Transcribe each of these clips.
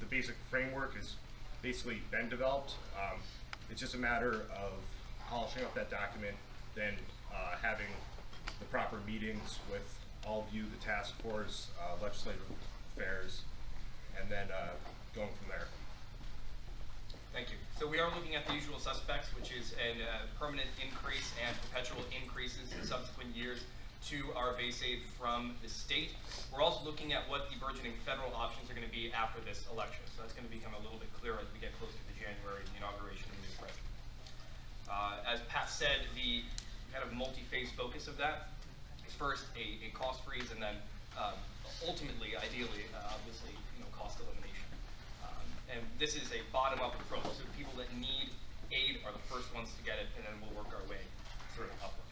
the basic framework has basically been developed. It's just a matter of polishing up that document, then having the proper meetings with all of you, the task force, legislative affairs, and then going from there. Thank you. So we are looking at the usual suspects, which is a permanent increase and perpetual increases in subsequent years to our base aid from the state. We're also looking at what the burgeoning federal options are going to be after this election. So that's going to become a little bit clearer as we get closer to January and the inauguration of the new president. As Pat said, the kind of multi-phase focus of that is first a cost freeze, and then ultimately, ideally, obviously, cost elimination. And this is a bottom-up approach, so people that need aid are the first ones to get it, and then we'll work our way sort of upward.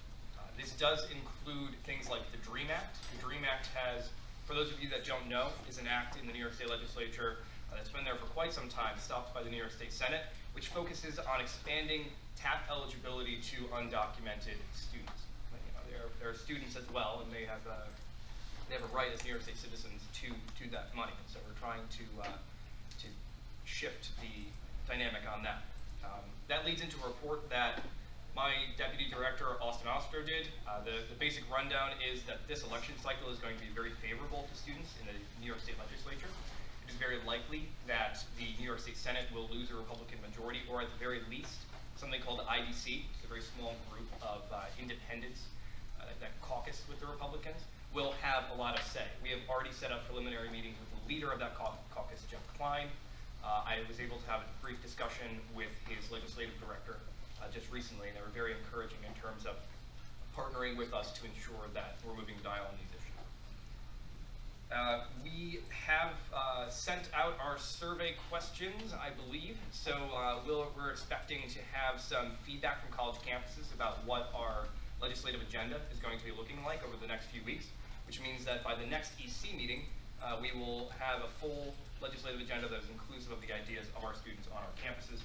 This does include things like the DREAM Act. The DREAM Act has, for those of you that don't know, is an act in the New York State Legislature that's been there for quite some time, stopped by the New York State Senate, which focuses on expanding TAP eligibility to undocumented students. There are students as well, and they have a right as New York State citizens to that money. So we're trying to shift the dynamic on that. That leads into a report that my Deputy Director, Austin Oster, did. The basic rundown is that this election cycle is going to be very favorable to students in the New York State Legislature. It is very likely that the New York State Senate will lose a Republican majority, or at the very least, something called the IBC, it's a very small group of independents that caucus with the Republicans, will have a lot of say. We have already set up preliminary meetings with the leader of that caucus, Jeff Klein. I was able to have a brief discussion with his legislative director just recently, and they were very encouraging in terms of partnering with us to ensure that we're moving the dial on these issues. We have sent out our survey questions, I believe, so we're expecting to have some feedback from college campuses about what our legislative agenda is going to be looking like over the next few weeks, which means that by the next EC meeting, we will have a full legislative agenda that is inclusive of the ideas of our students on our campuses.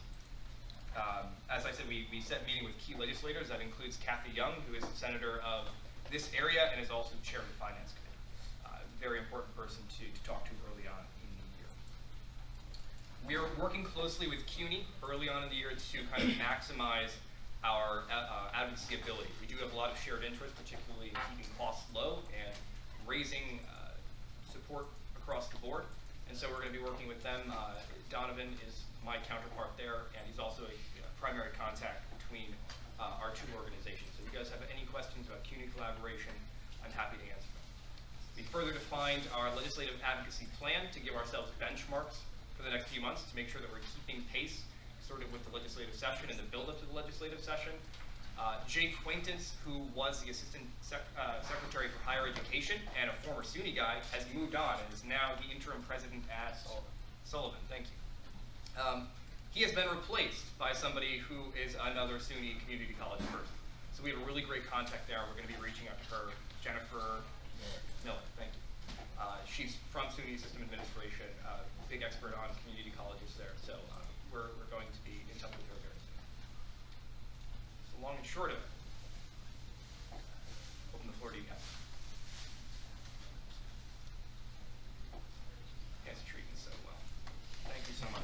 As I said, we set meeting with key legislators. That includes Kathy Young, who is a senator of this area and is also the chair of the Finance Committee. Very important person to talk to early on in the year. We are working closely with CUNY early on in the year to kind of maximize our advocacy ability. We do have a lot of shared interests, particularly in keeping costs low and raising support across the board. And so we're going to be working with them. Donovan is my counterpart there, and he's also a primary contact between our two organizations. So if you guys have any questions about CUNY collaboration, I'm happy to answer them. We further defined our legislative advocacy plan to give ourselves benchmarks for the next few months to make sure that we're keeping pace sort of with the legislative session and the build-up to the legislative session. Jay Quaintance, who was the Assistant Secretary for Higher Education and a former SUNY guy, has moved on and is now the interim president at Sullivan. Thank you. He has been replaced by somebody who is another SUNY community college person. So we have a really great contact there. We're going to be reaching out to her, Jennifer Miller. Thank you. She's from SUNY System Administration, big expert on community colleges there. So we're going to be in touch with her very soon. So long and short of it, open the floor to you guys. You guys treat me so well. Thank you so much.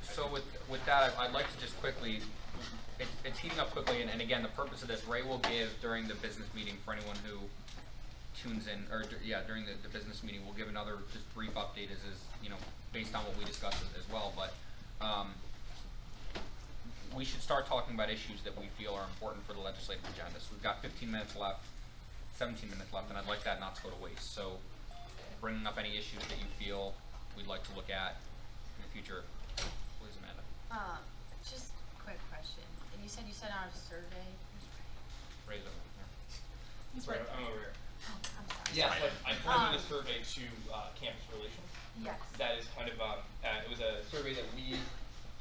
So with that, I'd like to just quickly, it's heating up quickly, and again, the purpose of this, Ray will give during the business meeting for anyone who tunes in, or during the business meeting, we'll give another just brief update as based on what we discussed as well, but we should start talking about issues that we feel are important for the legislative agenda. So we've got 15 minutes left, 17 minutes left, and I'd like that not to go to waste. So bringing up any issues that you feel we'd like to look at in the future. Please, Amanda. Just a quick question. And you said you sent out a survey. Raise over there. He's Right, I'm over here. Oh, I'm sorry. Yeah, I forwarded a survey to Campus Relations. Yes. That is kind of, it was a survey that we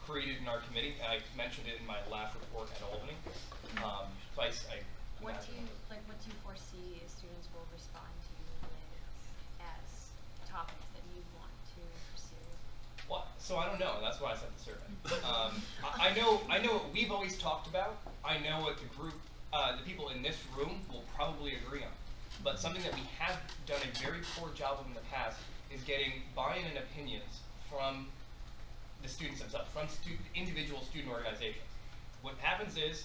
created in our committee, and I mentioned it in my last report at Albany. So What do you foresee students will respond to with as topics that you want to pursue? Well, so I don't know. That's why I sent the survey. I know what we've always talked about. I know what the group the people in this room will probably agree on. But something that we have done a very poor job of in the past is getting buy-in and opinions from the students themselves, from individual student organizations. What happens is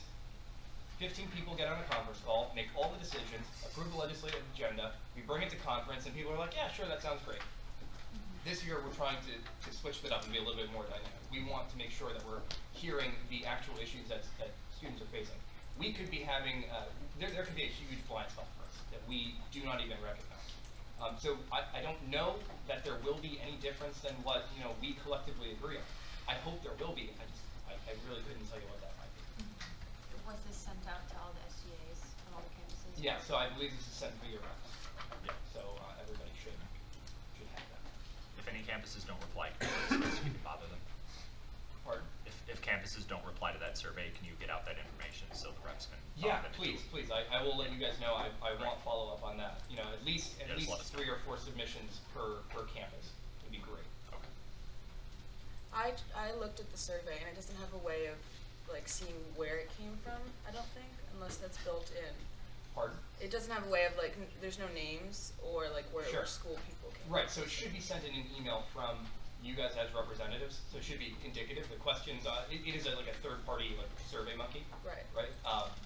15 people get on a conference call, make all the decisions, approve the legislative agenda, we bring it to conference, and people are like, yeah, sure, that sounds great. This year, we're trying to switch that up and be a little bit more dynamic. We want to make sure that we're hearing the actual issues that students are facing. We could be having, there could be a huge blind spot for us that we do not even recognize. So I don't know that there will be any difference than what we collectively agree on. I hope there will be. I really couldn't tell you what that might be. Was this sent out to all the SGAs from all the campuses? Yeah, so I believe this is sent via reference. Yeah. So everybody should have that. If any campuses don't reply to this, you can bother them. Pardon? If campuses don't reply to that survey, can you get out that information so the reps can Yeah, them please. I will let you guys know. I want follow up on that. At least Yeah, just let us know. 3 or 4 submissions per campus would be great. Okay. I looked at the survey and it doesn't have a way of like seeing where it came from, I don't think, unless that's built in. Pardon? It doesn't have a way of like, there's no names or like where Sure. school people came Right, from. so it should be sent in an email from you guys as representatives, so it should be indicative. The questions, it is like a third-party like survey monkey, Right. right?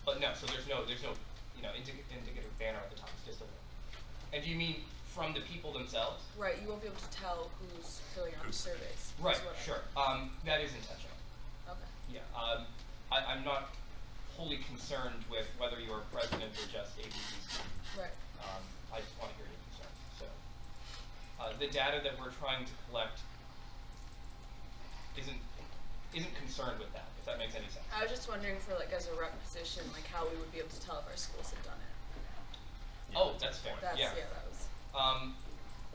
But no, so there's no indicative banner at the top. It's just a link. And do you mean from the people themselves? Right, you won't be able to tell who's filling out the surveys. is Right, what I- sure. That is intentional. Okay. Yeah. I'm not wholly concerned with whether you're president or just ABC. Right. I just want to hear your concerns. So, the data that we're trying to collect isn't concerned with that, if that makes any sense. I was just wondering for like as a rep position, like how we would be able to tell if our schools have done it. Oh, that's fair. That's, yeah. that was.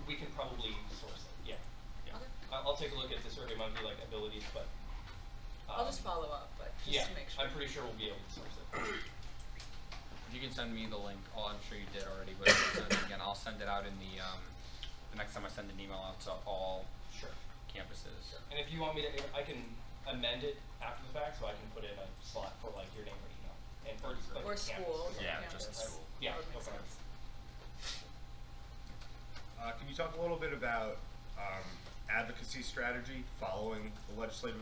We can probably source it. Yeah. Yeah. Okay. I'll take a look at the Survey Monkey abilities, but. I'll just follow up, but just Yeah, to make sure. I'm pretty sure we'll be able to source it. If you can send me the link, I'm sure you did already, but if you send it again, I'll send it out in the next time I send an email out to all Sure. campuses. And if you want me to, I can amend it after the fact, so I can put in a slot for like your name or email, and or just like Or campus. school. Yeah, campus. just the school. Yeah, That would no make problem. sense. Can you talk a little bit about advocacy strategy following the legislative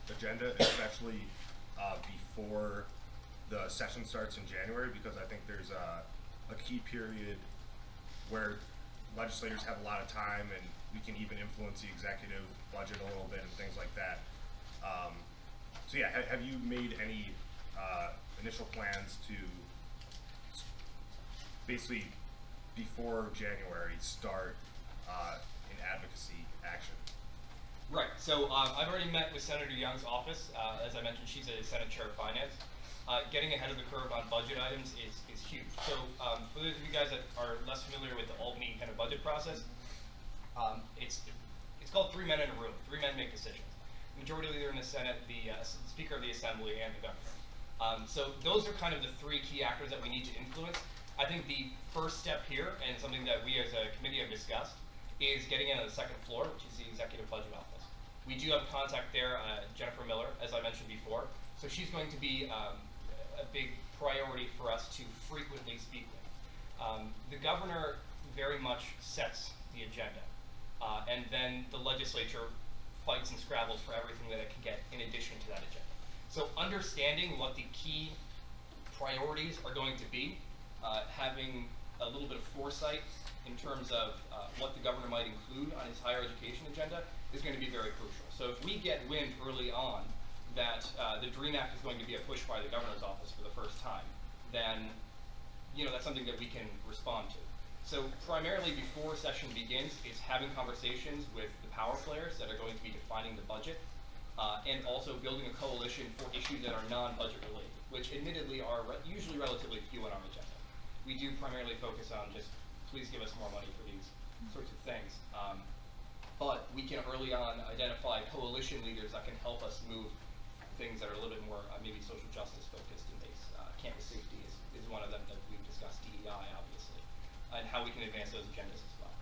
agenda, especially before the session starts in January? Because I think there's a key period where legislators have a lot of time and we can even influence the executive budget a little bit and things like that. So yeah, have you made any initial plans to basically before January start an advocacy action? Right. So I've already met with Senator Young's office. As I mentioned, she's a Senate Chair of Finance. Getting ahead of the curve on budget items is huge. So for those of you guys that are less familiar with the Albany kind of budget process, it's called 3 men in a room. 3 men make decisions. Majority Leader in the Senate, the Speaker of the Assembly, and the Governor. So those are kind of the 3 key actors that we need to influence. I think the first step here, and something that we as a committee have discussed, is getting in on the 2nd floor, which is the Executive Budget Office. We do have contact there, Jennifer Miller, as I mentioned before. So she's going to be a big priority for us to frequently speak with. The governor very much sets the agenda, and then the legislature fights and scrabbles for everything that it can get in addition to that agenda. So understanding what the key priorities are going to be, having a little bit of foresight in terms of what the governor might include on his higher education agenda is going to be very crucial. So if we get wind early on that the DREAM Act is going to be a push by the governor's office for the first time, then that's something that we can respond to. So primarily before session begins, it's having conversations with the power players that are going to be defining the budget, and also building a coalition for issues that are non-budget related, which admittedly are usually relatively few on our agenda. We do primarily focus on just, please give us more money for these sorts of things. But we can early on identify coalition leaders that can help us move things that are a little bit more maybe social justice focused in base. Campus safety is one of them that we've discussed, DEI obviously, and how we can advance those agendas as well.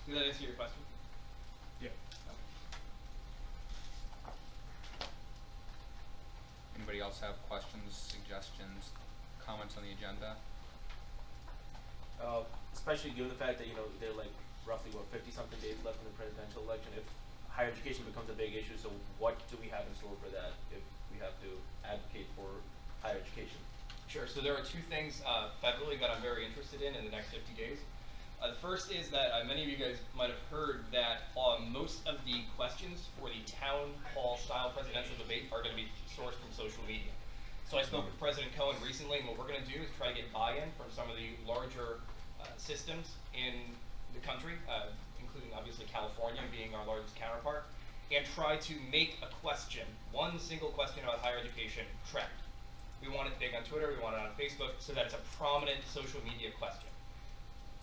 Did that answer your question? Yeah. Okay. Anybody else have questions, suggestions, comments on the agenda? Especially given the fact that, you know, there are like roughly, 50-something days left in the presidential election. If higher education becomes a big issue, so what do we have in store for that if we have to advocate for higher education? Sure. So there are two things federally that I'm very interested in the next 50 days. The first is that many of you guys might have heard that most of the questions for the town hall style presidential debate are going to be sourced from social media. So I spoke with President Cohen recently, and what we're going to do is try to get buy-in from some of the larger systems in the country, including obviously California being our largest counterpart, and try to make a question, one single question about higher education, trend. We want it big on Twitter, we want it on Facebook, so that it's a prominent social media question.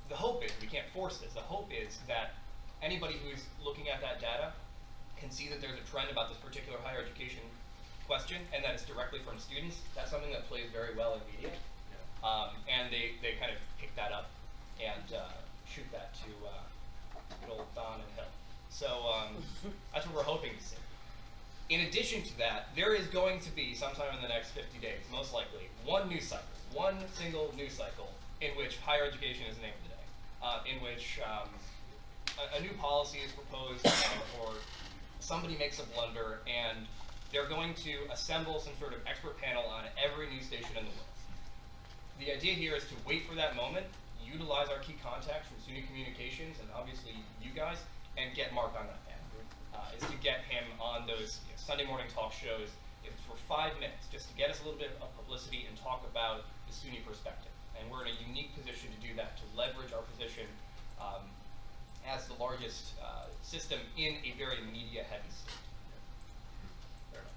The hope is, we can't force this, the hope is that anybody who's looking at that data can see that there's a trend about this particular higher education question and that it's directly from students. That's something that plays very well in media. And they kind of pick that up and shoot that to good old Don and Hill. So that's what we're hoping to see. In addition to that, there is going to be, sometime in the next 50 days, most likely, one single news cycle in which higher education is the name of the day, in which a new policy is proposed or somebody makes a blunder and they're going to assemble some sort of expert panel on every news station in the world. The idea here is to wait for that moment, utilize our key contacts from SUNY Communications and obviously you guys, and get Mark on that panel. Is to get him on those Sunday morning talk shows, if it's for 5 minutes, just to get us a little bit of publicity and talk about the SUNY perspective. And we're in a unique position to do that, to leverage our position as the largest system in a very media-heavy state. Fair enough.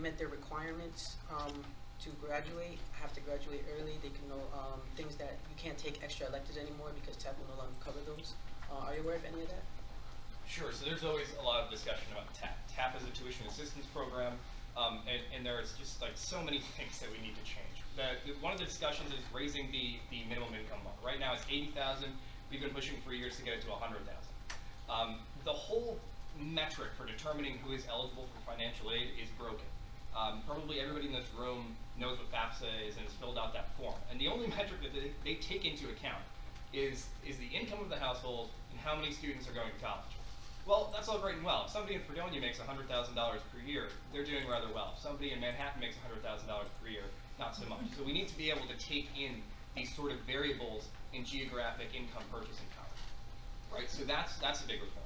Met their requirements to graduate, have to graduate early. They can know things that you can't take extra electives anymore because TAP will no longer cover those. Are you aware of any of that? Sure, so there's always a lot of discussion about TAP. TAP is a tuition assistance program, and there's just like so many things that we need to change. One of the discussions is raising the minimum income level. Right now it's 80,000. We've been pushing for years to get it to 100,000. The whole metric for determining who is eligible for financial aid is broken. Probably everybody in this room knows what FAFSA is and has filled out that form. And the only metric that they take into account is the income of the household and how many students are going to college. Well, that's all great and well. If somebody in Fredonia makes $100,000 per year, they're doing rather well. If somebody in Manhattan makes $100,000 per year, not so much. So we need to be able to take in these sort of variables in geographic income purchasing power, right? So that's a big reform.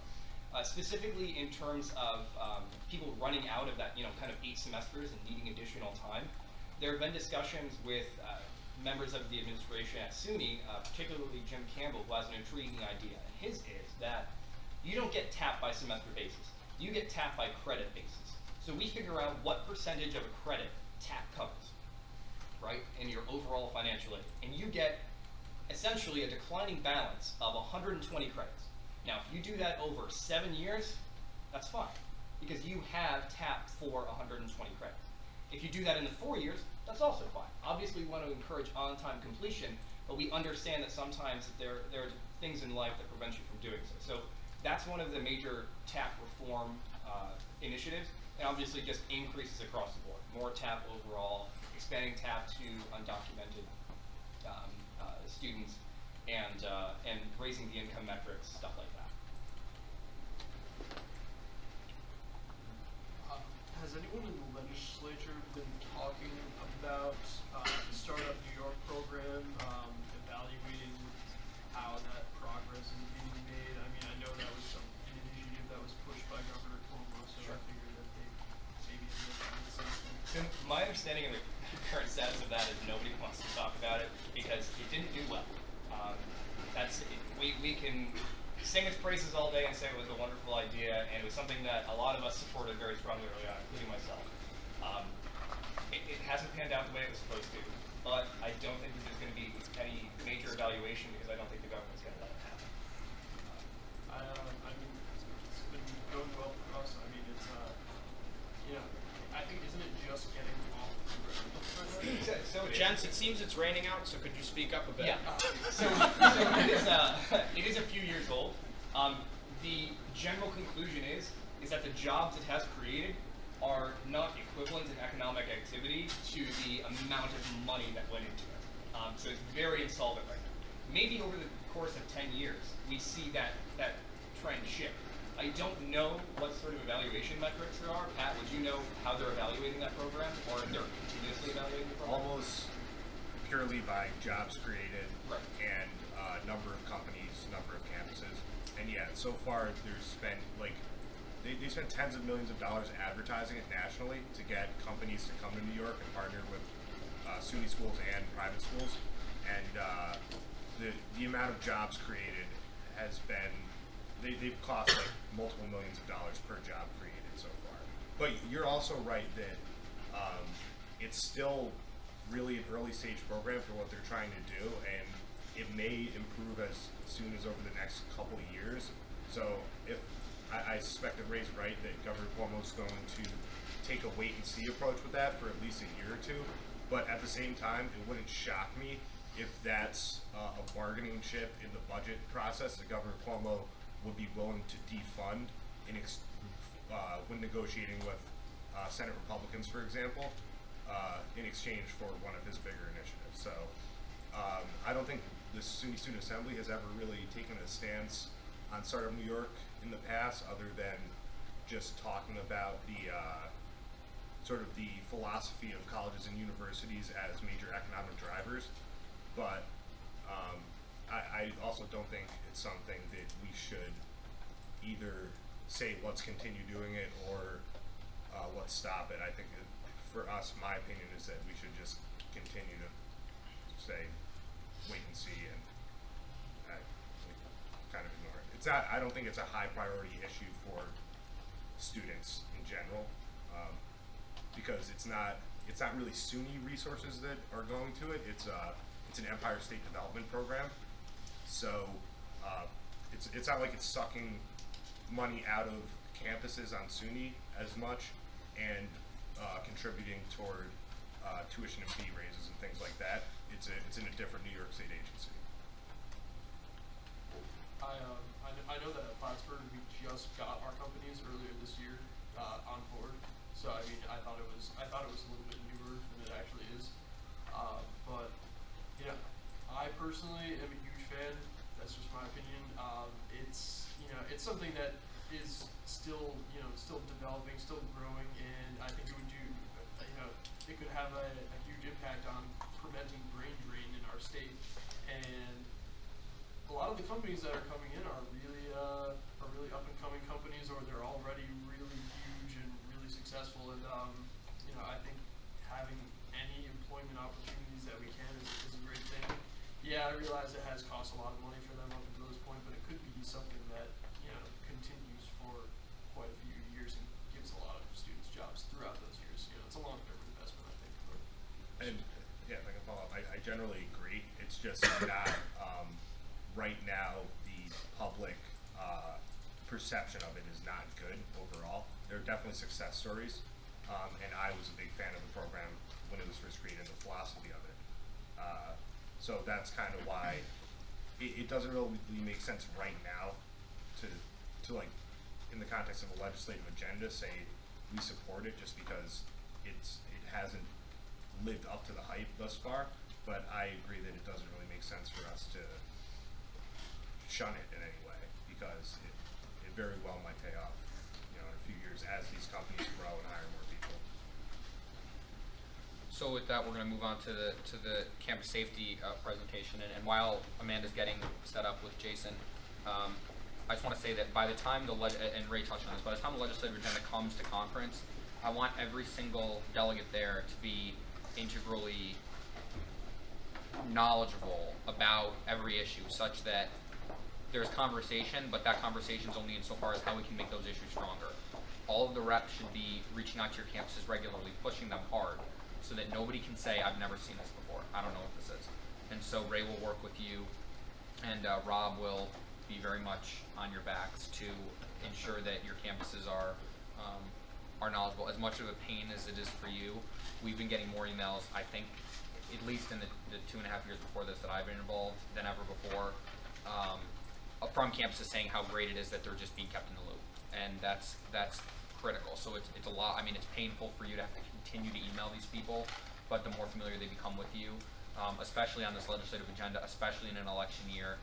Specifically in terms of people running out of that, kind of 8 semesters and needing additional time, there have been discussions with members of the administration at SUNY, particularly Jim Campbell, who has an intriguing idea. And his is that you don't get tapped by semester basis. You get tapped by credit basis. So we figure out what percentage of a credit TAP covers, right, in your overall financial aid. And you get essentially a declining balance of 120 credits. Now, if you do that over 7 years, that's fine, because you have TAP for 120 credits. If you do that in the 4 years, that's also fine. Obviously, we want to encourage on-time completion, but we understand that sometimes there are things in life that prevent you from doing so. So that's one of the major TAP reform initiatives, and obviously just increases across the board. More TAP overall, expanding TAP to undocumented students, and raising the income metrics, stuff like that. Has anyone in the legislature been talking about the Startup New York program, evaluating how that progress is being made? I mean, I know that was an initiative that was pushed by Governor Cuomo, so I figured that they maybe had something. So my understanding of the current status of that is nobody wants to talk about it because it didn't do well. We can sing its praises all day and say it was a wonderful idea, and it was something that a lot of us supported very strongly early on, including myself. It hasn't panned out the way it was supposed to, but I don't think that there's going to be any major evaluation because I don't think the government's going to let it happen. I mean, it's been going well for us. I mean, it's, I think, isn't it just getting off the ground? So Gents, it seems it's raining out, so could you speak up a bit? Yeah. So it is a few years old. The general conclusion is that the jobs it has created are not equivalent in economic activity to the amount of money that went into it. So it's very insolvent right now. Maybe over the course of 10 years, we see that trend shift. I don't know what sort of evaluation metrics there are. Pat, would you know how they're evaluating that program, or if they're continuously evaluating the program? Almost purely by jobs created, Right. and number of companies, number of campuses. And yeah, so far there's been they spent tens of millions of dollars advertising it nationally to get companies to come to New York and partner with SUNY schools and private schools. And the amount of jobs created has been, they've cost like multiple millions of dollars per job created so far. But you're also right that it's still really an early stage program for what they're trying to do, and it may improve as soon as over the next couple of years. So if I suspect that Ray's right that Governor Cuomo's going to take a wait and see approach with that for at least a year or two. But at the same time, it wouldn't shock me if that's a bargaining chip in the budget process that Governor Cuomo would be willing to defund when negotiating with Senate Republicans, for example, in exchange for one of his bigger initiatives. So I don't think the SUNY Student Assembly has ever really taken a stance on Startup New York in the past, other than just talking about the sort of the philosophy of colleges and universities as major economic drivers. But I also don't think it's something that we should either say let's continue doing it or let's stop it. I think for us, my opinion is that we should just continue to say wait and see and kind of ignore it. It's not. I don't think it's a high priority issue for students in general, because it's not really SUNY resources that are going to it. It's an Empire State Development program, so it's not like it's sucking money out of campuses on SUNY as much and contributing toward tuition and fee raises and things like that. It's in a different New York State agency. I know that at Plattsburgh we just got our companies earlier this year on board. So I mean, I thought it was a little bit newer than it actually is. But yeah, I personally am a huge fan. That's just my opinion. It's something that is still developing, still growing, and I think it would do it could have a huge impact on preventing brain drain in our state. And a lot of the companies that are coming in are really up and coming companies, or they're already really huge and really successful. And I think having any employment opportunities that we can is yeah, I realize it has cost a lot of money for them up until this point, but it could be something that, continues for quite a few years and gives a lot of students jobs throughout those years. It's a long-term investment, I think. And yeah, if I can follow up, I generally agree. It's just not right now the public perception of it is not good overall. There are definitely success stories, and I was a big fan of the program when it was first created and the philosophy of it. So that's kind of why it doesn't really make sense right now to like in the context of a legislative agenda say we support it just because it hasn't lived up to the hype thus far. But I agree that it doesn't really make sense for us to shun it in any way because it very well might pay off, in a few years as these companies grow and hire more people. So with that, we're going to move on to the campus safety presentation. And while Amanda's getting set up with Jason, I just want to say that by the time and Ray touched on this, by the time the legislative agenda comes to conference, I want every single delegate there to be integrally knowledgeable about every issue, such that there's conversation, but that conversation is only insofar as how we can make those issues stronger. All of the reps should be reaching out to your campuses regularly, pushing them hard, so that nobody can say, I've never seen this before, I don't know what this is. And so Ray will work with you, and Rob will be very much on your backs to ensure that your campuses are knowledgeable. As much of a pain as it is for you, we've been getting more emails, I think, at least in the 2.5 years before this that I've been involved than ever before, from campuses saying how great it is that they're just being kept in the loop. And that's critical. So it's a lot. I mean, it's painful for you to have to continue to email these people, but the more familiar they become with you, especially on this legislative agenda, especially in an election year,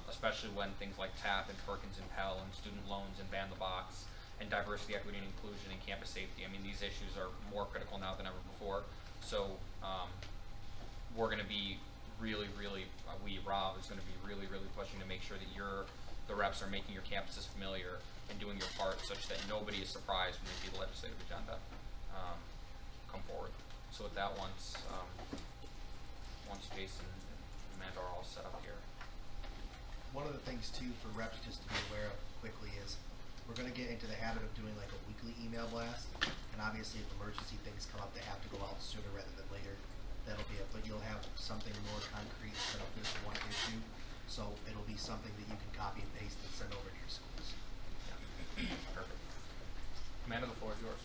especially when things like TAP and Perkins and Pell and student loans and Ban the Box and diversity, equity, and inclusion and campus safety. I mean, these issues are more critical now than ever before. So we're going to be Rob is going to be really pushing to make sure that the reps are making your campuses familiar and doing your part such that nobody is surprised when they see the legislative agenda come forward. So with that, once Jason and Amanda are all set up here. One of the things too for reps just to be aware of quickly is we're going to get into the habit of doing like a weekly email blast, and obviously if emergency things come up they have to go out sooner rather than later. That'll be it, but you'll have something more concrete instead of this one issue, so it'll be something that you can copy and paste and send over to your schools. Yeah. Perfect. Amanda, the floor is yours.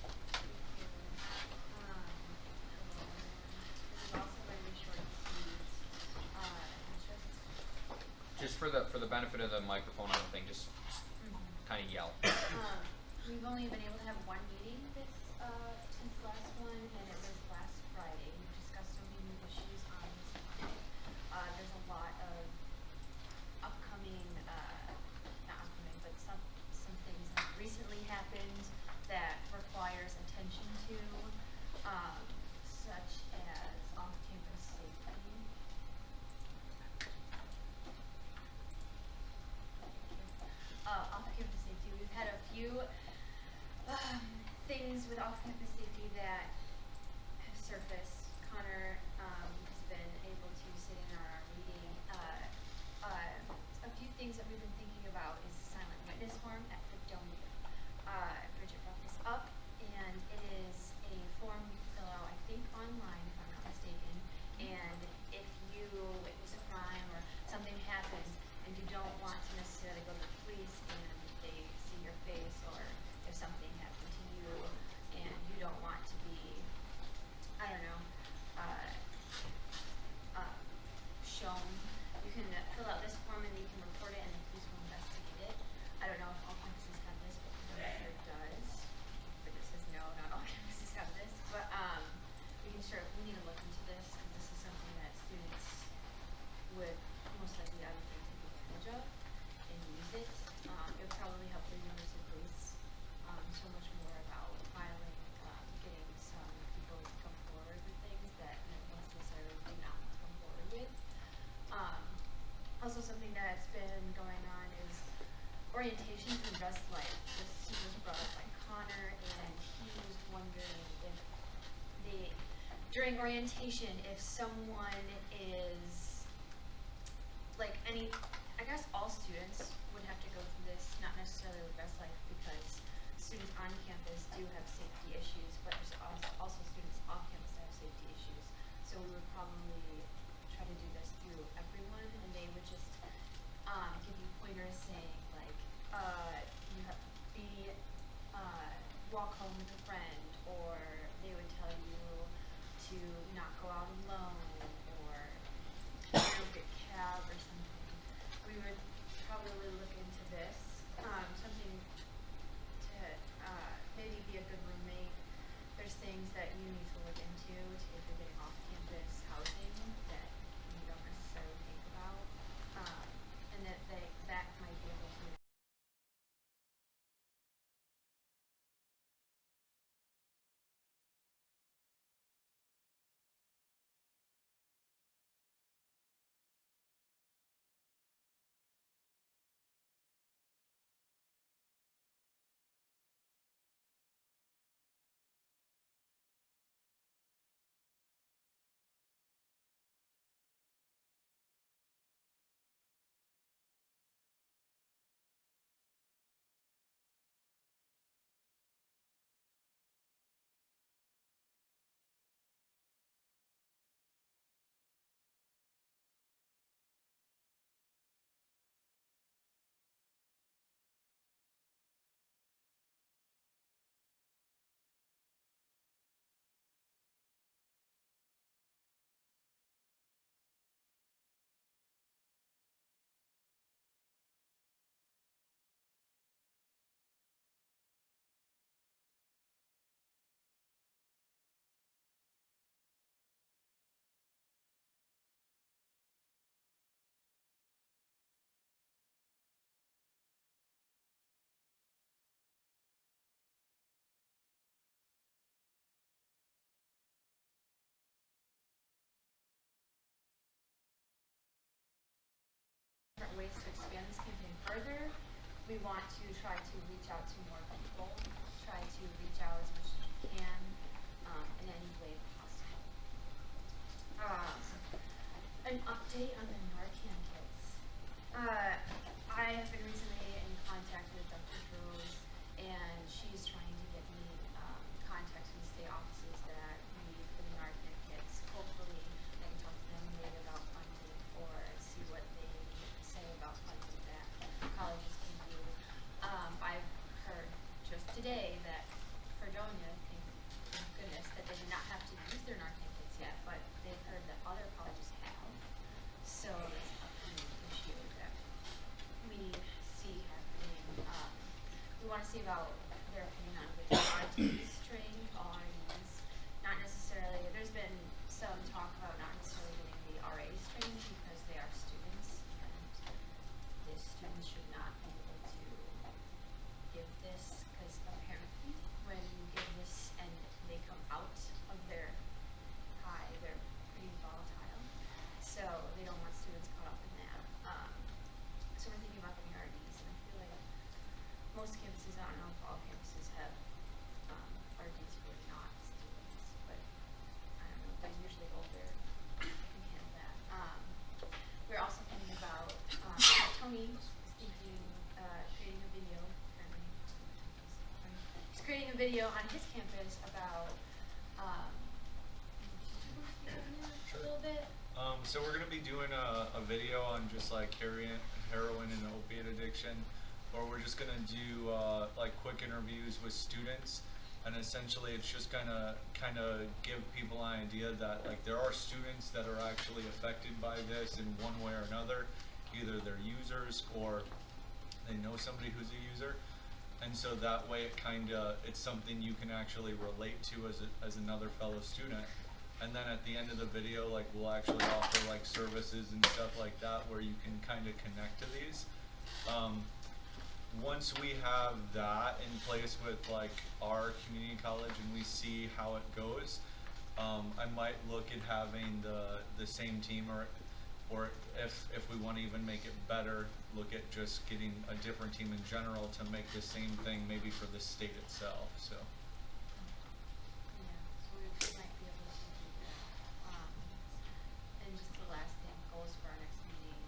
Just for the benefit of the microphone and everything, just kind of yell. We've only been able to have one meeting since the last one, and it was last Friday. We discussed so many new issues on this Monday. There's a lot of upcoming, not upcoming, but some things that recently happened that requires attention to, such as off-campus safety. Off-campus safety. We've had a few things with off-campus safety that have surfaced. Connor has been able to sit in our meeting. A few things that we've been thinking about is silent witness form at the donate. Bridget brought this up, and it is a form you fill out, I think, online, if I'm not mistaken. And if you witness a crime or something happens and you don't want to necessarily go to the police and they see your face, or if something happened to you and you don't want to be, I don't know, shown, you can fill out this form and you can report it and the police will investigate it. I don't know if all campuses have this, but the director does. But it says no, not all campuses have this. But we need to look into this because this is something that students would most likely, I would think, take advantage of and use it. It would probably help the university police so much more about filing, getting some people to come forward with things that most necessarily do not want to come forward with. Also something that's been going on is orientation to Invest Life. This was brought up by Connor, and he was wondering if during orientation, if someone is like any, I guess all students would have to go through this, not necessarily with Best Life, because students on campus do have safety issues, but there's also students off campus that have safety issues. So we would probably try to do this through everyone, and they would just give you pointers saying like, you have to be, walk home with a friend, or they would tell you to not go out alone, or get cab or something. We would probably look into this, something to maybe be a good roommate. There's things that you need to look into if you're getting off campus housing that you don't necessarily think about, and that might be able to. Different ways to expand this campaign further. We want to try to reach out to more people, try to reach out as much as we can, in any way possible. An update on the Narcan kits. I have been recently in contact with Dr. Rose, and she's trying to get me contacts with state offices that need the Narcan kits. Hopefully, I can talk to them maybe about funding or see what they say about funding that colleges can do. I've heard just today that Fredonia, thank goodness, that they did not have to use their Narcan kits yet, but they've heard that other colleges have. So it's a upcoming issue that we see happening. We want to see about their opinion on which RTs train RNs. Not necessarily, there's been some talk about not necessarily getting the RAs trained because they are students, and the students should not be able to give this, because apparently when you give this and they come out of their high, they're pretty volatile. So they don't want students caught up in that. So we're thinking about getting RDs, and I feel like most campuses, I don't know if all campuses have RDs who are not students, but I don't know, they're usually older, can handle that. We're also thinking about, Tony is thinking, creating a video, he's creating a video on his campus about, a little bit. So we're gonna be doing a video on just like heroin and opiate addiction, or we're just gonna do like quick interviews with students, and essentially it's just gonna kind of give people an idea that like there are students that are actually affected by this in one way or another, either they're users or they know somebody who's a user, and so that way it's something you can actually relate to as another fellow student. And then at the end of the video, like we'll actually offer like services and stuff like that where you can kind of connect to these. Once we have that in place with like our community college and we see how it goes, I might look at having the same team, or if we want to even make it better, look at just getting a different team in general to make the same thing maybe for the state itself. So. Yeah, so we might be able to do that. And just the last thing, goals for our next meeting.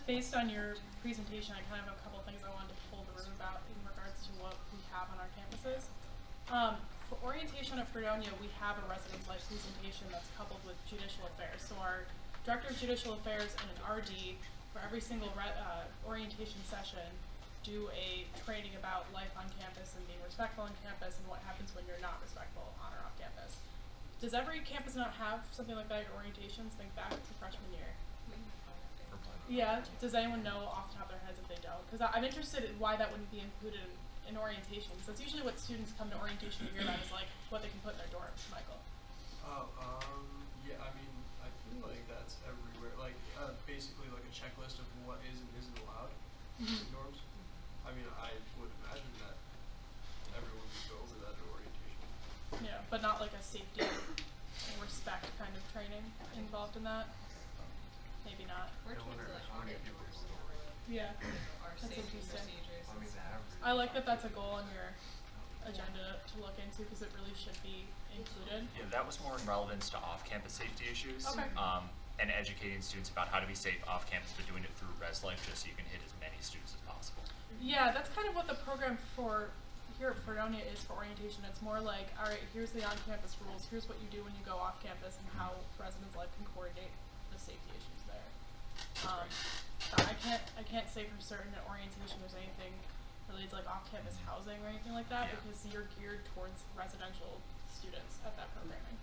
just based on your presentation, I kind of have a couple of things I wanted to pull the room about in regards to what we have on our campuses. For orientation at Fredonia, we have a residence life presentation that's coupled with judicial affairs. So our director of judicial affairs and an RD for every single orientation session do a training about life on campus and being respectful on campus and what happens when you're not respectful on or off campus. Does every campus not have something like that at orientations? Think back to freshman year. Yeah, does anyone know off the top of their heads if they don't? Because I'm interested in why that wouldn't be included in orientation. Because that's usually what students come to orientation to hear about is like what they can put in their dorms, Michael. Oh, yeah, I mean, I feel like that's everywhere. Like, basically like a checklist of what is and isn't allowed in dorms. I mean, I would imagine that everyone would go over that at orientation. Yeah, but not like a safety and respect kind of training involved in that. Maybe not. We're told to like audit doors and all of Yeah, our that's safety interesting. procedures and stuff. I like that that's a goal on your agenda to look into because it really should be included. Yeah, that was more in relevance to off-campus safety issues. Okay. And educating students about how to be safe off campus, but doing it through res life just so you can hit as many students as possible. Yeah, that's kind of what the program for here at Fredonia is for orientation. It's more like, all right, here's the on-campus rules. Here's what you do when you go off campus and how residents life can coordinate the safety issues there. I can't say for certain at orientation there's anything related to like off-campus housing or anything like that because you're geared towards residential students at that programming.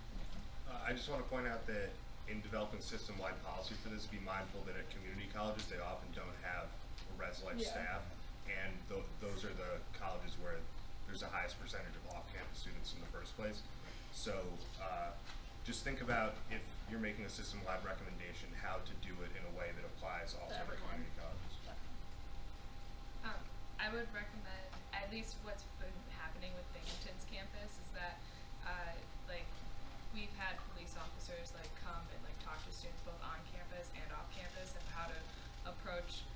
I just want to point out that in developing system-wide policy for this, be mindful that at community colleges, they often don't have a res life staff, and those are the colleges where there's the highest percentage of off-campus students in the first place. So just think about if you're making a system-wide recommendation, how to do it in a way that applies also to community colleges. I would recommend, at least what's been happening with Binghamton's campus is that, like, we've had police officers, like, come and, like, talk to students both on campus and off campus of how to approach,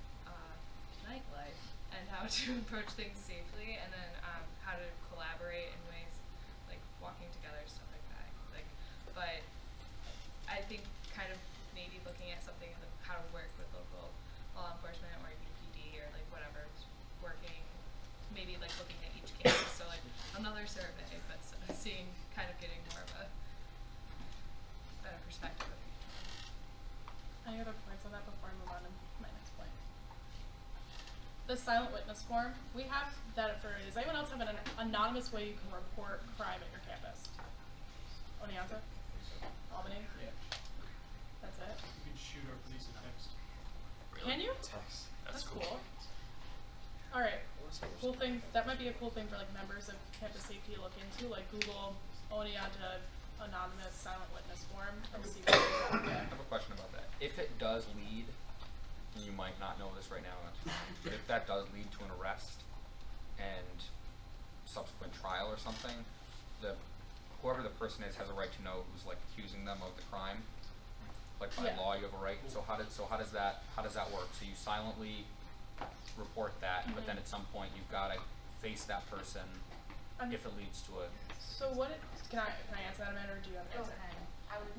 nightlife and how to approach things safely and then, how to collaborate in ways, like, walking together, stuff like that. Like, but I think kind of maybe looking at something of how to work with local law enforcement or UPD or like whatever working, maybe like looking at each campus. So like another survey, but seeing kind of getting more of a better perspective of each one. Any other points on that before I move on to my next point? The silent witness form, we have that for, does anyone else have an anonymous way you can report crime at your campus? Oneonta? Albany? Yeah. That's it? You can shoot our police a text. Can you? Text. That's cool. Alright, cool thing, that might be a cool thing for like members of campus safety to look into, like Google Oneonta anonymous silent witness form and see what comes out. I have a question about that. If it does lead, and you might not know this right now, but if that does lead to an arrest and subsequent trial or something, whoever the person is has a right to know who's like accusing them of the crime. Like by law, you have a right. So how does that work? So you silently report that, but then at some point you've got to face that person if it leads to a. So can I answer that, Amanda, or do you have an answer?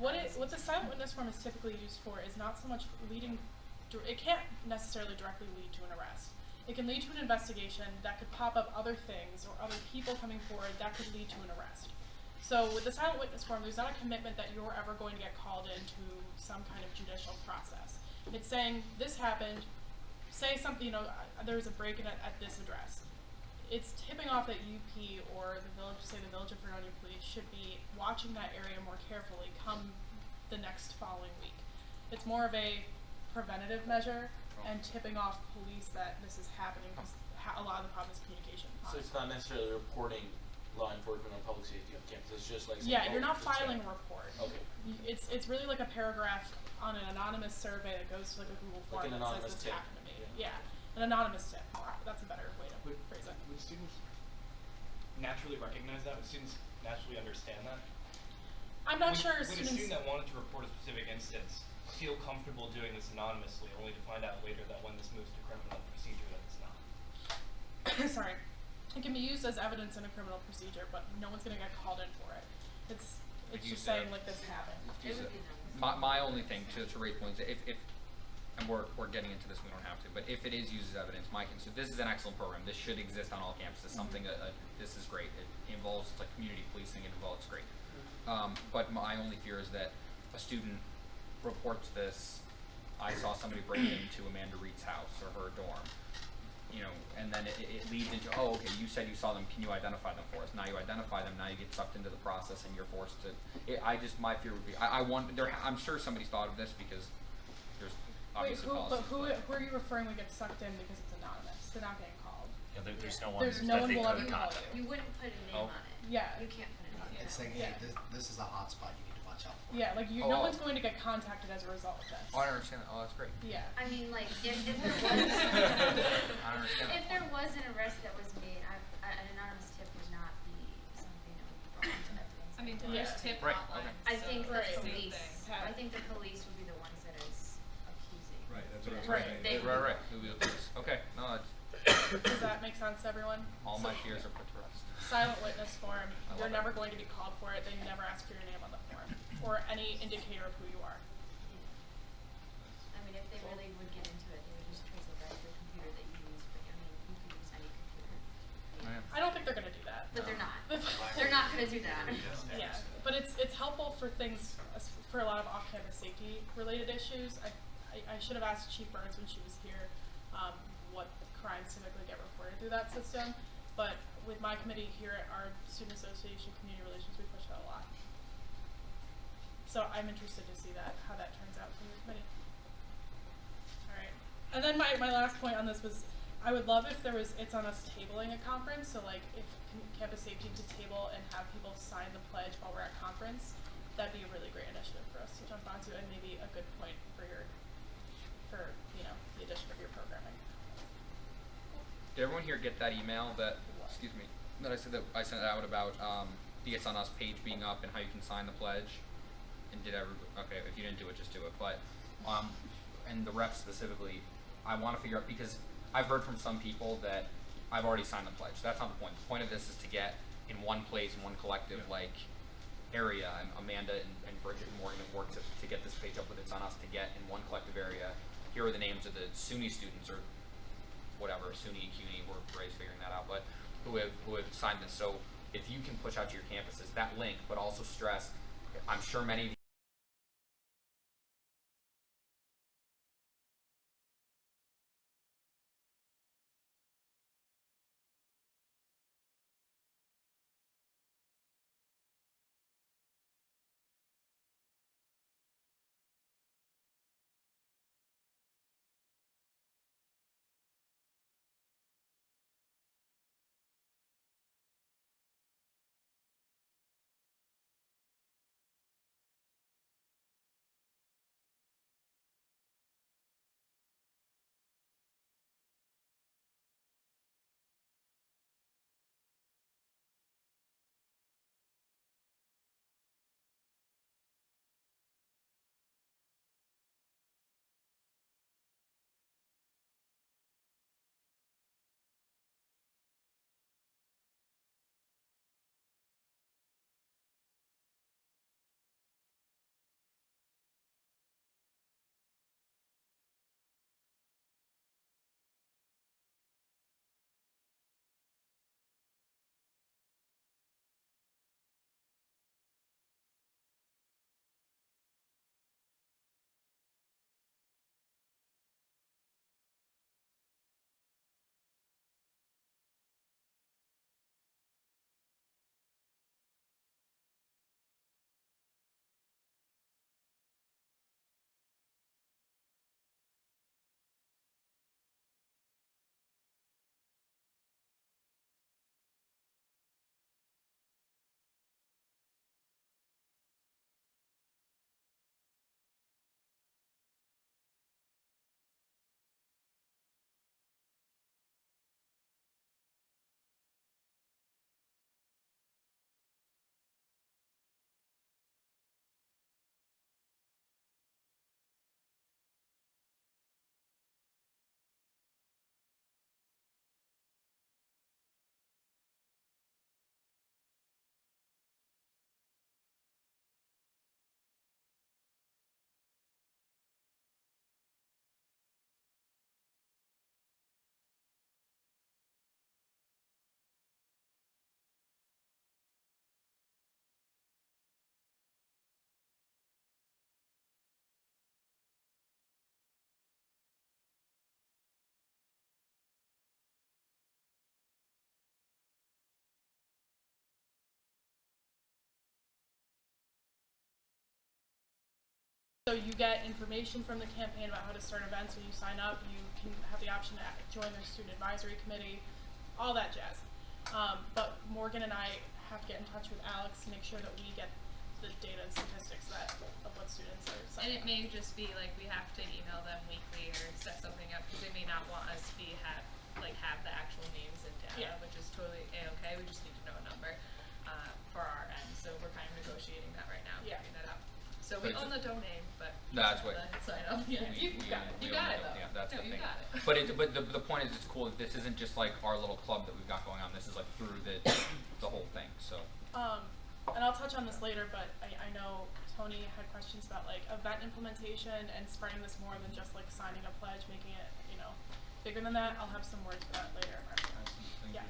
Go ahead. What the silent witness form is typically used for is not so much leading. It can't necessarily directly lead to an arrest. It can lead to an investigation that could pop up other things or other people coming forward that could lead to an arrest. So with the silent witness form, there's not a commitment that you're ever going to get called into some kind of judicial process. It's saying this happened, say something, there was a break-in at this address. It's tipping off that UP or the village, say the Village of Fredonia Police, should be watching that area more carefully come the next following week. It's more of a preventative measure and tipping off police that this is happening because a lot of the problem is communication. So it's not necessarily reporting law enforcement or public safety on campus. It's just like you're not filing a report. Okay. It's really like a paragraph on an anonymous survey that goes to like a Google form an that anonymous says this tip. happened to me. Yeah, an anonymous tip. That's a better way to phrase it. Would students naturally recognize that? Would students naturally understand that? I'm not sure Would a students. student that wanted to report a specific instance feel comfortable doing this anonymously, only to find out later that when this moves to criminal procedure that it's not? Sorry. It can be used as evidence in a criminal procedure, but no one's going to get called in for it. It's just saying like this happened. My only thing to Ray's point is if and we're getting into this, we don't have to, but if it is used as evidence, so this is an excellent program. This should exist on all campuses. Something, this is great. It involves, it's like community policing, it involves great. But my only fear is that a student reports this, I saw somebody break into Amanda Reed's house or her dorm, you know, and then it leads into, oh, okay, you said you saw them, can you identify them for us? Now you identify them, now you get sucked into the process and you're forced to, my fear would be, I'm sure somebody's thought of this because there's obviously policies. But who are you referring we get sucked in because it's anonymous? They're not getting called. Yeah, there's no one There's that no one they will ever could call contact. You wouldn't put a name on it. Yeah. You can't put a name on it. It's saying, hey, this is a hotspot you need to watch out for. Yeah, like no one's going to get contacted as a result of this. Oh, I understand that. Oh, that's great. Yeah. I mean, like, if there was, I understand that. if there was an arrest that was made, an anonymous tip would not be something that would be brought to evidence. I mean, Yeah. there's tip Right, hotlines. okay. I think the Right. police, Same thing. I think the police would be the ones that is accusing. Right, that's what I was Right. saying. They- Right. Who will do this? Okay, no, that's, Does that make sense to everyone? all So, my fears are put to rest. silent witness form, I you're love never it. going to be called for it. They never ask for your name on the form or any indicator of who you are. I mean, if they really would get into it, they would just trace it back to the computer that you use, but I mean, you can use any computer. Yeah. I don't think they're going to do that. But they're not. They're not gonna do that. Yeah, but it's helpful for things, for a lot of off-campus safety related issues. I should have asked Chief Burns when she was here what crimes typically get reported through that system. But with my committee here at our Student Association Community Relations, we push that a lot. So I'm interested to see how that turns out from your committee. All right, and then my last point on this was, I would love if it's on us tabling a conference. So like if campus safety could table and have people sign the pledge while we're at conference, that'd be a really great initiative for us to jump onto and maybe a good point for the addition of your programming. Did everyone here get that email that, that I sent out about the It's On Us page being up and how you can sign the pledge? And okay, if you didn't do it, just do it. But, and the reps specifically, I want to figure out, because I've heard from some people that I've already signed the pledge. That's not the point. The point of this is to get in one place, in one collective, area, and Amanda and Bridget and Morgan have worked to get this page up with It's On Us, to get in one collective area. Here are the names of the SUNY students, or whatever, SUNY, CUNY, Ray's figuring that out, but who have signed this. So if you can push out to your campuses that link, but also stress, I'm sure many of you So you get information from the campaign about how to start events. When you sign up, you can have the option to join their student advisory committee, all that jazz. But Morgan and I have to get in touch with Alex to make sure that we get the data and statistics of what students are And signing it up. may just be like we have to email them weekly or set something up because they may not want us to have the actual names and data, Yeah. which is totally a-okay. We just need to know a number for our end. So we're kind of negotiating that right now, Yeah. figuring that out. So we But own the domain, but That's we what- have to sign up. Yeah, you got it. You got it though. Yeah, that's no, the you thing. got it. But the point is, it's cool that this isn't just like our little club that we've got going on. This is like through the whole thing. So. And I'll touch on this later, but I know Tony had questions about like event implementation and spreading this more than just like signing a pledge, making it, bigger than that. I'll have some words for that later. Thank Yeah. you.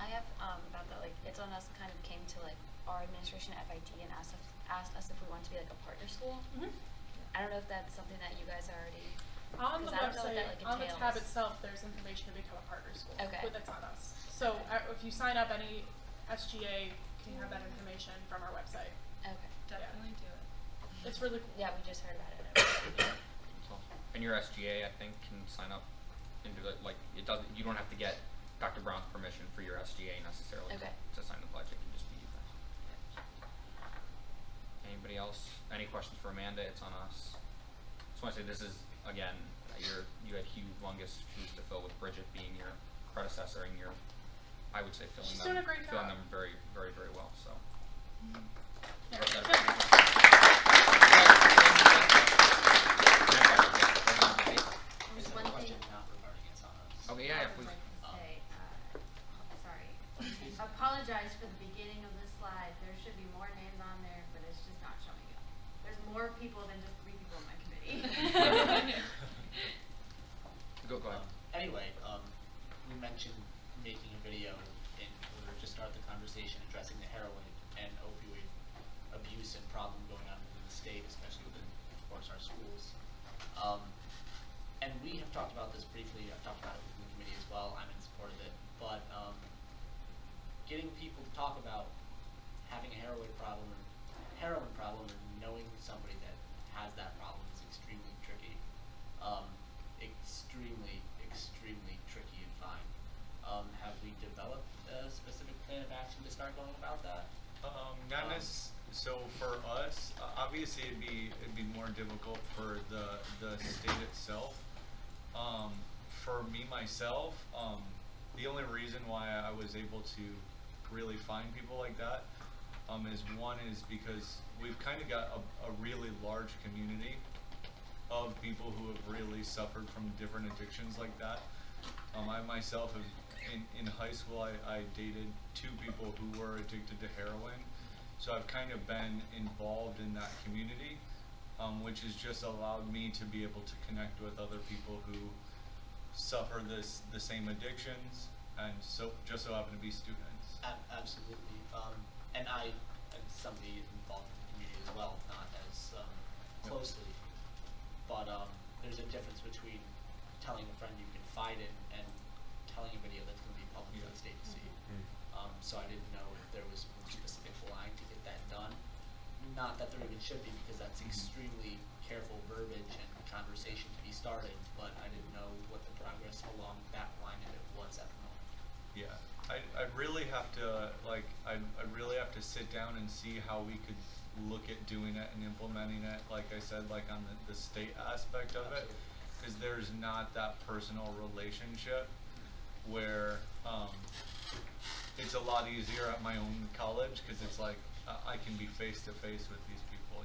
I have about that, like it's on us kind of came to like our administration at FIT and asked us if we want to be like a partner school. Mhm. I don't know if that's something that you guys are already On the 'cause I don't know what website, that, like, on the tab entails. itself, there's information to become a partner school. Okay. But that's on us. So if you sign up, any SGA can have that information from our website. Okay. Definitely do it. It's really cool. Yeah, we just heard about it. So, and your SGA, I think, can sign up and do it. Like it doesn't. You don't have to get Dr. Brown's permission for your SGA necessarily Okay. to sign the pledge. It can just be you guys. Anybody else? Any questions for Amanda? It's on us. Just want to say this is again. You had humongous shoes to fill with Bridget being your predecessor and I would say filling She's them doing a great filling job. them very, very, very well. So. There's one thing. Okay, yeah, I would please. like to say, sorry, apologize for the beginning of this slide. There should be more names on there, but it's just not showing up. There's more people than just 3 people in my committee. Go ahead. Anyway, we mentioned making a video in order to start the conversation addressing the heroin and opioid abuse and problem going on in the state, especially within, of course, our schools. And we have talked about this briefly. I've talked about it with the committee as well. I'm in support of it. But getting people to talk about having a heroin problem or knowing somebody that has that problem is extremely tricky. Extremely tricky and fine. Have we developed a specific plan of action to start going about that? Not necessarily. So for us, obviously it'd be more difficult for the state itself. For me myself, the only reason why I was able to really find people like that is because we've kind of got a really large community of people who have really suffered from different addictions like that. I myself have, in high school, I dated 2 people who were addicted to heroin. So I've kind of been involved in that community, which has just allowed me to be able to connect with other people who suffer the same addictions and just so happen to be students. Absolutely. And I, as somebody involved in the community as well, not as closely, but there's a difference between telling a friend you can fight it and telling a video that's going to be public for the state to see. So I didn't know if there was a specific line to get that done. Not that there even should be, because that's extremely careful verbiage and conversation to be started, but I didn't know what the progress along that line of it was at the moment. Yeah, I'd really have to I'd really have to sit down and see how we could look at doing it and implementing it. Like I said, like on the state aspect of it, because there's not that personal relationship where it's a lot easier at my own college because it's like I can be face to face with these people,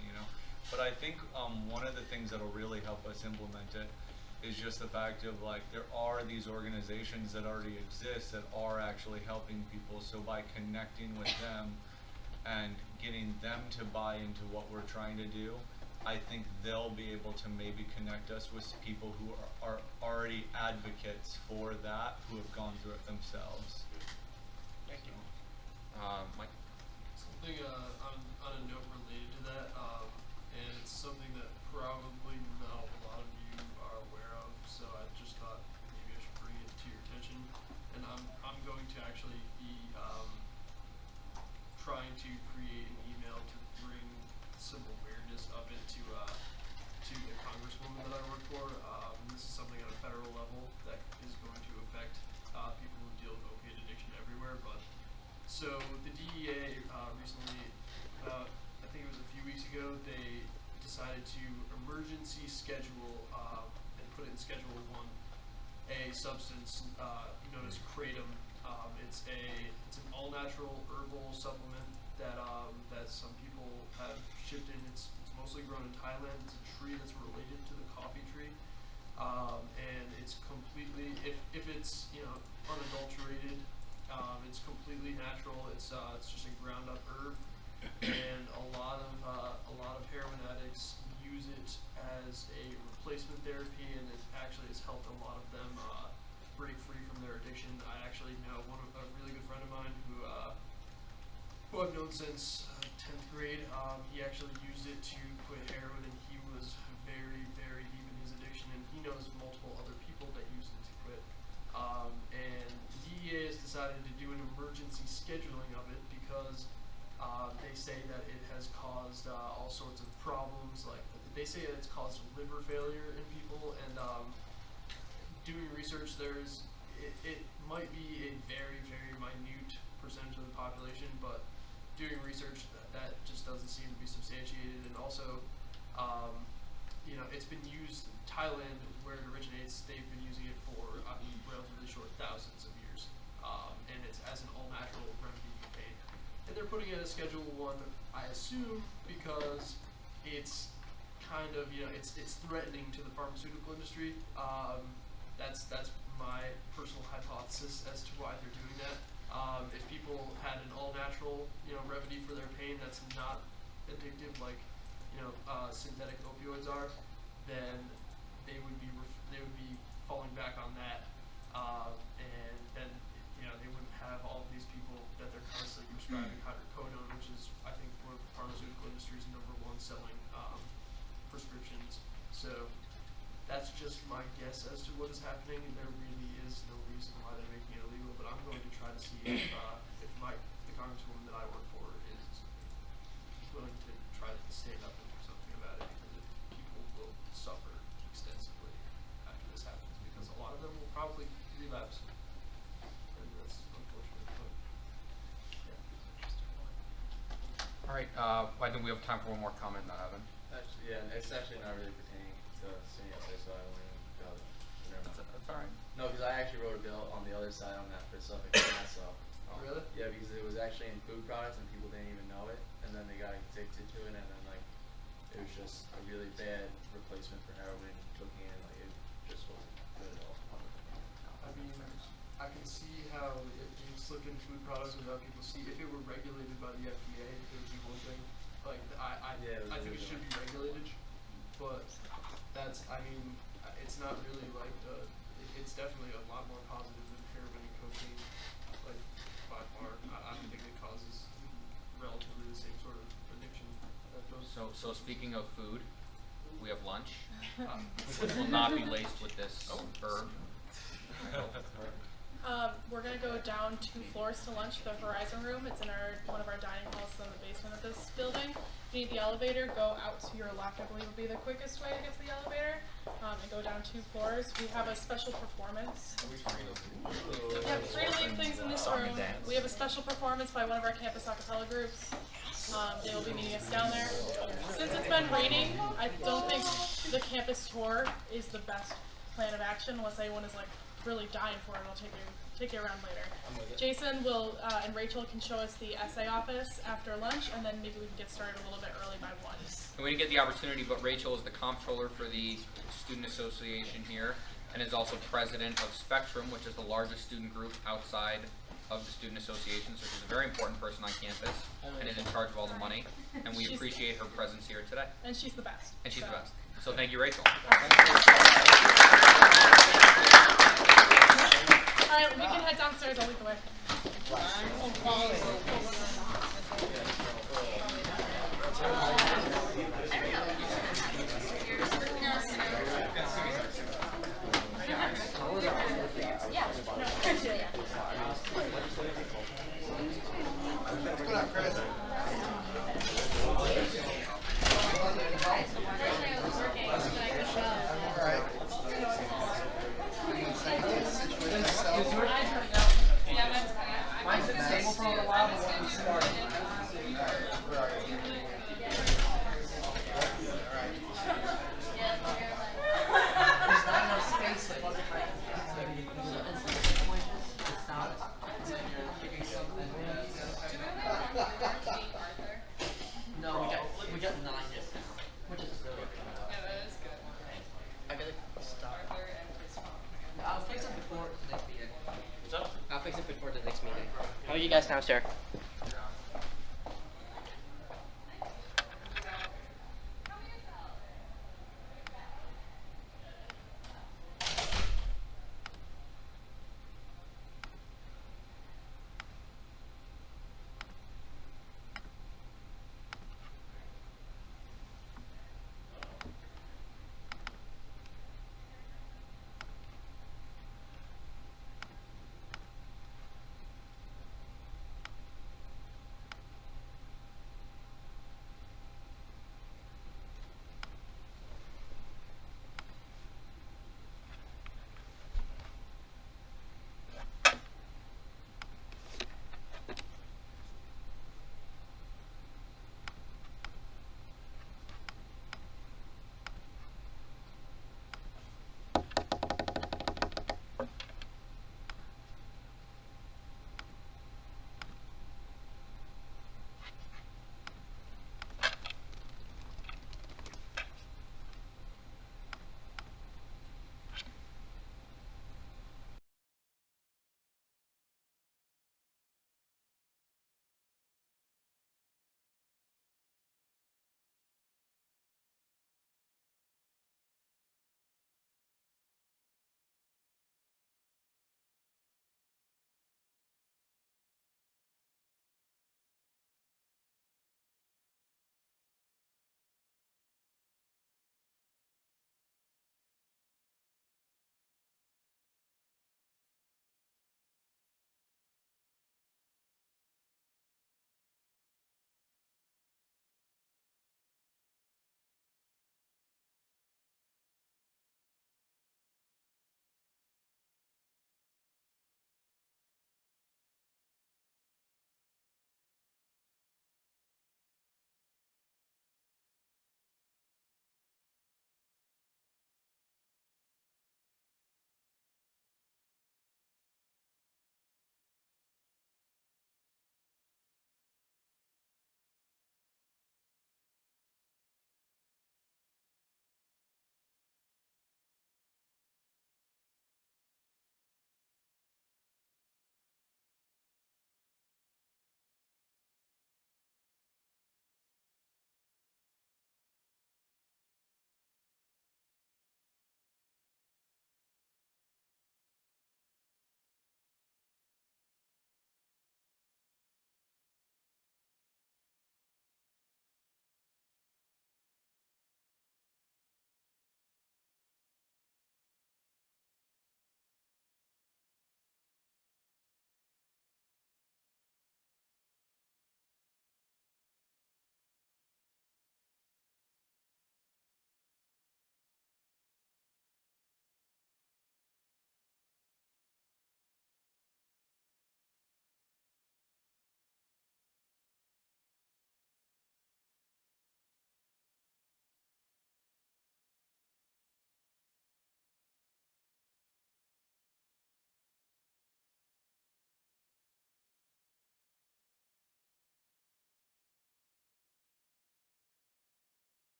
But I think one of the things that'll really help us implement it is just the fact of like there are these organizations that already exist that are actually helping people. So by connecting with them and getting them to buy into what we're trying to do, I think they'll be able to maybe connect us with people who are already advocates for that, who have gone through it themselves. Thank you. Mike? Something on a note related to that, and it's something that probably not a lot of you are aware of, so I just thought maybe I should bring it to your attention. And I'm going to actually be trying to create an email to bring some awareness of it to So the DEA recently, about I think it was a few weeks ago, they decided to emergency schedule and put it in Schedule 1 a substance known as kratom. It's an all-natural herbal supplement that that some people have shipped in. It's mostly grown in Thailand. It's a tree that's related to the coffee tree, and it's completely if it's unadulterated, it's completely natural. It's just a ground up herb, and a lot of heroin addicts use it as a replacement therapy, and it actually has helped a lot of them break free from their addiction. I actually know a really good friend of mine who I've known since 10th grade. He actually used it to quit heroin, and he was very, very deep in his addiction, and he knows multiple other people that used it to quit. And the DEA has decided to do an emergency scheduling of it because they say that it has caused all sorts of problems. Like they say that it's caused liver failure in people, and doing research, it might be a very, very minute percentage of the population, but doing research that just doesn't seem to be substantiated. And also, it's been used in Thailand where it originates. They've been using it for relatively short thousands of years, and it's as an all-natural remedy for pain. And they're putting it as Schedule 1, I assume, because it's kind of it's threatening to the pharmaceutical industry. That's my personal hypothesis as to why they're doing that. If people had an all-natural remedy for their pain that's not addictive like synthetic opioids are, then they would be falling back on that, and then they wouldn't have all of these people that they're constantly prescribing hydrocodone, which is I think one of the pharmaceutical industry's #1 selling prescriptions. So that's just my guess as to what is happening, and there really is no reason why they're making it illegal. But I'm going to try to see if the congresswoman that I work for is willing to try to stand up and do something about it, because people will suffer extensively after this happens, because a lot of them will probably relapse, and that's unfortunate. But yeah. All right, I think we have time for one more comment, not Evan. Actually, yeah, it's actually not really pertaining to CNSA, so I won't even go there. That's all right. No, because I actually wrote a bill on the other side on that for Suffolk and myself. Really? Yeah, because it was actually in food products and people didn't even know it, and then they got addicted to it, and then it was just a really bad replacement for heroin, cocaine, it just wasn't good at all. I mean, I can see how it being slipped in food products without people see. If it were regulated by the FDA, it would be one thing. Like I think it should be regulated, but it's not really like it's definitely a lot more positive than heroin and cocaine, like by far. I don't think it causes relatively the same sort of addiction that those. So speaking of food, we have lunch, which will not be laced with this herb. We're gonna go down 2 floors to lunch, the Horizon Room. It's in one of our dining halls in the basement of this building. If you need the elevator, go out to your left, I believe would be the quickest way to get to the elevator, and go down 2 floors. We have a special performance. We have 3 leave things in this room. We have a special performance by one of our campus a cappella groups. They will be meeting us down there. Since it's been raining, I don't think the campus tour is the best plan of action unless anyone is really dying for it. I'll take you around later. Jason will and Rachel can show us the essay office after lunch, and then maybe we can get started a little bit early by 1. And we didn't get the opportunity, but Rachel is the comptroller for the student association here, and is also president of Spectrum, which is the largest student group outside of the student association. So she's a very important person on campus and is in charge of all the money, and we appreciate her presence here today. And she's the best. And she's the best. So thank you, Rachel. All right, we can head downstairs. I'll lead the way. Mine's been stable for a little while, meet you guys downstairs.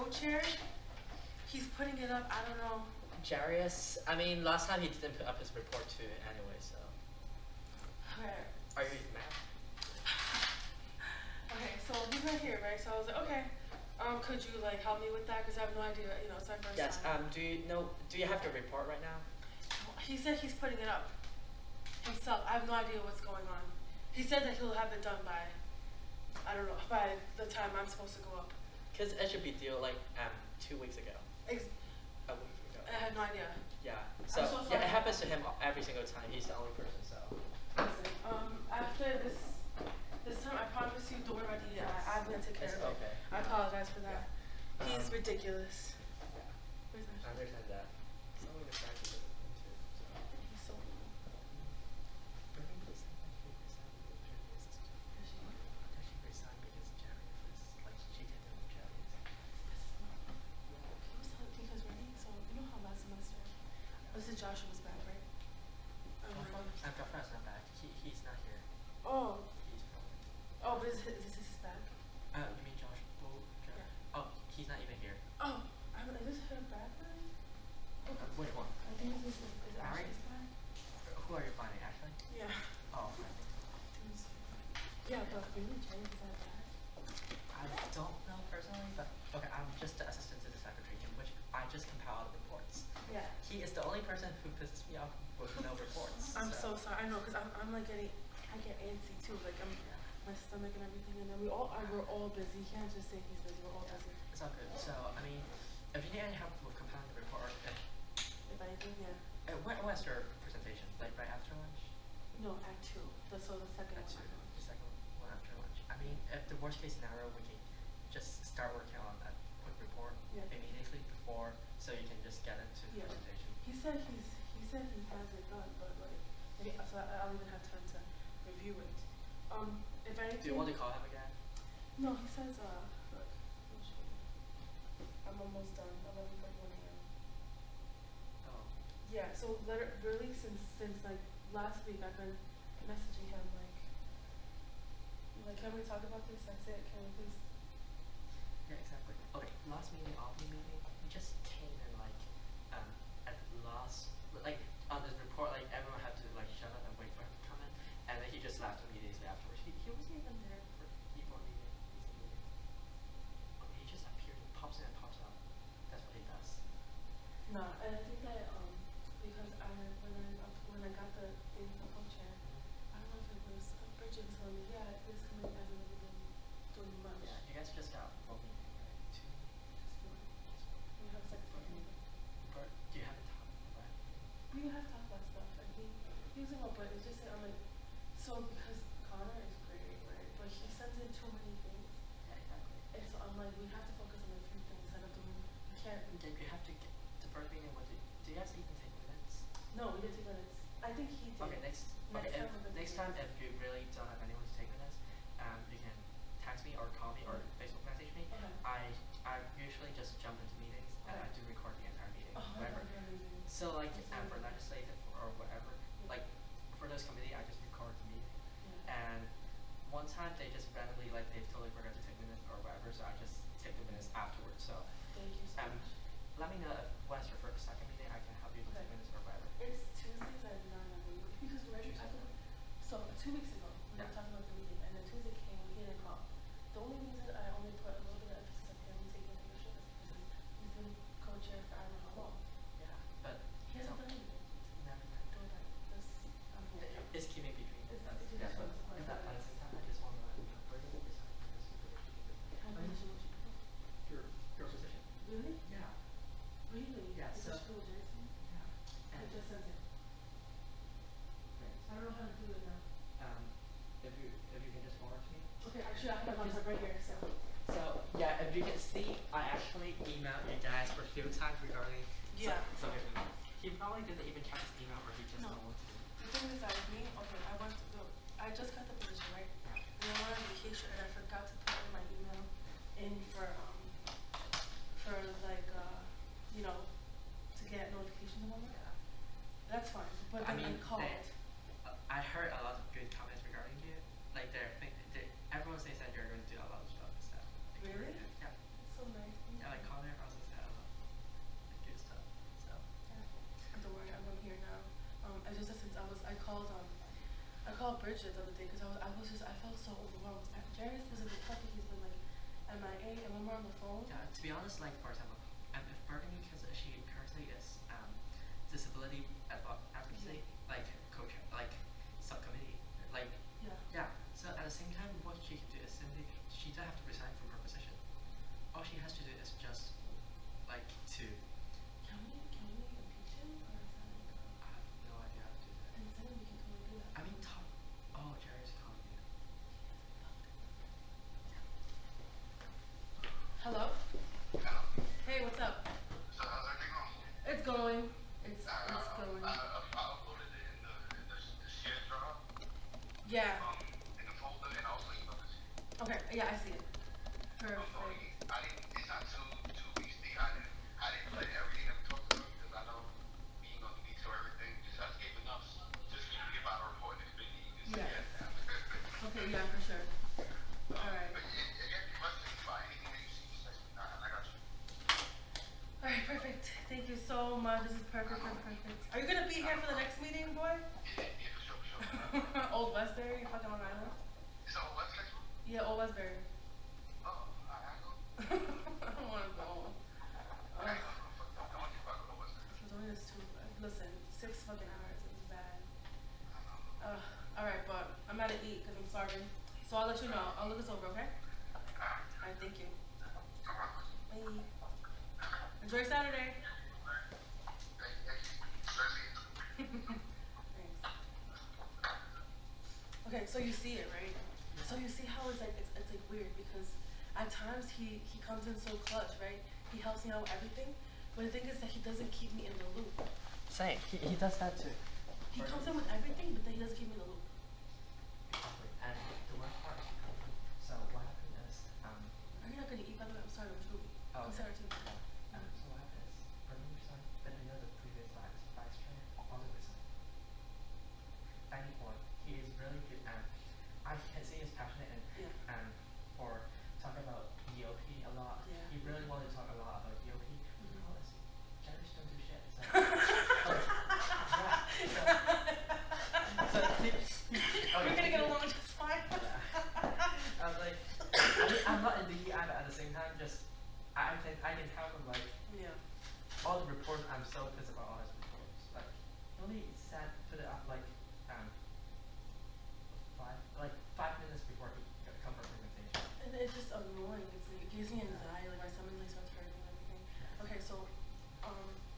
co-chair, he's putting it up, I don't know. Jarius, I mean, last time he didn't put up his report too anyway, so. Okay. Are you mad? Okay, so he's not here, right? So I was like, okay, could you like help me with that? Cause I have no idea, you know, it's my first Yes, time. do you have the report right now? He said he's putting it up himself. I have no idea what's going on. He said that he'll have it done by, I don't know, by the time I'm supposed to go up. Cause it should be due like 2 weeks ago. A week ago. I had no idea. Yeah. I'm So, so yeah, sorry. it happens to him every single time. He's the only person, so. Listen, after this time, I promise you, don't worry about the I'm gonna take care It's of it. okay. I apologize for that. Yeah. He's ridiculous. Where's I Ashley? understand that. Some of the practice is too, so. He's so cool. He was telling because ready, so you know how last semester, this is Joshua's bag, right? Gaffar's not back. He's not here. Oh, He's probably. oh, but is this his bag? You mean Josh? Yeah. Oh, he's not even here. Oh, is this her bag then? Which one? I think this is Mary? Ashley's bag. Who are you finding, Ashley? Yeah. Oh, I think. Yeah, but really, Jay, is that bad? I don't know personally, but okay, I'm just the assistant to the secretary, in which I just compile the reports. Yeah. He is the only person who pisses me off with no reports. I'm so sorry. I know, cause I'm like I get antsy too. Like my stomach and everything, and then we're all busy. You can't just say he's busy. We're all busy. It's all good. So, I mean, if you need any help with compiling the report, If anything, yeah. when was your presentation? Like right after lunch? No, Act 2. The second At one. 2. The second one after lunch. I mean, if the worst case scenario, we can just start working on that quick report Yeah. immediately before, so you can just get into the Yeah. presentation. He said he has it done, but like, so I don't even have time to review it. If anything. Do you want to call him again? No, he says look, let me show you. I'm almost done. 11:31 a.m. Oh. Yeah, so really since like last week I've been messaging him like can we talk about this? That's it. Can we please? Yeah, exactly. Okay, last meeting, we just came in like at last, like on this report, like everyone had to like shut up and wait for him to come in, and then he just left immediately afterwards. He wasn't even there for keyboard meeting. He just appears, pops in and pops out. That's what he does. No, and I think that because when I got the thing from co-chair, I don't know if it was Bridget was telling me, yeah, this committee hasn't really been doing much. Yeah, you guys just got one meeting, right? 2. Just one. We have a second meeting. But you haven't talked about it. We have talked about stuff, and he was like, but it's just that I'm like, so because Connor is great, right? But he sends in too many things, Yeah, exactly. and so I'm like, we have to focus on a few things instead of doing. We can't. Okay, you have to get the first meeting. Do you guys even take minutes? No, we didn't take minutes. I think he did. Okay, next time if you really don't have anyone to take minutes, you can text me or call me or Facebook message me. Okay. I usually just jump into meetings and I do record the entire meeting, Oh, whatever. that's amazing. So like That's for amazing. legislative or whatever, like for those committee, I just record the meeting. Yeah. And one time they just randomly like they totally forgot to take minutes or whatever, so I just take the minutes afterwards. So Thank you so much. let me know if when's your first second meeting, I can help you with Okay. take minutes or whatever. It's Tuesdays at 9, I believe. Because so 2 weeks ago, we were Yeah. talking about the meeting, and then Tuesday came, he didn't come. The only reason I only put a little bit of emphasis on him taking leadership is because he's been co-chair for I don't know how long. Yeah, but He hasn't done anything. never mind. Doing that. I'm here. It's keeping between It's- us. it's Yeah, just but one- at the same time, I just want to let you know where did you decide for this How much would you put? your position? Really? Yeah. Really? Yeah, It's so- just Phil Jackson? Yeah. I just sent it. Great. I don't know how to do it now. If you can just forward to me. Okay, actually, I have my laptop right here, so. So yeah, if you can see, I actually emailed you guys for a few times regarding Yeah. some different. He probably didn't even check his email, or he just No. don't want to. The thing is that with me, okay, I just got the position, right? And I went on vacation and I forgot to put in my email in for like, to get notifications and all that. Yeah. That's fine, but then I called. I heard a lot of good comments regarding you. Like everyone says that you're going to do a lot of stuff and stuff. Really? Yeah. It's so nice. Thank Yeah, like you. comments me and when we're on the phone. Yeah, to be honest, like for example, if Burgundy, because she currently is disability advocacy, like coach, like subcommittee, like Yeah. So at the same time, what she can do is simply she doesn't have to resign from her position. All she has to do is just like to. Can we impeach him or is that like I have no idea how to do that. and then we can totally do that. I mean, Jerry's calling you. Hello? Hey, what's up? So how's everything going? It's going. It's going. I uploaded it in the shared drive. Yeah. In the folder and also emailed it to you. Okay, yeah, I see it. Perfect. It's not too weeks. I didn't play everything that we talked about because I know being on the beat or everything. I just gave enough just for you to give out a report and expect you to Yeah. see it. Okay, yeah, for sure. Alright. But again, you must think about anything that you see, just text me. I got you. Alright, perfect. Thank you so much. This is perfect. Are you gonna be here for the next meeting, boy? Yeah, for sure. Old Westbury, fucking Long Island. Is it Old West next one? Yeah, Old Westbury. Oh, I go. I don't wanna go. I ain't gonna fuck up. I want you to go to Old Westbury. It's only this two. Listen, 6 fucking hours. It's bad. Alright, but I'm gonna eat because I'm starving. So I'll let you know. I'll look this over, okay? Alright, thank you. Bye. Enjoy Saturday. Thanks. Okay, so you see it, right? So you see how it's like weird because at times he comes in so clutch, right? He helps me out with everything, but the thing is that he doesn't keep me in the loop. Same. He does that too. He comes in with everything, but then he doesn't keep me in the loop. Exactly. And the worst part. So what happened is Are you not gonna eat, by the way? I'm sorry, I'm truly. Oh, I'm sorry too. so what happened is Bernie resigned, but I know the previous vice chair also resigned. Anymore, he is really good and I can see he's passionate and for talking about EOP a lot. Yeah. He really wanted to talk a lot about EOP. Because Jerry's don't do shit. So We're gonna get along just fine. I was like, I'm not in the either at the same time. Just I can tell him like all the reports. I'm so pissed about all his reports. Like he only said put it up like 5 minutes before he come for presentation. And it's just annoying. It gives me anxiety. Like my stomach like starts hurting and everything. Okay, so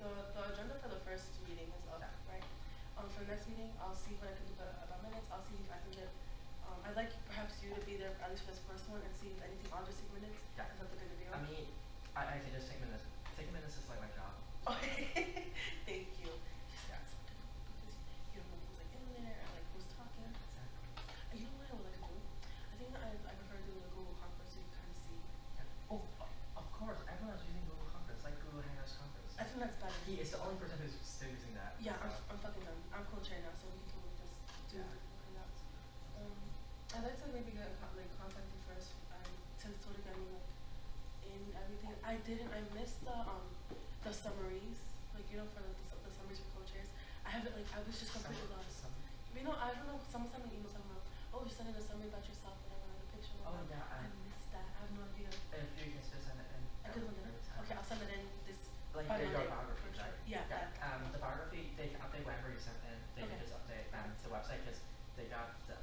the agenda for the first meeting is up, right? For the next meeting, I'll see what I can do about minutes. I'll see if I can get. I'd like perhaps you to be there at least for this first one and see if anything under 6 minutes. Yeah. If that's a good deal. I mean, I can just take minutes. Taking minutes is like my job. Okay. Thank you. Because you don't know who's like in there or like who's talking. And you know what I would like to do? I think that I prefer doing a Google conference so you kind of see. Oh, of course, everyone's using Google Conference, like Google Hangouts Conference. I think that's better. He is the only person who's still using that. Yeah, so. I'm fucking done. I'm co-chair now, so we can totally just do hangouts. I'd like to maybe get contact you first. Since Tony got me like in everything. I missed the summaries, like for the summaries for co-chairs. I haven't I was just completely lost. I don't know. Someone sent me an email talking about, you're sending a summary about yourself, whatever, like a picture. Oh yeah. I missed that. I have no idea. If you can still send it in. I could look it up. Okay, I'll send it in this. Like by your Monday, biography, for sure. right? Yeah. The biography they can update whenever you send it in. They can just update the website because they got the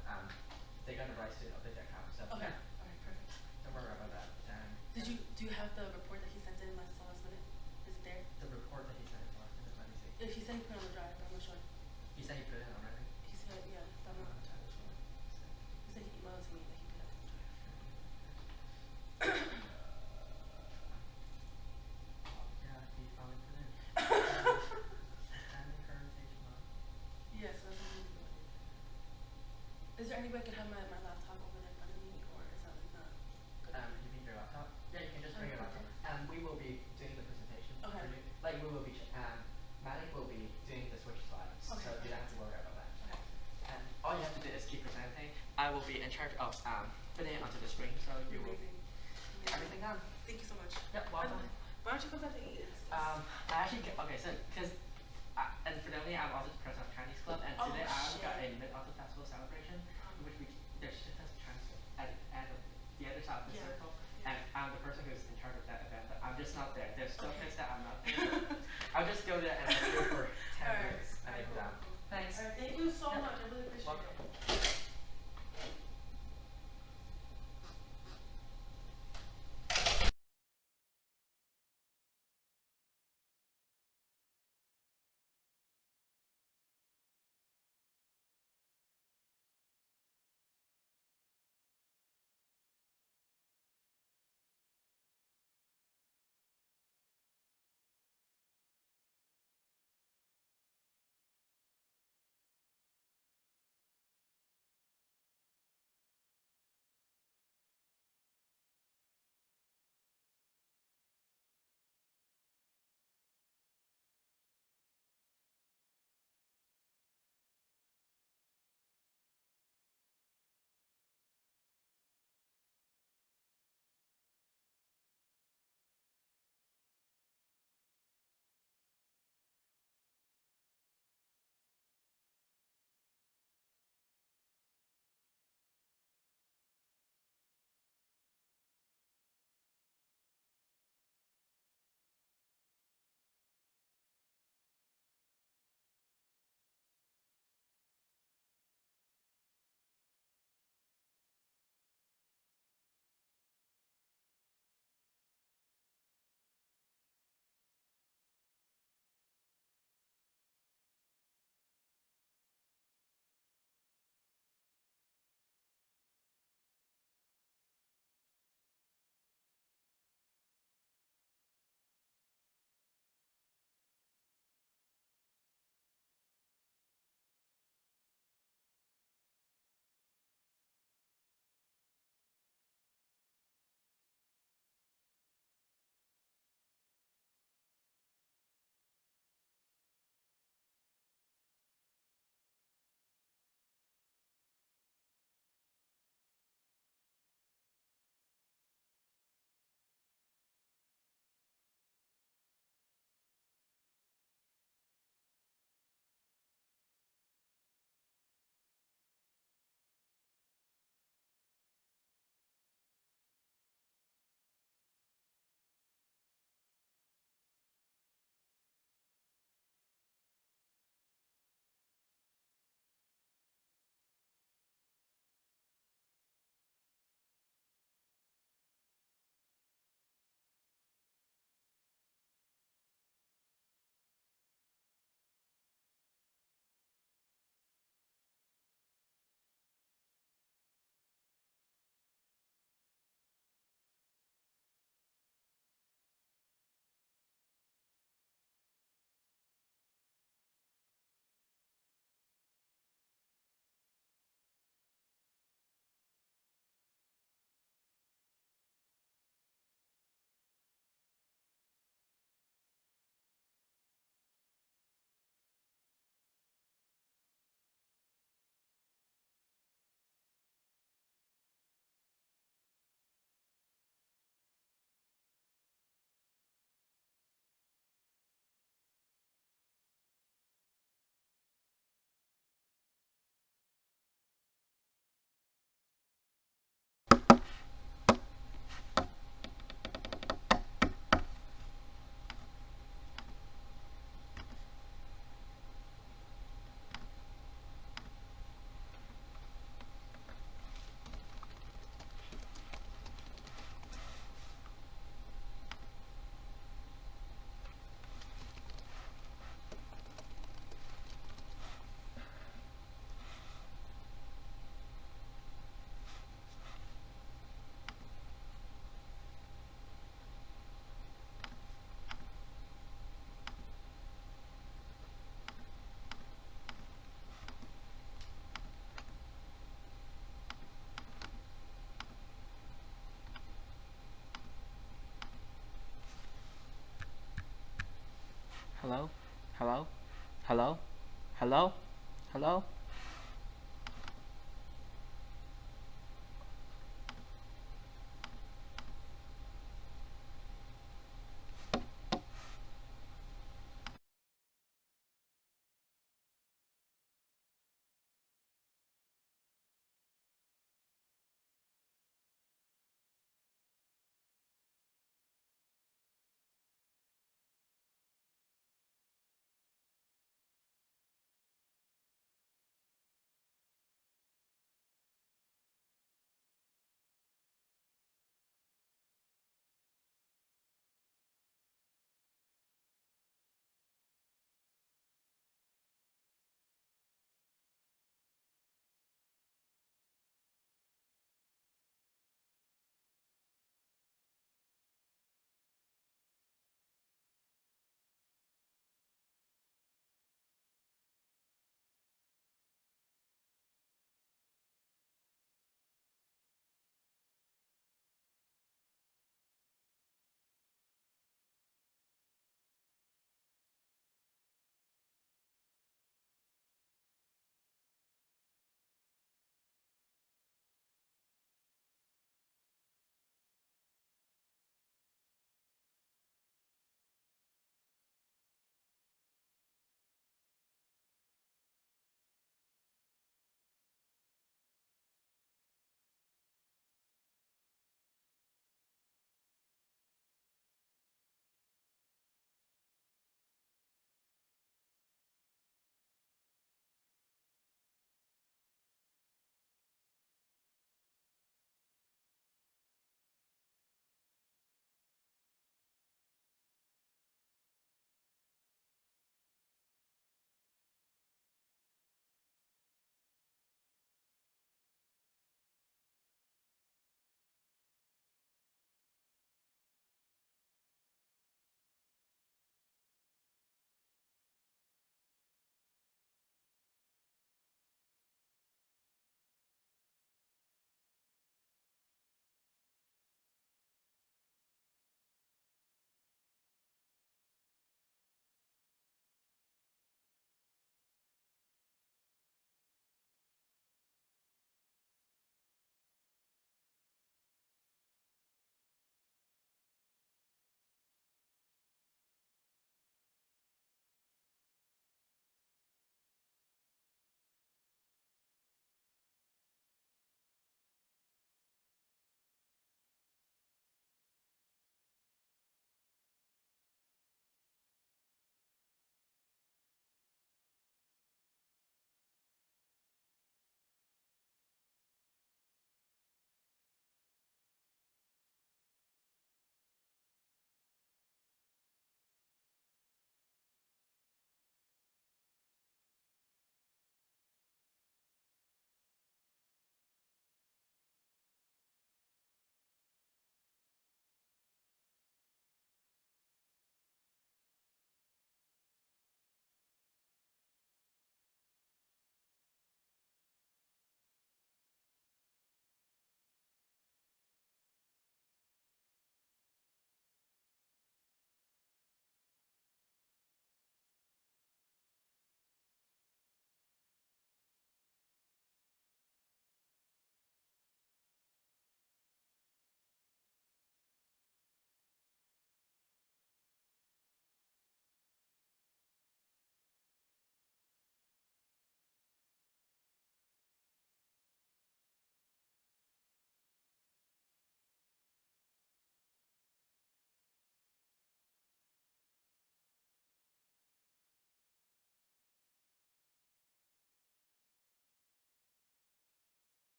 rights to update the account. So Okay. yeah. Alright, perfect. Don't worry about that. Do you have the report that he sent in last minute? Is it there? The report that he sent in last minute, let me see. He said he put it on the drive, but I'm not sure. He said he put it in already? He said, yeah, but I'm not entirely sure. He said he emailed it to me that he put it on the drive. Yeah, he finally put it in. Standing presentation on. Yes, that's what I'm doing. Is there any way I could have my laptop over there in front of me, or is that like not good? You mean your laptop? Yeah, you can just bring your laptop. We will be doing the presentation. Okay. For you. Like we will be, Maddie will be doing the switch slides, so you don't have to worry about that. Okay. And all you have to do is keep presenting. I will be in charge of putting it onto the screen, so you will get everything done. Thank you so much. Yep, welcome. Why don't you come back to eat? I actually okay, so because and for Delaney, I'm also the president of Chinese Club, and today I also got a Mid-Autumn Festival celebration, in which there's just a Chinese at the other side of the circle, and I'm the person who's I'll just go there and like do it for 10 Alright. minutes and then Alright, done. cool, cool. Thanks. Alright, thank you so Yep. much. I really appreciate Welcome. it. Hello? Hello? Hello? Hello? Hello?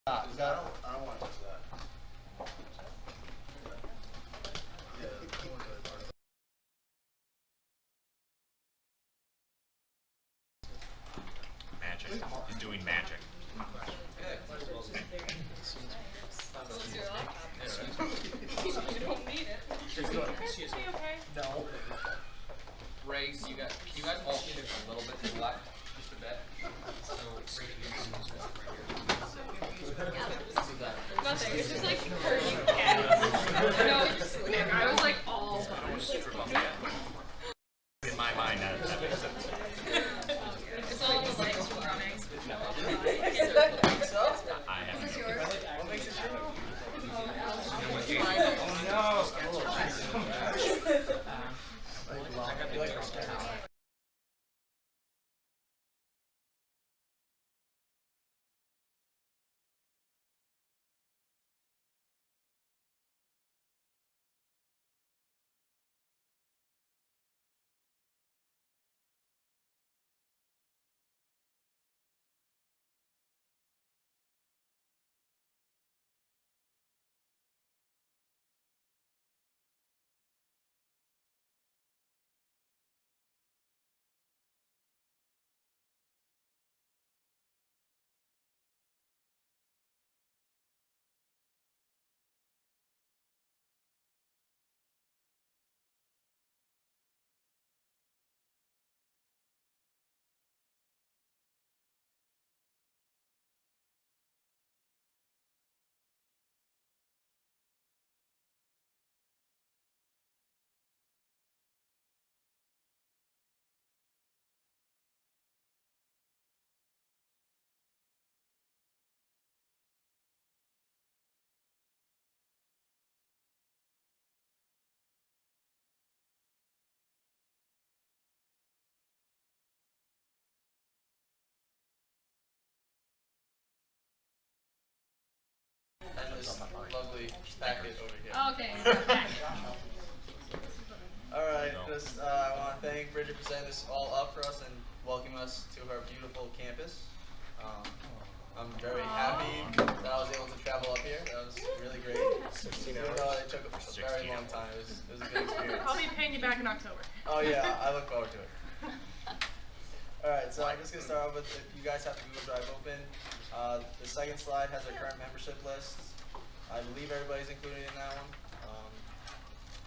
I don't want to touch that. Magic. He's doing magic. You don't need it. Excuse me. Okay. No. Ray, so you guys all shift a little bit to the left, just a bit. So Ray, you can use this right here. Nothing. It's just like hurting cats. No, Nick, I was like all. In my mind, that makes sense. It's all the legs from running. I have. Is this yours? What makes it And this lovely packet over here. Okay. Alright, just I want to thank Bridget for setting this all up for us and welcoming us to her beautiful campus. I'm very happy that I was able to travel up here. That was really great. 16 hours. Even though it took a very long time. It was a good experience. I'll be paying you back in October. Oh yeah, I look forward to it. Alright, so I'm just going to start off with, if you guys have the Google Drive open, the second slide has our current membership list. I believe everybody's included in that one.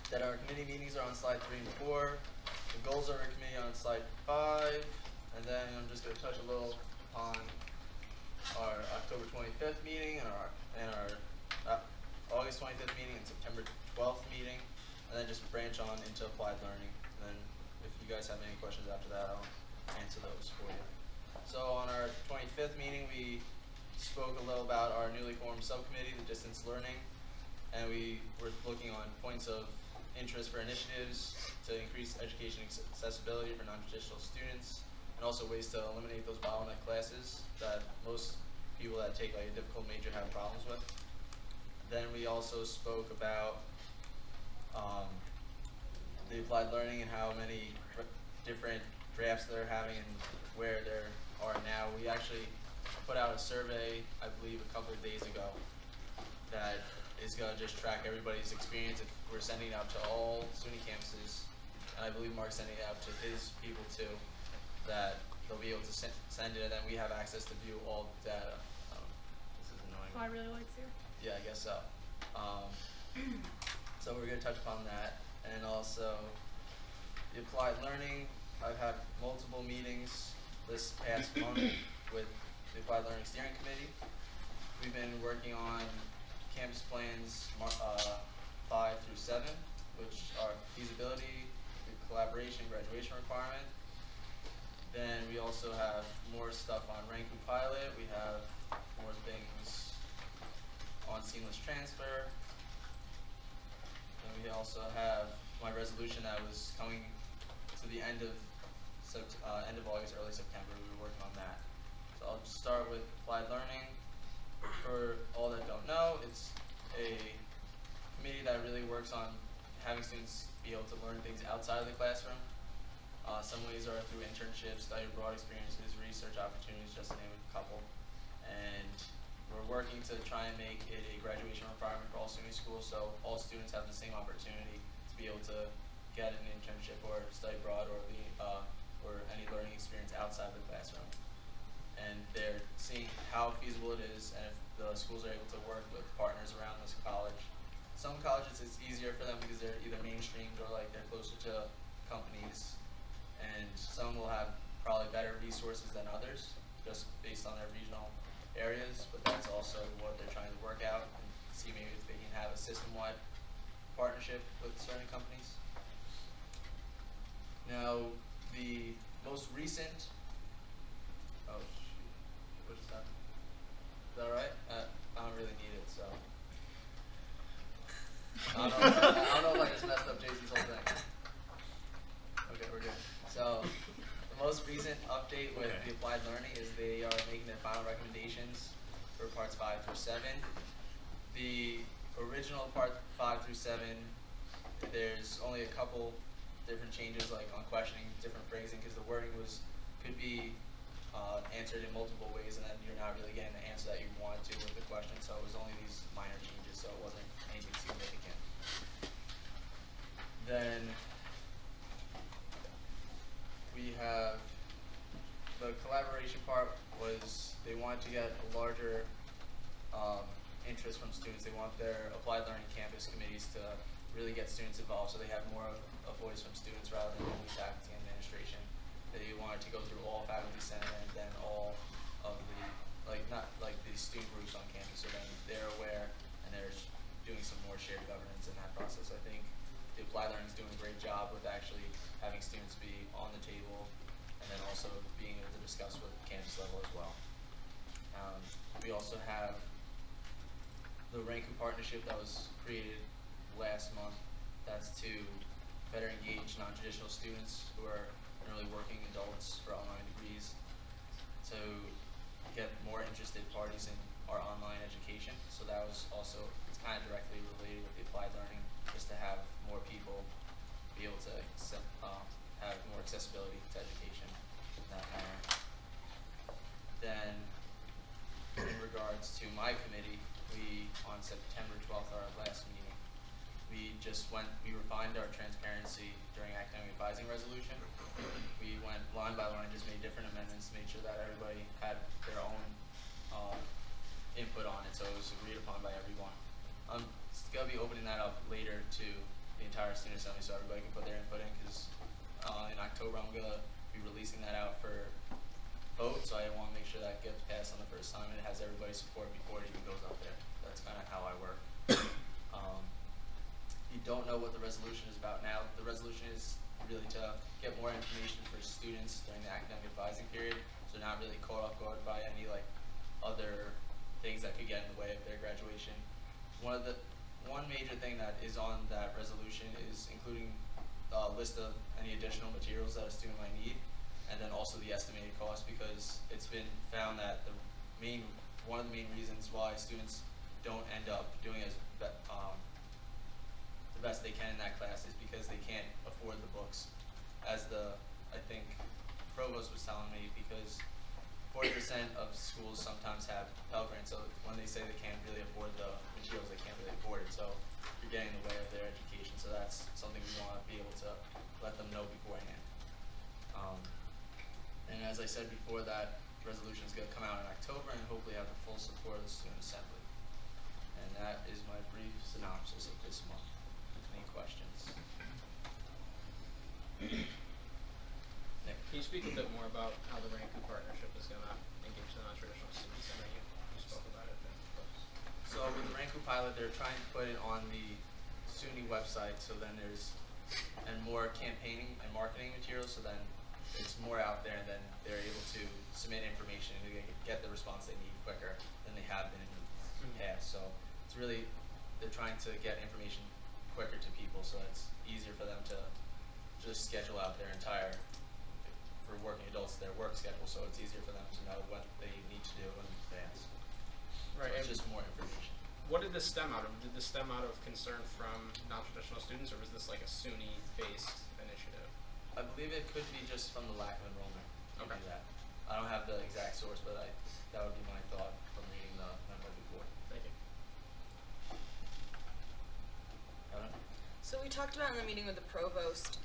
That our committee meetings are on slide 3 and 4. The goals of our committee are on slide 5. And then I'm just going to touch a little upon our October 25th meeting and our August 25th meeting and September 12th meeting. And then just branch on into applied learning. And then if you guys have any questions after that, I'll answer those for you. So on our 25th meeting, we spoke a little about our newly formed subcommittee, the distance learning, and we were looking on points of interest for initiatives to increase education accessibility for non-traditional students, and also ways to eliminate those bottleneck classes that most people that take like a difficult major have problems with. Then we also spoke about the applied learning and how many different drafts they're having and where they are now. We actually put out a survey, I believe, a couple of days ago that is going to just track everybody's experience. We're sending it out to all SUNY campuses, and I believe Mark's sending it out to his people too, that they'll be able to send it, and then we have access to view all data. This is annoying. So I really likes you. Yeah, I guess so. So we're going to touch upon that, and also the applied learning. I've had multiple meetings this past month with the Applied Learning Steering Committee. We've been working on campus plans 5 through 7, which are feasibility, collaboration, graduation requirement. Then we also have more stuff on Ranking Pilot. We have more things on seamless transfer. And we also have my resolution that was coming to the end of August, early September. We were working on that. So I'll just start with applied learning. For all that don't know, it's a committee that really works on having students be able to learn things outside of the classroom. Some ways are through internships, study abroad experiences, research opportunities, just to name a couple. And we're working to try and make it a graduation requirement for all SUNY schools, so all students have the same opportunity to be able to get an internship or study abroad or any learning experience outside the classroom. And they're seeing how feasible it is, and if the schools are able to work with partners around this college. Some colleges it's easier for them because they're either mainstreamed or like they're closer to companies, and some will have probably better resources than others just based on their regional areas, but that's also what they're trying to work out and see maybe if they can have a system-wide partnership with certain companies. Now, the most recent, oh shoot, what just happened? Is that alright? I don't really need it, so. I don't know if I just messed up Jason's whole thing. Okay, we're good. So, the most recent update with the Applied Learning is they are making their final recommendations for parts 5 through 7. The original part 5 through 7, there's only a couple different changes, like on questioning, different phrasing, because the wording could be answered in multiple ways, and then you're not really getting the answer that you want to with the question. So it was only these minor changes, so it wasn't anything significant. Then we have the collaboration part was they wanted to get a larger interest from students. They want their Applied Learning Campus committees to really get students involved, so they have more of a voice from students rather than only faculty and administration. They wanted to go through all faculty senate and then all of the, not like the student groups on campus, so then they're aware and they're doing some more shared governance in that process. I think the Applied Learning is doing a great job with actually having students be on the table and then also being able to discuss with campus level as well. We also have the Ranku partnership that was created last month. That's to better engage non-traditional students who are early working adults for online degrees, to get more interested parties in our online education. So that was also, it's kind of directly related with the Applied Learning, just to have more people be able to have more accessibility to education in that manner. Then, in regards to my committee, we, on September 12th, our last meeting, we refined our transparency during academic advising resolution. We went line by line, just made different amendments, made sure that everybody had their own input on it, so it was agreed upon by everyone. I'm going to be opening that up later to the entire student assembly so everybody can put their input in, because in October I'm going to be releasing that out for vote, so I want to make sure that gets passed on the first time and it has everybody's support before it even goes up there. That's kind of how I work. You don't know what the resolution is about now. The resolution is really to get more information for students during the academic advising period, so they're not really caught off guard by any other things that could get in the way of their graduation. One major thing that is on that resolution is including a list of any additional materials that a student might need, and then also the estimated cost, because it's been found that one of the main reasons why students don't end up doing the best they can in that class is because they can't afford the books. As I think Provost was telling me, because 40% of schools sometimes have Pell Grants, so when they say they can't really afford the materials, they can't really afford it, so you're getting in the way of their education, so that's something we want to be able to let them know beforehand. And as I said before, that resolution is going to come out in October and hopefully have the full support of the student assembly. And that is my brief synopsis of this month. Any questions? Nick? Can you speak a bit more about how the Ranku partnership is going to engage the non-traditional students? I know you spoke about it then. So with the Ranku pilot, they're trying to put it on the SUNY website, so then there's more campaigning and marketing materials, so then it's more out there, and then they're able to submit information and get the response they need quicker than they have been in the past. So it's really, they're trying to get information quicker to people, so it's easier for them to just schedule out their entire, for working adults, their work schedule, so it's easier for them to know what they need to do in advance. Right. So it's just more information. What did this stem out of? Did this stem out of concern from non-traditional students, or was this like a SUNY-based initiative? I believe it could be just from the lack of enrollment. Could Okay. be that. I don't have the exact source, but that would be my thought from reading the memo. So we talked about in the meeting with the provost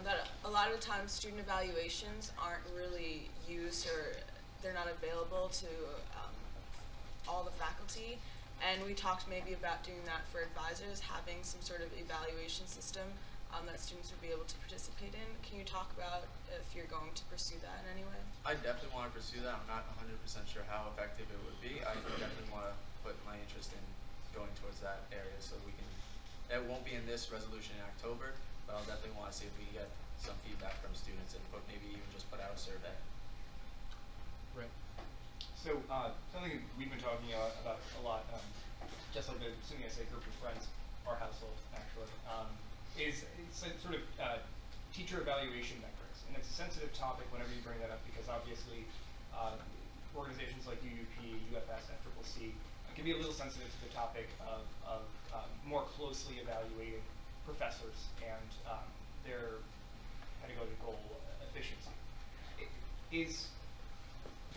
that a lot of the times student evaluations aren't really used or they're not available to all the faculty. And we talked maybe about doing that for advisors, having some sort of evaluation system that students would be able to participate in. Can you talk about if you're going to pursue that in any way? I definitely want to pursue that. I'm not 100% sure how effective it would be. I definitely want to put my interest in going towards that area so we can, it won't be in this resolution in October, but I'll definitely want to see if we can get some feedback from students and maybe even just put out a survey. Right. So something we've been talking about a lot, just a little bit, assuming I say group of friends, our household actually, is sort of teacher evaluation metrics. And it's a sensitive topic whenever you bring that up because obviously organizations like UUP, UFS, FCCC can be a little sensitive to the topic of more closely evaluating professors and their pedagogical efficiency. Is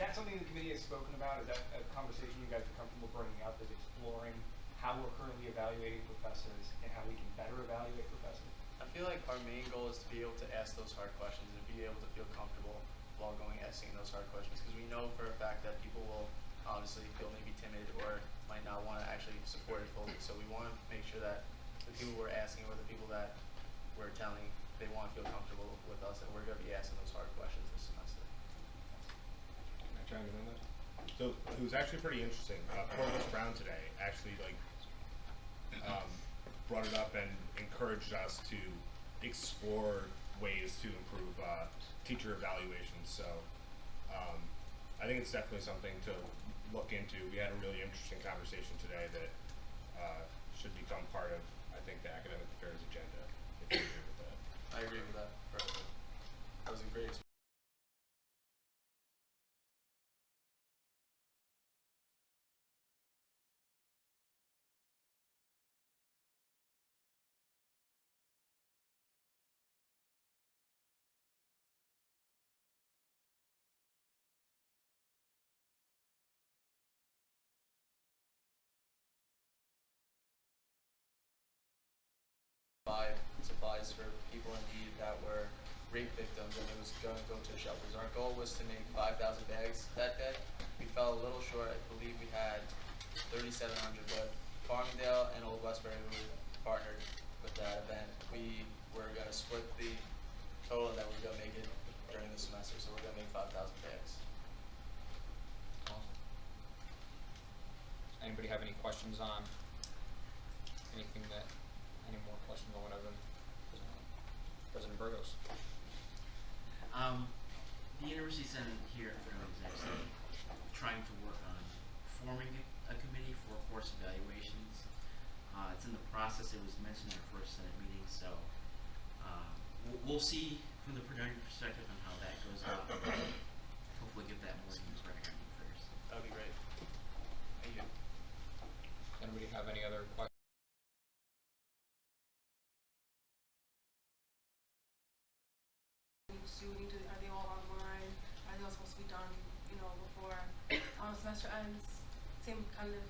that something the committee has spoken about? Is that a conversation you guys are comfortable bringing up, is exploring how we're currently evaluating professors and how we can better evaluate professors? I feel like our main goal is to be able to ask those hard questions and be able to feel comfortable while asking those hard questions, because we know for a fact that people will obviously feel maybe timid or might not want to actually support it fully. So we want to make sure that the people we're asking or the people that we're telling, they want to feel comfortable with us, and we're going to be asking those hard questions this semester. Can I chime in on that? So it was actually pretty interesting. Provost Brown today actually brought it up and encouraged us to explore ways to improve teacher evaluations. So I think it's definitely something to look into. We had a really interesting conversation today that should become part of, I think, the academic affairs agenda, if you agree with that. I agree with that. Perfect. That was a great experience. Buy supplies for people in need that were rape victims, and it was going to go to shelters. Our goal was to make 5,000 bags that day. We fell a little short. I believe we had 3,700, but Farmingdale and Old Westbury, who partnered with that event, we were going to split the total, and then we were going to make it during the semester. So we're going to make 5,000 bags. Awesome. Anybody have any questions on anything that? Any more questions on whatever? President Burgos. The University Senate here at Fairleigh is actually trying to work on forming a committee for course evaluations. It's in the process. It was mentioned in our first Senate meeting, so we'll see from the Fredonia perspective on how that goes out. Hopefully get that more news right here first. That would be great. Thank you. Anybody have any other questions? Are they all online? Are they all supposed to be done, before semester ends? Same kind of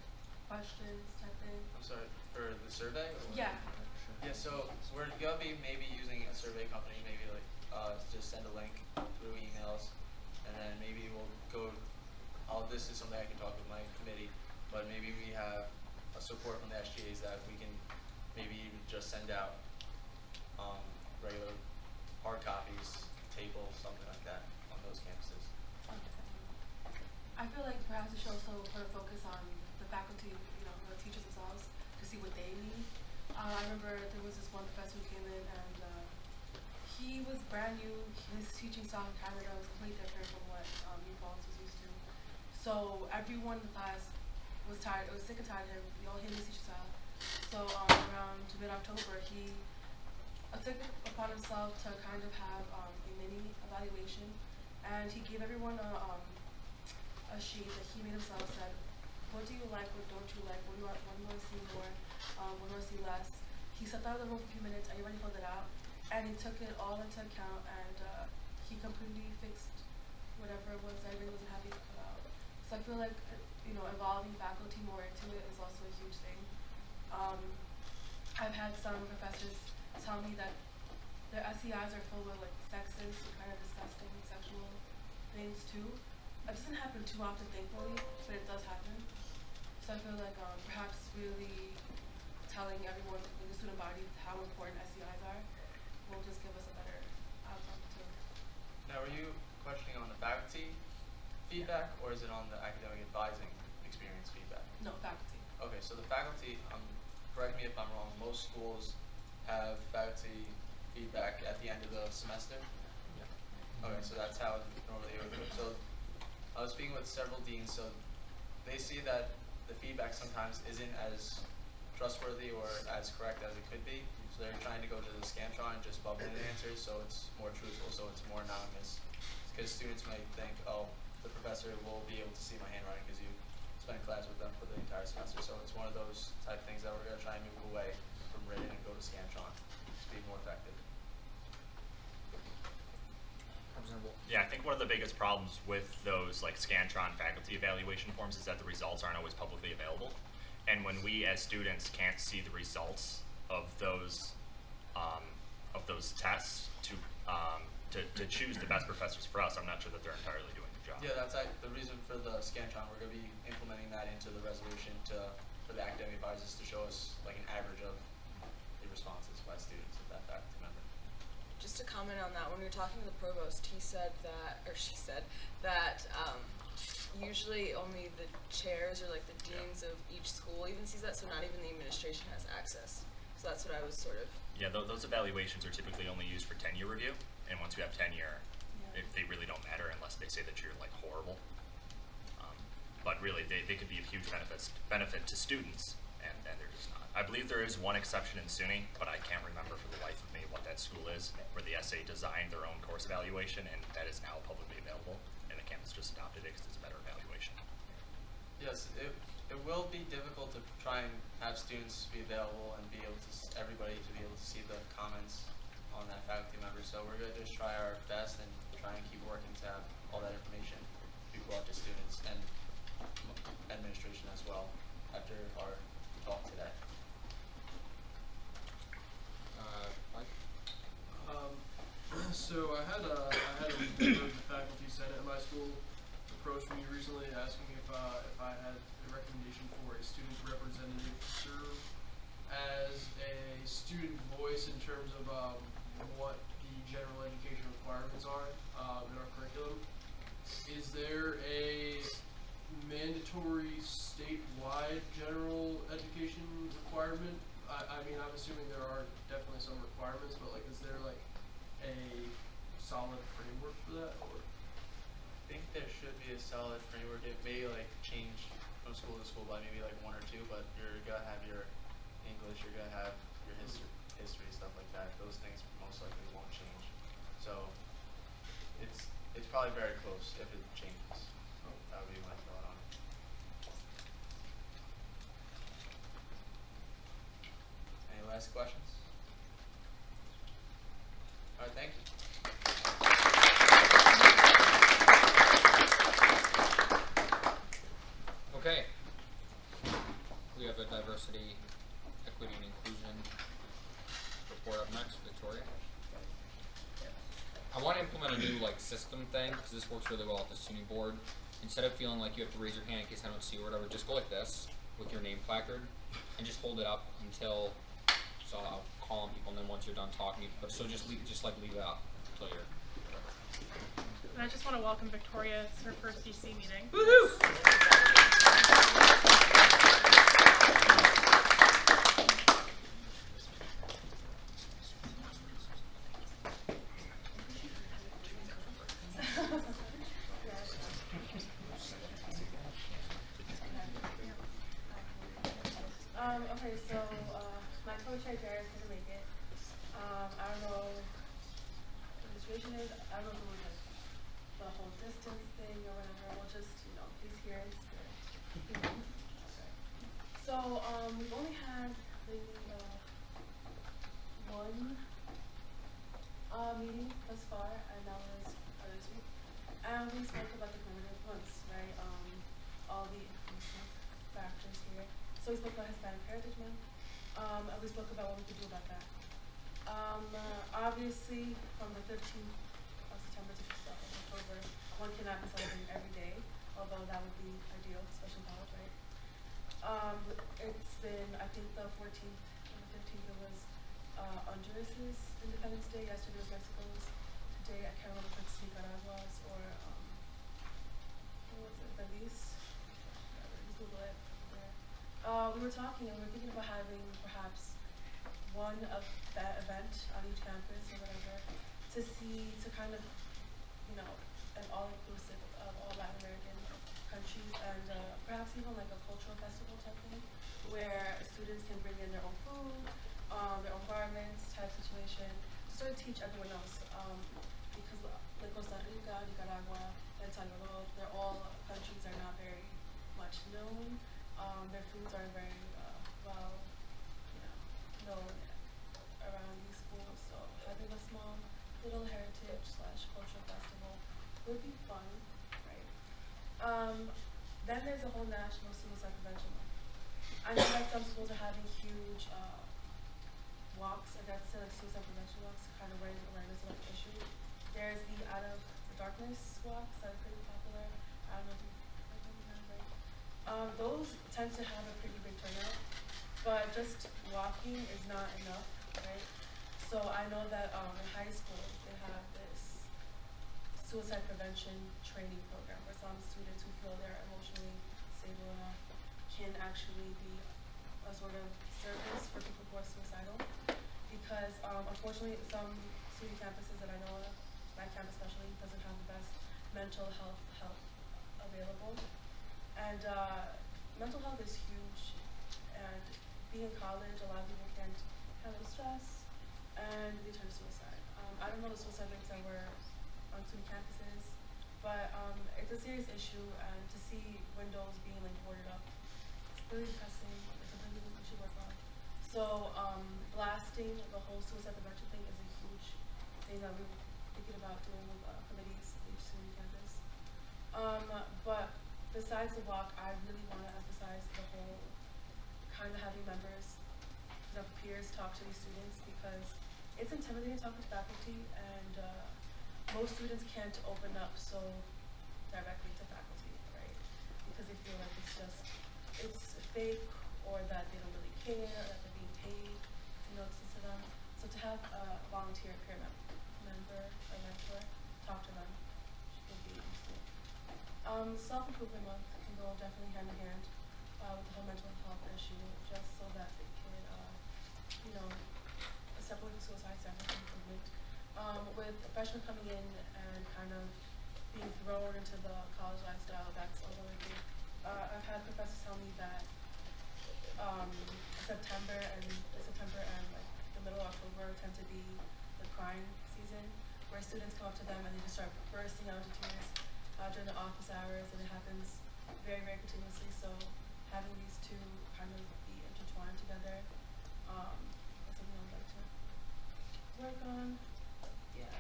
questions type thing. I'm sorry, for the survey? Yeah. Yeah, so we're going to be maybe using a survey company, maybe just send a link through emails, and then maybe we'll go, this is something I can talk with my committee, but maybe we have a support from the SGAs that we can maybe even just send out regular hard copies, tables, something like that on those campuses. I feel like perhaps we should also put a focus on the faculty, the teachers themselves, to see what they need. I remember there was this one professor who came in and he was brand new. His teaching style in Canada was completely different from what New Paltz was used to. So everyone in the class was tired. It was sick and tired of him. We all hated his teaching style. So around mid-October, he took it upon himself to kind of have a mini evaluation, and he gave everyone a sheet that he made himself, said, what do you like, what don't you like, what do you want to see more, what do you want to see less. He sat down in the room for a few minutes, everybody filled it out, and he took it all into account, and he completely fixed whatever it was that everybody wasn't happy about. So I feel like, involving faculty more into it is also a huge thing. I've had some professors tell me that their SEIs are filled with like sexist or kind of disgusting sexual things too. It doesn't happen too often, thankfully, but it does happen. So I feel like perhaps really telling everyone in the student body how important SEIs are will just give us a better outcome too. Now, are you questioning on the faculty feedback, or is it on the academic advising experience feedback? No, faculty. Okay, so the faculty, correct me if I'm wrong, most schools have faculty feedback at the end of the semester? Yeah. Okay, so that's how normally it would go. So I was speaking with several deans, so they see that the feedback sometimes isn't as trustworthy or as correct as it could be. So they're trying to go to the Scantron and just bubble in answers, so it's more truthful, so it's more anonymous. Because students might think, oh, the professor will be able to see my handwriting because you spent class with them for the entire semester. So it's one of those type of things that we're going to try and move away from written and go to Scantron to be more effective. Yeah, I think one of the biggest problems with those like Scantron faculty evaluation forms is that the results aren't always publicly available. And when we as students can't see the results of those tests to choose the best professors for us, I'm not sure that they're entirely doing the job. Yeah, that's the reason for the Scantron. We're going to be implementing that into the resolution for the academic advisors to show us like an average of the responses by students of that faculty member. Just to comment on that, when we were talking to the provost, he said that, or she said that usually only the chairs or like the deans of each school even sees that, so not even the administration has access. So that's what I was sort of. Yeah, those evaluations are typically only used for tenure review, and once you have tenure, they really don't matter unless they say that you're like horrible. But really, they could be of huge benefit to students, and they're just not. I believe there is one exception in SUNY, but I can't remember for the life of me what that school is, where the SA designed their own course evaluation, and that is now publicly available, and the campus just adopted it because it's a better evaluation. Yes, it will be difficult to try and have students be available and be able to, everybody to be able to see the comments on that faculty member. So we're going to just try our best and try and keep working to have all that information be brought to students and administration as well after our talk today. Mike? So I had a member of the faculty senate at my school approach me recently asking if I had a recommendation for a student representative to serve as a student voice in terms of what the general education requirements are in our curriculum. Is there a mandatory statewide general education requirement? I mean, I'm assuming there are definitely some requirements, but like, is there like a solid framework for that, or? I think there should be a solid framework. It may like change from school to school by maybe like one or two, but you're gonna have your English, you're gonna have your history, stuff like that. Those things most likely won't change. So it's probably very close if it changes. So that would be my thought on it. Any last questions? All right, thank you. Okay. We have a diversity, equity, and inclusion report up next, Victoria. I want to implement a new like system thing because this works really well at the SUNY board. Instead of feeling like you have to raise your hand in case I don't see you or whatever, just go like this with your name placard and just hold it up until. So I'll call on people, and then once you're done talking, so just leave it up until you're. And I just want to welcome Victoria. It's her first DC meeting. Woohoo! Okay, so my co-chair Jared couldn't make it. I don't know what the situation is. I don't know like the whole distance thing or whatever. We'll just, he's here in spirit. So we've only had maybe one meeting thus far, and that was this week. And we spoke about the primitive months, right? All the inclusive factors here. So we spoke about Hispanic Heritage Month, and we spoke about what we could do about that. Obviously, from the 15th of September to the 2nd of October, one cannot be celebrating every day, although that would be ideal, especially in college, right? It's been, I think the 14th and the 15th, it was Honduras' Independence Day. Yesterday was Mexico's. Today, I can't remember if it's Nicaragua's or, what was it, Belize? Yeah, just Google it. Yeah. We were talking and we were thinking about having perhaps one of that event on each campus or whatever to kind of, you know, an all-inclusive of all Latin American countries and perhaps even like a cultural festival type thing where students can bring in their own food, their own garments type situation to sort of teach everyone else. Because like Costa Rica, Nicaragua, and Salvador, they're all countries that are not very much known. Their foods are very well, you know, known around these schools. So having a small little heritage / cultural festival would be fun, right? Then there's a whole National Suicide Prevention Month. I know that some schools are having huge walks, I guess, like suicide prevention walks, to kind of raise awareness about the issue. There's the Out of the Darkness walks that are pretty popular. I don't know if you've heard of them, right? Those tend to have a pretty big turnout, but just walking is not enough, right? So I know that in high school they have this suicide prevention training program where some students who feel they're emotionally stable enough can actually be a sort of service for people who are suicidal. Because unfortunately some student campuses that I know of, my campus especially, doesn't have the best mental health help available. And mental health is huge, and being in college, a lot of people can't handle stress and they turn to suicide. I don't know the suicide rates that were on student campuses, but it's a serious issue, and to see windows being like boarded up, it's really depressing. It's something we should work on. So blasting the whole suicide prevention thing is a huge thing that we're thinking about doing with committees at each student campus. But besides the walk, I really want to emphasize the whole kind of having members, peers talk to these students, because it's intimidating talking to faculty, and most students can't open up so directly to faculty, right? Because they feel like it's fake, or that they don't really care, or that they're being paid, you know, to listen to them. So to have a volunteer peer member or mentor talk to them would be useful. Self-improvement month can go definitely hand in hand with the whole mental health issue, just so that they can, you know, separate the suicide self-improvement. With freshmen coming in and kind of being thrown into the college lifestyle, that's another thing. I've had professors tell me that September and like the middle of October tend to be the crying season, where students come up to them and they just start bursting out into tears during the office hours, and it happens very, very continuously. So having these two kind of be intertwined together is something I would like to work on. Yeah.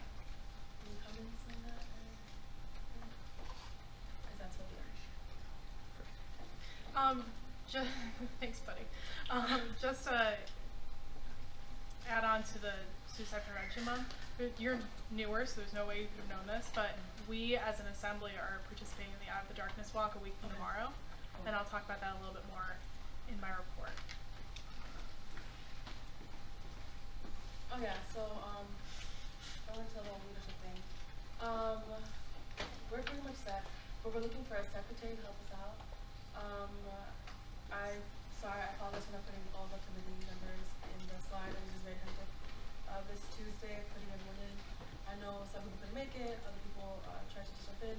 Any comments on that? Because that's what we are. Thanks, buddy. Just to add on to the Suicide Prevention Month, you're newer, so there's no way you could have known this, but we as an assembly are participating in the Out of the Darkness Walk a week from tomorrow, and I'll talk about that a little bit more in my report. Oh yeah, so going to the whole leadership thing. We're pretty much set, but we're looking for a secretary to help us out. I apologize for not putting all the committee members in the slide. It was just very hectic. This Tuesday, putting everyone in. I know some people couldn't make it, other people tried to jump in.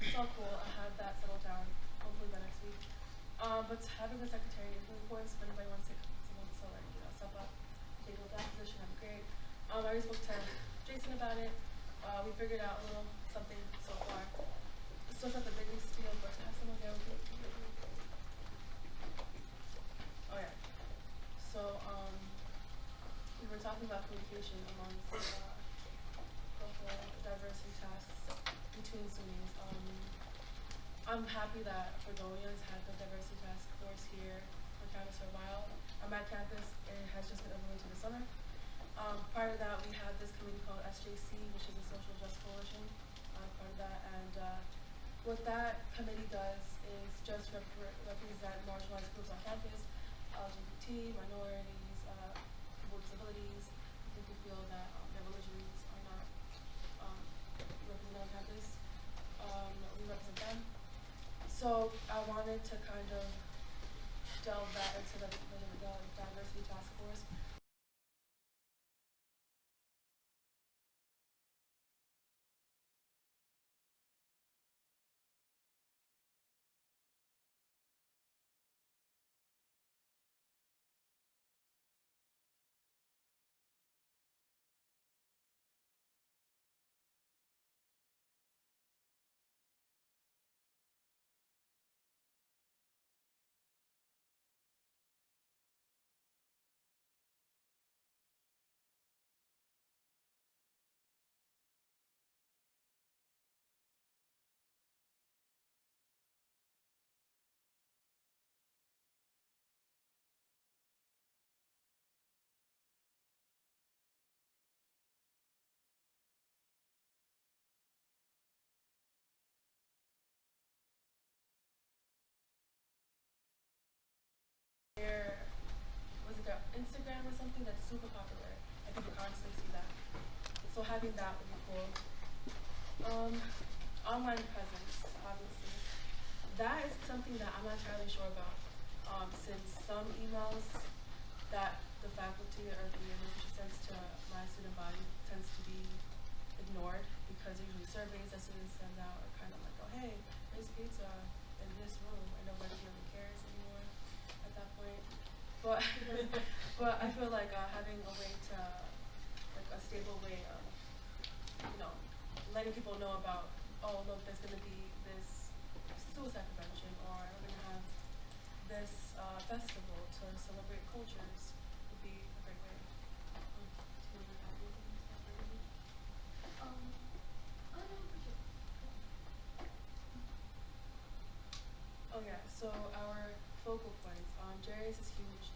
It's all cool. I have that settled down, hopefully by next week. But having a secretary is really important. So if anybody wants to like, you know, step up, take over that position, that'd be great. I already spoke to Jason about it. We figured out a little something so far. Still not the biggest deal, but to have someone there would be really great. Oh yeah. So we were talking about communication amongst the whole diversity tasks between SUNYs. I'm happy that Fredonia's had the diversity task force here on campus for a while. On my campus, it has just been implemented this summer. Prior to that, we had this committee called SJC, which is a Social Justice Coalition. Part of that, and what that committee does is just represent marginalized groups on campus, LGBT, minorities, people with disabilities, people who feel that their religions are not represented on campus. We represent them. So I wanted to kind of delve that into the diversity task force. There was like an Instagram or something that's super popular. I think you constantly see that. So having that would be cool. Online presence, obviously. That is something that I'm not entirely sure about. Since some emails that the faculty or the administration sends to my student body tends to be ignored because usually surveys that students send out are kind of like, oh hey, there's pizza in this room and nobody really cares anymore at that point. But but I feel like having a way to, like a stable way of, letting people know about, oh look, there's gonna be this suicide prevention, or we're gonna have this festival to celebrate cultures would be a great way. Oh yeah, so our focal points. Jarius is huge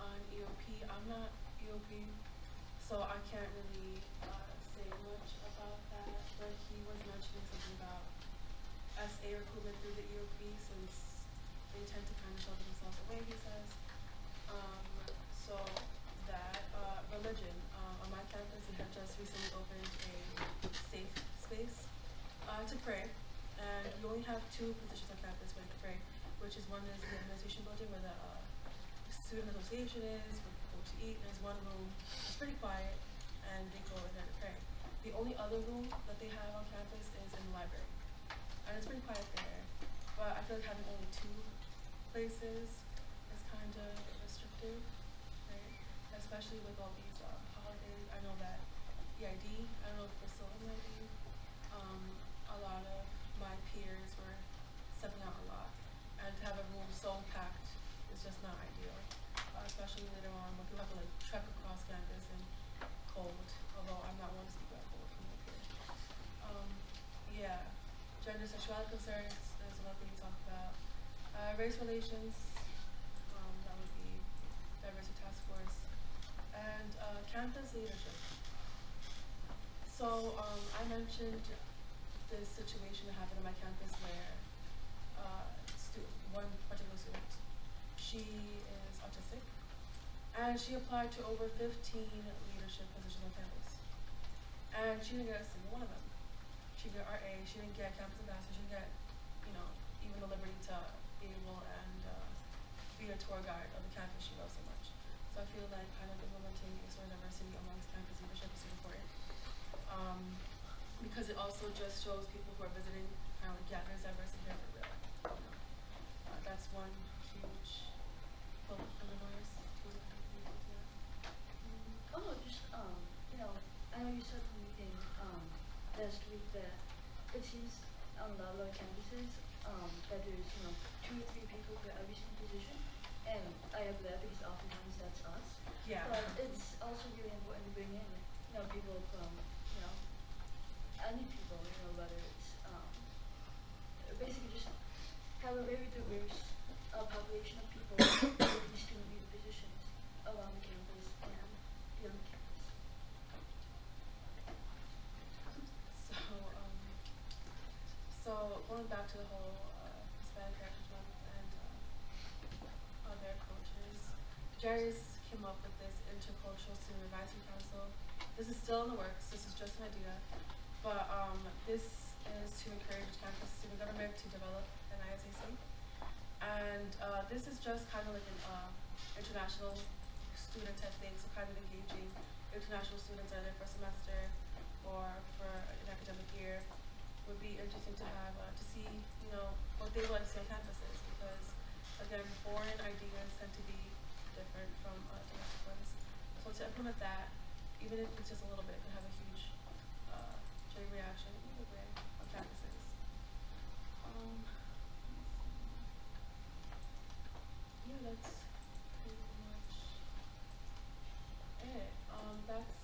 on EOP. I'm not EOP, so I can't really say much about that, but he was mentioning something about SA recruitment through the EOP since they tend to kind of shelter themselves away, he says. So that, religion. On my campus, we have just recently opened a safe space to pray. And we only have 2 positions on campus where you can pray, which is one is the administration building where the student association is, where people go to eat. There's one room that's pretty quiet, and they go in there to pray. The only other room that they have on campus is in the library, and it's pretty quiet there. But I feel like having only 2 places is kind of restrictive, right? Especially with all these holidays. I know that EID, I don't know if we're still in EID. A lot of my peers were stepping out a lot, and to have a room so packed is just not ideal, especially later on when people have to like trek across campus in cold, although I'm not one to speak about cold from up here. Yeah, gender sexuality concerns is another thing we talked about. Race relations, that would be diversity task force, and campus leadership. So I mentioned this situation that happened on my campus where one particular student, she is autistic, and she applied to over 15 leadership positions on campus, and she didn't get a single one of them. She didn't get RA, she didn't get campus ambassador, she didn't get, even the liberty to be able and be a tour guide of the campus she loves so much. So I feel like kind of implementing a sort of diversity amongst campus leadership is super important. Because it also just shows people who are visiting kind of like, yeah, there's diversity here for real. That's one huge focus of ours. Oh, just I know you said the meeting last week that it seems on a lot of campuses that there's 2 or 3 people for every single position, and I am glad because oftentimes that's us. Yeah. But it's also really important to bring in people from any people, whether it's basically just have a very diverse population of people in these student leader positions around the campus and beyond the campus. this intercultural student advisory council. This is still in the works. This is just an idea, but this is to encourage campus student government to develop an ISAC, and this is just kind of like an international student type thing. So kind of engaging international students either for a semester or for an academic year. Would be interesting to have to see, you know, what they would like to see on campuses, because again, foreign ideas tend to be different from domestic ones. So to implement that, even if it's just a little bit, it could have a huge chain reaction either way on campuses. Yeah, that's pretty much it. That's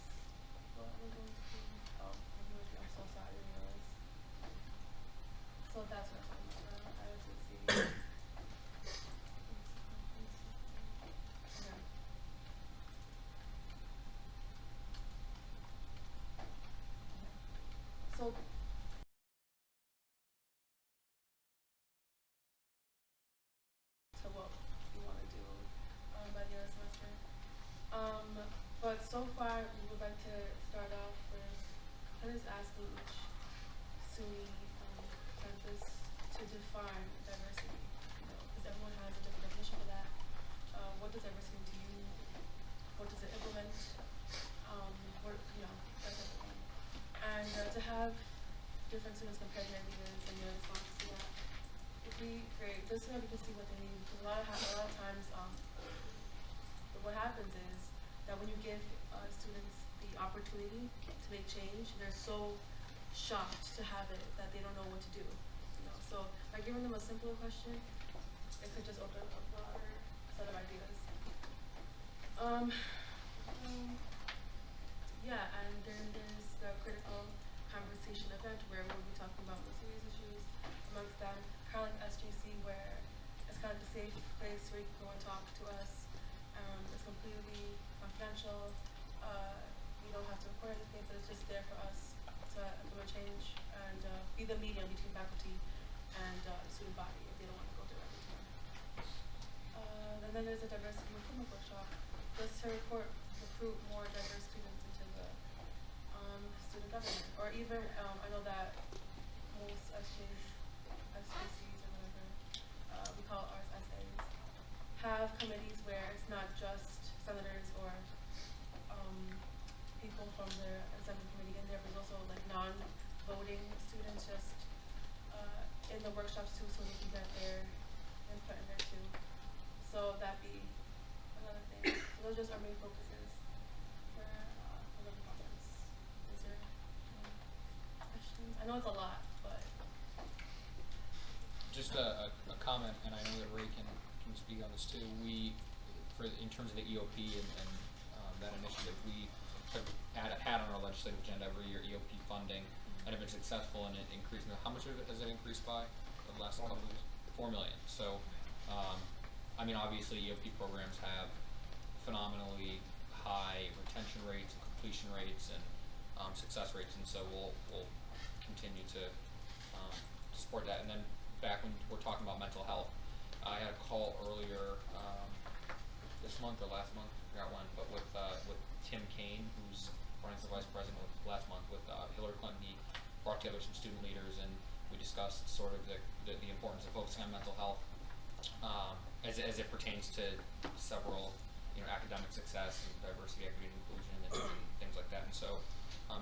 what we're going to do. Oh, I'm so sorry, I didn't realize. So that's what I'm talking about. I was gonna see. Okay. So to what we want to do by the end of the semester. But so far we would like to start off with kind of just asking each SUNY campus to define diversity, you know, because everyone has a different definition for that. What does diversity mean to you? What does it implement? What, you know, that type of thing. And to have different students compare their ideas and their responses to that would be great, just so that we can see what they need. Because a lot of times, what happens is that when you give students the opportunity to make change, they're so shocked to have it that they don't know what to do. You know, so by giving them a simpler question, it could just open up a broader set of ideas. Yeah, and then there's the critical conversation event where we'll be talking about most serious issues amongst them, kind of like SJC, where it's kind of the safe place where you can go and talk to us. It's completely confidential. We don't have to record anything, but it's just there for us to implement change and be the medium between faculty and the student body if they don't want to go directly to them. And then there's a diversity recruitment workshop just to recruit more diverse students into the student government. Or even, I know that most SJCs or whatever, we call ours SAs, have committees where it's not just senators or people from the assembly committee in there, but also like non-voting students just in the workshops too, so they can get their input in there too. So that'd be another thing. So those just our main focuses for the conference. Is there any questions? I know it's a lot, but Just a comment, and I know that Ray can speak on this too. We, in terms of the EOP and that initiative, we have had on our legislative agenda every year EOP funding, and have been successful in it increasing. How much of it has it increased by the last couple of years? 4 million. So, I mean, obviously EOP programs have phenomenally high retention rates, and completion rates, and success rates, and so we'll continue to support that. And then back when we're talking about mental health, I had a call earlier this month or last month, I forgot when, but with Tim Kaine, who's running as the vice president last month with Hillary Clinton. He brought together some student leaders, and we discussed sort of the importance of focusing on mental health as it pertains to several, you know, academic success and diversity, equity, and inclusion, and things like that. And so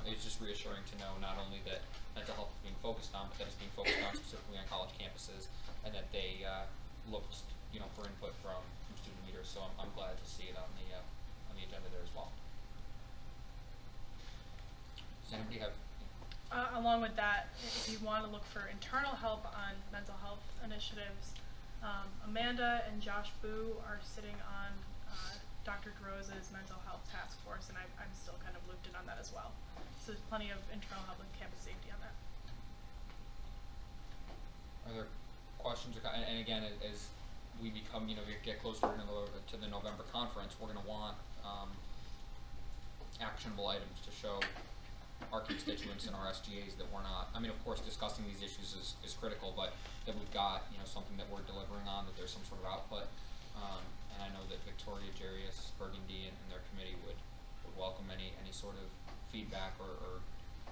it's just reassuring to know not only that mental health is being focused on, but that it's being focused on specifically on college campuses, and that they looked, you know, for input from student leaders. So I'm glad to see it on the agenda there as well. Does anybody have? Along with that, if you want to look for internal help on mental health initiatives, Amanda and Josh Boo are sitting on Dr. DeRosa's mental health task force, and I'm still kind of looped in on that as well. So there's plenty of internal help with campus safety on that. Are there questions? And again, as we become, you know, we get closer to the November conference, we're going to want actionable items to show our constituents and our SGAs that we're not, I mean, of course, discussing these issues is critical, but that we've got, you know, something that we're delivering on, that there's some sort of output. and I know that Victoria, Jarius, Burgundy, and their committee would welcome any sort of feedback or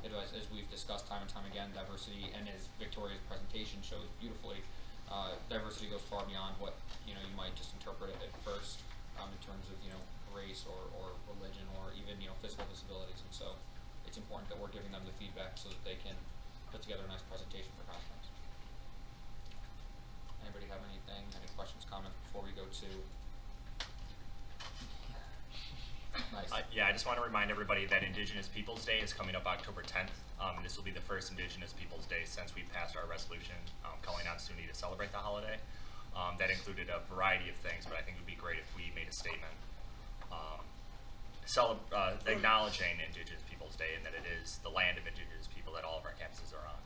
advice. As we've discussed time and time again, diversity, and as Victoria's presentation shows beautifully, diversity goes far beyond what you might just interpret it at first in terms of race or religion or even physical disabilities, and so it's important that we're giving them the feedback so that they can put together a nice presentation for conference. Anybody have anything, any questions, comments before we go to? Nice. Yeah, I just want to remind everybody that Indigenous Peoples Day is coming up October 10th. And this will be the first Indigenous Peoples Day since we passed our resolution calling on SUNY to celebrate the holiday. That included a variety of things, but I think it would be great if we made a statement acknowledging Indigenous Peoples Day and that it is the land of Indigenous people that all of our campuses are on.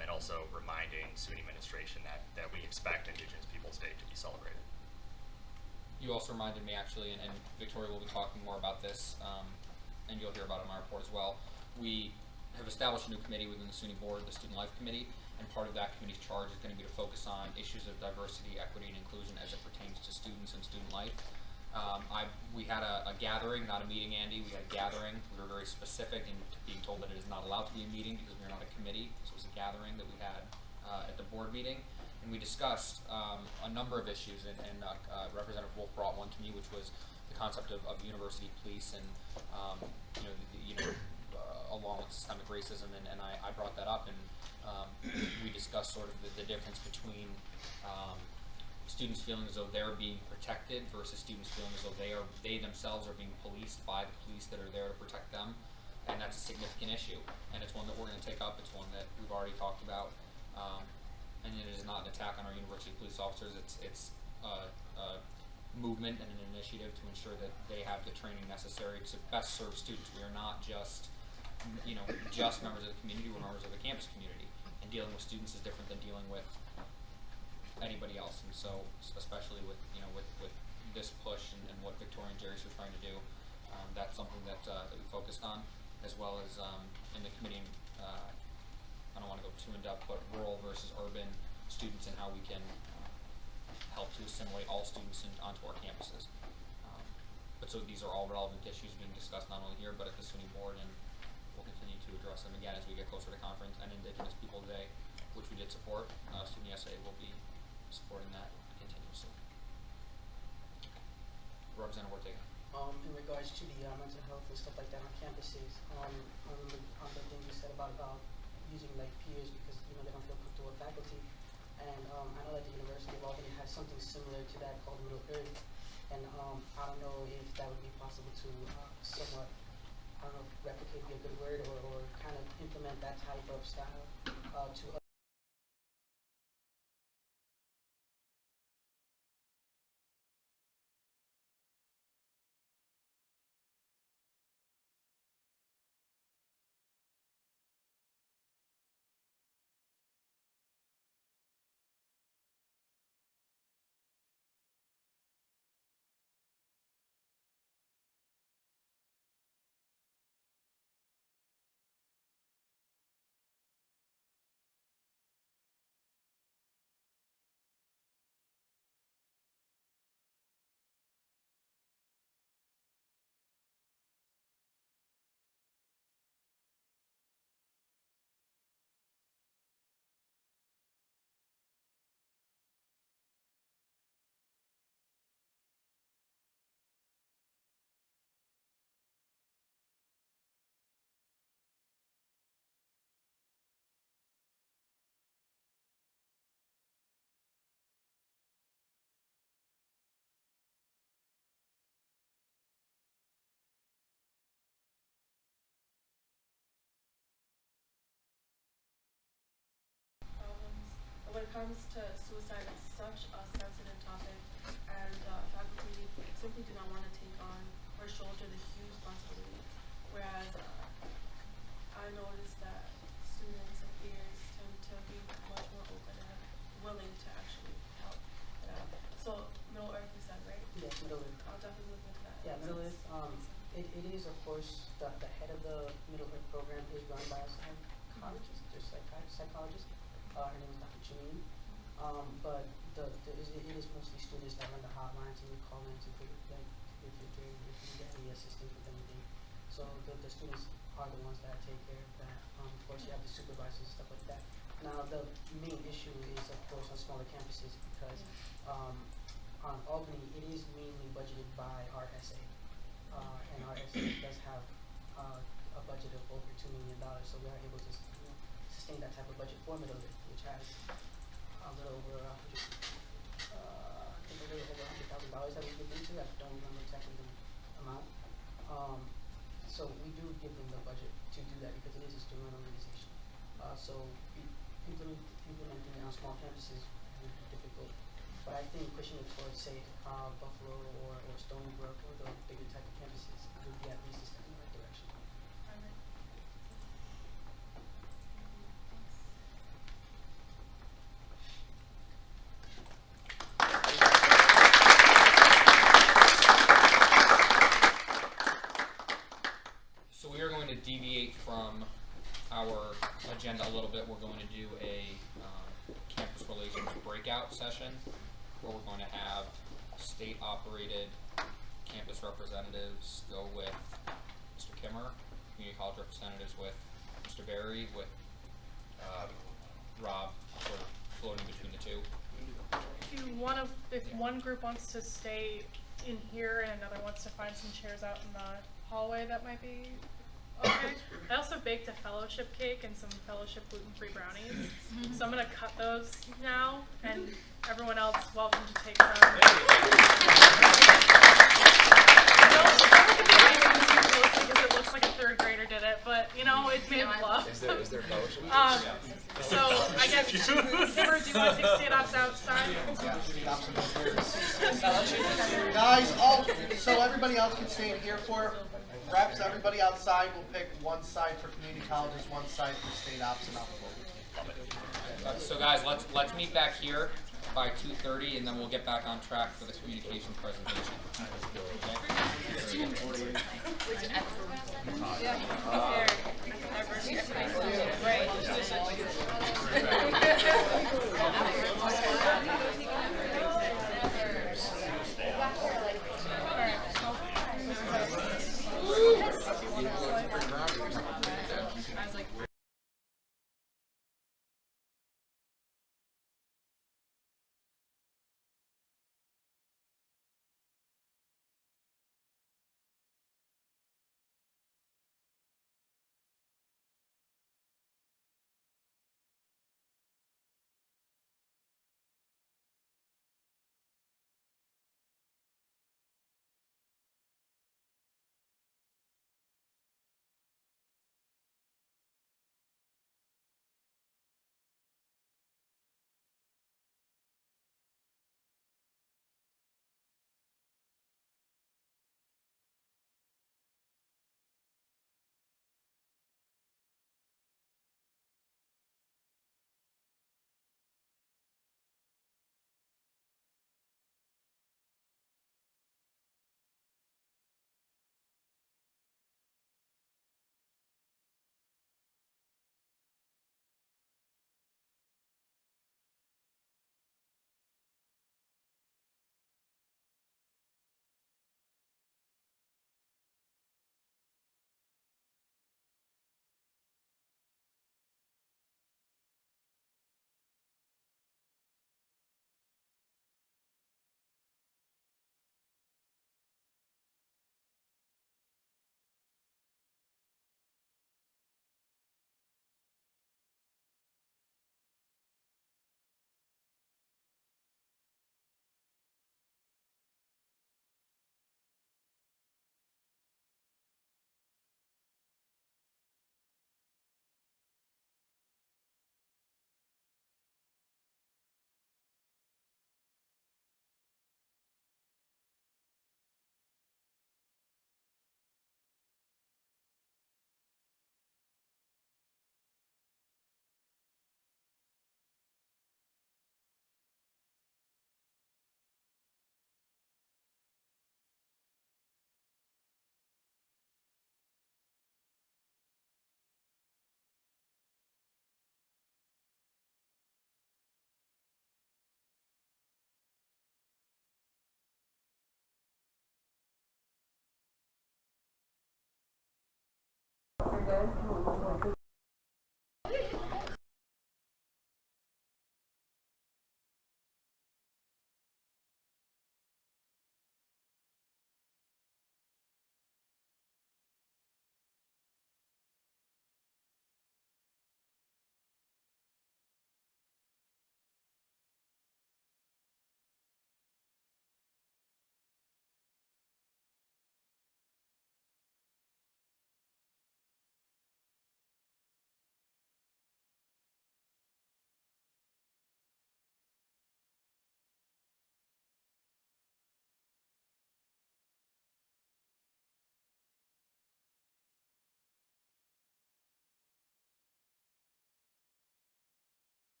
And also reminding SUNY administration that we expect Indigenous Peoples Day to be celebrated. You also reminded me actually, and Victoria will be talking more about this, and you'll hear about it in my report as well. We have established a new committee within the SUNY board, the Student Life Committee, and part of that committee's charge is going to be to focus on issues of diversity, equity, and inclusion as it pertains to students and student life. We had a gathering, not a meeting, Andy. We had a gathering. We were very specific in being told that it is not allowed to be a meeting because we are not a committee. So it was a gathering that we had at the board meeting. And we discussed a number of issues, and Representative Wolf brought one to me, which was the concept of university police, and along with systemic racism, and I brought that up, and we discussed sort of the difference between students feeling as though they're being protected versus students feeling as though they themselves are being policed by the police that are there to protect them, and that's a significant issue, and it's one that we're going to take up. It's one that we've already talked about. And it is not an attack on our university police officers. It's a movement and an initiative to ensure that they have the training necessary to best serve students. We are not just members of the community. We're members of the campus community. And dealing with students is different than dealing with anybody else. And so, especially with this push and what Victoria and Jarius were trying to do, that's something that we focused on, as well as in the committee. I don't want to go too in depth, but rural versus urban students and how we can help to assimilate all students onto our campuses. But so these are all relevant issues being discussed not only here but at the SUNY board, and we'll continue to address them again as we get closer to conference. And Indigenous People Day, which we did support, SUNY SA will be supporting that continuously. Representative Ortega. In regards to the mental health and stuff like that on campuses, on the thing you said about using like peers because they don't feel comfortable with faculty, and I know that the University of Albany has something similar to that called Middle Earth, and I don't know if that would be possible to somewhat, I don't know if replicate be a good word, or kind of implement that type of style to when it comes to suicide, it's such a sensitive topic, and faculty simply do not want to take on or shoulder the huge responsibility. Whereas I noticed that students and peers tend to be much more open and willing to actually help it out. So Middle Earth, you said, right? Yes, Middle Earth. I'll definitely look into that. Yeah, Middle Earth. It is of course the head of the Middle Earth program is run by a psychologist or psychologist. Her name is Dr. Chineen. But it is mostly students that run the hotlines and we call in to figure, like, if you get any assistance with anything. So the students are the ones that take care of that. Of course, you have the supervisors and stuff like that. Now, the main issue is, of course, on smaller campuses because on Albany, it is mainly budgeted by our SA. And our SA does have a budget of over $2 million, so we are able to sustain that type of budget formula, which has a little over I think a little over $100,000 that we give into. I don't remember exactly the amount. So we do give them the budget to do that because it is a student organization. So implementing it on small campuses would be difficult. But I think pushing it towards, say, Buffalo or Stony Brook or the bigger type of campuses would be at least a step in the right direction. So we are going to deviate from our agenda a little bit. We're going to do a campus relations breakout session where we're going to have state-operated campus representatives go with Mr. Kimmer, community college representatives with Mr. Berry, with Rob sort of floating between the two. If one group wants to stay in here and another wants to find some chairs out in the hallway, that might be okay. I also baked a fellowship cake and some fellowship gluten-free brownies. So I'm gonna cut those now, and everyone else welcome to take some. Don't because it looks like a third grader did it, but you know, it's made with love. Is there fellowship? So I guess, Kimmer, do you want to take state ops outside? Guys, so everybody else can stay in here for reps. Everybody outside will pick one side for community colleges, one side for state ops, and So guys, let's meet back here by 2:30, and then we'll get back on track for the communication presentation.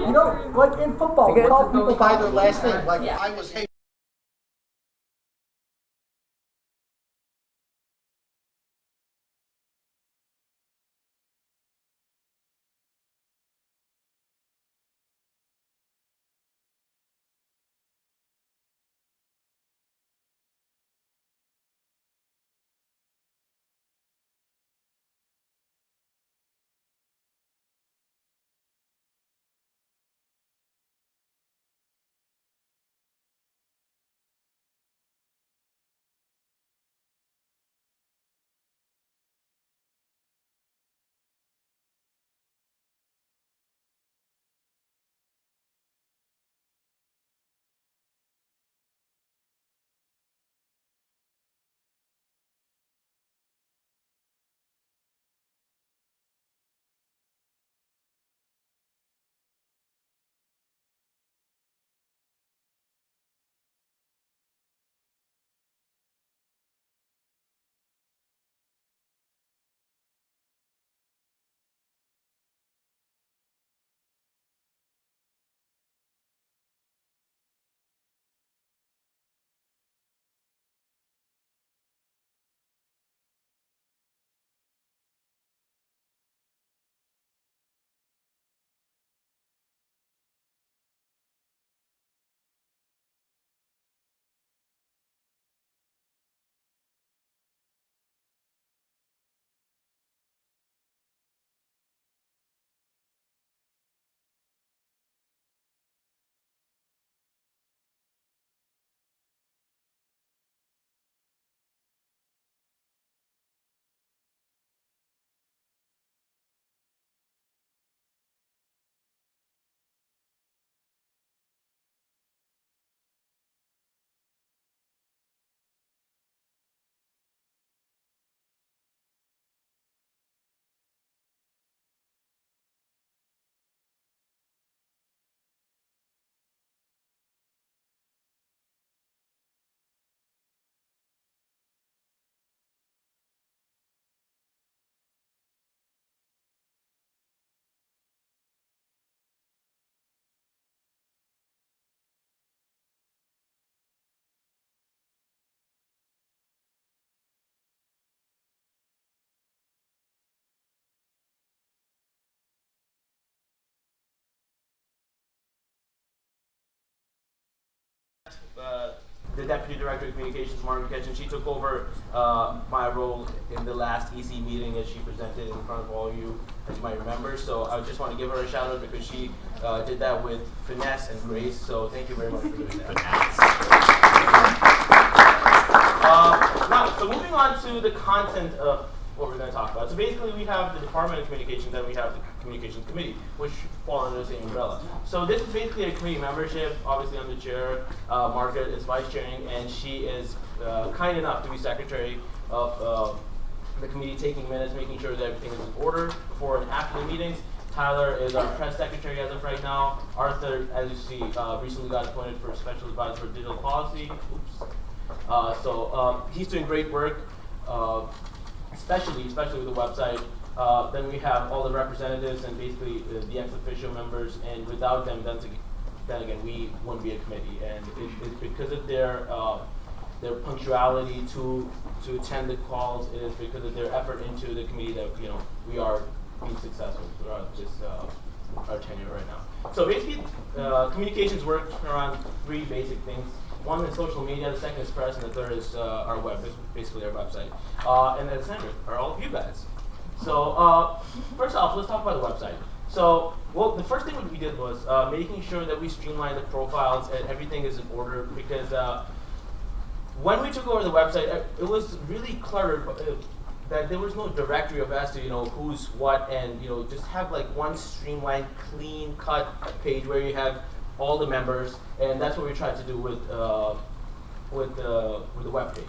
You know, like in football, we call people by their last name. Like Yeah. I was, hey, the Deputy Director of Communications, Margaret Ketchen. She took over my role in the last EC meeting as she presented in front of all you, as you might remember. So I just want to give her a shout out because she did that with finesse and grace. So thank you very much for doing that. Now, so moving on to the content of what we're going to talk about. So basically we have the Department of Communications and we have the Communications Committee, which fall under the same umbrella. So this is basically a committee membership. Obviously I'm the chair, Margaret is vice chairing, and she is kind enough to be secretary of the committee, taking minutes, making sure that everything is in order before and after the meetings. Tyler is our press secretary as of right now. Arthur, as you see, recently got appointed for special advisor for digital policy. Oops. So he's doing great work. Especially with the website. Then we have all the representatives and basically the ex-officio members, and without them, then again, we wouldn't be a committee. And it's because of their punctuality to attend the calls. It is because of their effort into the committee that we are being successful throughout this our tenure right now. So basically, communications work around three basic things. One is social media, the second is press, and the third is our web, basically our website. And then the center are all of you guys. So first off, let's talk about the website. So the first thing we did was making sure that we streamlined the profiles and everything is in order, because when we took over the website, it was really cluttered. That there was no directory of as to who's what, and just have like one streamlined, clean cut page where you have all the members, and that's what we tried to do with the web page.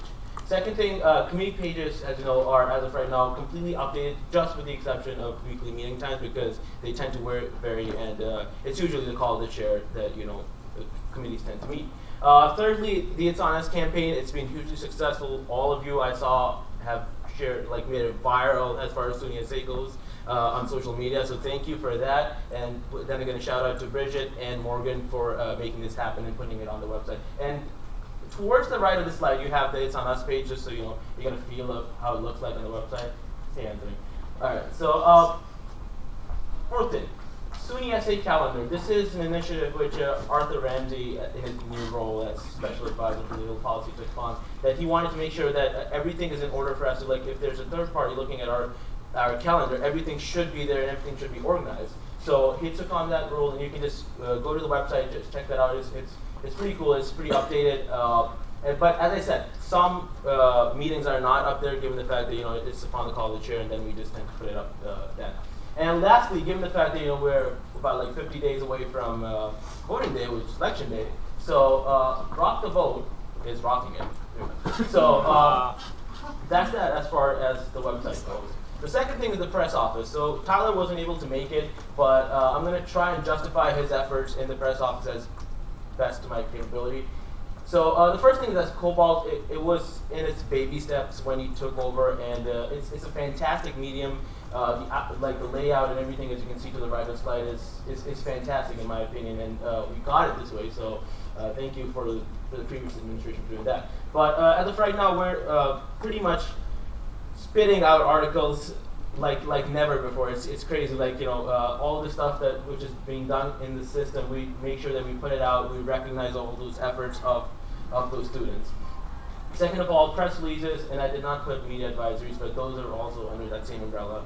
Second thing, committee pages, as you know, are as of right now completely updated, just with the exception of weekly meeting times, because they tend to vary, and it's usually the call of the chair that the committees tend to meet. Thirdly, the It's On Us campaign, it's been hugely successful. All of you I saw have shared, made it viral as far as Student USA goes. on social media. So thank you for that. And then again, a shout out to Bridget and Morgan for making this happen and putting it on the website. And towards the right of the slide, you have the It's On Us page, just so you know, you get a feel of how it looks like on the website. Hey, Anthony. All right, so fourth thing, SUNY SA calendar. This is an initiative which Arthur Ramsey, in his new role as special advisor for legal policy, took on. That he wanted to make sure that everything is in order for us. So, like, if there's a third party looking at our calendar, everything should be there and everything should be organized. So he took on that role, and you can just go to the website, just check that out. It's pretty cool. It's pretty updated. But as I said, some meetings are not up there, given the fact that it's upon the call of the chair, and then we just tend to put it up then. And lastly, given the fact that we're about like 50 days away from voting day, which is election day, so Rock the Vote is rocking it. So that's that as far as the website goes. The second thing is the press office. So Tyler wasn't able to make it, but I'm going to try and justify his efforts in the press office as best to my capability. So the first thing is that Cobalt, it was in its baby steps when he took over, and it's a fantastic medium. The layout and everything, as you can see to the right of the slide, is fantastic in my opinion, and we got it this way. So thank you for the previous administration for doing that. But as of right now, we're pretty much spitting out articles like never before. It's crazy. All the stuff which is being done in the system, we make sure that we put it out. We recognize all those efforts of those students. Second of all, press releases, and I did not put media advisories, but those are also under that same umbrella,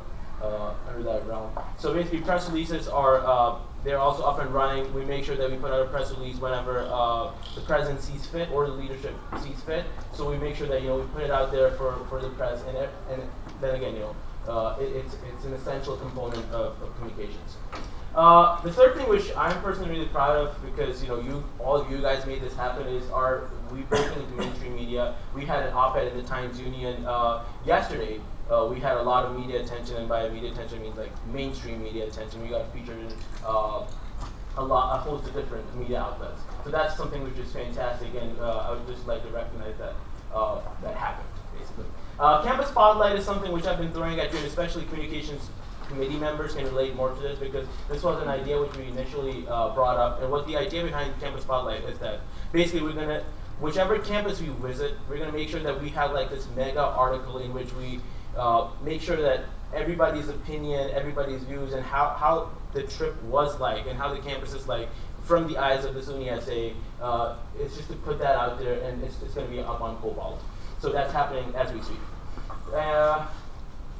under that realm. So basically, press releases are they're also up and running. We make sure that we put out a press release whenever the president sees fit or the leadership sees fit. So we make sure that we put it out there for the press, and then again it's an essential component of communications. The third thing, which I'm personally really proud of, because all of you guys made this happen, is we breaking into mainstream media. We had an op-ed in the Times Union yesterday. We had a lot of media attention, and by media attention I mean like mainstream media attention. We got featured in a host of different media outlets. So that's something which is fantastic, and I would just like to recognize that that happened, basically. Campus Spotlight is something which I've been throwing at you, and especially communications committee members can relate more to this, because this was an idea which we initially brought up. And what the idea behind Campus Spotlight is that basically we're going to, whichever campus we visit, we're going to make sure that we have like this mega article in which we make sure that everybody's opinion, everybody's views, and how the trip was like, and how the campus is like from the eyes of the SUNY SA. It's just to put that out there, and it's going to be up on Cobalt. So that's happening as we speak.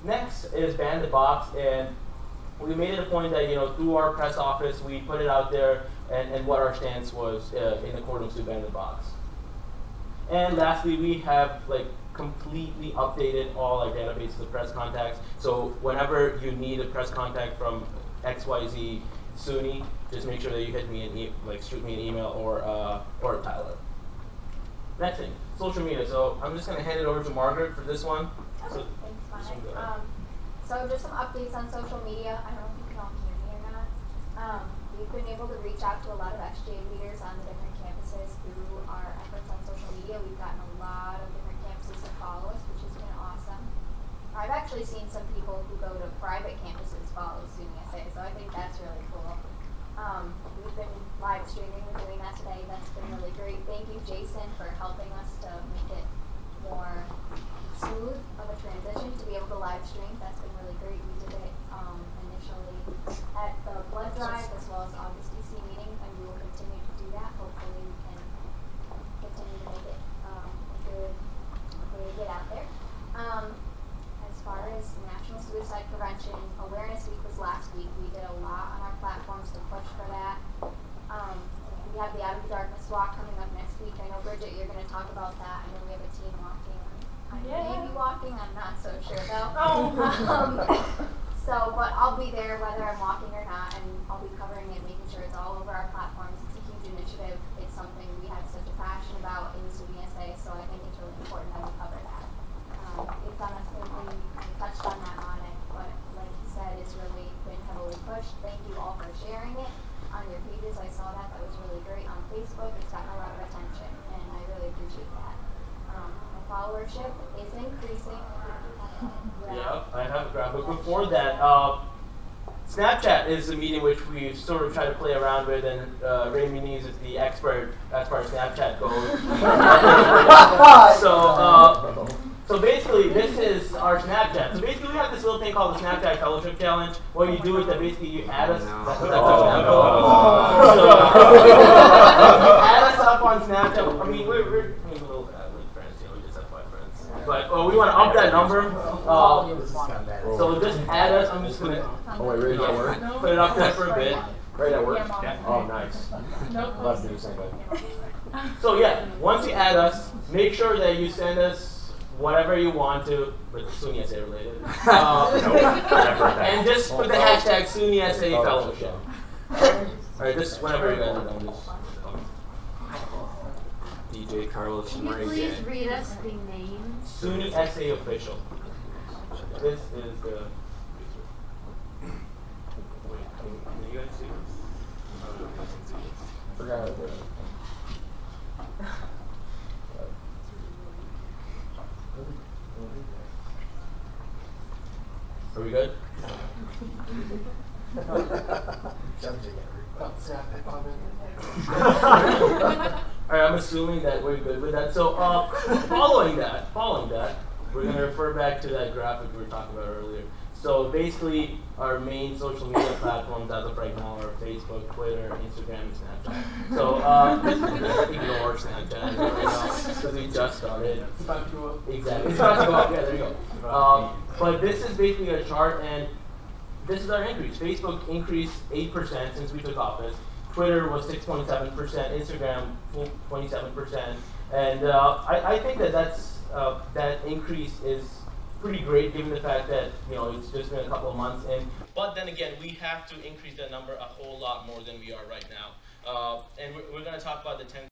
Next is Ban the Box, and we made it a point that through our press office we put it out there, and what our stance was in accordance to Ban the Box. And lastly, we have completely updated all our databases of press contacts. So whenever you need a press contact from XYZ SUNY, just make sure that you hit me shoot me an email or Tyler. Next thing, social media. So I'm just going to hand it over to Margaret for this one. So, Thanks, Mike. So just some updates on social media. I don't know if you can all hear me or not. We've been able to reach out to a lot of XJ leaders on the different campuses through our efforts on social media. We've gotten a lot of different campuses to follow us, which has been awesome. I've actually seen some people who go to private campuses follow SUNY SA, so I think that's really cool. We've been live streaming and doing that today. That's been really great. Thank you, Jason, for helping us to make it more smooth of a transition to be able to live stream. That's been really great. We did it initially at the blood drive as well as August DC meeting, and we will continue to do that. Hopefully we can continue to make it a good way to get out there. As far as National Suicide Prevention Awareness Week was last week, we did a lot on our platforms to push for that. We have the Out of the Darkness Walk coming up next week. I know, Bridget, you're going to talk about that. I know we have a team walking. I may be walking, I'm not so sure though. But I'll be there whether I'm walking or not, and I'll be covering it, making sure it's all over our platforms. It's a huge initiative. It's something we have such a passion about in the SUNY SA, so I think it's really important that we cover that. It's on us, we kind of touched on that on it, but like he said, it's really been heavily pushed. Thank you all for sharing it on your pages. I saw that. That was really great. On Facebook, it's gotten a lot of attention, and I really appreciate that. Followership is increasing. Yeah, I have a graph. But before that, Snapchat is a medium which we sort of try to play around with, and Ray Muniz is the expert as far as Snapchat goes. So basically, this is our Snapchat. So basically, we have this little thing called the Snapchat Fellowship Challenge. What you do is that basically you add us. So you add us up on Snapchat. I mean, we're a little with friends. You know, we just have 5 friends. But we want to up that number. So just add us. I'm just gonna put it up there for a bit. Right at work? Yeah. Oh, nice. Love to do the same thing. So yeah, once you add us, make sure that you send us whatever you want to, but SUNY SA related. And just put the hashtag SUNY SA Fellowship. Alright, just whenever you guys are done, just. DJ Carlos Can you please read us the name? SUNY SA Official. This is the. Wait, can you guys see this? Oh, no, you guys can see this. Forgot how to do it. Are we good? Alright, I'm assuming that we're good with that. So following that, we're gonna refer back to that graphic we were talking about earlier. So basically, our main social media platforms as of right now are Facebook, Twitter, Instagram, and Snapchat. So just ignore Snapchat right now because we just started. It's about to go up. Exactly. It's about to go up. Yeah, there you go. But this is basically a chart, and this is our increase. Facebook increased 8% since we took office. Twitter was 6.7%. Instagram 27%. And I think that increase is pretty great given the fact that it's just been a couple of months in. But then again, we have to increase that number a whole lot more than we are right now. And we're going to talk about the 10.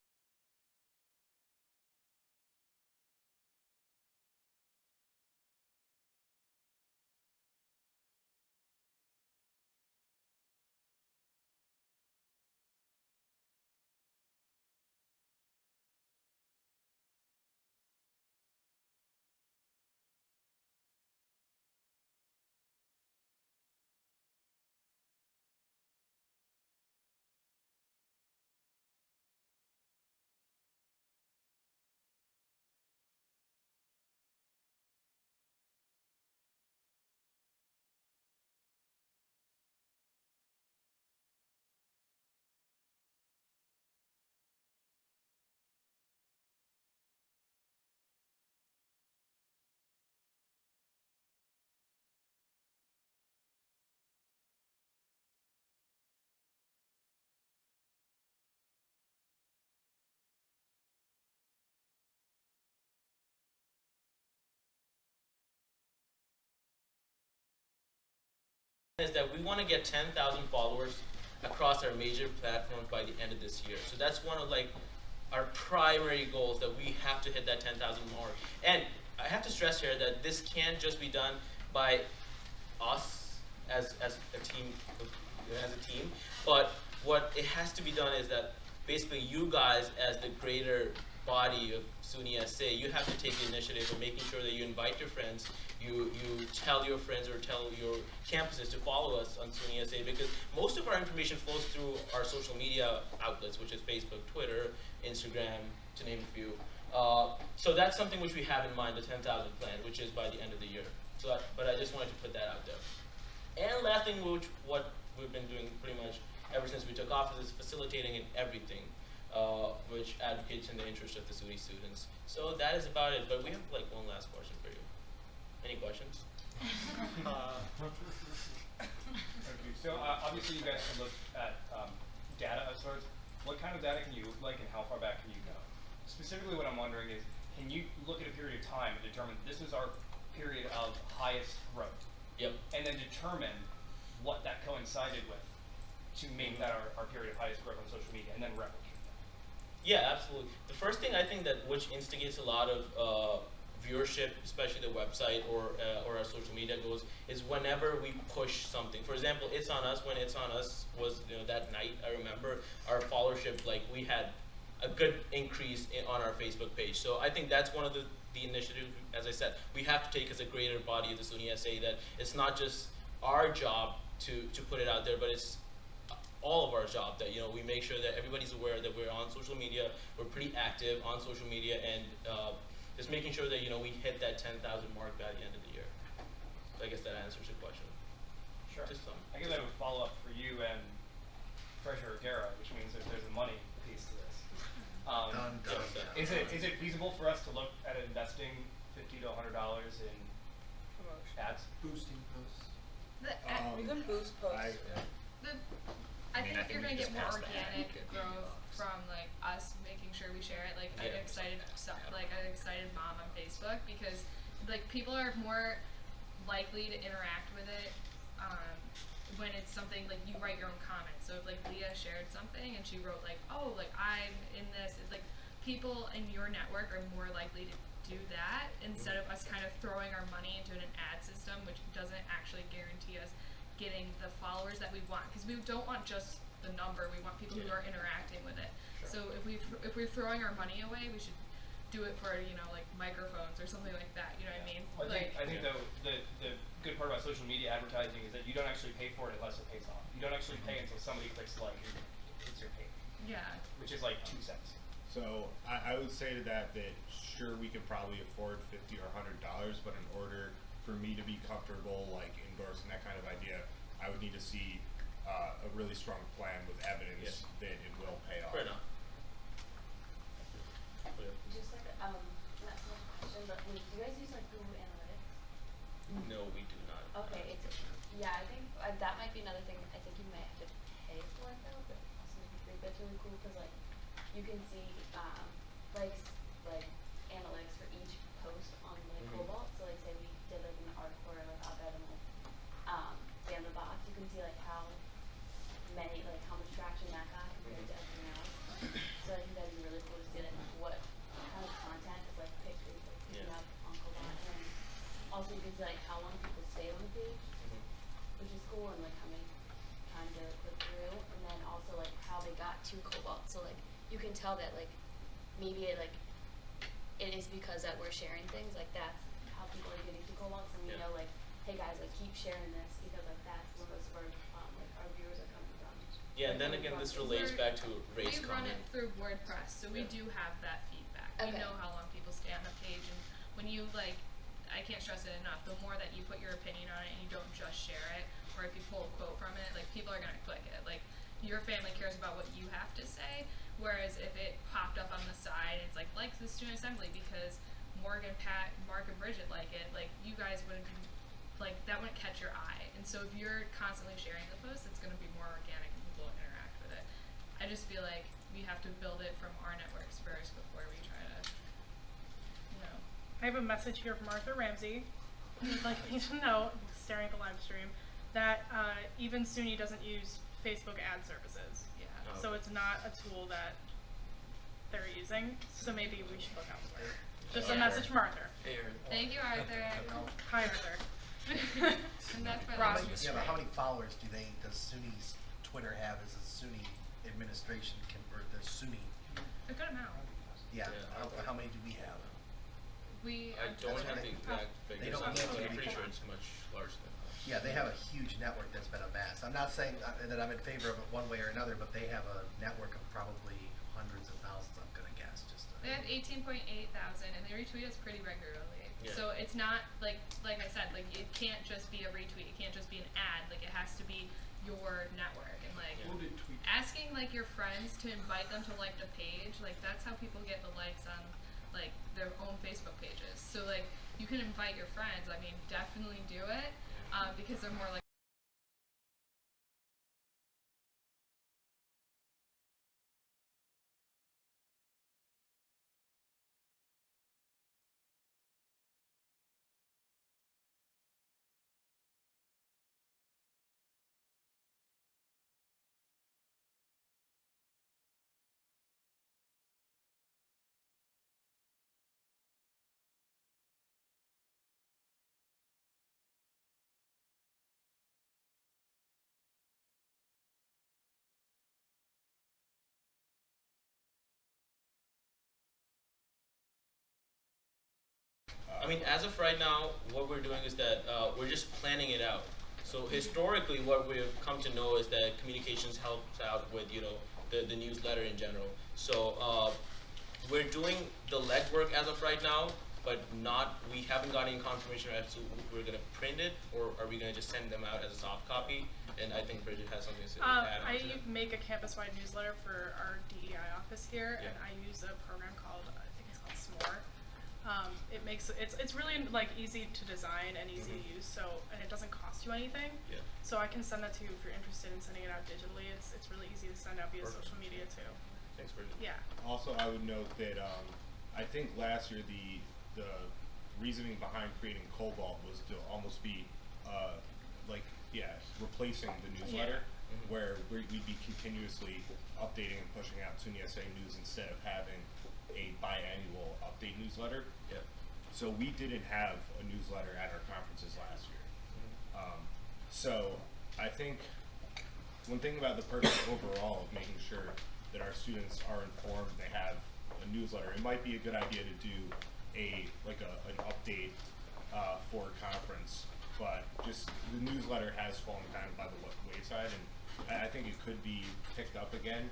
Is that we want to get 10,000 followers across our major platforms by the end of this year. So that's one of our primary goals, that we have to hit that 10,000 mark. And I have to stress here that this can't just be done by us as a team, but what it has to be done is that basically you guys as the greater body of SUNY SA, you have to take the initiative of making sure that you invite your friends, you tell your friends or tell your campuses to follow us on SUNY SA, because most of our information flows through our social media outlets, which is Facebook, Twitter, Instagram, to name a few. So that's something which we have in mind, the 10,000 plan, which is by the end of the year. But I just wanted to put that out there. And last thing, what we've been doing pretty much ever since we took office, is facilitating in everything, which advocates in the interest of the SUNY students. So that is about it, but we have one last question for you. Any questions? Okay, so obviously you guys can look at data of sorts. What kind of data can you look like, and how far back can you go? Specifically what I'm wondering is, can you look at a period of time and determine this is our period of highest growth? Yep. And then determine what that coincided with to make that our period of highest growth on social media, and then replicate that. Yeah, absolutely. The first thing I think that which instigates a lot of viewership, especially the website or our social media goes, is whenever we push something. For example, It's On Us, when It's On Us was that night, I remember our followership, we had a good increase on our Facebook page. So I think that's one of the the initiative, as I said, we have to take as a greater body of the SUNY SA that it's not just our job to put it out there, but it's all of our job that, you know, we make sure that everybody's aware that we're on social media, we're pretty active on social media, and just making sure that, you know, we hit that 10,000 mark by the end of the year. So I guess that answers your question. Sure. Just some. I guess I have a follow-up for you and Treasurer Guerra, which means that there's a money piece to this. Is it feasible for us to look at investing $50 to $100 in ads? Boosting posts. We can boost posts. I mean, think you're gonna we get just more passed that. organic growth from like us making sure we share it. Like an excited mom on Facebook, because like people are more likely to interact with it when it's something like you write your own comments. So if like Leah shared something and she wrote like, oh, like I'm in this, it's like people in your network are more likely to do that instead of us kind of throwing our money into an ad system, which doesn't actually guarantee us getting the followers that we want, because we don't want just the number, we want people who are interacting with it. So if we're throwing our money away, we should do it for, you know, like microphones or something like that, you know what I mean? I think though the good part about social media advertising is that you don't actually pay for it unless it pays off. You don't actually pay until somebody clicks like and hits your page. Yeah. Which is like 2 cents. So I would say to that sure, we could probably afford $50 or $100, but in order for me to be comfortable like endorsing that kind of idea, I would need to see a really strong plan with evidence that it will pay off. Right on. Just like not so much a question, but do you guys use like Google Analytics? No, we do not. Okay, I think that might be another thing. I think you might have to pay for it though, but also maybe free. But it's really cool because like you can see like analytics for each post on like Cobalt. So like say we did like an article or like op-ed and like down the box, you can see like how much traction that got compared to everything else. So I think that'd be really cool to see like what kind of content is like pictures like picking up on Cobalt, and then also you can see like how long people stay on the page, which is cool, and like how many times they click through, and then also like how they got to Cobalt. So like you can tell that like maybe it is because that we're sharing things, like that's how people are getting to Cobalt. So we know like, hey guys, like keep sharing this because like that's where most of our viewers are coming from. Yeah, and then again, this relates back to race We run comment. it through WordPress, so we do have that feedback. We know how long people stay on the page, and when you like, I can't stress it enough, the more that you put your opinion on it and you don't just share it, or if you pull a quote from it, like people are gonna click it. Like your family cares about what you have to say, whereas if it popped up on the side, it's like the student assembly because Morgan, Pat, Mark, and Bridget like it, like you guys wouldn't be, like that wouldn't catch your eye. And so if you're constantly sharing the post, it's gonna be more organic and people will interact with it. I just feel like we have to build it from our networks first before we try to, you know. I have a message here from Arthur Ramsey. He'd like me to know, staring at the live stream, that even SUNY doesn't use Facebook ad services. Yeah. So it's not a tool that they're using. So maybe we should look elsewhere. Just a message from Arthur. Thank you, Arthur. Hi, Arthur. And that's by Ross. Yeah, but how many followers does SUNY's Twitter have as a SUNY administration or the SUNY? A good amount. Yeah, how many do we have? I don't have the exact figures on that, but I'm pretty sure it's much larger than that. Yeah, they have a huge network that's been amassed. I'm not saying that I'm in favor of it one way or another, but they have a network of probably hundreds of thousands, I'm gonna guess. They have 18.8 thousand, and they retweet us pretty regularly. Yeah. So it's not like I said, like it can't just be a retweet. It can't just be an ad. Like it has to be your network, and like asking like your friends to invite them to like the page. Like that's how people get the likes on like their own Facebook pages. So like you can invite your friends. I mean, definitely do it because they're more like mean, as of right now, what we're doing is that we're just planning it out. So historically, what we've come to know is that communications helps out with, you know, the newsletter in general. So we're doing the legwork as of right now, but we haven't got any confirmation as to we're going to print it, or are we going to just send them out as a soft copy? And I think Bridget has something to add on to that. I make a campus-wide newsletter for our DEI office here, Yeah. and I use a program called, I think it's called S'more. It makes it's really like easy to design and easy to use, and it doesn't cost you anything. Yeah. So I can send that to you if you're interested in sending it out digitally. It's really easy to send out via Perfect. social media too. Thanks, Bridget. Yeah. Also, I would note that I think last year the reasoning behind creating Cobalt was to almost be replacing the newsletter, where we'd be continuously updating and pushing out SUNY SA news instead of having a biannual update newsletter. Yeah. So we didn't have a newsletter at our conferences last year. So I think one thing about the purpose overall of making sure that our students are informed, they have a newsletter. It might be a good idea to do an update for a conference, but just the newsletter has fallen kind of by the wayside, and I think it could be picked up again.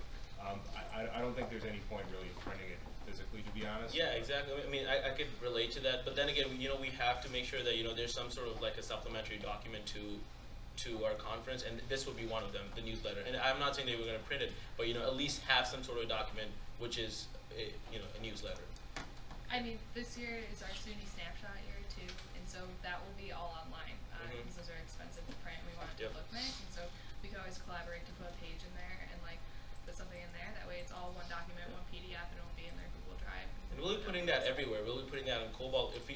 I don't think there's any point really in printing it physically, to be honest. Yeah, exactly. I mean, I could relate to that, but then again, you know, we have to make sure that, you know, there's some sort of like a supplementary document to our conference, and this would be one of them, the newsletter. And I'm not saying they were going to print it, but, you know, at least have some sort of document, which is a newsletter. I mean, this year is our SUNY snapshot year too, and so that will be all online because those are expensive to print. We want it to look nice, and so we can always collaborate to put a page in there and like put something in there. That way, it's all one document, one PDF, and it will be in their Google Drive. And we'll be putting that everywhere. We'll be putting that on Cobalt. If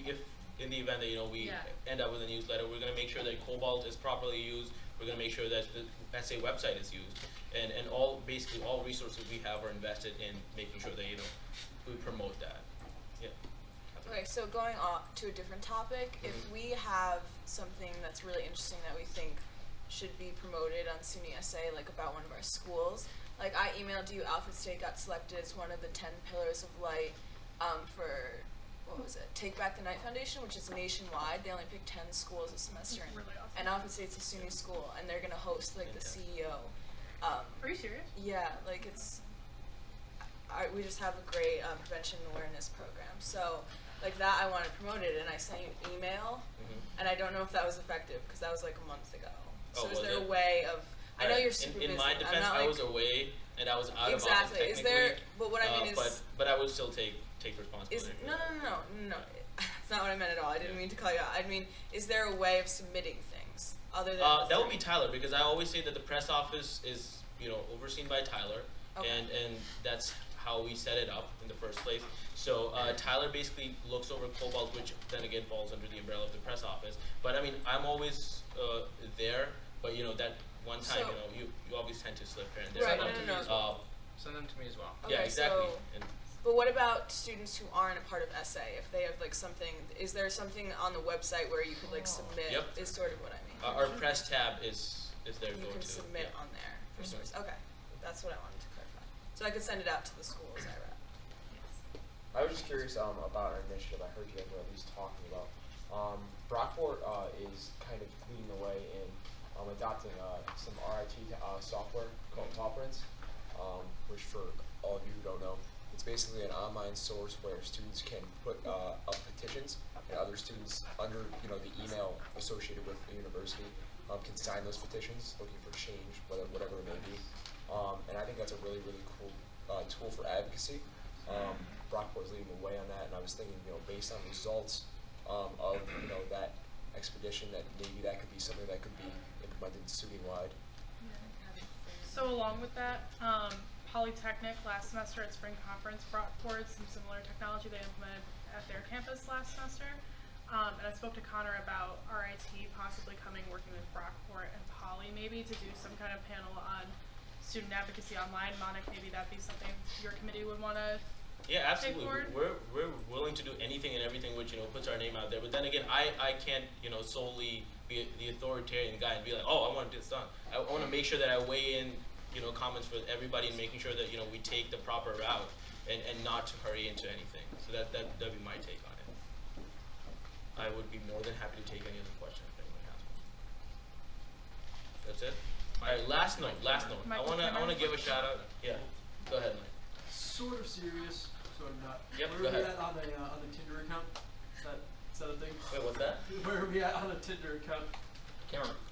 in the event that, you know, we end up with a newsletter, we're going to make sure that Cobalt is properly used. We're going to make sure that the SA website is used, and basically all resources we have are invested in making sure that, you know, we promote that. Yeah. Okay, so going on to a different topic, if we have something that's really interesting that we think should be promoted on SUNY SA, like about one of our schools, like I emailed you, Alfred State got selected as one of the 10 Pillars of Light for, what was it, Take Back the Night Foundation, which is nationwide. They only pick 10 schools a semester, Really awesome. and Alfred State's a SUNY school, and they're gonna host like the CEO. Are you serious? Yeah, like we just have a great prevention awareness program. So, like that, I want to promote it, and I sent you an email, and I don't know if that was effective because that was like a month ago. So, is there a way of? I know you're super busy. In my defense, I was away and I was out of office Exactly. technically. Is there? But what I mean is. But I would still take responsibility. No. That's not what I meant at all. I didn't mean to call you out. I mean, is there a way of submitting things other than? That would be Tyler, because I always say that the press office is, you know, overseen by Tyler, and that's how we set it up in the first place. So Tyler basically looks over Cobalt, which then again falls under the umbrella of the press office. But I mean, I'm always there, but you know that one time, you always tend to slip here and there. Right. Send them to me as well. Okay, yeah, exactly. But what about students who aren't a part of SA? If they have like something, is there something on the website where you could like submit? Yep. Is sort of what I mean. Our press tab is there. You can submit on there for source. Okay, that's what I wanted to clarify. So I could send it out to the schools I rep. I was just curious about our initiative. I heard you guys were at least talking about. Brockport is kind of leading the way in adopting some RIT software called Toprints, which for all of you who don't know, it's basically an online source where students can put up petitions, and other students under the email associated with the university can sign those petitions looking for change, whatever it may be. And I think that's a really, really cool tool for advocacy. Brockport is leading the way on that, and I was thinking, based on results of that expedition, that maybe that could be something that could be implemented SUNY-wide. So along with that, Polytechnic last semester at spring conference brought forward some similar technology they implemented at their campus last semester. And I spoke to Connor about RIT possibly working with Brockport and Poly maybe to do some kind of panel on student advocacy online. Monica, maybe that'd be something your committee would want to Yeah, take absolutely. forward? We're willing to do anything and everything which puts our name out there. But then again, I can't solely be the authoritarian guy and be like, oh, I want this done. I want to make sure that I weigh in comments for everybody and making sure that we take the proper route and not to hurry into anything. So that'd be my take on it. I would be more than happy to take any other question if anyone has one. That's it? Alright, last note. I wanna give a shout out. Yeah. Go ahead, Mike. Sort of serious, sort of not. Yep, Where go are we ahead. at on the Tinder account? Is that a thing? Wait, what's that? Where are we at on the Tinder account?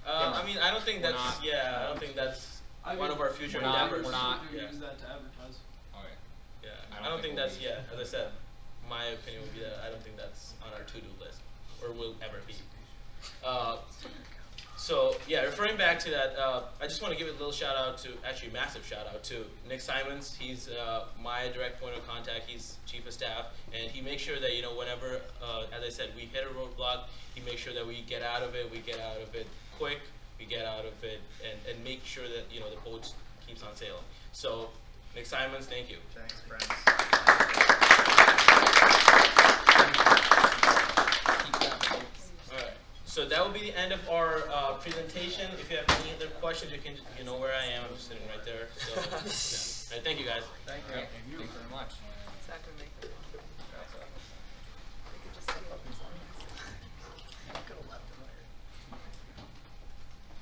I mean, I don't think We're that's, not- I don't think that's I one mean, of our future we're not- endeavors. we're not- Do Yeah. use that to advertise. Okay. Yeah, I I don't think we'll that's, be- as I said, my opinion would be that I don't think that's on our to-do list, or will ever be. So, yeah, referring back to that, I just want to give a little shout out to, actually a massive shout out to Nick Simons. He's my direct point of contact. He's chief of staff, and he makes sure that, you know, whenever, as I said, we hit a roadblock, he makes sure that we get out of it quick, we get out of it, and make sure that, you know, the boat keeps on sailing. So, Nick Simons, thank you. Thanks, friends. Alright, so that will be the end of our presentation. If you have any other questions, you know where I am. I'm just sitting right there. So, yeah. Alright, thank you guys. Thank you. Thank you very much.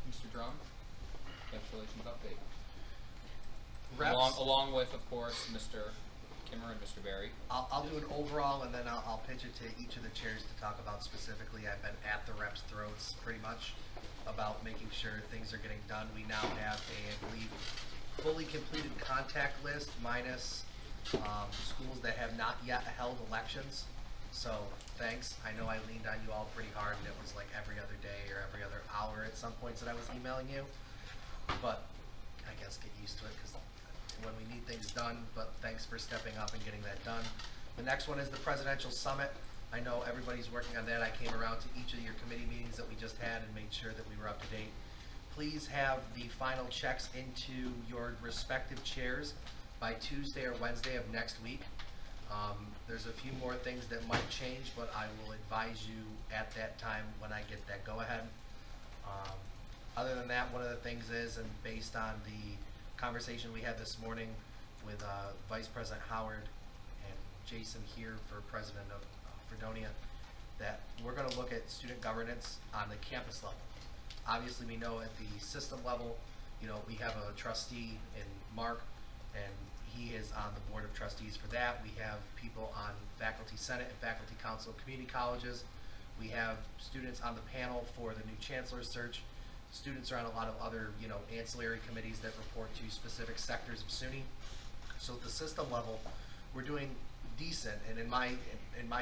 Mr. Drum, guest relations update. Reps. Along with, of course, Mr. Kimmer and Mr. Berry. I'll do an overall, and then I'll pitch it to each of the chairs to talk about specifically. I've been at the reps' throats pretty much about making sure things are getting done. We now have I believe, fully completed contact list minus schools that have not yet held elections. So thanks. I know I leaned on you all pretty hard, and it was like every other day or every other hour at some points that I was emailing you. But I guess get used to it because when we need things done, but thanks for stepping up and getting that done. The next one is the Presidential Summit. I know everybody's working on that. I came around to each of your committee meetings that we just had and made sure that we were up to date. Please have the final checks into your respective chairs by Tuesday or Wednesday of next week. There's a few more things that might change, but I will advise you at that time when I get that go-ahead. Other than that, one of the things is, and based on the conversation we had this morning with Vice President Howard and Jason here for President of Fredonia, that we're going to look at student governance on the campus level. Obviously, we know at the system level, you know, we have a trustee in Mark, and he is on the board of trustees for that. We have people on faculty senate and faculty council of community colleges. We have students on the panel for the new chancellor search. Students are on a lot of other, you know, ancillary committees that report to specific sectors of SUNY. So at the system level, we're doing decent, and in my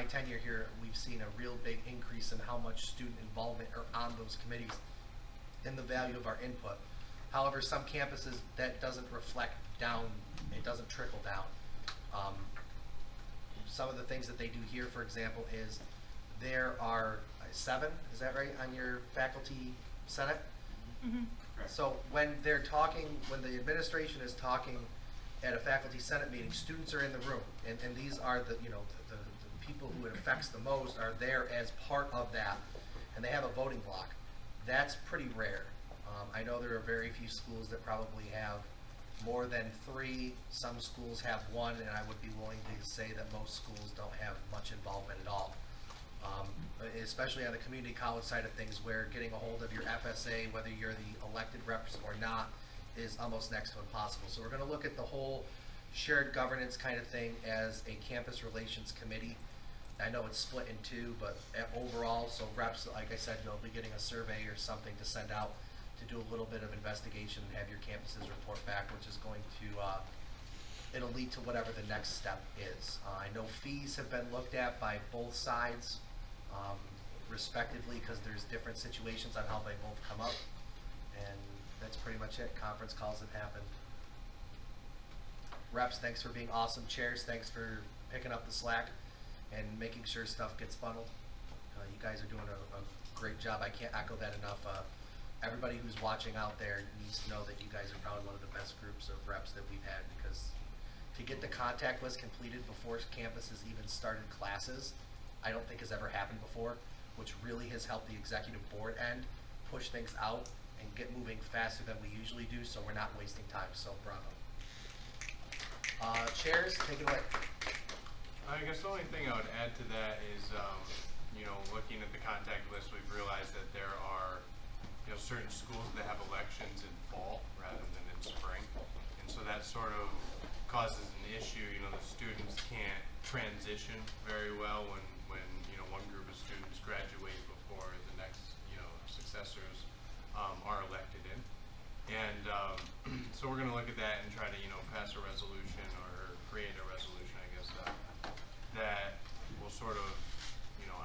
tenure here, we've seen a real big increase in how much student involvement are on those committees and the value of our input. However, some campuses, that doesn't reflect down, it doesn't trickle down. Some of the things that they do here, for example, is there are 7, is that right, on your faculty senate? Mm-hmm. So when they're talking, when the administration is talking at a faculty senate meeting, students are in the room, and these are the, you know, the people who it affects the most are there as part of that, and they have a voting block. That's pretty rare. I know there are very few schools that probably have more than 3. Some schools have 1, and I would be willing to say that most schools don't have much involvement at all. Especially on the community college side of things, where getting a hold of your FSA, whether you're the elected reps or not, is almost next to impossible. So we're going to look at the whole shared governance kind of thing as a campus relations committee. I know it's split in 2, but overall, so reps, like I said, you'll be getting a survey or something to send out to do a little bit of investigation and have your campuses report back, which is going to, it'll lead to whatever the next step is. I know fees have been looked at by both sides, respectively, because there's different situations on how they both come up, and that's pretty much it. Conference calls have happened. Reps, thanks for being awesome. Chairs, thanks for picking up the slack and making sure stuff gets funneled. You guys are doing a great job. I can't echo that enough. Everybody who's watching out there needs to know that you guys are probably one of the best groups of reps that we've had, because to get the contact list completed before campuses even started classes, I don't think has ever happened before, which really has helped the executive board end push things out and get moving faster than we usually do, so we're not wasting time. So bravo. Chairs, take it away. I guess the only thing I would add to that is, looking at the contact list, we've realized that there are certain schools that have elections in fall rather than in spring, and so that sort of causes an issue. The students can't transition very well when one group of students graduate before the next successors are elected in, and so we're going to look at that and try to pass a resolution or create a resolution, I guess, that will sort of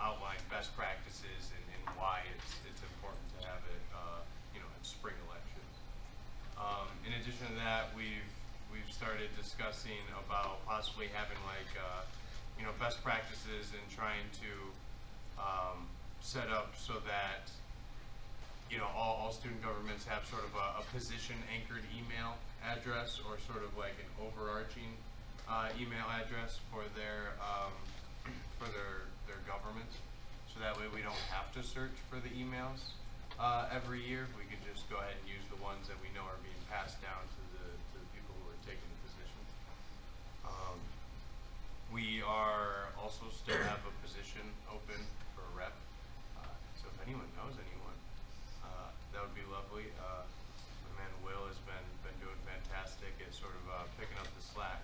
outline best practices and why it's important to have it in spring elections. In addition to that, we've started discussing about possibly having best practices and trying to set up so that all student governments have sort of a position anchored email address or sort of like an overarching email address for their government, so that way we don't have to search for the emails every year. We can just go ahead and use the ones that we know are being passed down to the people who are taking the position. We are also still have a position open for a rep, so if anyone knows anyone, that would be lovely. My man Will has been doing fantastic at sort of picking up the slack,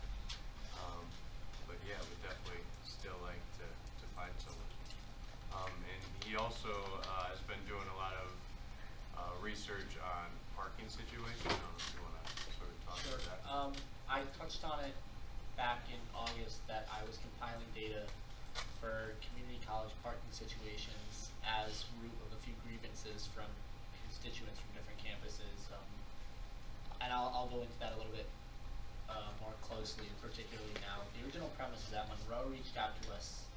but yeah, we'd definitely still like to find someone. And he also has been doing a lot of research on parking situations. I don't know if you want to sort of talk about that. I touched on it back in August that I was compiling data for community college parking situations as root of a few grievances from constituents from different campuses. And I'll go into that a little bit more closely, particularly now. The original premise is that Monroe reached out to us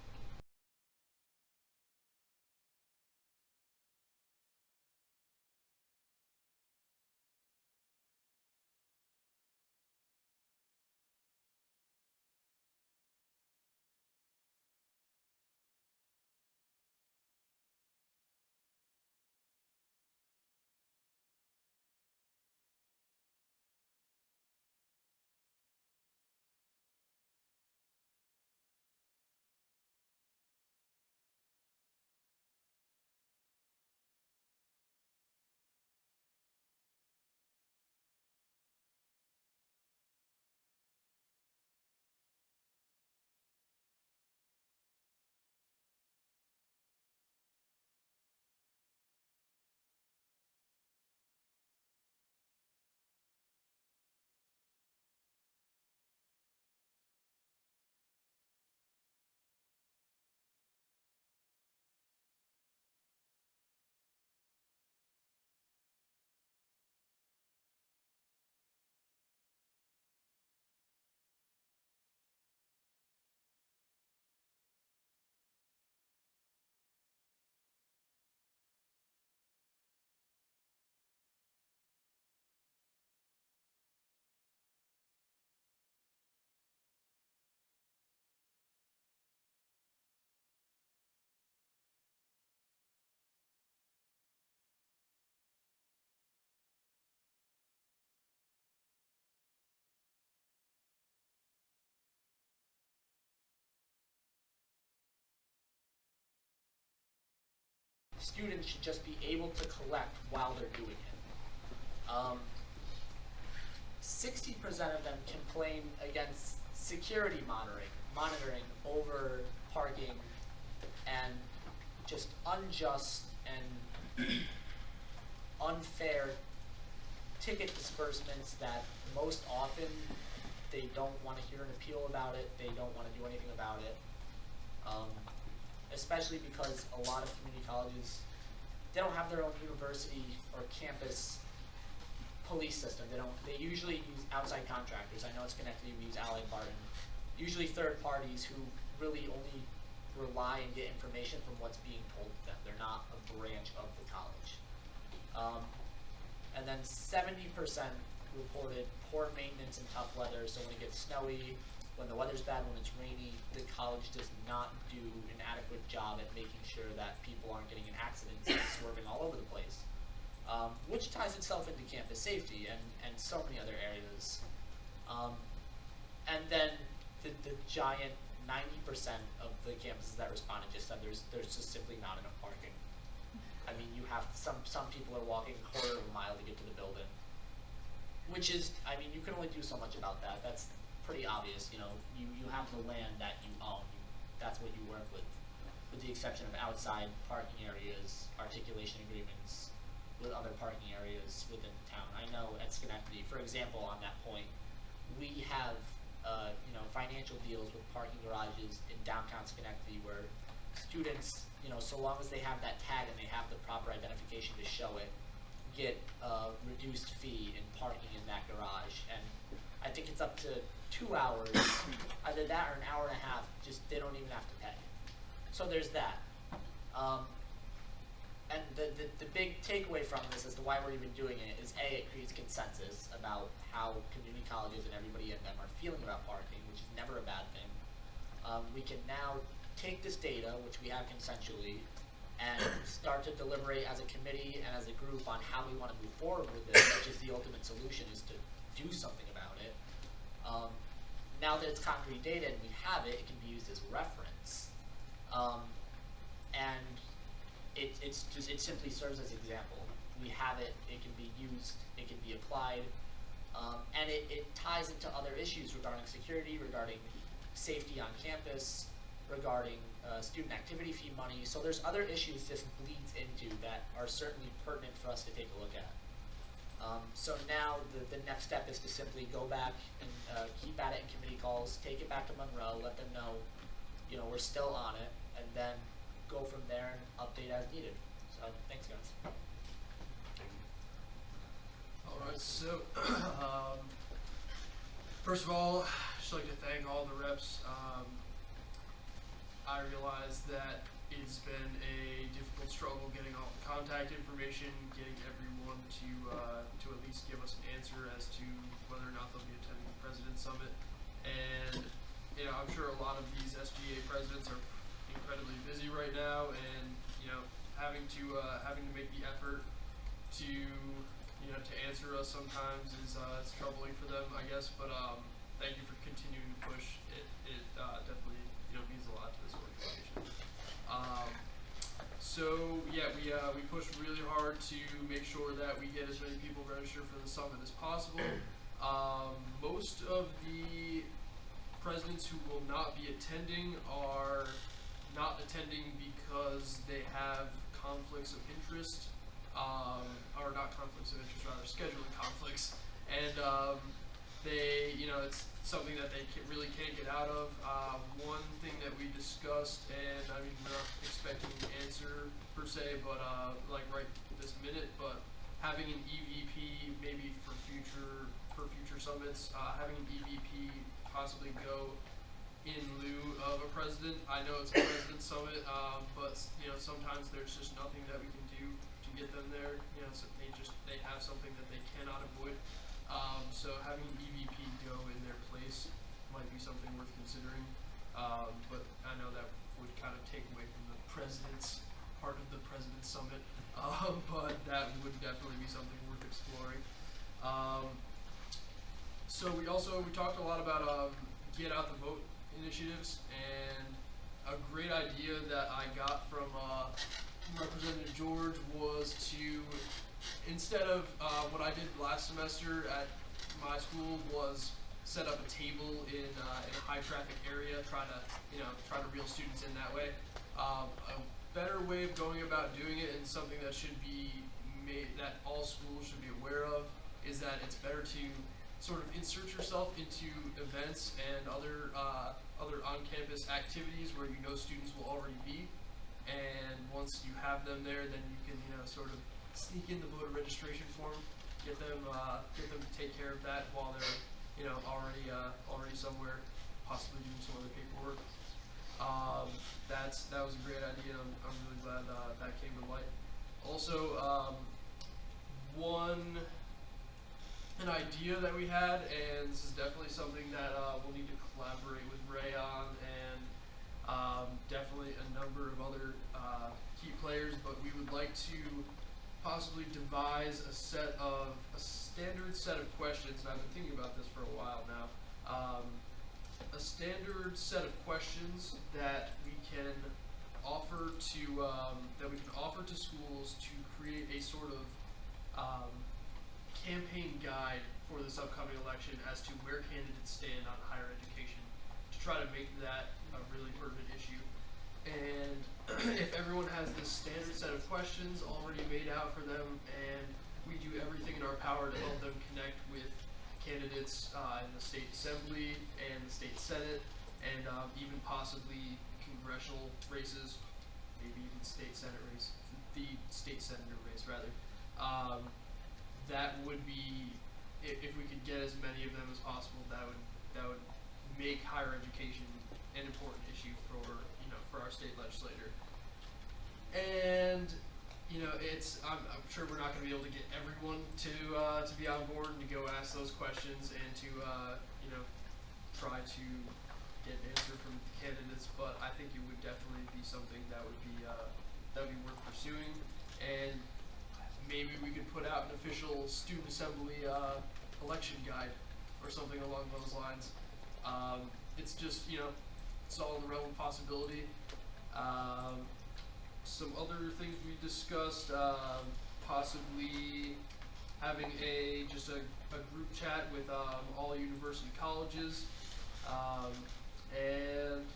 students should just be able to collect while they're doing it. 60% of them complain against security monitoring over parking and just unjust and unfair ticket disbursements that most often they don't want to hear an appeal about it, they don't want to do anything about it. Especially because a lot of community colleges, they don't have their own university or campus police system. They usually use outside contractors. I know it's Schenectady, we use Allied Barton. Usually third parties who really only rely and get information from what's being told to them. They're not a branch of the college. And then 70% reported poor maintenance in tough weather. So when it gets snowy, when the weather's bad, when it's rainy, the college does not do an adequate job at making sure that people aren't getting in accidents and swerving all over the place, which ties itself into campus safety and so many other areas. And then the giant 90% of the campuses that responded just said there's just simply not enough parking. I mean, you have some people are walking a quarter of a mile to get to the building, which is, I mean, you can only do so much about that. That's pretty obvious. You know, you have the land that you own. That's what you work with the exception of outside parking areas, articulation agreements with other parking areas within the town. I know at Schenectady, for example, on that point, we have financial deals with parking garages in downtown Schenectady where students, so long as they have that tag and they have the proper identification to show it, get a reduced fee in parking in that garage. And I think it's up to 2 hours, either that or an hour and a half, just they don't even have to pay. So there's that. And the big takeaway from this as to why we're even doing it is A, it creates consensus about how community colleges and everybody in them are feeling about parking, which is never a bad thing. We can now take this data, which we have consensually, and start to deliberate as a committee and as a group on how we want to move forward with this, which is the ultimate solution, is to do something about it. Now that it's concrete data and we have it, it can be used as reference. And it simply serves as example. We have it, it can be used, it can be applied, and it ties into other issues regarding security, regarding safety on campus, regarding student activity fee money. So there's other issues this bleeds into that are certainly pertinent for us to take a look at. So now the next step is to simply go back and keep at it in committee calls, take it back to Monroe, let them know, we're still on it, and then go from there and update as needed. So thanks, guys. All right, so first of all, I'd just like to thank all the reps. I realize that it's been a difficult struggle getting all the contact information, getting everyone to at least give us an answer as to whether or not they'll be attending the President's Summit. And I'm sure a lot of these SGA presidents are incredibly busy right now, and having to make the effort to to answer us sometimes is it's troubling for them, I guess. But thank you for continuing to push. It definitely means a lot to this organization. So yeah, we pushed really hard to make sure that we get as many people registered for the summit as possible. Most of the presidents who will not be attending are not attending because they have conflicts of interest, or not conflicts of interest, rather scheduling conflicts, and they, it's something that they really can't get out of. One thing that we discussed, and I mean, we're not expecting an answer per se, but like right this minute, but having an EVP maybe for future summits, having an EVP possibly go in lieu of a president. I know it's a president summit, but sometimes there's just nothing that we can do to get them there. So they have something that they cannot avoid. So having an EVP go in their place might be something worth considering. But I know that would kind of take away from the president's part of the president's summit. But that would definitely be something worth exploring. So we talked a lot about get out the vote initiatives, and a great idea that I got from Representative George was to, instead of what I did last semester at my school, was set up a table in a high traffic area, try to reel students in that way. A better way of going about doing it, and something that should be made, that all schools should be aware of, is that it's better to sort of insert yourself into events and other on-campus activities where students will already be, and once you have them there, then you can sort of sneak in the voter registration form, get them to take care of that while they're already somewhere, possibly doing some other paperwork. That was a great idea. I'm really glad that came to light. Also, an idea that we had, and this is definitely something that we'll need to collaborate with Ray on, and definitely a number of other key players, but we would like to possibly devise a standard set of questions, and I've been thinking about this for a while now, a standard set of questions that we can offer to schools to create a sort of campaign guide for this upcoming election as to where candidates stand on higher education, to try to make that a really pertinent issue. And if everyone has this standard set of questions already made out for them, and we do everything in our power to help them connect with candidates in the state assembly and the state senate, and even possibly congressional races, maybe even state senate race, the state senator race rather. That would be, if we could get as many of them as possible, that would make higher education an important issue for our state legislator. And I'm sure we're not going to be able to get everyone to be on board and to go ask those questions and to try to get an answer from the candidates, but I think it would definitely be something that would be worth pursuing. And maybe we could put out an official student assembly election guide or something along those lines. It's just, it's all in the realm of possibility. Some other things we discussed, possibly having a group chat with all university colleges, and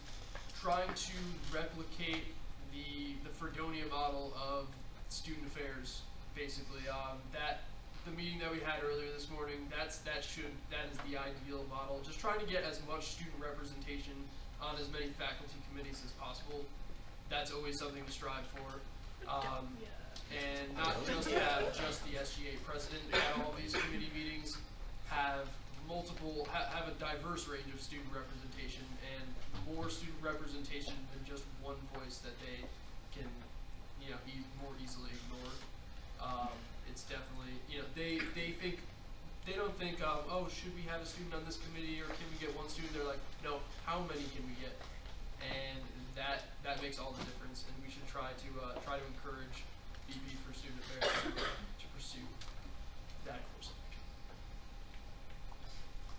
trying to replicate the Fredonia model of student affairs. Basically, the meeting that we had earlier this morning, that is the ideal model. Just trying to get as much student representation on as many faculty committees as possible. That's always something to strive for. And not just have just the SGA president at all these committee meetings, have a diverse range of student representation, and more student representation than just one voice that they can, more easily ignore. It's definitely, they don't think, oh, should we have a student on this committee, or can we get one student? They're like, no, how many can we get? And that makes all the difference, and we should try to encourage VP for Student Affairs to pursue that course of action.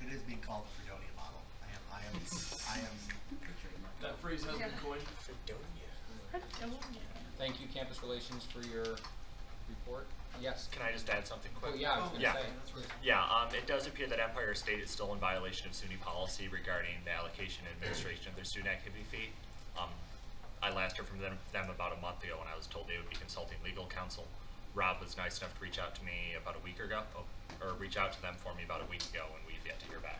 It is being called the Fredonia model. I am. That phrase has been coined. Thank you, Campus Relations, for your report. Yes. Can I just add something quick? Well, yeah, I was going to say. Yeah, it does appear that Empire State is still in violation of SUNY policy regarding the allocation and administration of their student activity fee. I last heard from them about a month ago when I was told they would be consulting legal counsel. Rob was nice enough to reach out to me about a week ago, or reach out to them for me about a week ago, and we've yet to hear back.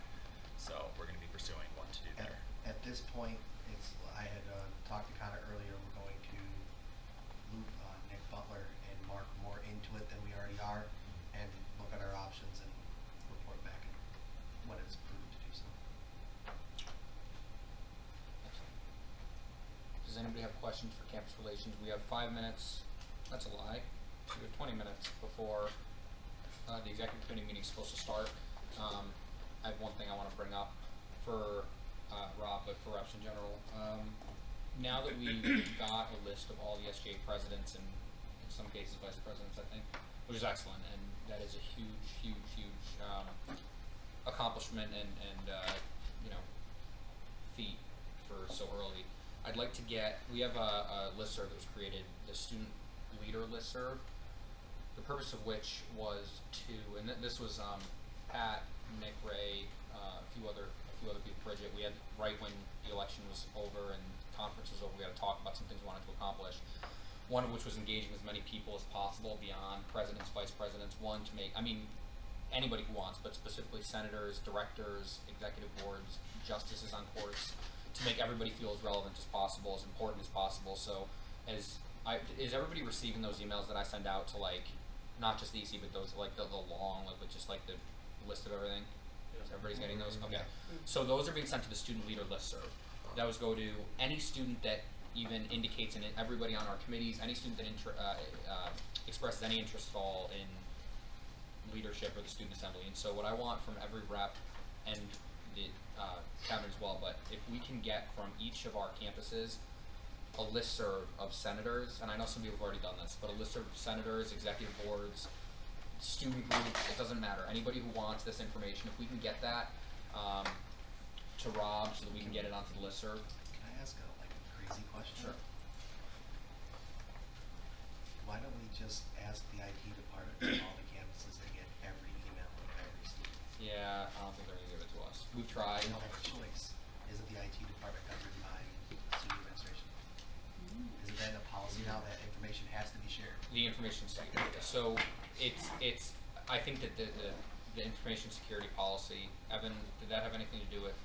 So we're going to be pursuing what to do there. At this point, I had talked to Connor earlier. We're going to loop Nick Butler and Mark more into it than we already are, and look at our options and report back when it's prudent to do so. Does anybody have questions for Campus Relations? We have 5 minutes. That's a lie. We have 20 minutes before the executive committee meeting is supposed to start. I have one thing I want to bring up for Rob, but for reps in general. Now that we've got a list of all the SGA presidents and in some cases vice presidents, I think, which is excellent, and that is a huge accomplishment and feat for so early. I'd like to we have a listserv that was created, the student leader listserv, the purpose of which was and this was Pat, Nick, Ray, a few other people, Bridget. We had, right when the election was over and conference was over, we had to talk about some things we wanted to accomplish. One of which was engaging as many people as possible beyond presidents, vice presidents. One, to make, anybody who wants, but specifically senators, directors, executive boards, justices on courts, to make everybody feel as relevant as possible, as important as possible. So, is everybody receiving those emails that I send out to, like, not just the EC, but those, like, the long, like, with just, like, the list of everything? Yes. Everybody's getting those? Okay. So those are being sent to the student leader listserv. That was go to any student that even indicates in it, everybody on our committees, any student that expresses any interest at all in leadership or the student assembly. And so what I want from every rep and the cabinet as well, but if we can get from each of our campuses a listserv of senators, and I know some people have already done this, but a listserv of senators, executive boards, student groups, it doesn't matter. Anybody who wants this information, if we can get that, to Rob so that we can get it onto the listserv. Can I ask a crazy question? Sure. Why don't we just ask the IT department of all the campuses to get every email of every student? Yeah, I don't think they're gonna give it to us. We've tried. They don't have a choice. Isn't the IT department governed by student administration? Isn't that a policy now that information has to be shared? The information security. So it's I think that the information security policy, Evan, did that have anything to do with?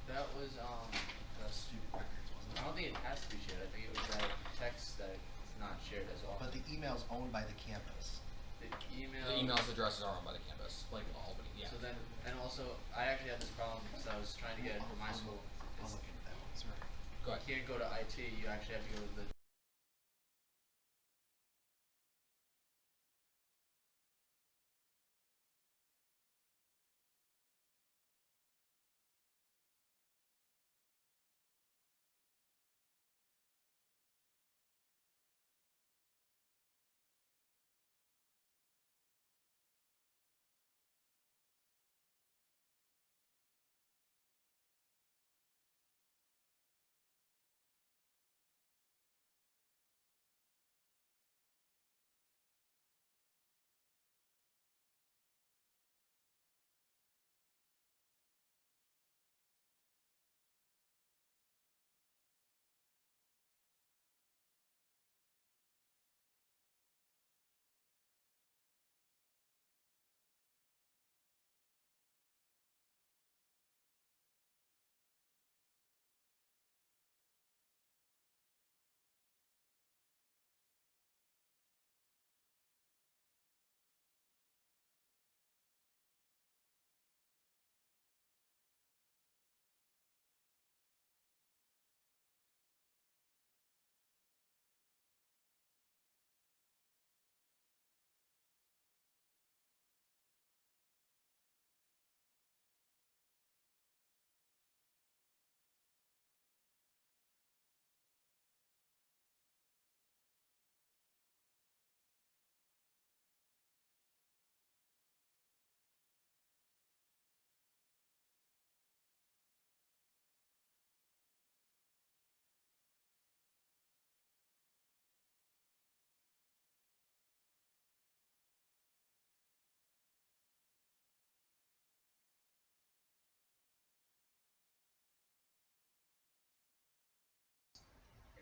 That was The student records, wasn't it? I don't think it has to be shared. I think it was that text that it's not shared as often. But the email's owned by the campus. The email. The emails addresses are owned by the campus, like Albany. Yeah. So then, and also, I actually had this problem because I was trying to get it for my school. I'll look into that one. Sorry. Go ahead. You can't go to IT. You actually have to go to the.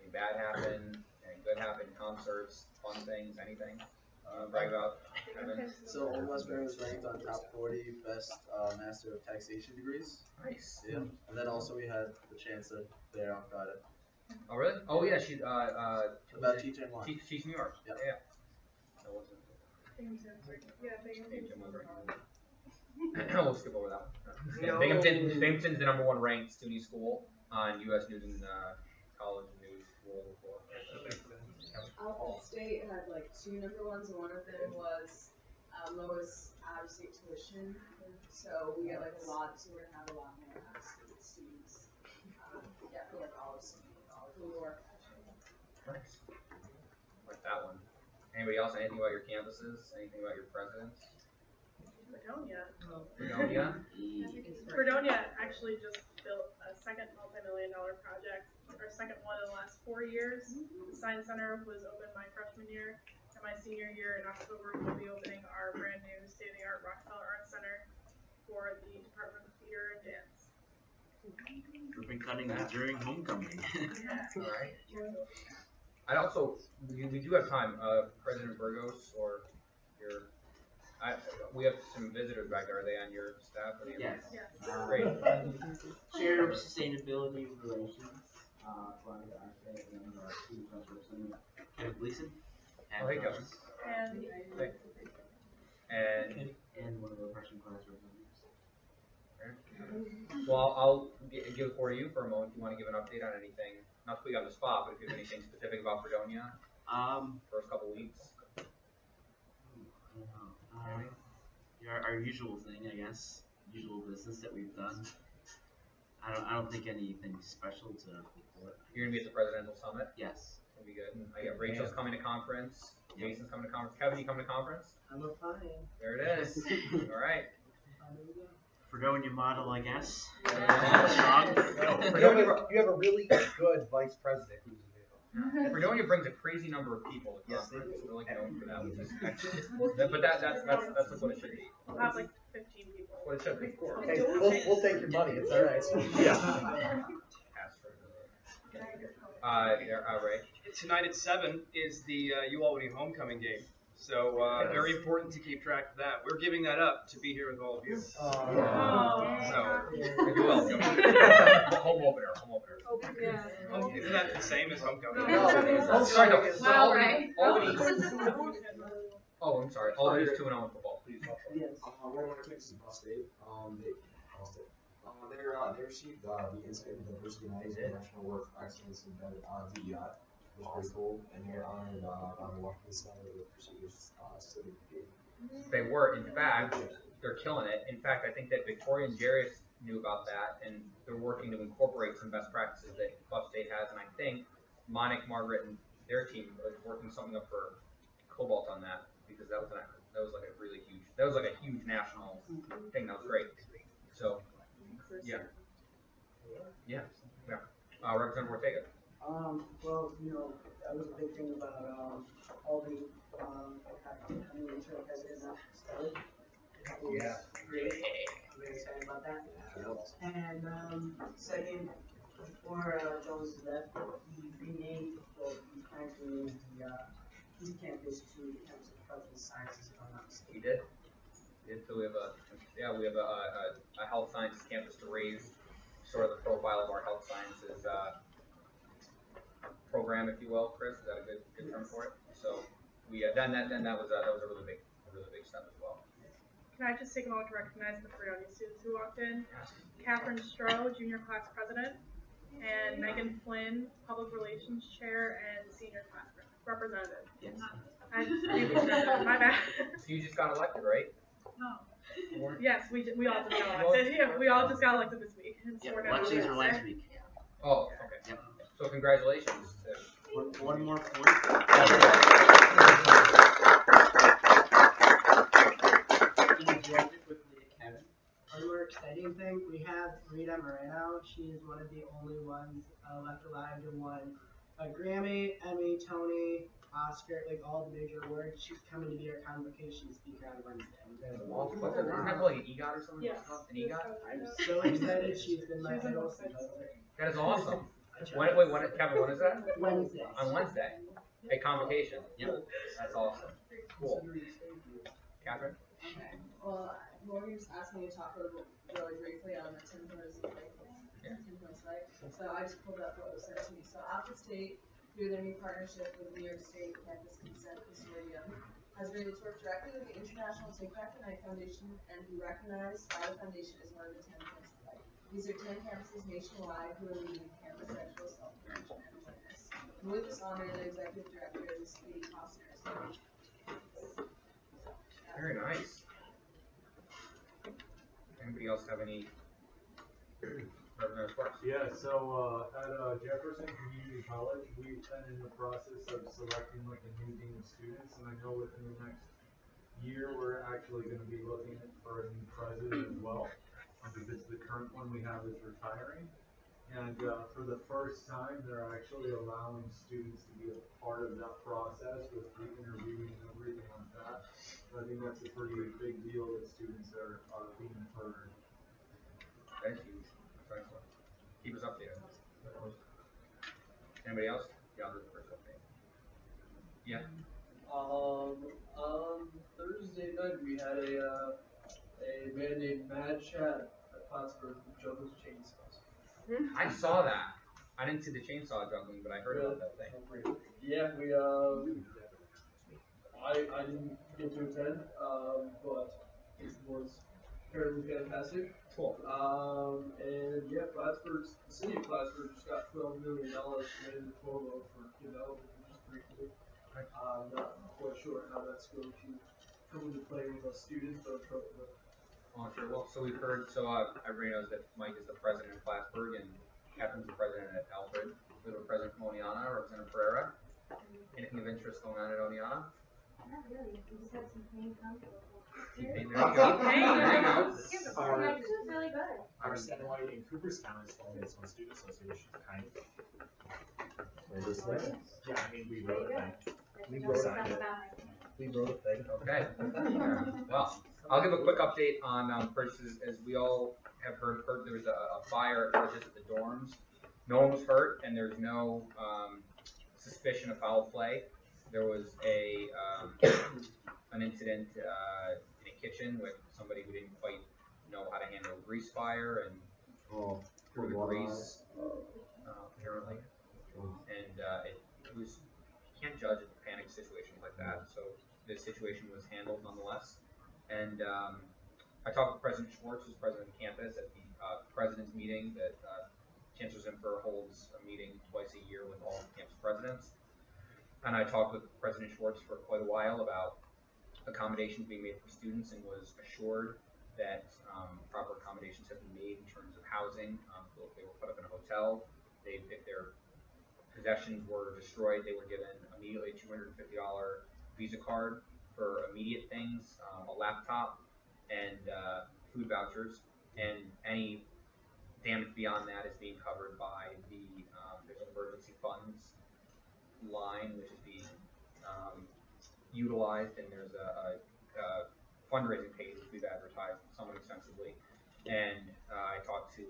Any bad happen? Any good happen? Concerts, fun things, anything? Brag about, Evan? So Old Westbury was ranked on top 40 best Master of Taxation degrees. Nice. Yeah. And then also we had the chancellor there on Friday. Oh really? Oh yeah, she's About teaching one. She's New York. Yeah. Yeah. That wasn't. We'll skip over that one. No. Binghamton's the #1 ranked SUNY school on U.S. News and College News World Report. Alfred State had like 2 #1s, and one of them was lowest out-of-state tuition. So we get like a lot, so we're gonna have a lot more out-of-state students. Yeah, for like all of New York. Nice. Like that one. Anybody else? Anything about your campuses? Anything about your presidents? Fredonia. Fredonia? Fredonia actually just built a second multi-million-dollar project, our second one in the last 4 years. The Science Center was opened my freshman year, and my senior year in October we'll be opening our brand new state-of-the-art Rockefeller Arts Center for the Department of Theater and Dance. Ribbon cutting during homecoming. All right. I also, we do have time. President Burgos or your, we have some visitors back there. Are they on your staff? Or Yes. Great. Chair of Sustainability Relations, Veronica Arce, and our student representative, Kevin Gleason. Oh, hey, Kevin. And one of the freshman class representatives. Well, I'll give the floor to you for a moment if you want to give an update on anything. Not to put you on the spot, but if you have anything specific about Fredonia, first couple weeks. I don't know. Our usual thing, I guess. Usual business that we've done. I don't think anything special to report. You're gonna be at the presidential summit? Yes. It'll be good. I got Rachel's coming to conference. Jason's coming to conference. Kevin, you coming to conference? I'm applying. There it is. All right. Fredonia model, I guess. You have a really good vice president who's Fredonia brings a crazy number of people. Yes, they do. We're like known for that, which is but that's what it should be. We'll have like 15 people. What it should be. Hey, we'll take your money. It's all right. Yeah. Ray. Tonight at 7 is the Albany homecoming game. So very important to keep track of that. We're giving that up to be here with all of you. So you're welcome. Home opener. Isn't that the same as homecoming? No. Sorry, no. Wow, Ray. Albany. Oh, I'm sorry. Albany's 2-0 in football. Please. Yes. One of my picks is Ball State. They received the Insight and Diversity Magazine National Award for Excellence in DEI. It was pretty cool, and they were honored on the Washington side of the prestigious study brigade. They were, in fact, they're killing it. In fact, I think that Victoria and Jarius knew about that, and they're working to incorporate some best practices that Buff State has. And I think Monique, Margaret, and their team are working something up for Cobalt on that, because that was like a huge national thing. That was great. So, yeah. Representative Ortega. Well, that was a big thing about Albany having an internal president now. Yeah. Great. I'm very excited about that. And second, before Jones left, he renamed, he's trying to rename the campus to the campus of health and sciences, if I'm not mistaken. He did. So we have a health sciences campus to raise sort of the profile of our health sciences program, if you will. Chris, is that a good term for it? So we that was a really big step as well. Can I just take a moment to recognize the Fredonia students who walked in? Catherine Stroh, junior class president, and Megan Flynn, public relations chair and senior class representative. Yes. My bad. So you just got elected, right? No. Yes, we all just got elected. Yeah, we all just got elected this week. Elections were last week. Oh, okay. Yep. So congratulations. One more point. One more exciting thing, we have Rita Moreno. She is one of the only ones left alive to win a Grammy, Emmy, Tony, Oscar, like all the major awards. She's coming to be our convocation speaker on Wednesday. What's it? Isn't that like an EGOT or something? Yes. An EGOT? I'm so excited. She's been my idol since. That is awesome. Kevin, when is that? Wednesday. On Wednesday. A convocation. Yep. That's awesome. Cool. Catherine? Okay. Well, Morgan just asked me to talk really briefly on the 10 points, 10 points, right? So I just pulled up what was sent to me. So Alpha State, through their new partnership with New York State Campus Consent Consortium, has been able to work directly with the International Take Back the Night Foundation and be recognized by the foundation as one of the 10 points of light. These are 10 campuses nationwide who are leading campus sexual self-prevention and awareness. And with this honor, the executive director is the Costner. Very nice. Anybody else have any representative reports? Yeah, so at Jefferson Community College, we've been in the process of selecting like a new dean of students, and I know within the next year we're actually going to be looking for a new president as well, because the current one we have is retiring. And for the first time, they're actually allowing students to be a part of that process with the interviewing and everything like that. So I think that's a pretty big deal that students are being heard. Thank you. Excellent. Keep us updated. Anybody else? Yeah, I'll do the first update. Yeah. On Thursday night we had a man named Mad Chad at Plattsburgh who juggled chainsaws. I saw that. I didn't see the chainsaw juggling, but I heard about that thing. Yeah, we I didn't get to attend, but it was apparently fantastic. Cool. And yeah, the city of Plattsburgh just got $12 million from the Polo for development, which is pretty cool. Not quite sure how that's going to come into play with us students, but I'm sure it will. Oh, sure. Well, so we've heard, everybody knows that Mike is the president of Plattsburgh and Catherine's the president at Alfred. We have a president from Oneonta, Representative Pereira. Anything of interest going on at Oneonta? Not really. We just had some clean council. T-Pain, there you go. There you go. Really good. Our satellite in Cooperstown is formed its own student association, kind of. Yeah, I mean, we wrote a thing. We We wrote signed it. We wrote a thing. Okay. Well, I'll give a quick update on purchases. As we all have heard there was a fire at just the dorms. No one was hurt, and there's no suspicion of foul play. There was an incident in a kitchen with somebody who didn't quite know how to handle a grease fire and threw the grease apparently, and it was. You can't judge a panic situation like that, so this situation was handled nonetheless. And I talked with President Schwartz, who's president of the campus, at the president's meeting that Chancellor Zimfer holds a meeting twice a year with all the campus presidents. And I talked with President Schwartz for quite a while about accommodations being made for students, and was assured that proper accommodations have been made in terms of housing. They were put up in a hotel. If their possessions were destroyed, they were given immediately a $250 Visa card for immediate things, a laptop, and food vouchers. And any damage beyond that is being covered by there's an emergency funds line which is being utilized, and there's a fundraising page which we've advertised somewhat extensively. And I talked to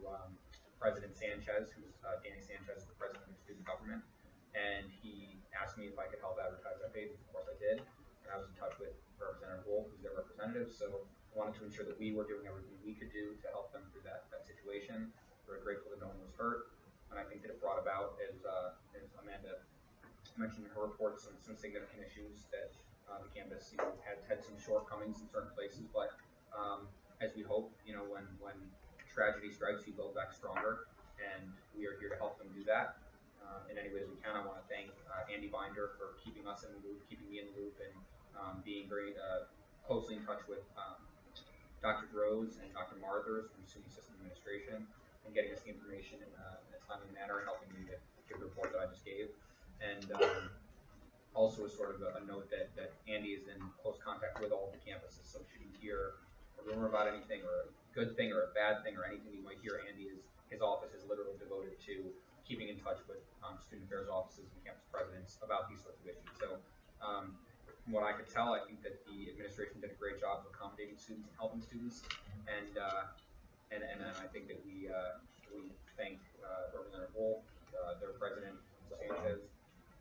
President Sanchez, who's Danny Sanchez, the president of student government, and he asked me if I could help advertise that page. Of course I did, and I was in touch with Representative Wolf, who's their representative, so I wanted to ensure that we were doing everything we could do to help them through that situation. We're grateful that no one was hurt, and I think that it brought about, as Amanda mentioned in her report, some significant issues that the campus had some shortcomings in certain places, but as we hope, when tragedy strikes, you build back stronger, and we are here to help them do that in any ways we can. I want to thank Andy Binder for keeping us in the loop, keeping me in the loop, and being very closely in touch with Dr. Rose and Dr. Marthers from SUNY System Administration, and getting us the information in a timely manner, and helping me to give the report that I just gave. And also as sort of a note that Andy is in close contact with all the campuses, so should you hear a rumor about anything, or a good thing or a bad thing or anything you might hear, his office is literally devoted to keeping in touch with student affairs offices and campus presidents about these sorts of issues. So from what I could tell, I think that the administration did a great job of accommodating students and helping students, and I think that we thank Representative Wolf, their president Sanchez,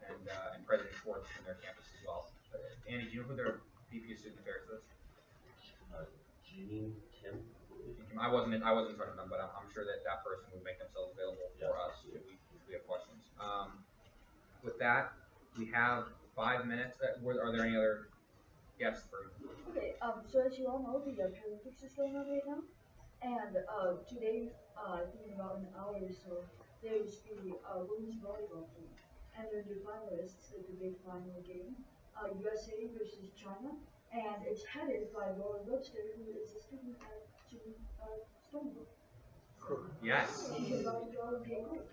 and President Schwartz from their campus as well. Andy, do you know who their VP of Student Affairs is? Jean Kim. I wasn't in touch with them, but I'm sure that person would make themselves available for us if we have questions. With that, we have 5 minutes. Are there any other? Yes, Okay, so as you all know, the Paralympics is going on right now, and today, I think in about an hour or so, there's the women's volleyball team, and they're the finalists at the big final game, USA versus China, and it's headed by Laura Webster, who is a student at Stonebrook. Yes. She's about to go and get gold.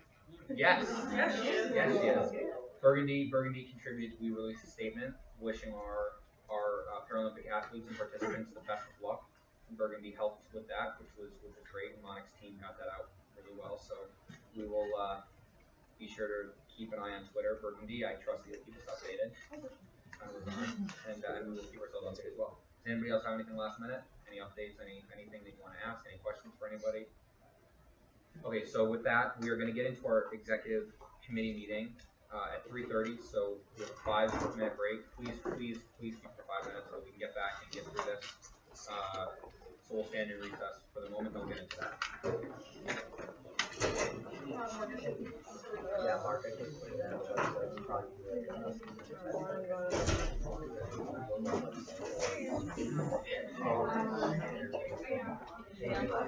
Yes. Yes, she is. Burgundy contributed. We released a statement wishing our Paralympic athletes and participants the best of luck. And Burgundy helped with that, which was great. And Monic's team got that out really well. So we will be sure to keep an eye on Twitter, Burgundy. I trust you'll keep us updated. And we will keep ourselves updated as well. Does anybody else have anything last minute? Any updates? Anything that you want to ask? Any questions for anybody? Okay, so with that, we are going to get into our executive committee meeting at 3:30. So we have a 5-minute break. Please keep for 5 minutes so we can get back and get through this. So we'll stand in recess for the moment. Don't get into that. Yeah, Mark, I think that's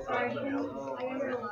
probably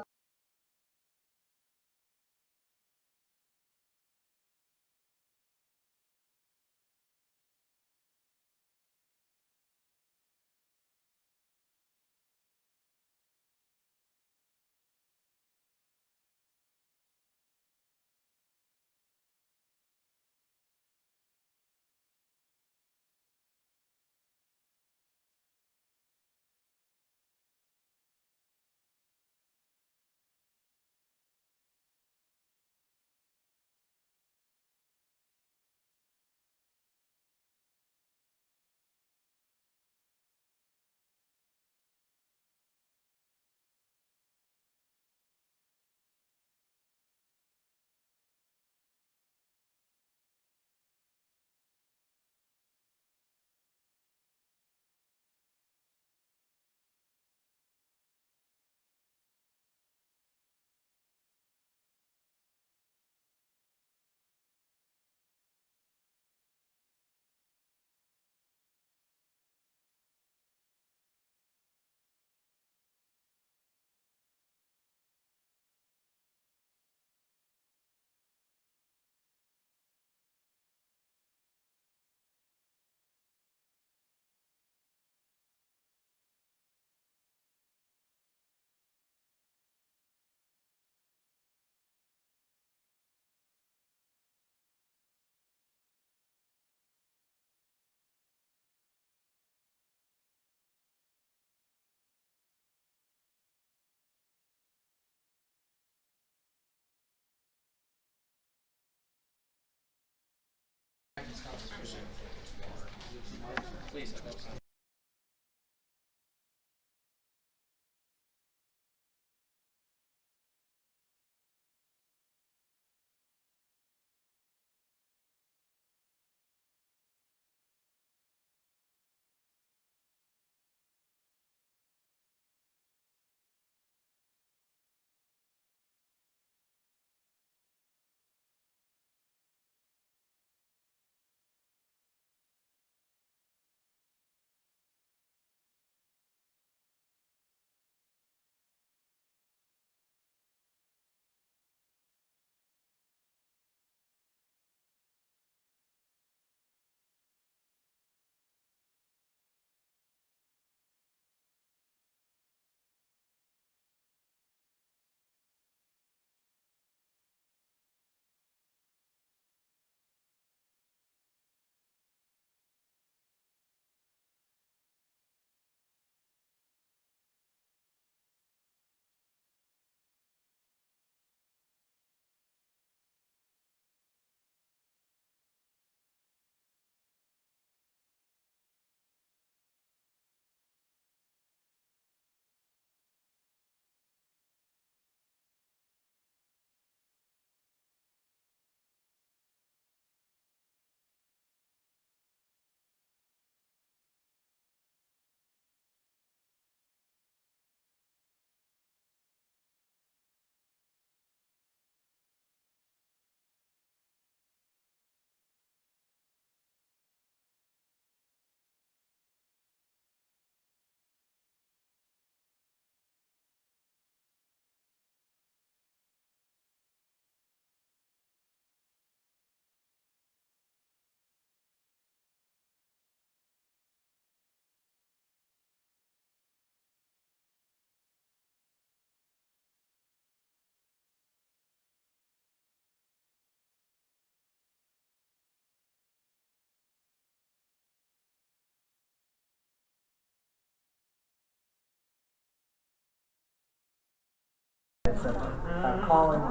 calling.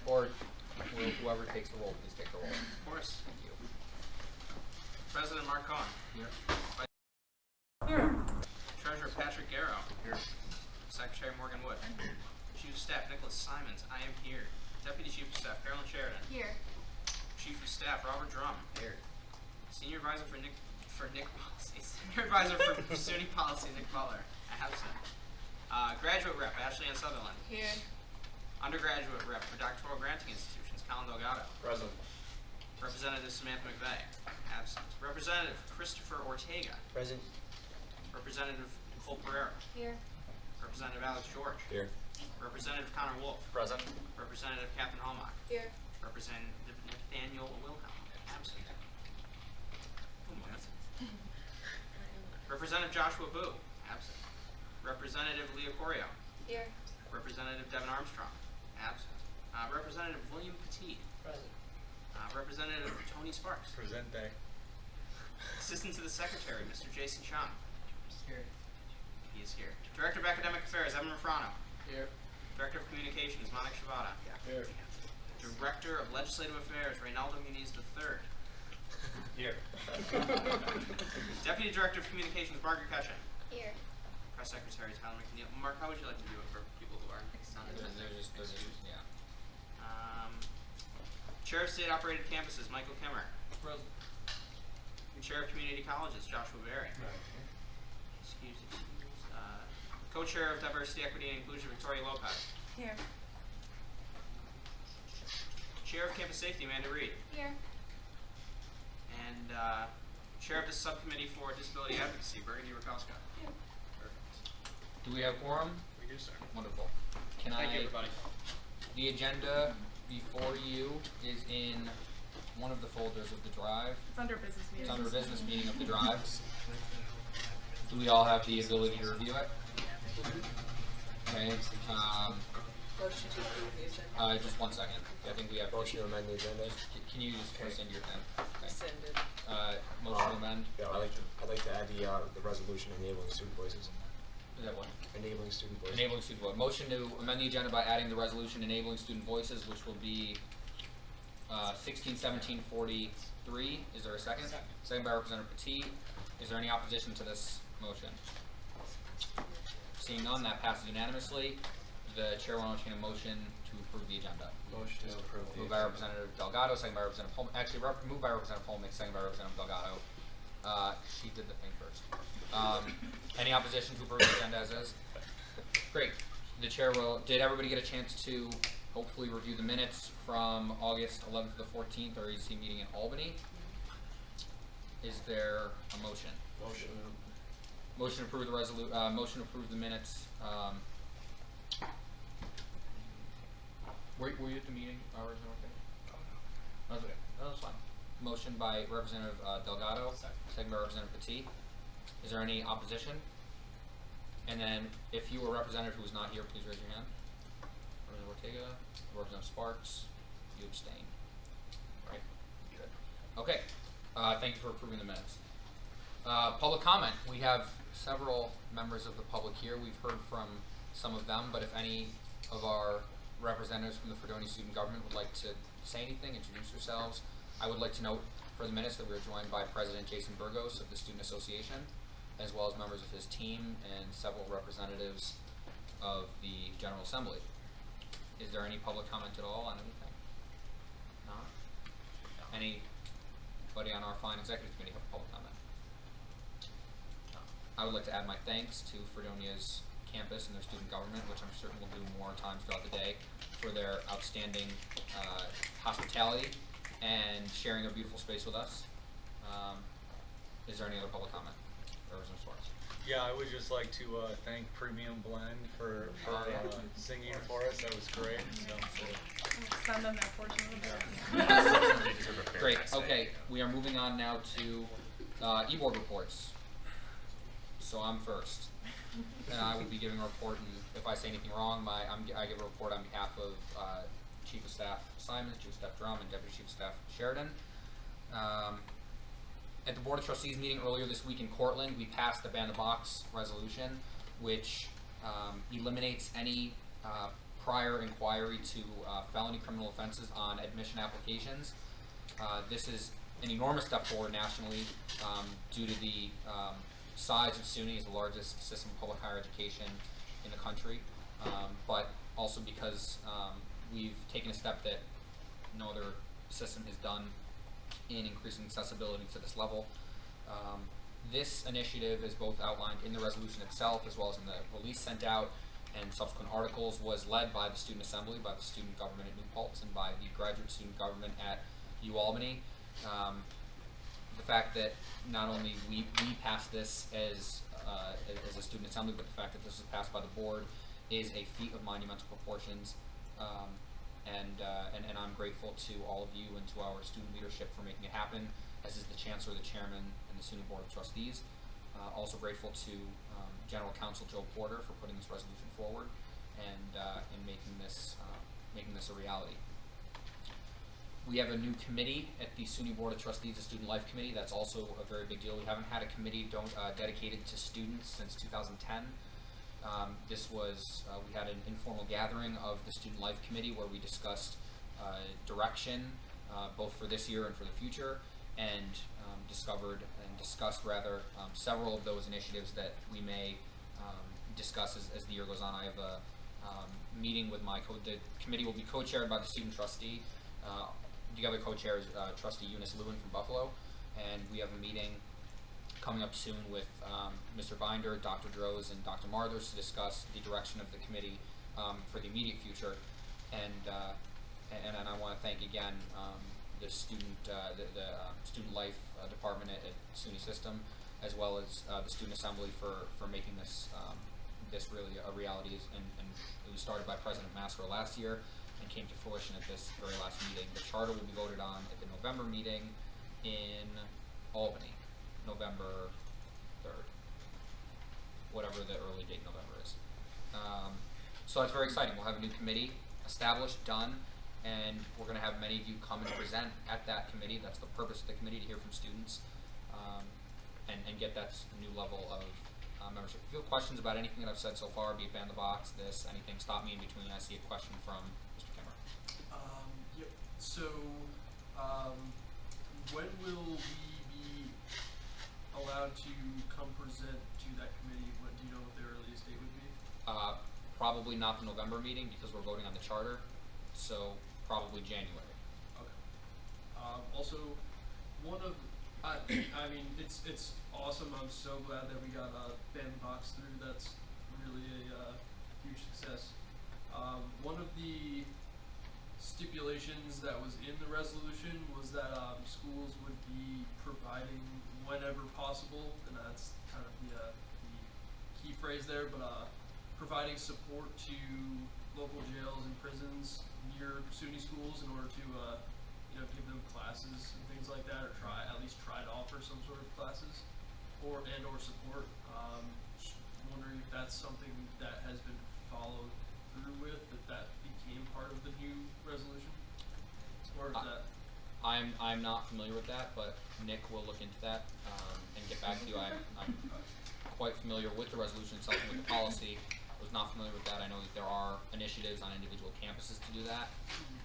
Or whoever takes the roll, please take the roll. Of course. Thank you. President Mark Cohen. Here. Here. Treasurer Patrick Garrow. Here. Secretary Morgan Wood. Chief of Staff Nicholas Simons. I am here. Deputy Chief of Staff Carolyn Sheridan. Here. Chief of Staff Robert Drum. Here. Senior Advisor for Nick Policy. Senior Advisor for SUNY Policy Nick Butler. Absent. Graduate Rep Ashley Ann Sutherland. Here. Undergraduate Rep for Doctoral Granting Institutions Colin Delgado. Present. Representative Samantha McVeigh. Absent. Representative Christopher Ortega. Present. Representative Nicole Pereira. Here. Representative Alex George. Here. Representative Connor Wolf. Present. Representative Catherine Hallmark. Here. Representative Nathaniel Wilhelm. Absent. Representative Joshua Boo, absent. Representative Leah Corio. Here. Representative Devin Armstrong, absent. Representative William Petit. Present. Representative Tony Sparks. Presente. Assistant to the Secretary, Mr. Jason Chang. Here. He is here. Director of Academic Affairs, Evan Rafrano. Here. Director of Communications, Monik Shibata. Here. Director of Legislative Affairs, Reynaldo Muniz III. Here. Deputy Director of Communications, Margaret Ketchum. Here. Press Secretary, Tyler McNeil. Mark, how would you like to do it for people who are not Excused. Chair of State Operated Campuses, Michael Kimmer. Present. Chair of Community Colleges, Joshua Berry. Excused. Co-Chair of Diversity, Equity, and Inclusion, Victoria Lopez. Here. Chair of Campus Safety, Amanda Reed. Here. And Chair of the Subcommittee for Disability Advocacy, Brittany Rakowska. Here. Perfect. Do we have quorum? We do, sir. Wonderful. Can Thank you, everybody. The agenda before you is in one of the folders of the drive. It's under business meeting. It's under business meeting of the drives. Do we all have the ability to review it? Okay. Motion to approve the agenda. Just 1 second. I think we have. Motion to amend the agenda. Can you just rescind your thing? Okay. Rescinded. Motion to amend. Yeah, I'd like to add the resolution enabling student voices. Is that what? Enabling student voices. Enabling student voice. Motion to amend the agenda by adding the resolution enabling student voices, which will be 16-17-43. Is there a second? Second by Representative Petit. Is there any opposition to this motion? Seeing none, that passes unanimously. The chair will entertain a motion to approve the agenda. Motion to approve the Moved by Representative Delgado, second by Representative Holm. Actually, moved by Representative Holmick, second by Representative Delgado. She did the thing first. Any opposition to approve the agenda as is? Great. The chair will. Did everybody get a chance to hopefully review the minutes from August 11th to the 14th, our EC meeting in Albany? Is there a motion? Motion. Motion to approve the motion to approve the minutes. Were you at the meeting? Okay. That's okay. That was fine. Motion by Representative Delgado, second by Representative Petit. Is there any opposition? And then, if you were a representative who was not here, please raise your hand. Representative Ortega, Representative Sparks, you abstain. Right? Good. Okay. Thank you for approving the minutes. Public comment. We have several members of the public here. We've heard from some of them, but if any of our representatives from the Fredonia Student Government would like to say anything, introduce yourselves. I would like to note for the minutes that we are joined by President Jason Burgos of the Student Association, as well as members of his team and several representatives of the General Assembly. Is there any public comment at all on anything? No? Anybody on our fine executive committee have a public comment? No. I would like to add my thanks to Fredonia's campus and their student government, which I'm certain will do more times throughout the day, for their outstanding hospitality and sharing a beautiful space with us. Is there any other public comment? Representative Swartz. Yeah, I would just like to thank Premium Blend for singing for us. That was great. Send them their portion of the Great. Okay, we are moving on now to e-board reports. So I'm first. And I will be giving a report, and if I say anything wrong, I give a report on behalf of Chief of Staff Simons, Chief of Staff Drum, and Deputy Chief of Staff Sheridan. At the Board of Trustees meeting earlier this week in Cortland, we passed the Ban the Box resolution, which eliminates any prior inquiry to felony criminal offenses on admission applications. This is an enormous step forward nationally due to the size of SUNY is the largest system of public higher education in the country, but also because we've taken a step that no other system has done in increasing accessibility to this level. This initiative is both outlined in the resolution itself as well as in the release sent out and subsequent articles, was led by the Student Assembly, by the student government at New Paltz, and by the graduate student government at UAlbany. The fact that not only we passed this as a student assembly, but the fact that this was passed by the board is a feat of monumental proportions, and I'm grateful to all of you and to our student leadership for making it happen, as is the Chancellor, the Chairman, and the SUNY Board of Trustees. Also grateful to General Counsel Joe Porter for putting this resolution forward and making this a reality. We have a new committee at the SUNY Board of Trustees, the Student Life Committee. That's also a very big deal. We haven't had a committee dedicated to students since 2010. We had an informal gathering of the Student Life Committee where we discussed direction, both for this year and for the future, and discussed several of those initiatives that we may discuss as the year goes on. I have a meeting with the committee will be co-chaired by the student trustee. The other co-chair is Trustee Eunice Lewin from Buffalo, and we have a meeting coming up soon with Mr. Binder, Dr. Droz, and Dr. Marthers to discuss the direction of the committee for the immediate future. And I want to thank again the student life department at SUNY System, as well as the student assembly for making this really a reality. And it was started by President Masro last year and came to fruition at this very last meeting. The charter will be voted on at the November meeting in Albany, November 3rd, whatever the early date November is. So that's very exciting. We'll have a new committee established, done, and we're going to have many of you come and present at that committee. That's the purpose of the committee, to hear from students and get that new level of membership. If you have questions about anything that I've said so far, be it ban the box, anything, stop me in between. I see a question from Mr. Kimmer. Yep. So, when will we be allowed to come present to that committee? Do you know what the earliest date would be? Probably not the November meeting because we're voting on the charter, so probably January. Okay. Also, I mean, it's awesome. I'm so glad that we got ban the box through. That's really a huge success. One of the stipulations that was in the resolution was that schools would be providing whenever possible, and that's kind of the key phrase there, but providing support to local jails and prisons near SUNY schools in order to give them classes and things like that, or at least try to offer some sort of classes or support. Just wondering if that's something that has been followed through with, that became part of the new resolution, or is that? I'm not familiar with that, but Nick will look into that and get back to you. I'm quite familiar with the resolution itself and with the policy. I was not familiar with that. I know that there are initiatives on individual campuses to do that,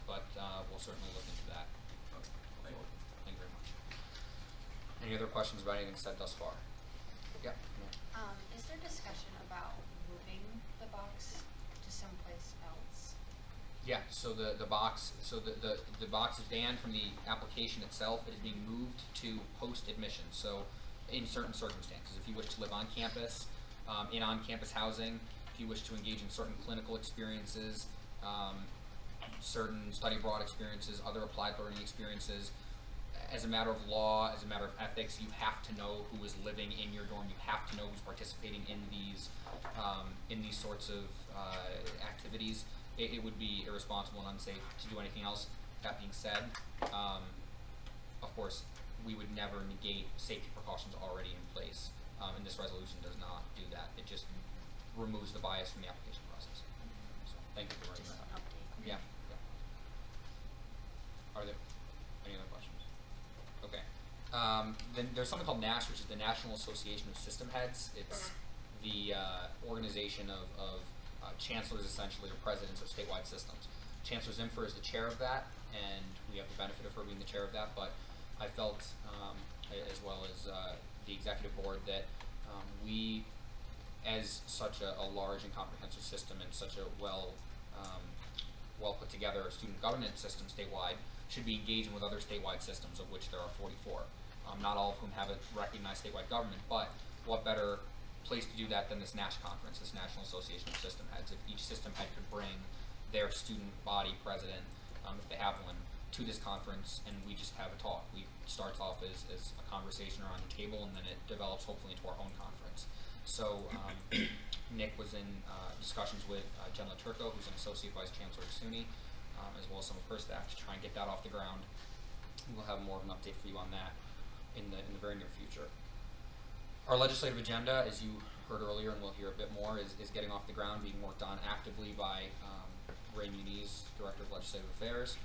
but we'll certainly look into that. Thank you. Thank you very much. Any other questions about anything said thus far? Yeah. Is there discussion about moving the box to someplace else? Yeah, so the box is banned from the application itself. It is being moved to post-admission. So in certain circumstances, if you wish to live on campus, in on-campus housing, if you wish to engage in certain clinical experiences, certain study abroad experiences, other applied learning experiences, as a matter of law, as a matter of ethics, you have to know who is living in your dorm. You have to know who's participating in these sorts of activities. It would be irresponsible and unsafe to do anything else. That being said, of course, we would never negate safety precautions already in place, and this resolution does not do that. It just removes the bias from the application process. So, thank you for bringing that up. Yeah. Are there any other questions? Okay. Then there's something called NASH, which is the National Association of System Heads. It's the organization of chancellors, essentially, or presidents of statewide systems. Chancellor Zimfer is the chair of that, and we have the benefit of her being the chair of that, but I felt, as well as the executive board, that we, as such a large and comprehensive system and such a well put together student government system statewide, should be engaging with other statewide systems, of which there are 44. Not all of whom have a recognized statewide government, but what better place to do that than this NASH conference, this National Association of System Heads. If each system head could bring their student body president, if they have one, to this conference, and we just have a talk. We starts off as a conversation around the table, and then it develops hopefully into our own conference. So Nick was in discussions with Jen Turco, who's an Associate Vice Chancellor at SUNY, as well as some of her staff, to try and get that off the ground. We'll have more of an update for you on that in the very near future. Our legislative agenda, as you heard earlier and we'll hear a bit more, is getting off the ground, being worked on actively by Ray Muniz, Director of Legislative Affairs,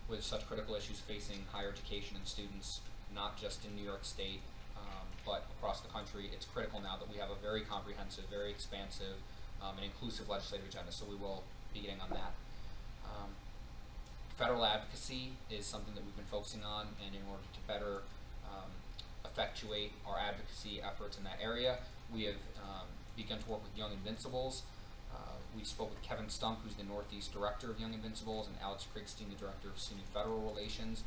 with such critical issues facing higher education and students, not just in New York State, but across the country. It's critical now that we have a very comprehensive, very expansive, and inclusive legislative agenda, so we will be getting on that. Federal advocacy is something that we've been focusing on, and in order to better effectuate our advocacy efforts in that area, we have begun to work with Young Invincibles. We spoke with Kevin Stump, who's the Northeast Director of Young Invincibles, and Alex Kriegstein, the Director of SUNY Federal Relations,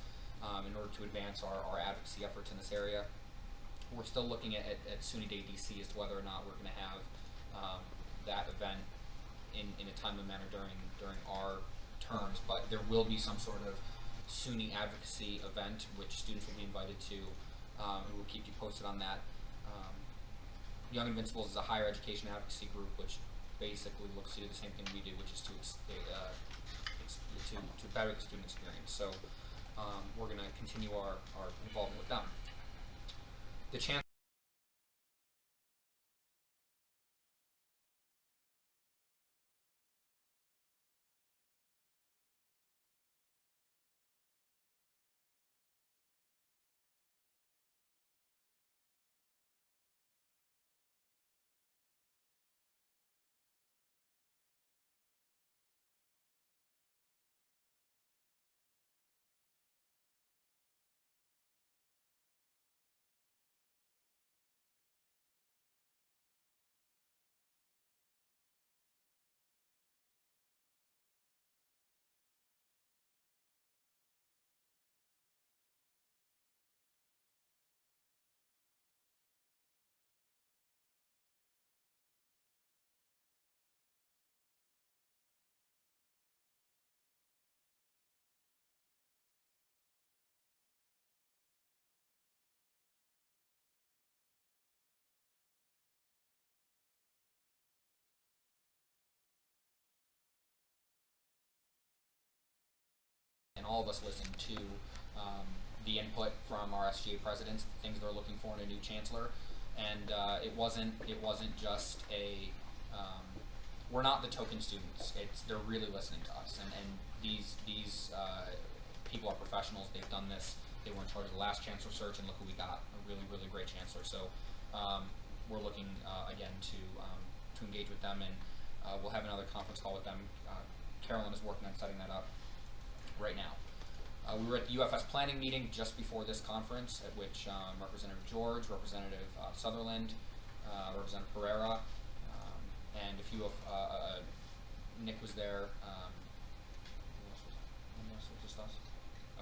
in order to advance our advocacy efforts in this area. We're still looking at SUNY Day DC as to whether or not we're going to have that event in a timely manner during our terms, but there will be some sort of SUNY advocacy event which students will be invited to, and we'll keep you posted on that. Young Invincibles is a higher education advocacy group which basically looks to do the same thing we do, which is to better the student experience. So we're going to continue our involvement with them. The chance and all of us listen to the input from our SGA presidents, the things they're looking for in a new chancellor, and it wasn't just a we're not the token students. They're really listening to us, and these people are professionals. They've done this. They were in charge of the last chancellor search, and look who we got, a really great chancellor. So we're looking again to engage with them, and we'll have another conference call with them. Carolyn is working on setting that up right now. We were at the UFS planning meeting just before this conference, at which Representative George, Representative Sutherland, Representative Pereira, and a few of Nick was there. Who else was just us?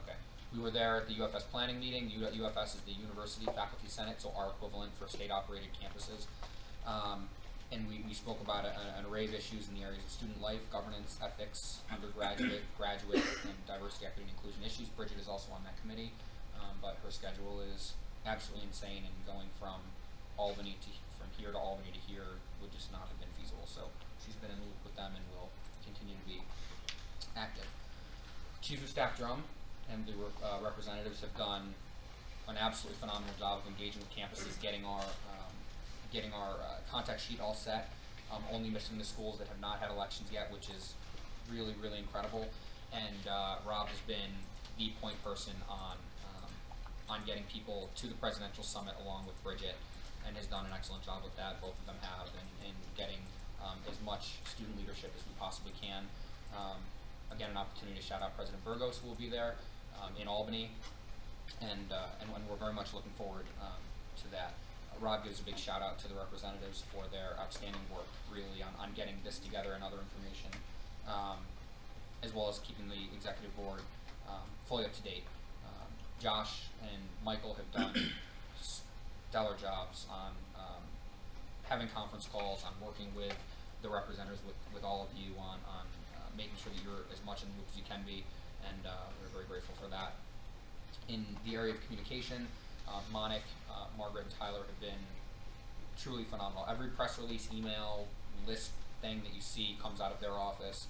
Okay. We were there at the UFS planning meeting. UFS is the University Faculty Senate, so our equivalent for state-operated campuses. And we spoke about an array of issues in the areas of student life, governance, ethics, undergraduate, graduate, and diversity, equity, and inclusion issues. Bridget is also on that committee, but her schedule is absolutely insane, and going from here to Albany to here would just not have been feasible. So she's been in the loop with them and will continue to be active. Chief of Staff Drum and the representatives have done an absolutely phenomenal job of engaging with campuses, getting our contact sheet all set, only missing the schools that have not had elections yet, which is really incredible. And Rob has been the point person on getting people to the presidential summit along with Bridget, and has done an excellent job with that. Both of them have, in getting as much student leadership as we possibly can. Again, an opportunity to shout out President Burgos, who will be there in Albany, and we're very much looking forward to that. Rob gives a big shout out to the representatives for their outstanding work, really, on getting this together and other information, as well as keeping the executive board fully up to date. Josh and Michael have done stellar jobs on having conference calls, on working with the representatives, with all of you on making sure that you're as much in the loop as you can be, and we're very grateful for that. In the area of communication, Monic, Margaret, and Tyler have been truly phenomenal. Every press release, email, list thing that you see comes out of their office.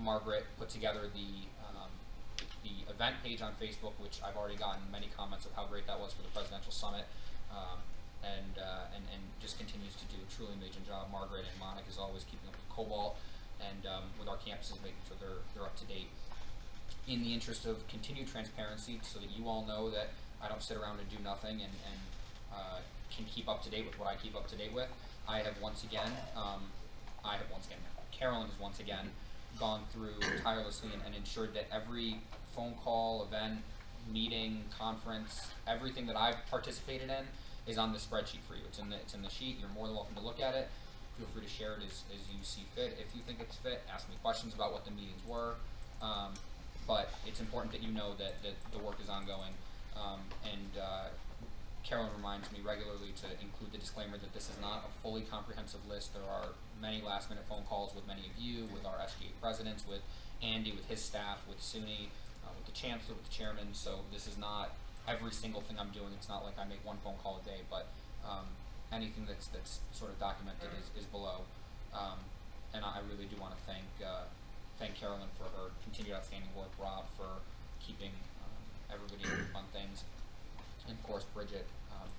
Margaret put together the event page on Facebook, which I've already gotten many comments of how great that was for the presidential summit. and just continues to do a truly amazing job. Margaret and Monica is always keeping up with Cobalt and with our campuses, making sure they're up to date. In the interest of continued transparency, so that you all know that I don't sit around and do nothing and can keep up to date with what I keep up to date with, I have once again, Carolyn has once again gone through tirelessly and ensured that every phone call, event, meeting, conference, everything that I've participated in is on the spreadsheet for you. It's in the sheet. You're more than welcome to look at it. Feel free to share it as you see fit. If you think it's fit, ask me questions about what the meetings were. But it's important that you know that the work is ongoing. Carolyn reminds me regularly to include the disclaimer that this is not a fully comprehensive list. There are many last-minute phone calls with many of you, with our SGA presidents, with Andy, with his staff, with SUNY, with the chancellor, with the chairman. So this is not every single thing I'm doing. It's not like I make one phone call a day, but anything that's sort of documented is below. And I really do want to thank Carolyn for her continued outstanding work, Rob for keeping everybody in the loop on things, and of course Bridget,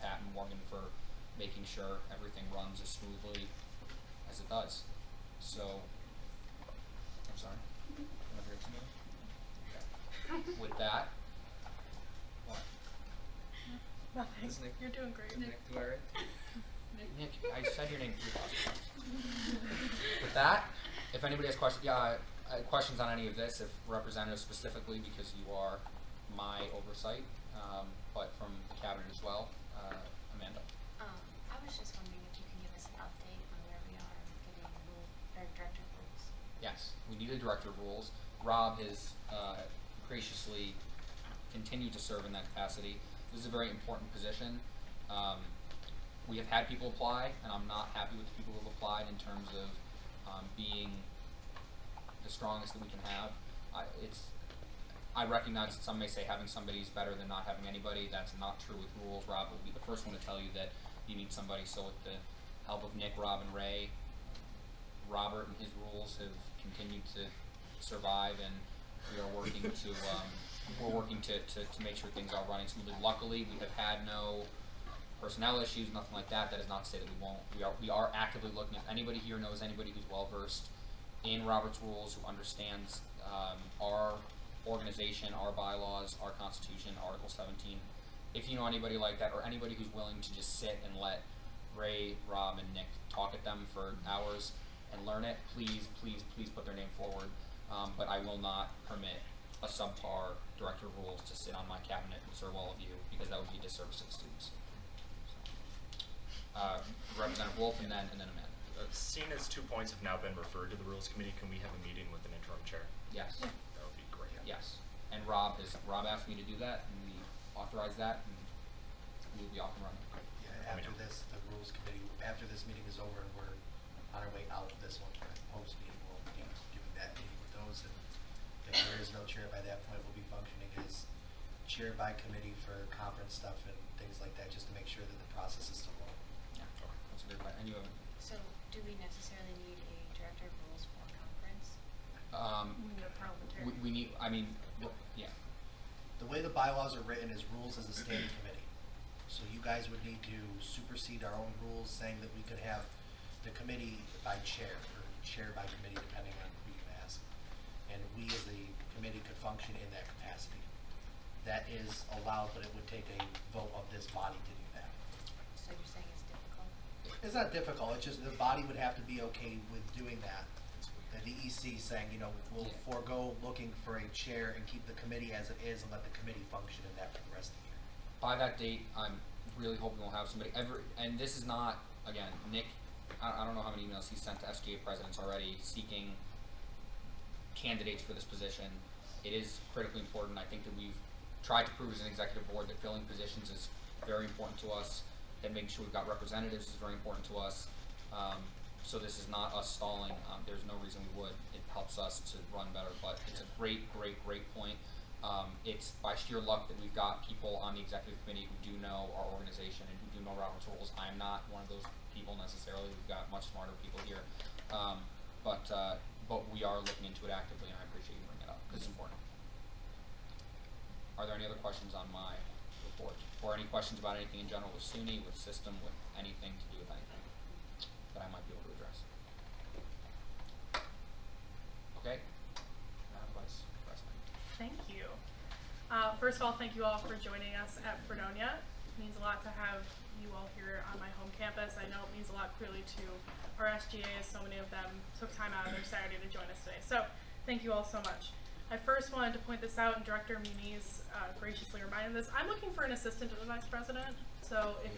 Pat, and Morgan for making sure everything runs as smoothly as it does. So, I'm sorry. Am I hearing something? Okay. With that, what? Nothing. Is Nick- You're doing great. Nick, do I right? Nick, I said your name 3,000 times. With that, if anybody has questions, questions on any of this, if representatives specifically, because you are my oversight, but from the cabinet as well, Amanda. I was just wondering if you can give us an update on where we are getting director of rules. Yes, we need a director of rules. Rob has graciously continued to serve in that capacity. This is a very important position. We have had people apply, and I'm not happy with the people who have applied in terms of being the strongest that we can have. I recognize that some may say having somebody is better than not having anybody. That's not true with rules. Rob will be the first one to tell you that you need somebody. So with the help of Nick, Rob, and Ray, Robert and his rules have continued to survive, and we are working to to make sure things are running smoothly. Luckily, we have had no personnel issues, nothing like that. That is not to say that we won't. We are actively looking. If anybody here knows anybody who's well versed in Robert's rules, who understands our organization, our bylaws, our constitution, Article 17, if you know anybody like that, or anybody who's willing to just sit and let Ray, Rob, and Nick talk at them for hours and learn it, please put their name forward. But I will not permit a subpar director of rules to sit on my cabinet and serve all of you, because that would be a disservice to the students. Representative Wolf, and then Amanda. Seeing as 2 points have now been referred to the Rules Committee, can we have a meeting with an interim chair? Yes. That would be great. Yes. And Rob asked me to do that, and we authorized that, and we'll be off and running. Yeah, after this, the rules committee, after this meeting is over and we're on our way out of this one, post meeting, we'll be doing that meeting with those, and if there is no chair by that point, we'll be functioning as chair by committee for conference stuff and things like that, just to make sure that the process is still rolling. Yeah, that's a good point. And you have So, do we necessarily need a director of rules for conference? We need a parliamentary. we need, I mean, yeah. The way the bylaws are written is rules as a standing committee. So you guys would need to supersede our own rules, saying that we could have the committee by chair, or chair by committee, depending on who you ask. And we as the committee could function in that capacity. That is allowed, but it would take a vote of this body to do that. So you're saying it's difficult? It's not difficult, it's just the body would have to be okay with doing that. The EC saying, we'll forego looking for a chair and keep the committee as it is and let the committee function in that for the rest of the year. By that date, I'm really hoping we'll have somebody and this is not, again, Nick, I don't know how many emails he sent to SGA presidents already seeking candidates for this position. It is critically important. I think that we've tried to prove as an executive board that filling positions is very important to us, that making sure we've got representatives is very important to us. So this is not us stalling. There's no reason we would. It helps us to run better, but it's a great point. It's by sheer luck that we've got people on the executive committee who do know our organization and who do know Robert's rules. I'm not one of those people necessarily. We've got much smarter people here. But we are looking into it actively, and I appreciate you bringing it up because it's important. Are there any other questions on my report? board, or any questions about anything in general with SUNY, with system, with anything to do with anything that I might be able to address. Okay. Vice President. Thank you. First of all, thank you all for joining us at Fredonia. It means a lot to have you all here on my home campus. I know it means a lot clearly to our SGA, as so many of them took time out of their Saturday to join us today. So thank you all so much. I first wanted to point this out, and Director Muniz graciously reminded this. I'm looking for an assistant to the Vice President. So if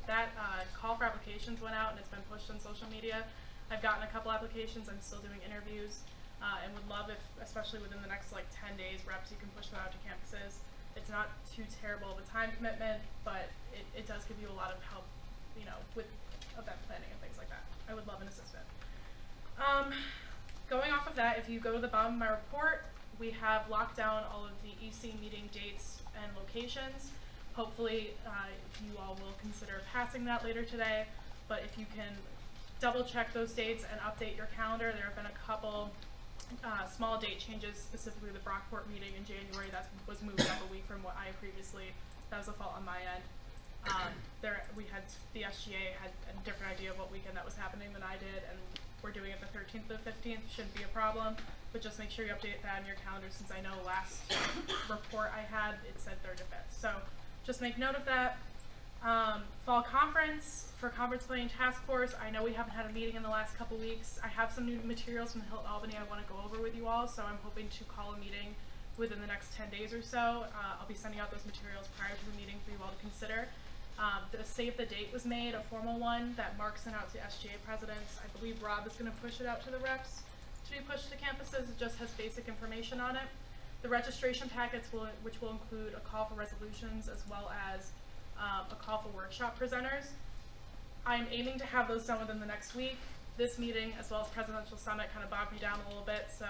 that call for applications went out and it's been pushed on social media, I've gotten a couple applications. I'm still doing interviews. And would love if, especially within the next like 10 days, reps, you can push them out to campuses. It's not too terrible of a time commitment, but it does give you a lot of help, you know, with event planning and things like that. I would love an assistant. Going off of that, if you go to the bottom of my report, we have locked down all of the EC meeting dates and locations. Hopefully, you all will consider passing that later today, but if you can double check those dates and update your calendar. There have been a couple small date changes, specifically the Brockport meeting in January that was moved up a week from what I previously, that was a fault on my end. The SGA had a different idea of what weekend that was happening than I did, and we're doing it the 13th to the 15th, shouldn't be a problem, but just make sure you update that in your calendar, since I know last report I had, it said 3rd to 5th. So just make note of that. Fall conference for Conference Planning Task Force. I know we haven't had a meeting in the last couple weeks. I have some new materials from Hilton Albany I want to go over with you all, so I'm hoping to call a meeting within the next 10 days or so. I'll be sending out those materials prior to the meeting for you all to consider. The save the date was made, a formal one that Mark sent out to SGA presidents. I believe Rob is going to push it out to the reps to be pushed to campuses. It just has basic information on it. The registration packets, which will include a call for resolutions as well as a call for workshop presenters. I'm aiming to have those done within the next week. This meeting, as well as Presidential Summit, kind of bogged me down a little bit, so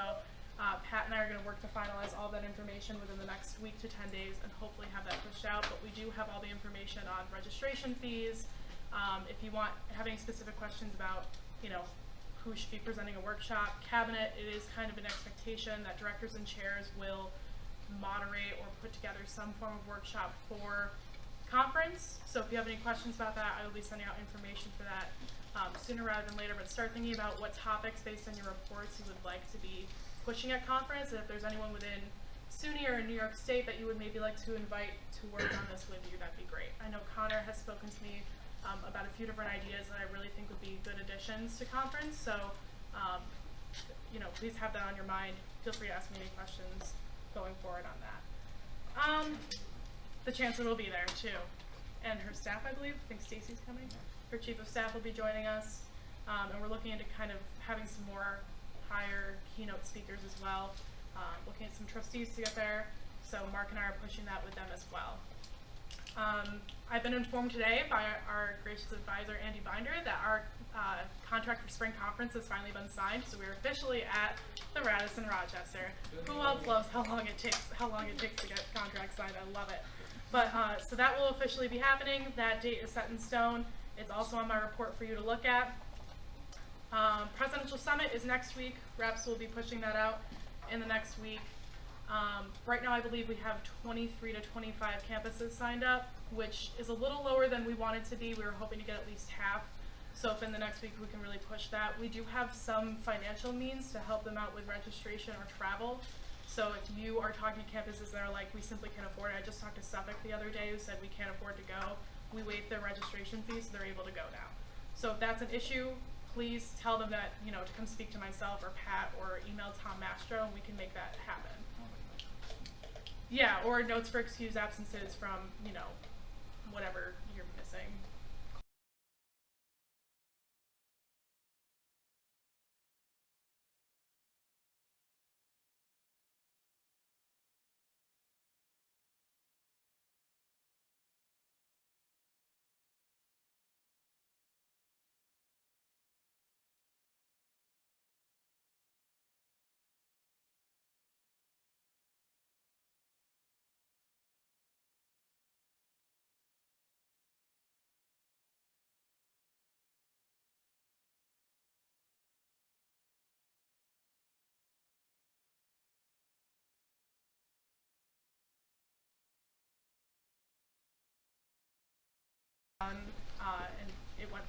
Pat and I are going to work to finalize all that information within the next week to 10 days and hopefully have that pushed out, but we do have all the information on registration fees. If you have any specific questions about, you know, who should be presenting a workshop, cabinet, it is kind of an expectation that directors and chairs will moderate or put together some form of workshop for conference. So if you have any questions about that, I will be sending out information for that sooner rather than later, but start thinking about what topics based on your reports you would like to be pushing at conference, and if there's anyone within SUNY or in New York State that you would maybe like to invite to work on this with you, that'd be great. I know Connor has spoken to me about a few different ideas that I really think would be good additions to conference, so you know, please have that on your mind. Feel free to ask me any questions going forward on that. The chancellor will be there too, and her staff, I believe. I think Stacy's coming. Her chief of staff will be joining us, and we're looking into kind of having some more higher keynote speakers as well. Looking at some trustees to get there, so Mark and I are pushing that with them as well. I've been informed today by our gracious advisor, Andy Binder, that our contract for spring conference has finally been signed, so we're officially at the Radisson Rochester. Who else loves how long it takes to get contracts signed? I love it. But so that will officially be happening. That date is set in stone. It's also on my report for you to look at. Presidential Summit is next week. Reps will be pushing that out in the next week. Right now I believe we have 23 to 25 campuses signed up, which is a little lower than we wanted to be. We were hoping to get at least half. So if in the next week we can really push that. We do have some financial means to help them out with registration or travel. So if you are talking to campuses that are like, we simply can't afford it. I just talked to Suffolk the other day who said we can't afford to go. We waived their registration fees, so they're able to go now. So if that's an issue, please tell them that, you know, to come speak to myself or Pat or email Tom Mastro and we can make that happen. Yeah, or notes for excused absences from, you know, whatever you're missing.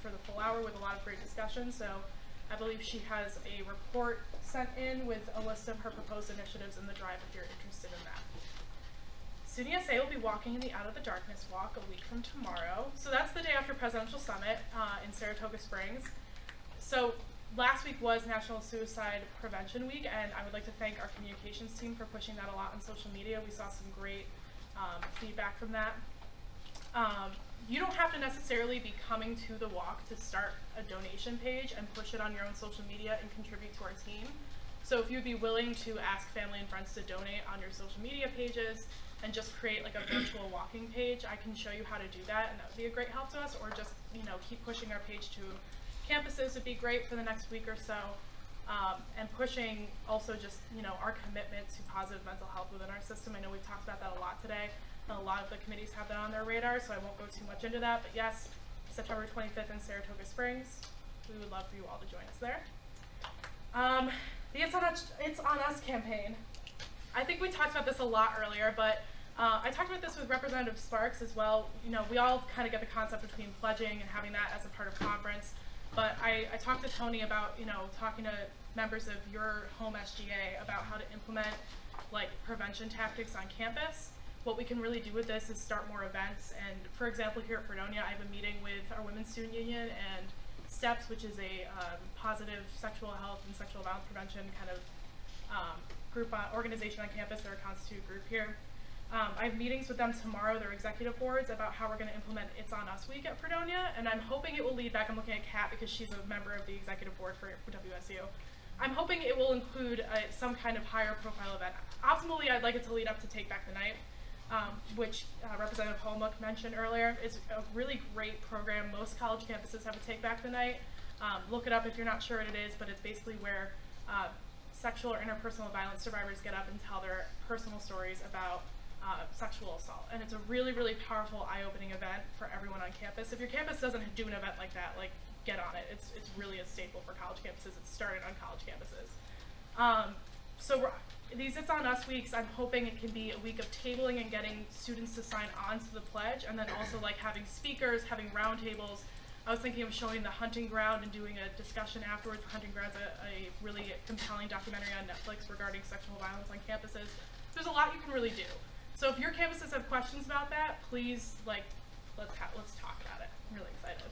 for the full hour with a lot of great discussion. So I believe she has a report sent in with a list of her proposed initiatives in the drive if you're interested in that. SUNY SA will be walking in the Out of the Darkness Walk a week from tomorrow. So that's the day after Presidential Summit in Saratoga Springs. So last week was National Suicide Prevention Week, and I would like to thank our communications team for pushing that a lot on social media. We saw some great feedback from that. You don't have to necessarily be coming to the walk to start a donation page and push it on your own social media and contribute to our team. So if you'd be willing to ask family and friends to donate on your social media pages and just create like a virtual walking page, I can show you how to do that, and that would be a great help to us. Or just, you know, keep pushing our page to campuses would be great for the next week or so. And pushing also just, you know, our commitment to positive mental health within our system. I know we've talked about that a lot today. A lot of the committees have that on their radar, so I won't go too much into that. But yes, September 25th in Saratoga Springs. We would love for you all to join us there. The It's On Us campaign. I think we talked about this a lot earlier, but I talked about this with Representative Sparks as well. You know, we all kind of get the concept between pledging and having that as a part of conference. But I talked to Tony about, you know, talking to members of your home SGA about how to implement like prevention tactics on campus. What we can really do with this is start more events. And for example, here at Fredonia, I have a meeting with our Women's Student Union and STEPS, which is a positive sexual health and sexual violence prevention kind of organization on campus. They're a constituted group here. I have meetings with them tomorrow, their executive boards, about how we're going to implement It's On Us Week at Fredonia, and I'm hoping it will lead back. I'm looking at Kat because she's a member of the executive board for WSU. I'm hoping it will include some kind of higher profile event. Optimally, I'd like it to lead up to Take Back the Night, which Representative Holmuck mentioned earlier. Is a really great program. Most college campuses have a Take Back the Night. Look it up if you're not sure what it is, but it's basically where sexual or interpersonal violence survivors get up and tell their personal stories about sexual assault. And it's a really, really powerful, eye-opening event for everyone on campus. If your campus doesn't do an event like that, like, get on it. It's really a staple for college campuses. It's started on college campuses. So these It's On Us weeks, I'm hoping it can be a week of tabling and getting students to sign on to the pledge, and then also like having speakers, having roundtables. I was thinking of showing The Hunting Ground and doing a discussion afterwards. The Hunting Ground's a really compelling documentary on Netflix regarding sexual violence on campuses. There's a lot you can really do. So if your campuses have questions about that, please, like, let's talk about it. I'm really excited.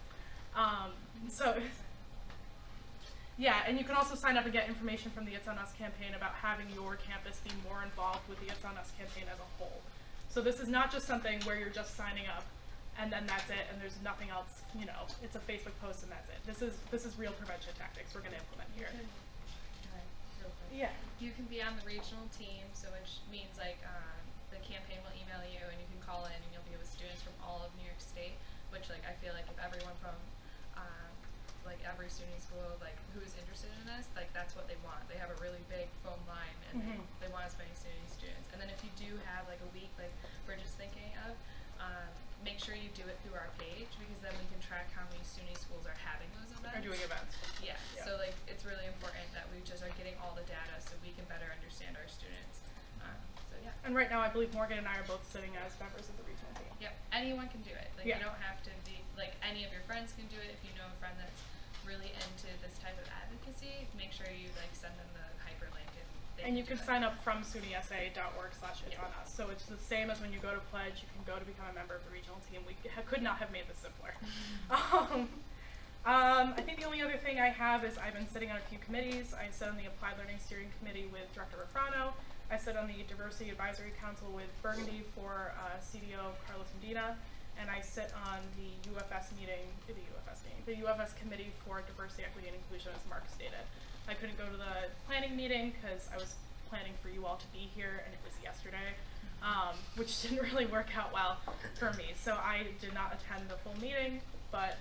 Yeah, and you can also sign up and get information from the It's On Us campaign about having your campus be more involved with the It's On Us campaign as a whole. So this is not just something where you're just signing up and then that's it and there's nothing else, you know, it's a Facebook post and that's it. This is real prevention tactics we're going to implement here. Yeah. You can be on the regional team, so which means like the campaign will email you and you can call in and you'll be with students from all of New York State, which like I feel like if everyone from like every SUNY school like who is interested in this, like that's what they want. They have a really big phone line and they want as many SUNY students. And then if you do have like a week like we're just thinking of, make sure you do it through our page because then we can track how many SUNY schools are having those events. Are doing events. Yeah. So like it's really important that we just are getting all the data so we can better understand our students. So yeah. And right now I believe Morgan and I are both sitting as members of the regional team. Yep. Anyone can do it. Like Yeah. you don't have to be like any of your friends can do it. If you know a friend that's really into this type of advocacy, make sure you like send them the hyperlink and you can sign up from sunysa.org/itsonus. So it's the same as when you go to pledge, you can go to become a member of the regional team. We could not have made this simpler. I think the only other thing I have is I've been sitting on a few committees. I sit on the Applied Learning Steering Committee with Director Refrano. I sit on the Diversity Advisory Council with Burgundy for CDO Carlos Medina. And I sit on the UFS Committee for Diversity, Equity, and Inclusion, as Mark stated. I couldn't go to the planning meeting because I was planning for you all to be here, and it was yesterday, which didn't really work out well for me. So I did not attend the full meeting, but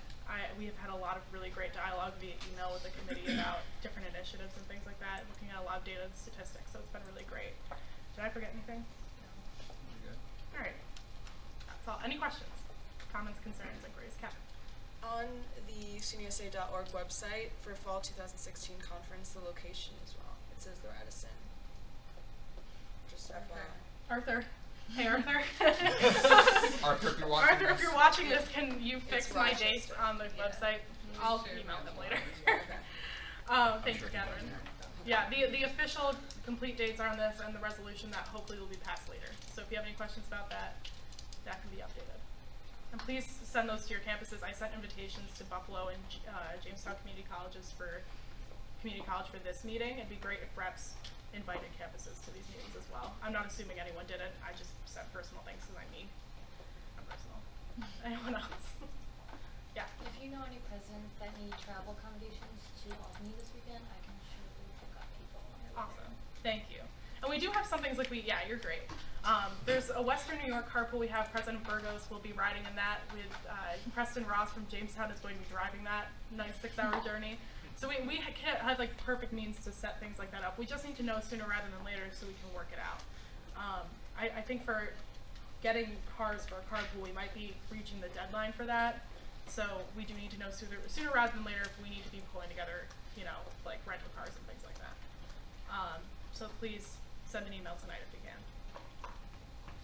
we have had a lot of really great dialogue via email with the committee about different initiatives and things like that, looking at a lot of data and statistics, so it's been really great. Did I forget anything? No. You're good. All right. That's all. Any questions? Comments, concerns, inquiries? Kat? On the sunysa.org website for fall 2016 conference, the location is wrong. It says the Radisson. Just FYI. Arthur. Hey, Arthur. Arthur, if you're watching Arthur, if you're watching this, can you fix my dates on the website? I'll email them later. Thank you, Catherine. Yeah, the official complete dates are on this and the resolution that hopefully will be passed later. So if you have any questions about that, that can be updated. And please send those to your campuses. I sent invitations to Buffalo and Jamestown Community Colleges for Community College for this meeting. It'd be great if reps invited campuses to these meetings as well. I'm not assuming anyone did it. I just sent personal things because I'm personal. Anyone else? Yeah. If you know any presidents that need travel accommodations to Albany this weekend, I can surely pick up people. Awesome. Thank you. And we do have some things like yeah, you're great. There's a Western New York carpool. We have President Burgos will be riding in that with Preston Ross from Jamestown is going to be driving that nice 6-hour journey. So we have like perfect means to set things like that up. We just need to know sooner rather than later so we can work it out. I think for getting cars for a carpool, we might be reaching the deadline for that. So we do need to know sooner rather than later if we need to be pulling together, like rental cars and things like that. So please send an email tonight if you can.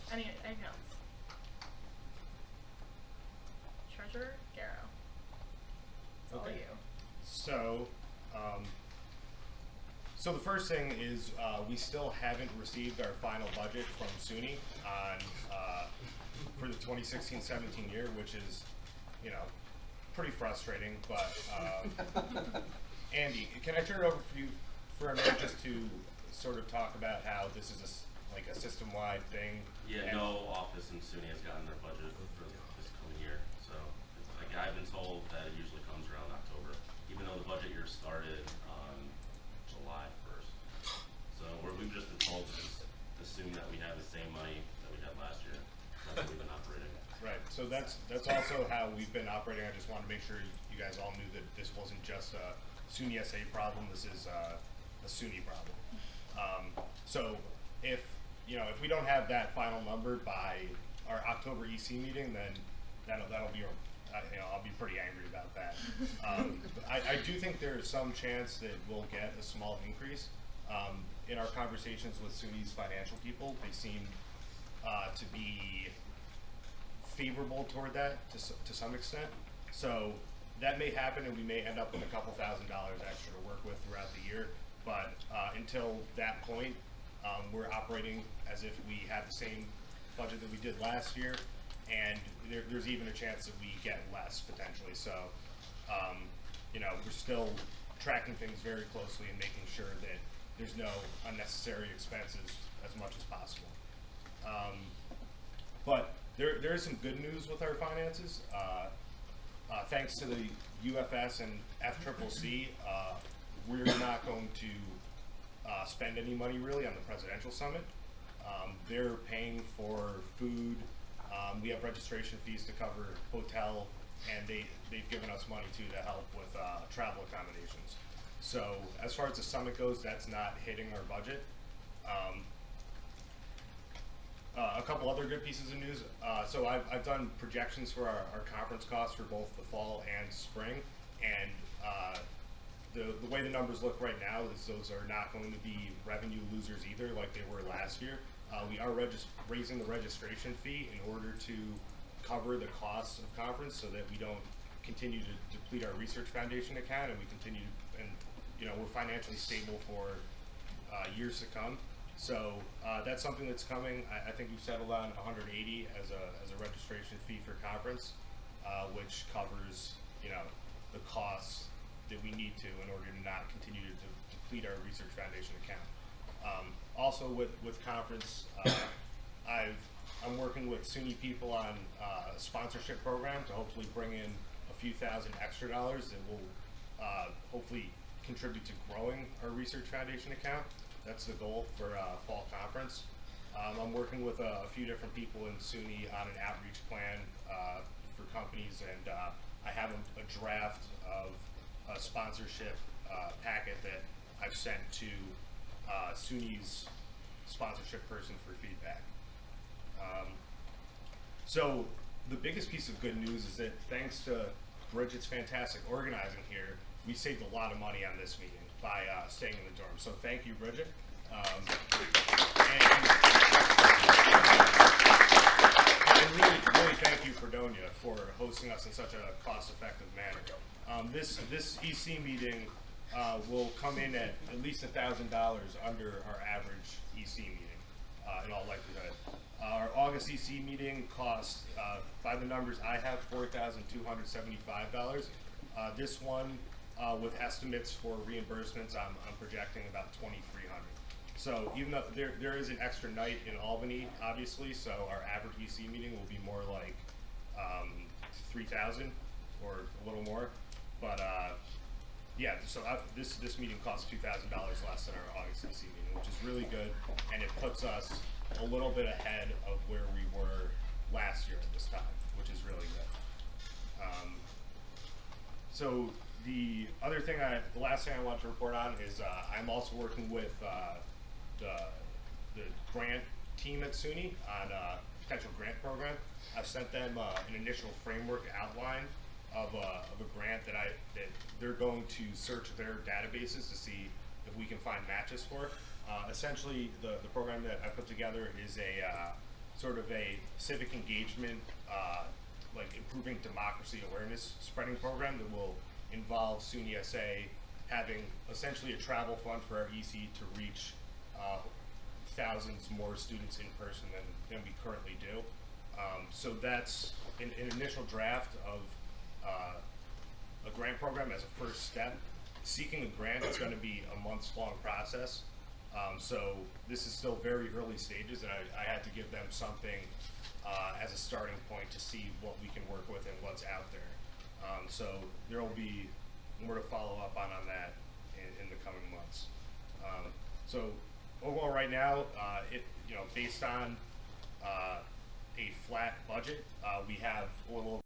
Anything else? Treasurer Garrow. It's all you. So the first thing is we still haven't received our final budget from SUNY on for the 2016-17 year, which is, pretty frustrating. But Andy, can I turn it over for you for a minute just to sort of talk about how this is a system-wide thing? Yeah, no office in SUNY has gotten their budget for this coming year. So I've been told that it usually comes around October, even though the budget year started on July 1st. So we've just been told to just assume that we have the same money that we had last year. That's how we've been operating. Right. So that's also how we've been operating. I just want to make sure you guys all knew that this wasn't just a SUNY SA problem. This is a SUNY problem. So if we don't have that final number by our October EC meeting, then that'll be I'll be pretty angry about that. I do think there is some chance that we'll get a small increase. In our conversations with SUNY's financial people, they seem to be favorable toward that to some extent. So that may happen, and we may end up with a couple $1,000s extra to work with throughout the year. But until that point, we're operating as if we have the same budget that we did last year, and there's even a chance that we get less potentially. So, we're still tracking things very closely and making sure that there's no unnecessary expenses as much as possible. But there is some good news with our finances. Thanks to the UFS and FCCC, we're not going to spend any money really on the presidential summit. They're paying for food. We have registration fees to cover hotel, and they've given us money too to help with travel accommodations. So as far as the summit goes, that's not hitting our budget. A couple other good pieces of news. So I've done projections for our conference costs for both the fall and spring, and the way the numbers look right now is those are not going to be revenue losers either, like they were last year. We are raising the registration fee in order to cover the costs of conference, so that we don't continue to deplete our research foundation account, and we continue to, and we're financially stable for years to come. So that's something that's coming. I think we've settled on $180 as a registration fee for conference, which covers the costs that we need to in order to not continue to deplete our research foundation account. Also with conference, I'm working with SUNY people on a sponsorship program to hopefully bring in a few thousand extra dollars that will hopefully contribute to growing our research foundation account. That's the goal for fall conference. I'm working with a few different people in SUNY on an outreach plan for companies, and I have a draft of a sponsorship packet that I've sent to SUNY's sponsorship person for feedback. So the biggest piece of good news is that thanks to Bridget's fantastic organizing here, we saved a lot of money on this meeting by staying in the dorm. So thank you, Bridget. And really thank you, Fredonia, for hosting us in such a cost-effective manner. This EC meeting will come in at least $1,000 under our average EC meeting, in all likelihood. Our August EC meeting cost, by the numbers I have, $4,275. This one, with estimates for reimbursements, I'm projecting about $2,300. So even though there is an extra night in Albany, obviously, so our average EC meeting will be more like 3,000 or a little more. But yeah, so this meeting costs $2,000 less than our August EC meeting, which is really good, and it puts us a little bit ahead of where we were last year at this time, which is really good. So the other thing, the last thing I want to report on is I'm also working with the grant team at SUNY on a potential grant program. I've sent them an initial framework outline of a grant that they're going to search their databases to see if we can find matches for. Essentially, the program that I put together is a sort of a civic engagement, like improving democracy awareness spreading program that will involve SUNY SA having essentially a travel fund for our EC to reach thousands more students in person than we currently do. So that's an initial draft of a grant program as a first step. Seeking a grant is going to be a months-long process. So this is still very early stages, and I had to give them something as a starting point to see what we can work with and what's out there. So there will be more to follow up on that in the coming months. So overall, right now, based on a flat budget, we have a little.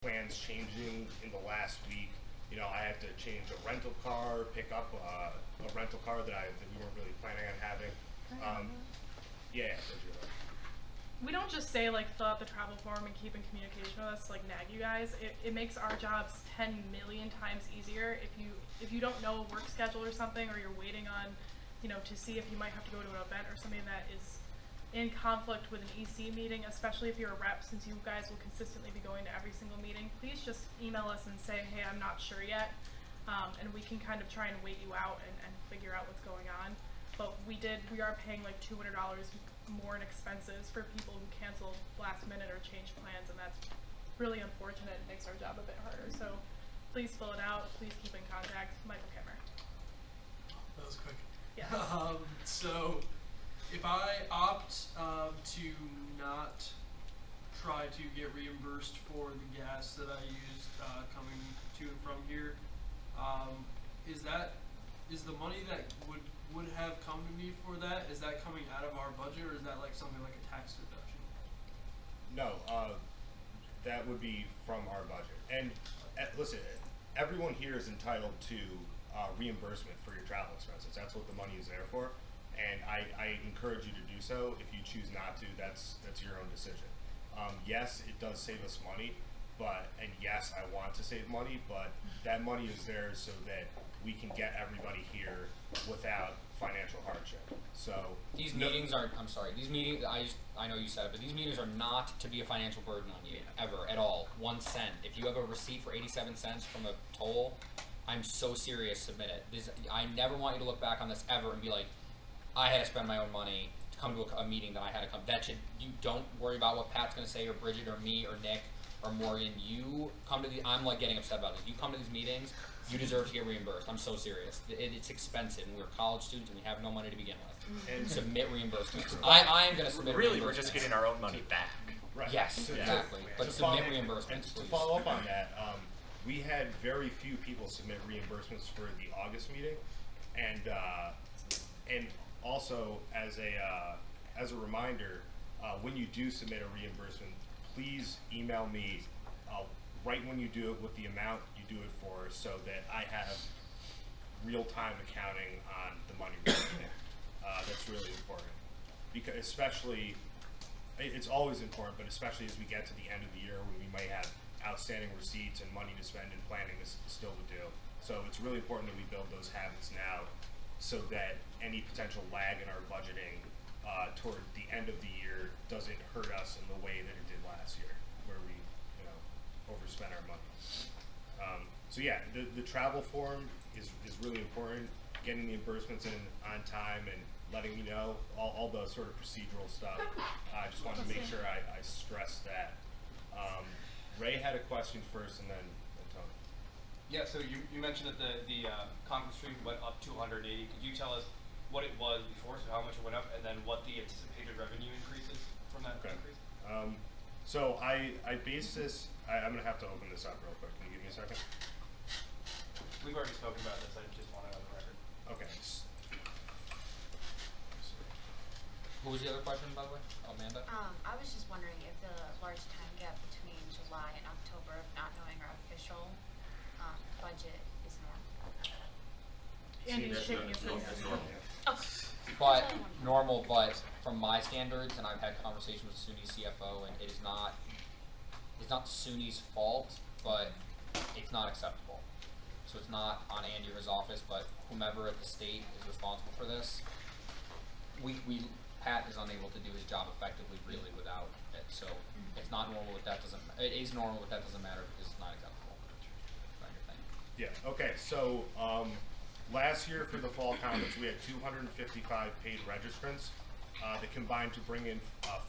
Plans changing in the last week. I had to change a rental car, pick up a rental car that we weren't really planning on having. Yeah. We don't just say like fill out the travel form and keep in communication with us, like nag you guys. It makes our jobs 10 million times easier if you don't know a work schedule or something, or you're waiting on, to see if you might have to go to an event or something that is in conflict with an EC meeting, especially if you're a rep, since you guys will consistently be going to every single meeting. Please just email us and say, hey, I'm not sure yet, and we can kind of try and wait you out and figure out what's going on. But we are paying like $200 more in expenses for people who cancel last minute or change plans, and that's really unfortunate. It makes our job a bit harder. So please fill it out. Please keep in contact. Michael Kimmer. That was quick. Yeah. So if I opt to not try to get reimbursed for the gas that I used coming to and from here, is the money that would have come to me for that, is that coming out of our budget, or is that like something like a tax deduction? No, that would be from our budget. And listen, everyone here is entitled to reimbursement for your travel expenses. That's what the money is there for. And I encourage you to do so. If you choose not to, that's your own decision. Yes, it does save us money, and yes, I want to save money, but that money is there so that we can get everybody here without financial hardship. So these meetings aren't. I'm sorry. These meetings. I know you said it, but these meetings are not to be a financial burden on you ever at all. 1 cent. If you have a receipt for 87 cents from a toll, I'm so serious. Submit it. I never want you to look back on this ever and be like, I had to spend my own money to come to a meeting that I had to come. You don't worry about what Pat's gonna say, or Bridget, or me, or Nick, or Morgan. You come to I'm like getting upset about this. You come to these meetings, you deserve to get reimbursed. I'm so serious. It's expensive, and we're college students, and we have no money to begin with. And submit reimbursements. I am gonna submit Really, reimbursements. we're just getting our own money back. Right. Yes, To- exactly. But to submit follow- reimbursements, and to please. follow up on that, we had very few people submit reimbursements for the August meeting, and also as a reminder, when you do submit a reimbursement, please email me right when you do it with the amount you do it for, so that I have real-time accounting on the money we're spending. That's really important, because especially, it's always important, but especially as we get to the end of the year when we might have outstanding receipts and money to spend and planning is still to do. So it's really important that we build those habits now, so that any potential lag in our budgeting toward the end of the year doesn't hurt us in the way that it did last year, where we, overspent our money. So yeah, the travel form is really important. Getting the reimbursements in on time and letting me know all the sort of procedural stuff. I just wanted to make sure I stress that. Ray had a question first, and then Tony. Yeah, so you mentioned that the conference fee went up to 180. Could you tell us what it was before, so how much it went up, and then what the anticipated revenue increase is from that increase? So I base this, I'm gonna have to open this up real quick. Can you give me a second? We've already spoken about this, I just want it on the record. Okay. Who was the other question, by the way? Amanda? I was just wondering if the large time gap between July and October of not knowing our official budget is normal. Andy's shaking his head. That's normal. But normal, but from my standards, and I've had conversations with SUNY's CFO, and it's not SUNY's fault, but it's not acceptable. So it's not on Andy or his office, but whomever at the state is responsible for this. Pat is unable to do his job effectively, really, without it. So it's not normal, but that doesn't. It is normal, but that doesn't matter because it's not acceptable. It's not your thing. Yeah. Okay. So last year for the fall conference, we had 255 paid registrants that combined to bring in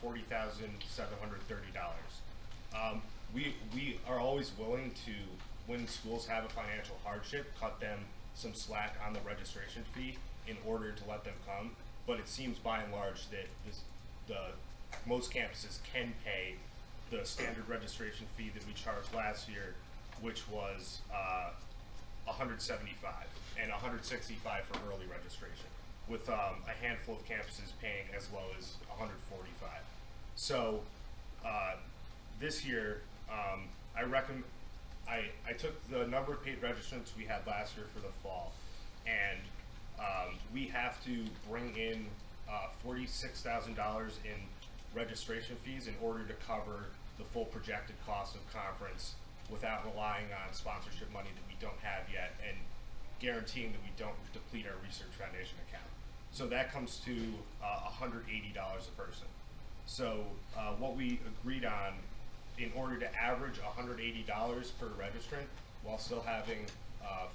$40,730. We are always willing to, when schools have a financial hardship, cut them some slack on the registration fee in order to let them come. But it seems by and large that most campuses can pay the standard registration fee that we charged last year, which was $175 and $165 for early registration, with a handful of campuses paying as low as $145. So this year, I took the number of paid registrants we had last year for the fall, and we have to bring in $46,000 in registration fees in order to cover the full projected cost of conference without relying on sponsorship money that we don't have yet, and guaranteeing that we don't deplete our research foundation account. So that comes to $180 a person. So what we agreed on, in order to average $180 per registrant while still having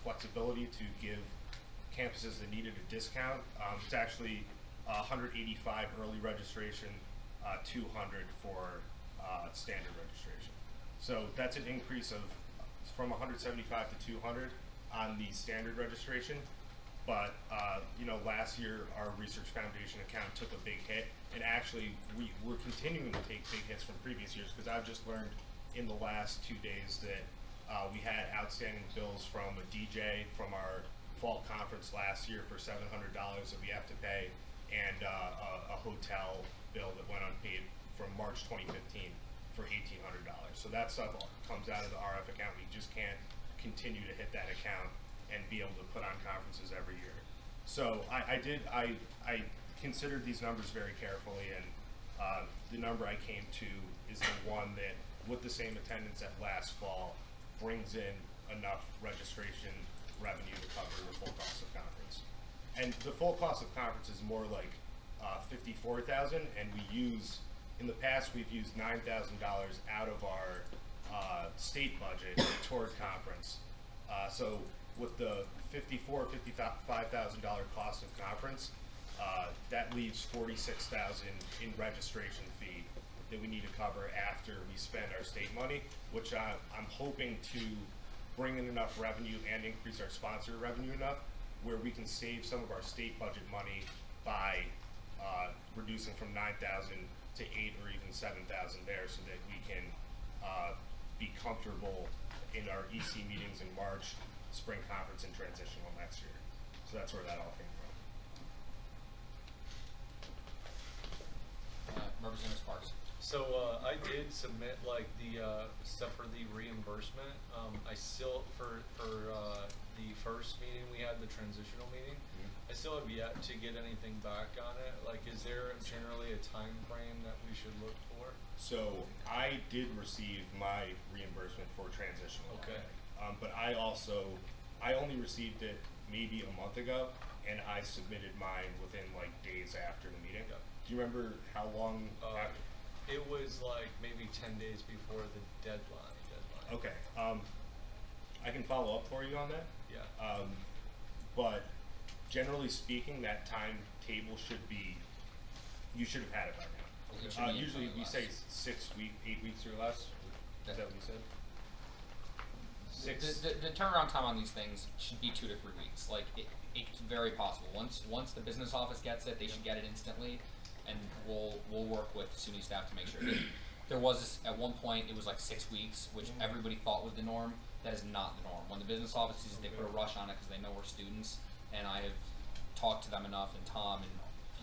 flexibility to give campuses that needed a discount, it's actually 185 early registration, 200 for standard registration. So that's an increase of from 175 to 200 on the standard registration. But last year our research foundation account took a big hit, and actually we're continuing to take big hits from previous years, because I've just learned in the last 2 days that we had outstanding bills from a DJ from our fall conference last year for $700 that we have to pay, and a hotel bill that went unpaid from March 2015 for $1,800. So that stuff comes out of the RF account. We just can't continue to hit that account and be able to put on conferences every year. So I considered these numbers very carefully, and the number I came to is the one that, with the same attendance at last fall, brings in enough registration revenue to cover the full cost of conference. And the full cost of conference is more like $54,000, and in the past we've used $9,000 out of our state budget toward conference. So with the $55,000 cost of conference, that leaves 46,000 in registration fee that we need to cover after we spend our state money, which I'm hoping to bring in enough revenue and increase our sponsor revenue enough where we can save some of our state budget money by reducing from 9,000 to 8 or even 7,000 there, so that we can be comfortable in our EC meetings in March, spring conference, and transitional next year. So that's where that all came from. Representative Sparks. So I did submit like the stuff for the reimbursement. I still for the first meeting we had, the transitional meeting. I still have yet to get anything back on it. Like, is there generally a time frame that we should look for? So I did receive my reimbursement for transitional. Okay. But I only received it maybe a month ago, and I submitted mine within like days after the meeting. Yep. Do you remember how long after? It was like maybe 10 days before the deadline. Okay. I can follow up for you on that. Yeah. But generally speaking, that timetable should be, you should have had it by now. Usually we say 6 weeks, 8 weeks or less. Is that what you said? The turnaround time on these things should be 2 to 3 weeks. Like, it's very possible. Once the business office gets it, they should get it instantly, and we'll work with SUNY staff to make sure. There was this, at one point, it was like 6 weeks, which everybody thought was the norm. That is not the norm. When the business office sees it, they put a rush on it because they know we're students, and I have talked to them enough, and Tom and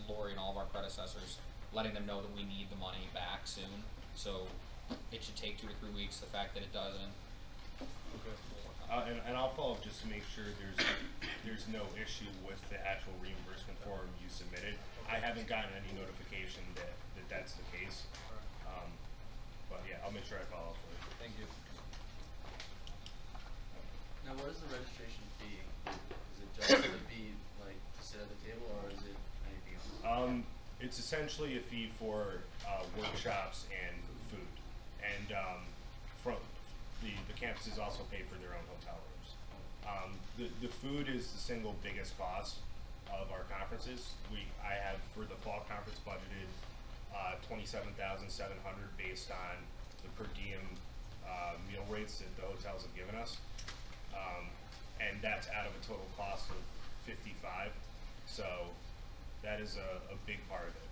Lori and all of our predecessors, letting them know that we need the money back soon. So it should take 2 to 3 weeks. The fact that it doesn't. And I'll follow up just to make sure there's no issue with the actual reimbursement form you submitted. I haven't gotten any notification that that's the case. But yeah, I'll make sure I follow up with you. Thank you. Now, what is the registration fee? Is it just to be like to sit at the table, or is it anything else? It's essentially a fee for workshops and food, and from the campuses also pay for their own hotel rooms. The food is the single biggest cost of our conferences. I have for the fall conference budgeted $27,700 based on the per diem meal rates that the hotels have given us, and that's out of a total cost of $55. So that is a big part of it.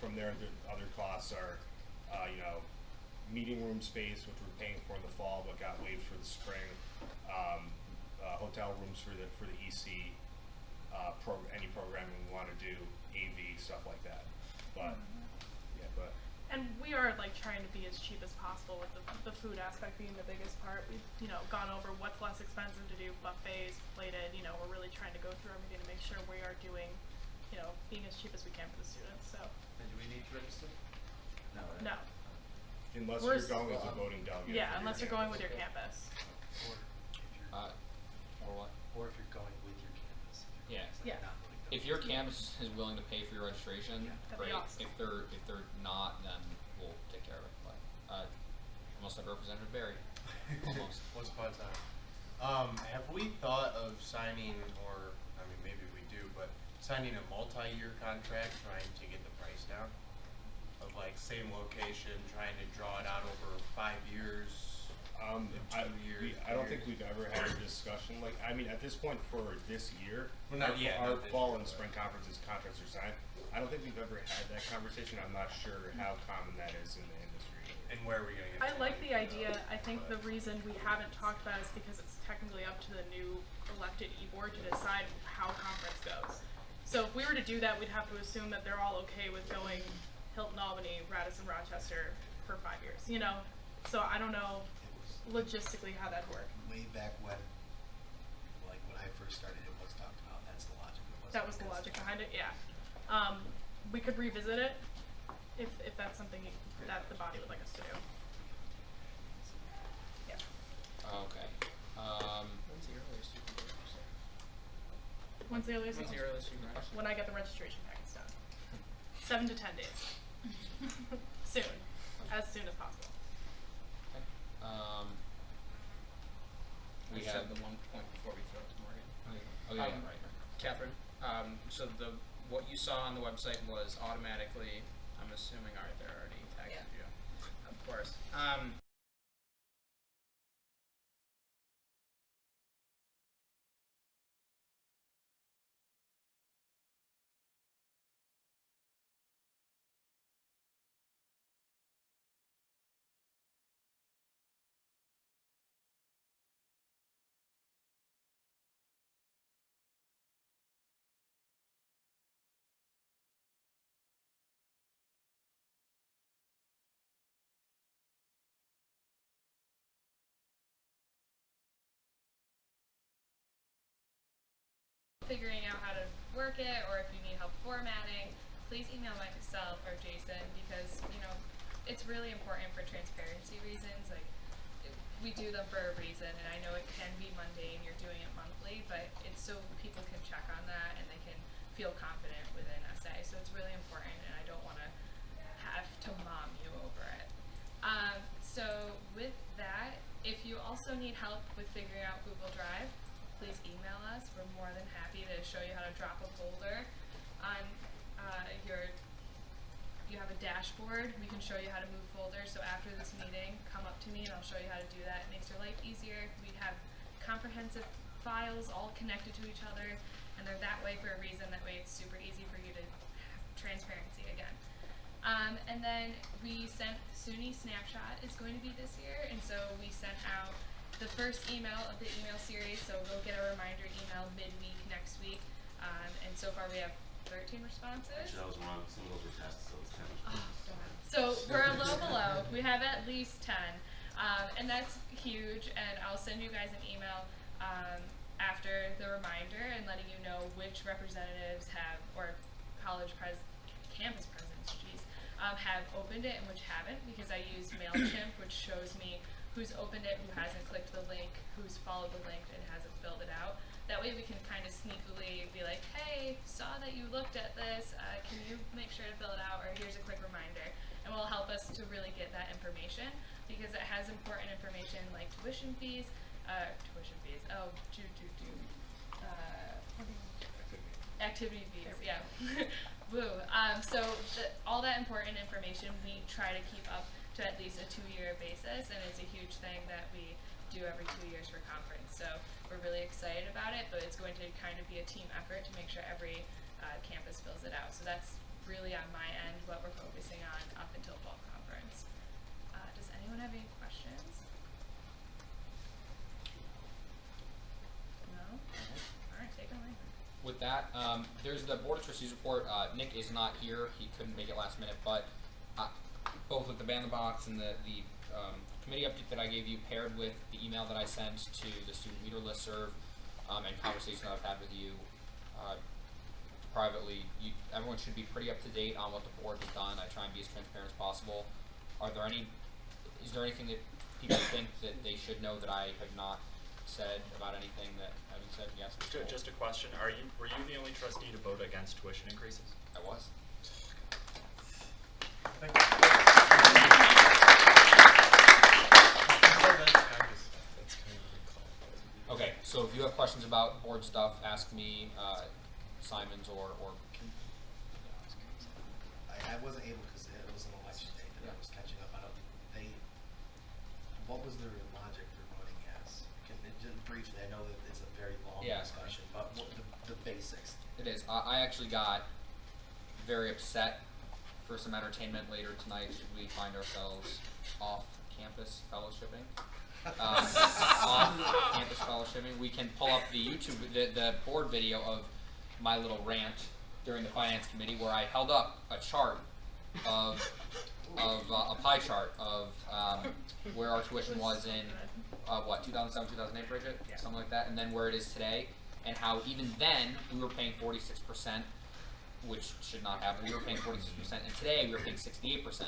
From there, the other costs are, meeting room space, which we're paying for in the fall but got waived for the spring. Hotel rooms for the EC, any programming we want to do, AV, stuff like that. But And we are like trying to be as cheap as possible with the food aspect being the biggest part. We've gone over what's less expensive to do, buffets, plated. We're really trying to go through everything to make sure we are doing, being as cheap as we can for the students. So. And do we need to register? No, right? No. Unless We're you're going as a voting delegate. Yeah, unless you're going with your campus. Or what? Or if you're going with your campus. Yeah. Yeah. If your campus is willing to pay for your registration, That'd be great. awesome. If they're not, then we'll take care of it. But almost like Representative Barry. Almost. Once upon a time. Have we thought of signing, or I mean maybe we do, but signing a multi-year contract, trying to get the price down? Of like same location, trying to draw it out over 5 years. 2 years. I don't think we've ever had a discussion at this point for this year. Well, not yet, Our not this fall year, and but- spring conferences contracts are signed. I don't think we've ever had that conversation. I'm not sure how common that is in the industry. And where are we going to I get like the idea. I think the reason we haven't talked about it is because it's technically up to the new elected e-board to decide how conference goes. So if we were to do that, we'd have to assume that they're all okay with going Hilton, Albany, Radisson, Rochester for 5 years, So I don't know logistically how that'd work. Way back when I first started, it was talked about. That's the logic. That was the logic behind it, yeah. We could revisit it if that's something that the body would like us to do. Yeah. Okay. When's the earliest you can do it? When's the earliest? When's the earliest you can register? When I get the registration packets done. 7 to 10 days. Soon. As soon as possible. We I just have have the one point before we throw it to Morgan. Oh yeah, right. Catherine, So what you saw on the website was automatically, I'm assuming Arthur already tagged you. Of course. Figuring out how to work it, or if you need help formatting, please email myself or Jason, because it's really important for transparency reasons. Like, we do them for a reason, and I know it can be mundane, you're doing it monthly, but it's so people can check on that and they can feel confident within SA. So it's really important, and I don't want to have to mom you over it. So with that, if you also need help with figuring out Google Drive, please email us. We're more than happy to show you how to drop a folder on you have a dashboard. We can show you how to move folders. So after this meeting, come up to me and I'll show you how to do that. It makes your life easier. We have comprehensive files all connected to each other, and they're that way for a reason. That way it's super easy for you to have transparency again. And then we sent SUNY Snapshot is going to be this year, and so we sent out the first email of the email series, so we'll get a reminder email midweek next week. And so far we have 13 responses. Actually, I was wrong. Some of those were tests, so it's 10 responses. So we're a little below. We have at least 10. And that's huge, and I'll send you guys an email after the reminder and letting you know which representatives have, or campus presidents, have opened it and which haven't, because I use MailChimp, which shows me who's opened it, who hasn't clicked the link, who's followed the link and hasn't filled it out. That way we can kind of sneakily be like, hey, saw that you looked at this, can you make sure to fill it out, or here's a quick reminder. And will help us to really get that information, because it has important information like tuition fees, activity fees, yeah. Woo. So all that important information we try to keep up to at least a 2-year basis, and it's a huge thing that we do every 2 years for conference. So we're really excited about it, but it's going to kind of be a team effort to make sure every campus fills it out. So that's really on my end what we're focusing on up until fall conference. Does anyone have any questions? No? All right, take it away. With that, there's the Board of Trustees report. Nick is not here. He couldn't make it last minute, but both with the ban the box and the committee update that I gave you, paired with the email that I sent to the student leader listserv, and conversation that I've had with you privately, everyone should be pretty up to date on what the board has done. I try and be as transparent as possible. Is there anything that people think that they should know that I have not said about anything that I haven't said? Yes. Just a question. Were you the only trustee to vote against tuition increases? I was. Okay, so if you have questions about board stuff, ask me, Simons, or I wasn't able, because it was an election day that I was catching up on. What was their logic for voting yes? Just briefly, I know that it's a very long discussion, but what the basics. It is. I actually got very upset for some entertainment later tonight. Should we find ourselves off campus fellowshipping? On campus fellowshipping, we can pull up the YouTube, the board video of my little rant during the finance committee, where I held up a chart of a pie chart of where our tuition was in 2007, 2008, Bridget, something like that, and then where it is today, and how even then we were paying 46%, which should not happen. We were paying 46%, and today we were paying 68%.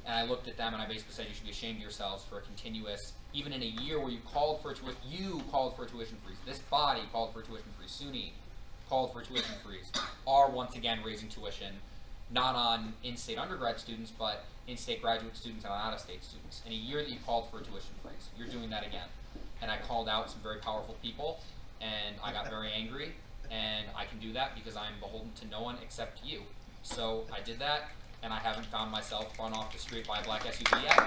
And I looked at them and I basically said, you should be ashamed of yourselves for a continuous, even in a year where you called for a tuition freeze. This body called for a tuition freeze. SUNY called for a tuition freeze. Are once again raising tuition, not on in-state undergrad students, but in-state graduate students and out-of-state students. In a year that you called for a tuition freeze, you're doing that again. And I called out some very powerful people, and I got very angry. and I can do that because I'm beholden to no one except you. So I did that, and I haven't found myself run off the street by a black SUV yet.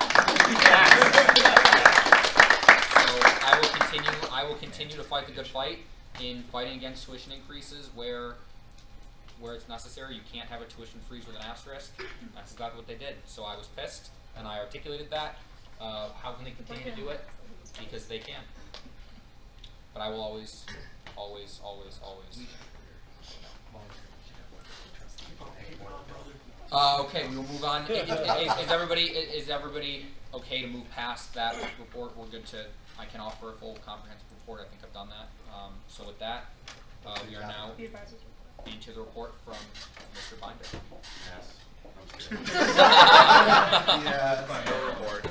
So I will continue to fight the good fight in fighting against tuition increases where it's necessary. You can't have a tuition freeze with an asterisk. That's exactly what they did. So I was pissed, and I articulated that. How can they continue to do it? Because they can. But I will always. Okay, we will move on. Is everybody okay to move past that report? We're good to. I can offer a full comprehensive report. I think I've done that. So with that, we are now into the report from Mr. Binder. Yes. Yeah. No report.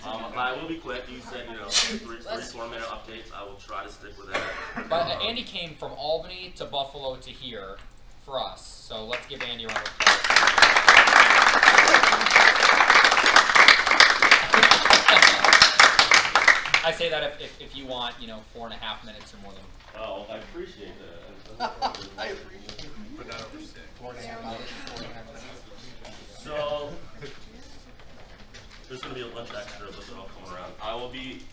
But I will be quick. You said, 3-4 minute updates. I will try to stick with that. But Andy came from Albany to Buffalo to here for us. So let's give Andy a round of applause. I say that if you want, 4.5 minutes or more than. Oh, I appreciate that. I appreciate it. But not over 6. 4.5 hours. 4.5 minutes. So, there's going to be a bunch of extra, but they're all coming around. I will be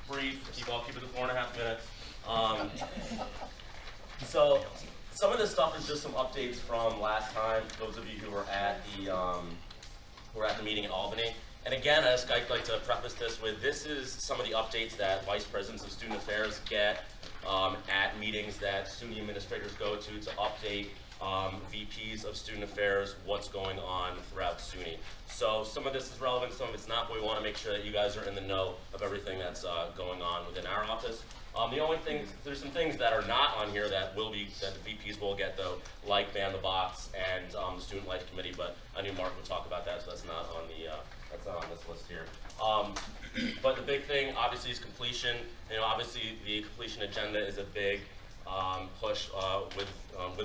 brief. I'll keep it to 4.5 minutes. So, some of this stuff is just some updates from last time. Those of you who were at the meeting in Albany. And again, I'd like to preface this with this is some of the updates that vice presidents of student affairs get at meetings that SUNY administrators go to update VPs of student affairs, what's going on throughout SUNY. So some of this is relevant, some of it's not, but we want to make sure that you guys are in the know of everything that's going on within our office. The only thing, there's some things that are not on here that the VPs will get though, like Ban the Box and the Student Life Committee, but I knew Mark would talk about that, so that's not on this list here. But the big thing, obviously, is completion. Obviously, the completion agenda is a big push with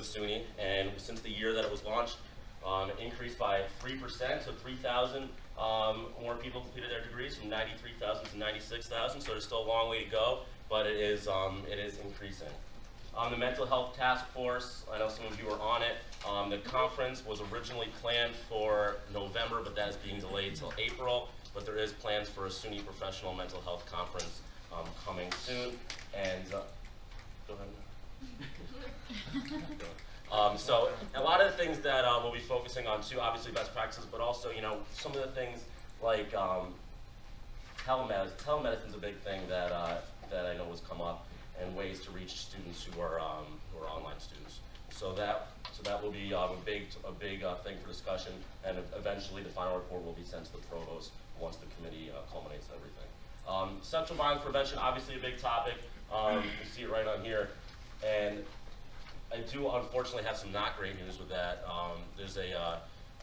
SUNY, and since the year that it was launched, it increased by 3%, so 3,000 more people completed their degrees, from 93,000 to 96,000. So there's still a long way to go, but it is increasing. The Mental Health Task Force, I know some of you were on it. The conference was originally planned for November, but that is being delayed till April. But there is plans for a SUNY Professional Mental Health Conference coming soon. And go ahead. So a lot of the things that we'll be focusing on too, obviously best practices, but also some of the things like telemedicine. Telemedicine is a big thing that I know has come up, and ways to reach students who are online students. So that will be a big thing for discussion, and eventually the final report will be sent to the provost once the committee culminates everything. Sexual violence prevention, obviously a big topic. You see it right on here, and I do unfortunately have some not great news with that.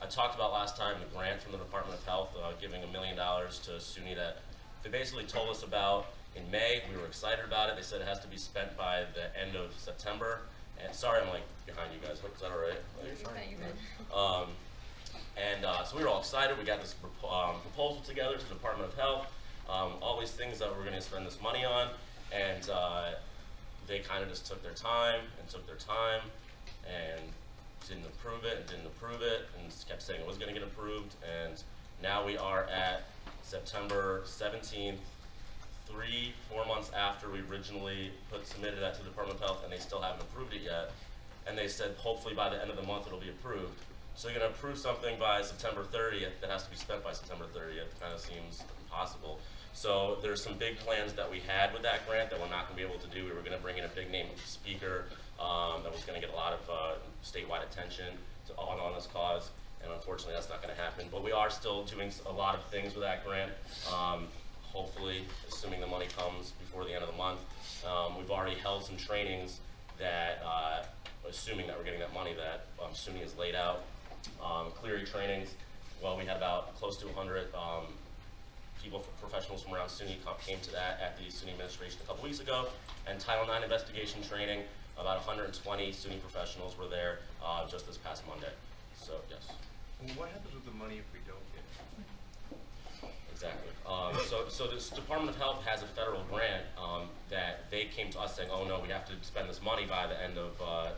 I talked about last time the grant from the Department of Health giving $1 million to SUNY that they basically told us about in May. We were excited about it. They said it has to be spent by the end of September. And sorry, I'm like behind you guys. Is that all right? So we were all excited. We got this proposal together to the Department of Health. All these things that we're going to spend this money on, and they kind of just took their time and didn't approve it, and kept saying it was going to get approved. And now we are at September 17th. 3-4 months after we originally submitted that to the Department of Health, and they still haven't approved it yet. And they said hopefully by the end of the month it'll be approved. So you're going to approve something by September 30th that has to be spent by September 30th. Kind of seems impossible. So there's some big plans that we had with that grant that we're not going to be able to do. We were going to bring in a big name speaker that was going to get a lot of statewide attention on this cause, and unfortunately that's not going to happen. But we are still doing a lot of things with that grant. Hopefully, assuming the money comes before the end of the month. We've already held some trainings that, assuming that we're getting that money, that SUNY has laid out. Clery trainings, well, we had about close to 100 professionals from around SUNY came to that at the SUNY administration a couple weeks ago. And Title IX investigation training, about 120 SUNY professionals were there just this past Monday. So, yes. Well, what happens with the money if we don't get it? Exactly. So this Department of Health has a federal grant that they came to us saying, oh no, we have to spend this money by the end of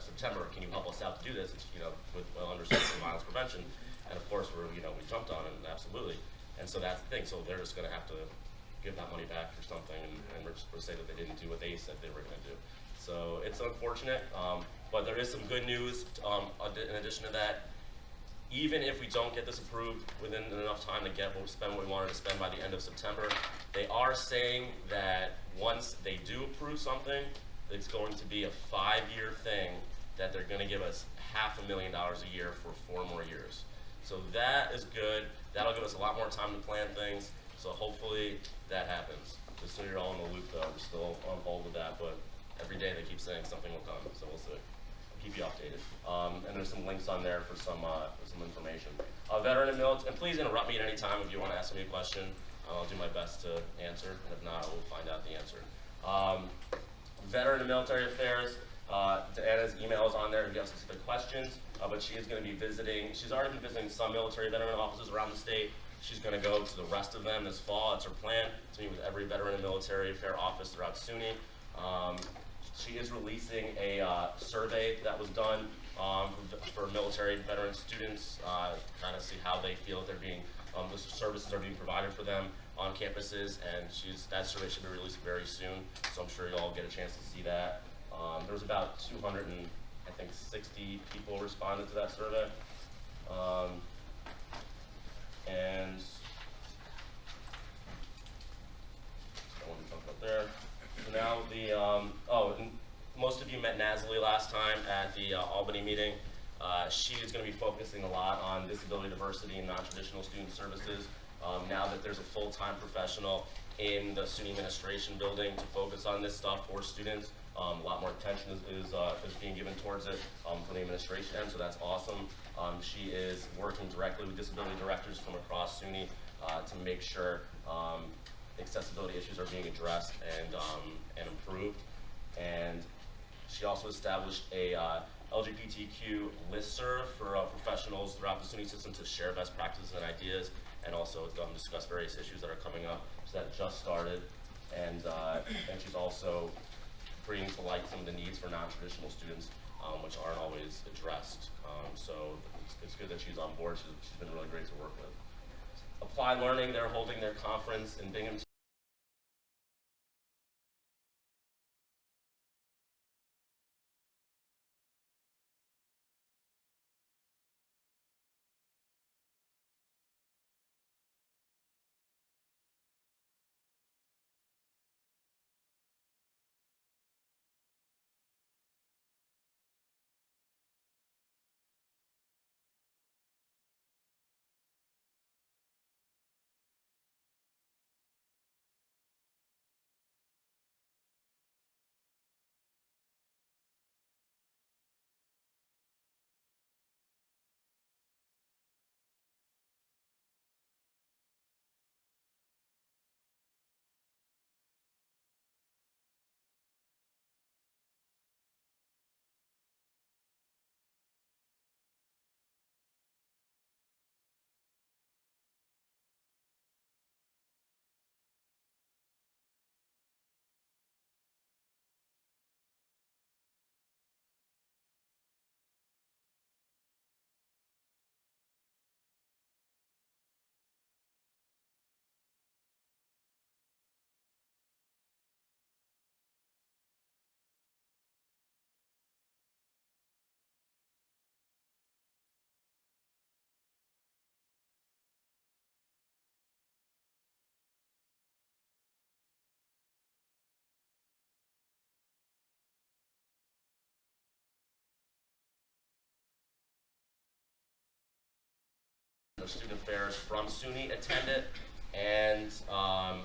September. Can you help us out to do this? It's, with well under sexual violence prevention. And of course, we jumped on it, absolutely. And so that's the thing. So they're just going to have to give that money back or something, and say that they didn't do what they said they were going to do. So it's unfortunate, but there is some good news in addition to that. Even if we don't get this approved within enough time to spend what we wanted to spend by the end of September, they are saying that once they do approve something, it's going to be a 5-year thing that they're going to give us $500,000 a year for 4 more years. So that is good. That'll give us a lot more time to plan things. So hopefully that happens. Just so you're all in the loop, though, we're still on hold with that, but every day they keep saying something will come, so we'll see. Keep you updated. And there's some links on there for some information. Veteran and military, and please interrupt me at any time if you want to ask me a question. I'll do my best to answer, and if not, we'll find out the answer. Veteran and military affairs, Diana's email is on there if you have specific questions, but she is going to be visiting, she's already been visiting some military veteran offices around the state. She's going to go to the rest of them this fall. It's her plan to meet with every veteran and military affair office throughout SUNY. She is releasing a survey that was done for military veteran students, kind of see how they feel that they're being, the services are being provided for them on campuses, and that survey should be released very soon, so I'm sure you'll all get a chance to see that. There was about 260 people responded to that survey. And I want to talk about there. So now and most of you met Nazali last time at the Albany meeting. She is going to be focusing a lot on disability diversity and non-traditional student services. Now that there's a full-time professional in the SUNY administration building to focus on this stuff for students, a lot more attention is being given towards it from the administration end, so that's awesome. She is working directly with disability directors from across SUNY to make sure accessibility issues are being addressed and improved. And she also established a LGBTQ listserv for professionals throughout the SUNY system to share best practices and ideas, and also discuss various issues that are coming up. So that just started, and she's also bringing to light some of the needs for non-traditional students, which aren't always addressed. So it's good that she's on board. She's been really great to work with. Applied Learning, they're holding their conference in Binghamton. Student affairs from SUNY attended, and I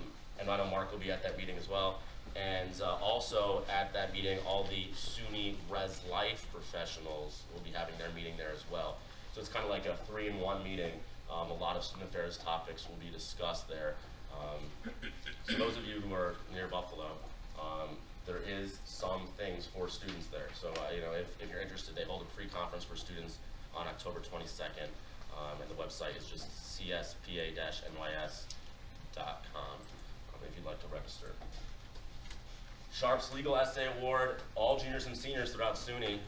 know Mark will be at that meeting as well. And also at that meeting, all the SUNY Res Life professionals will be having their meeting there as well. So it's kind of like a 3-in-1 meeting. A lot of student affairs topics will be discussed there. So those of you who are near Buffalo, there is some things for students there. So if you're interested, they hold a free conference for students on October 22nd. And the website is just cspa-nys.org. if you'd like to register. Sharp's Legal Essay Award, all juniors and seniors throughout SUNY.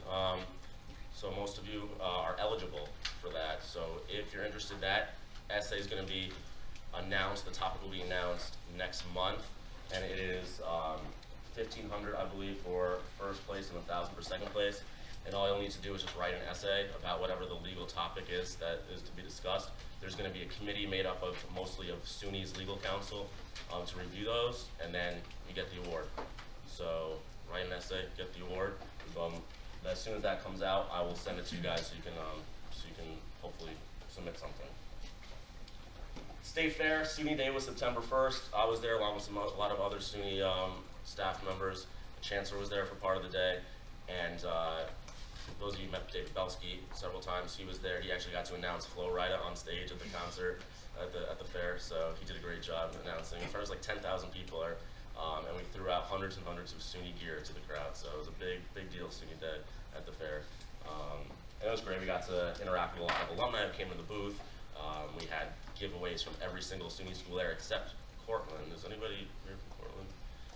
So most of you are eligible for that. So if you're interested, that essay is going to be announced, the topic will be announced next month, and it is $1,500, I believe, for first place and $1,000 for second place. And all you'll need to do is just write an essay about whatever the legal topic is that is to be discussed. There's going to be a committee made up of mostly of SUNY's legal counsel to review those, and then you get the award. So write an essay, get the award. As soon as that comes out, I will send it to you guys so you can hopefully submit something. State Fair, SUNY Day was September 1st. I was there along with a lot of other SUNY staff members. The Chancellor was there for part of the day, and those of you who met David Belsky several times, he was there. He actually got to announce Flo Rida on stage at the concert at the fair, so he did a great job announcing. In front of like 10,000 people there, and we threw out hundreds and hundreds of SUNY gear to the crowd, so it was a big deal SUNY Day at the fair. And it was great. We got to interact with a lot of alumni who came to the booth. We had giveaways from every single SUNY school there except Cortland. Is anybody here from Cortland?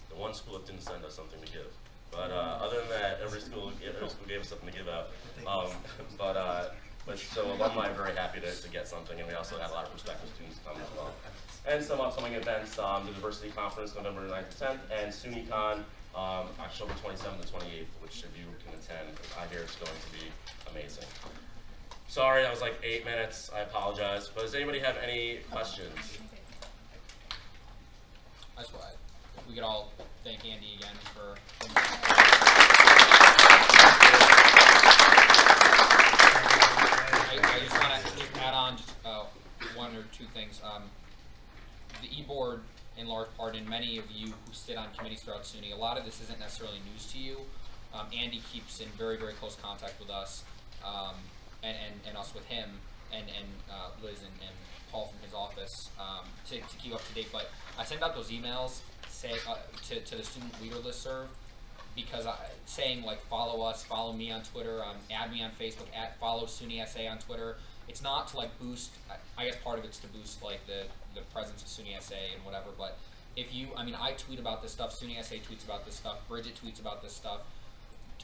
The one school that didn't send us something to give. But other than that, every school gave us something to give out. But so alumni are very happy to get something, and we also had a lot of prospective students come as well. And some upcoming events, the Diversity Conference, November 9th and 10th, and SUNYCon, October 27th and 28th, which if you can attend, I hear it's going to be amazing. Sorry, that was like 8 minutes. I apologize. But does anybody have any questions? That's why. If we could all thank Andy again for. I just want to add on just one or two things. The e-board, in large part, and many of you who sit on committees throughout SUNY, a lot of this isn't necessarily news to you. Andy keeps in very close contact with us, and us with him, and Liz and Paul from his office to keep up to date. But I send out those emails to the student leader listserv because saying like follow us, follow me on Twitter, add me on Facebook, follow SUNY SA on Twitter. It's not to like boost. I guess part of it's to boost like the presence of SUNY SA and whatever. But if you, I tweet about this stuff. SUNY SA tweets about this stuff. Bridget tweets about this stuff.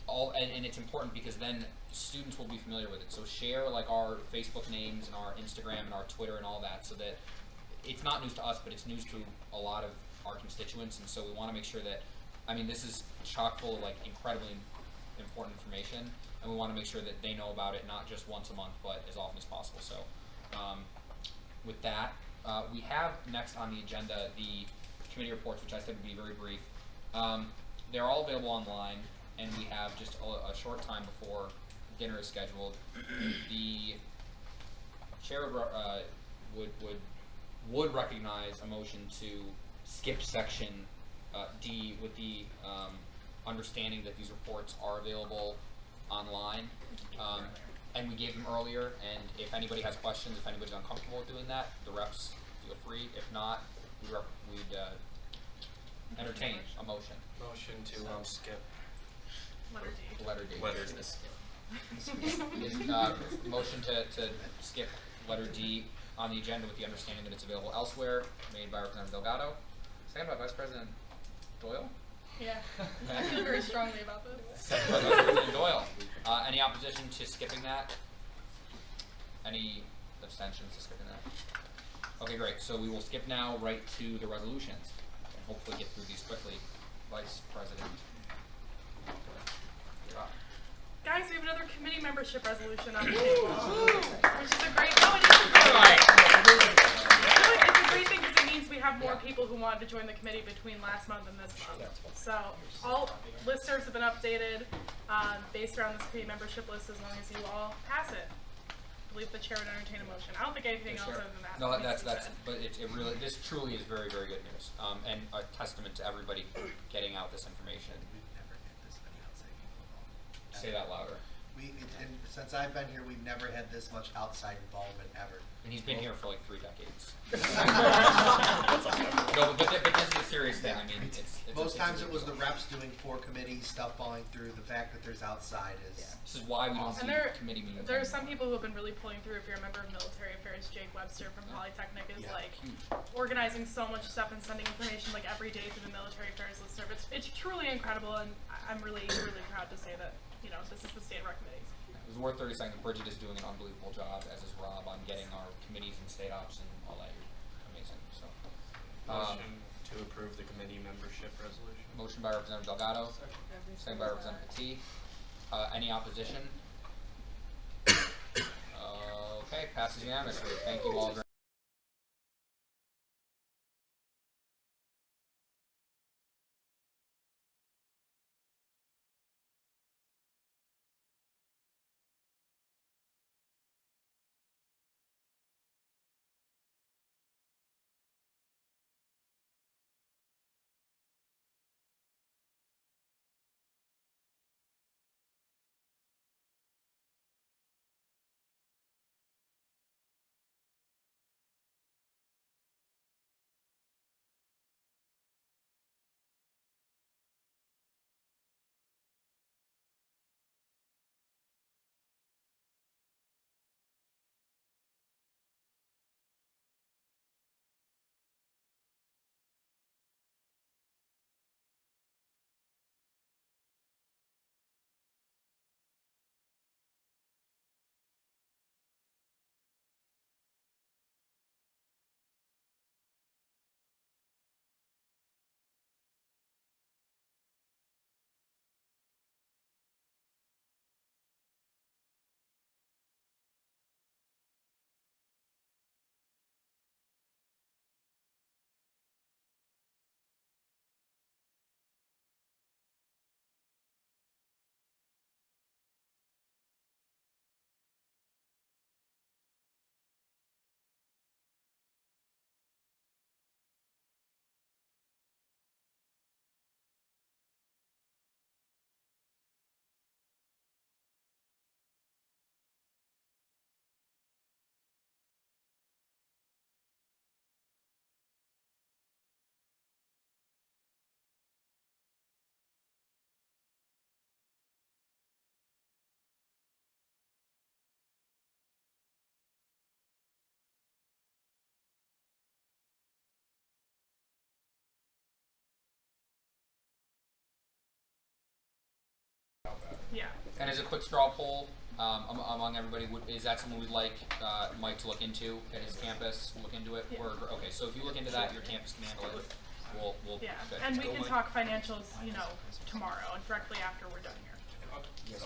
And it's important because then students will be familiar with it. So share like our Facebook names and our Instagram and our Twitter and all that, so that it's not news to us, but it's news to a lot of our constituents. And so we want to make sure that, this is chock full of like incredibly important information, and we want to make sure that they know about it not just once a month, but as often as possible. So with that, we have next on the agenda the committee reports, which I said would be very brief. They're all available online, and we have just a short time before dinner is scheduled. The chair would recognize a motion to skip section D with the understanding that these reports are available online, and we gave them earlier. And if anybody has questions, if anybody's uncomfortable with doing that, the reps feel free. If not, we'd entertain a motion. Motion to skip. Letter D. Letter D. Motion to skip letter D on the agenda with the understanding that it's available elsewhere, made by Representative Delgado, second by Vice President Doyle. Yeah, I feel very strongly about this. Second by Vice President Doyle. Any opposition to skipping that? Any abstentions to skipping that? Okay, great. So we will skip now right to the resolutions and hopefully get through these quickly. Vice President. Guys, we have another committee membership resolution on the table, which is a great. Oh, it is. It's a great thing because it means we have more people who wanted to join the committee between last month and this month. So all listservs have been updated based around this committee membership list. As long as you all pass it, I believe the chair would entertain a motion. I don't think anything else other than that. No, that's. But it really. This truly is very good news, and a testament to everybody getting out this information. Say that louder. And Since I've been here, we've never had this much outside involvement ever. And he's been here for like 3 decades. No, but this is a serious thing. I mean, it's Most a times big it was deal. the reps doing 4 committees, stuff falling through. The fact that there's outside is. This is why we don't see And committee meetings. there are some people who have been really pulling through. If you're a member of military affairs, Jake Webster from Polytechnic is like organizing so much stuff and sending information like every day through the military affairs listserv. It's truly incredible, and I'm really proud to say that this is the state rec committees. It was worth 30 seconds. Bridget is doing an unbelievable job, as is Rob, on getting our committees and state ops and all that. You're amazing. So, Motion to approve the committee membership resolution. motion by Representative Delgado, second by Representative Petit. Any opposition? Okay, passes unanimously. Thank you all very Yeah. And as a quick straw poll among everybody, is that something we'd like Mike to look into at his campus? Look into it. Yeah. Okay, so if you look into that, your campus can handle it. We'll Yeah, good. and we Go, can Mike. talk financials, tomorrow and directly after we're done here. Yes,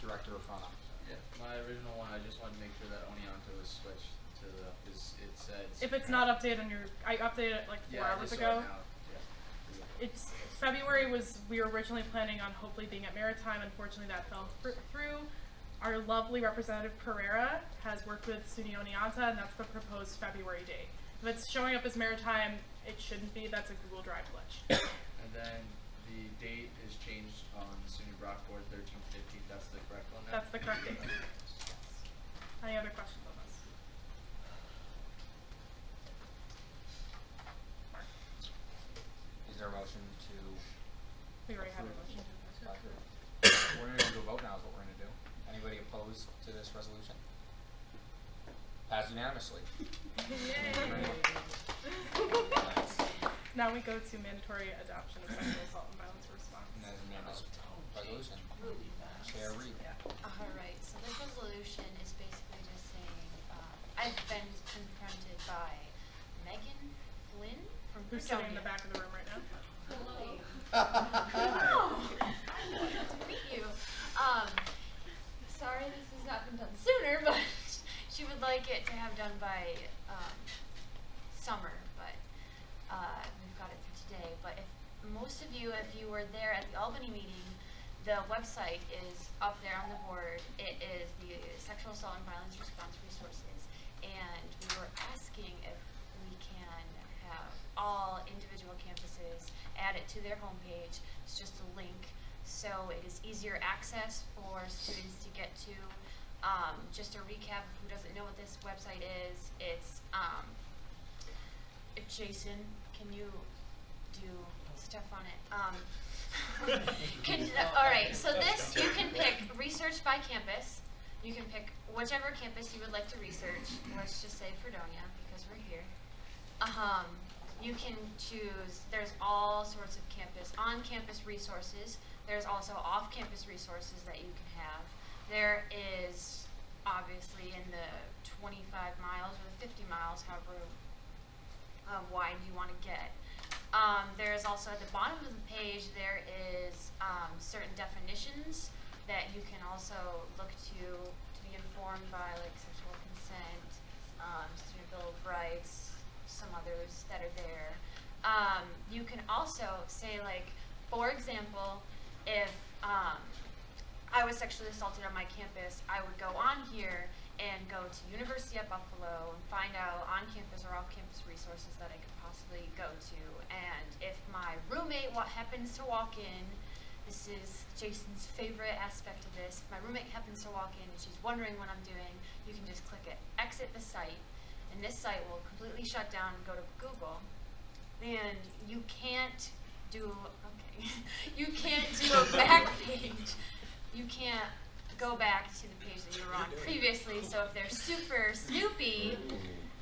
Director Rafana. Yeah, my original one, I just wanted to make sure that Oneonta was switched to because it said. If it's not updated on I updated it like 4 I hours just saw ago. it now. Yeah. It's February we were originally planning on hopefully being at Maritime. Unfortunately, that fell through. Our lovely Representative Pereira has worked with SUNY Oneonta, and that's the proposed February date. If it's showing up as Maritime, it shouldn't be. That's a Google Drive glitch. And then the date is changed on SUNY Brockport, 13th, 15th. That's the correct one now? That's the correct date. Any other questions on this? Is there a motion to? We already had a motion to. We're going to go vote now is what we're going to do. Anybody opposed to this resolution? Passed unanimously. Yay! Now we go to mandatory adoption of sexual assault and violence response. And that is unanimous resolution. Chair Reed. Alright, so this resolution is basically just saying, I've been confronted by Megan Flynn from Who's sitting in the back of the room right now? Hello. Nice to meet you. Sorry this has not been done sooner, but she would like it to have done by summer, but we've got it for today. But if most of you, if you were there at the Albany meeting, the website is up there on the board. It is the Sexual Assault and Violence Response Resources, and we were asking if we can have all individual campuses add it to their homepage. It's just a link so it is easier access for students to get to. Just a recap, who doesn't know what this website is, it's Jason, can you do stuff on it? Alright, so this, you can pick research by campus. You can pick whichever campus you would like to research. Let's just say Fredonia, because we're here. You can choose, there's all sorts of on-campus resources. There's also off-campus resources that you can have. There is, obviously, in the 25 miles or the 50 miles, however wide you want to get. There is also, at the bottom of the page, there is certain definitions that you can also look to be informed by, like sexual consent, Student Bill of Rights, some others that are there. You can also say, like, for example, if I was sexually assaulted on my campus, I would go on here and go to University at Buffalo and find out on-campus or off-campus resources that I could possibly go to. And if my roommate happens to walk in, this is Jason's favorite aspect of this, if my roommate happens to walk in and she's wondering what I'm doing, you can just click it, exit the site, and this site will completely shut down and go to Google. And you can't do, you can't do a back page. You can't go back to the page that you were on previously, so if they're super snoopy,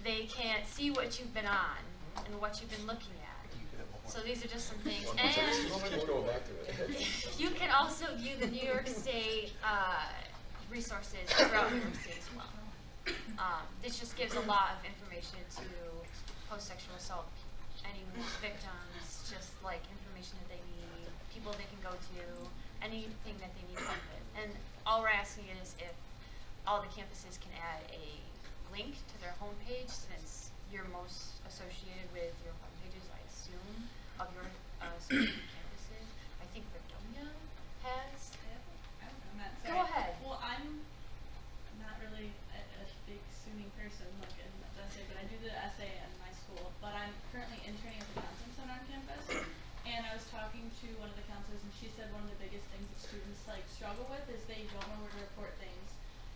they can't see what you've been on and what you've been looking at. So these are just some things. And you can also view the New York State resources throughout New York State as well. This just gives a lot of information to post-sexual assault, any victims, just like information that they need, people they can go to, anything that they need help with. And all we're asking is if all the campuses can add a link to their homepage, since you're most associated with your homepages, I assume, of your associated campuses. I think Fredonia has. Go ahead. Well, I'm not really a big SUNY person, like in the essay, but I do the essay in my school. But I'm currently interning at the counseling center on campus, and I was talking to one of the counselors, and she said one of the biggest things that students like struggle with is they don't know where to report things,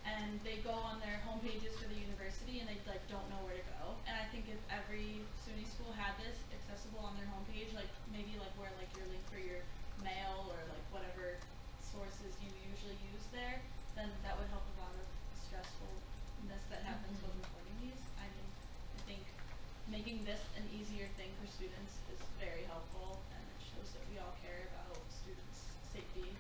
and they go on their home pages for the university, and they like don't know where to go. And I think if every SUNY school had this accessible on their homepage, like maybe like where like your link for your mail or like whatever sources you usually use there, then that would help a lot of stressfulness that happens with reporting these. I think making this an easier thing for students is very helpful, and it shows that we all care about students' safety.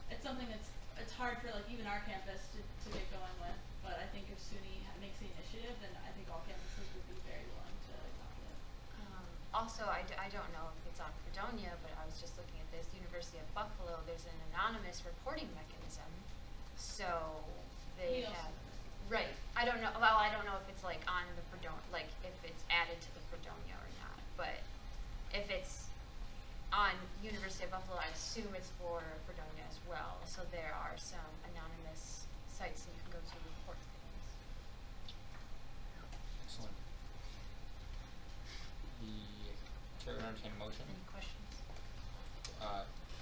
It's something it's hard for like even our campus to get going with, but I think if SUNY makes the initiative, then I think all campuses would be very willing to adopt it. Also, I don't know if it's on Fredonia, but I was just looking at this. University of Buffalo, there's an anonymous reporting mechanism. So they have, right. I don't know, well, I don't know if it's like on the Fredonia, like if it's added to the Fredonia or not, but if it's on University of Buffalo, I assume it's for Fredonia as well. So there are some anonymous sites that you can go to report things. Excellent. The chair would entertain a motion. Any questions?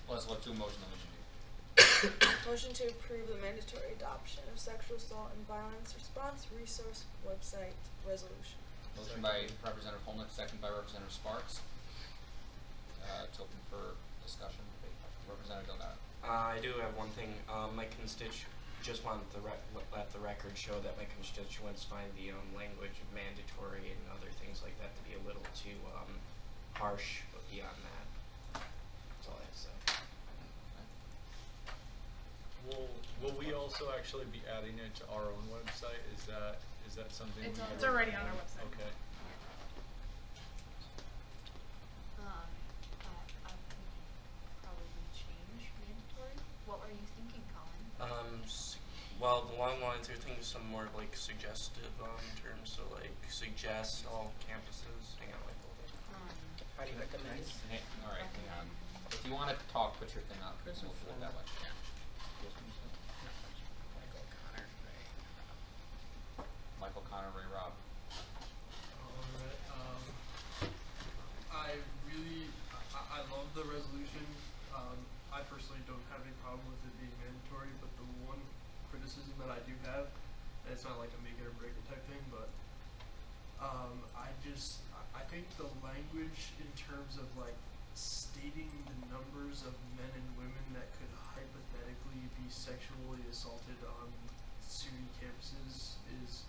Let's do a motion, then we should do. Motion to approve the mandatory adoption of sexual assault and violence response resource website resolution. Motion by Representative Holnick, second by Representative Sparks. It's open for discussion. Representative Delgado. I do have one thing. My just want to let the record show that my constituents find the language mandatory and other things like that to be a little too harsh, but beyond that, that's all I have to say. Will we also actually be adding it to our own website? Is that something? It's already on our website. Okay. I could probably change mandatory. What were you thinking, Colin? Well, along the lines, I think some more like suggestive terms, so like suggest all campuses. Hang on, like hold it. How do you recommend? All right. If you want to talk, put your thing up. We'll do it that way. Michael Connor, Ray Rob. Alright, I love the resolution. problem with it being mandatory, but the one criticism that I do have, and it's not like a make it or break it type thing, but I think the language in terms of like stating the numbers of men and women that could hypothetically be sexually assaulted on SUNY campuses is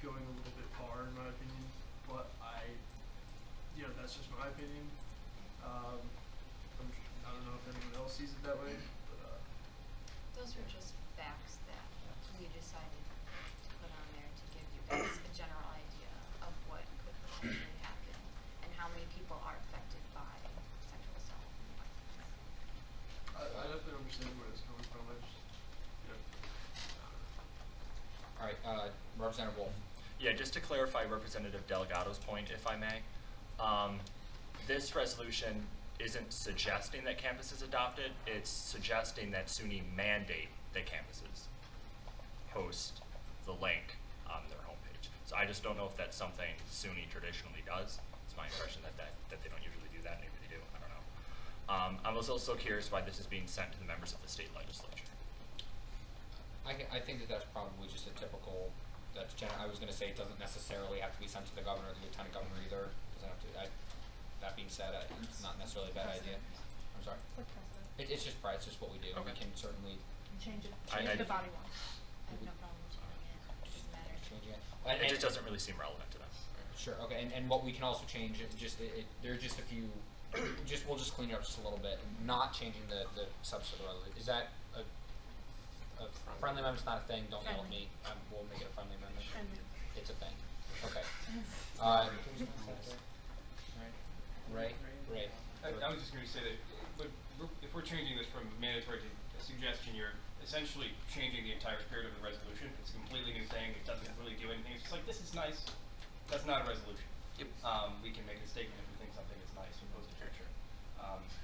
going a little bit far in my opinion, but that's just my opinion. I don't know if anyone else sees it that way, but Those were just facts that we decided to put on there to give you guys a general idea of what could potentially happen and how many people are affected by sexual assault. I definitely understand where it's coming from. I just, All right, Representative Wolf. Yeah, just to clarify Representative Delgado's point, if I may, this resolution isn't suggesting that campuses adopt it, it's suggesting that SUNY mandate that campuses host the link on their homepage. So I just don't know if that's something SUNY traditionally does. It's my impression that they don't usually do that, maybe they do, I don't know. I was also curious why this is being sent to the members of the state legislature. I think that's probably just a typical, I was going to say it doesn't necessarily have to be sent to the governor or the lieutenant governor either. Doesn't have to. That being said, it's not necessarily a bad idea. I'm sorry. It's just what we do. Okay. We can certainly Change it. Change the body one. I have no problem changing it. It doesn't matter. change it. It just doesn't really seem relevant to them. Sure. Okay. And what we can also change is there are just a few. We'll just clean it up just a little bit. Not changing the subset of the resolution. Is that a friendly amendment's not a thing? Don't yell at me. We'll make it a friendly amendment. It's a thing. Okay. Ray. I was just going to say that if we're changing this from mandatory to a suggestion, you're essentially changing the entire spirit of the resolution. It's a completely new thing. It doesn't really do anything. It's just like, this is nice. That's not a resolution. Yep. We can make a statement if we think something is nice and post a picture.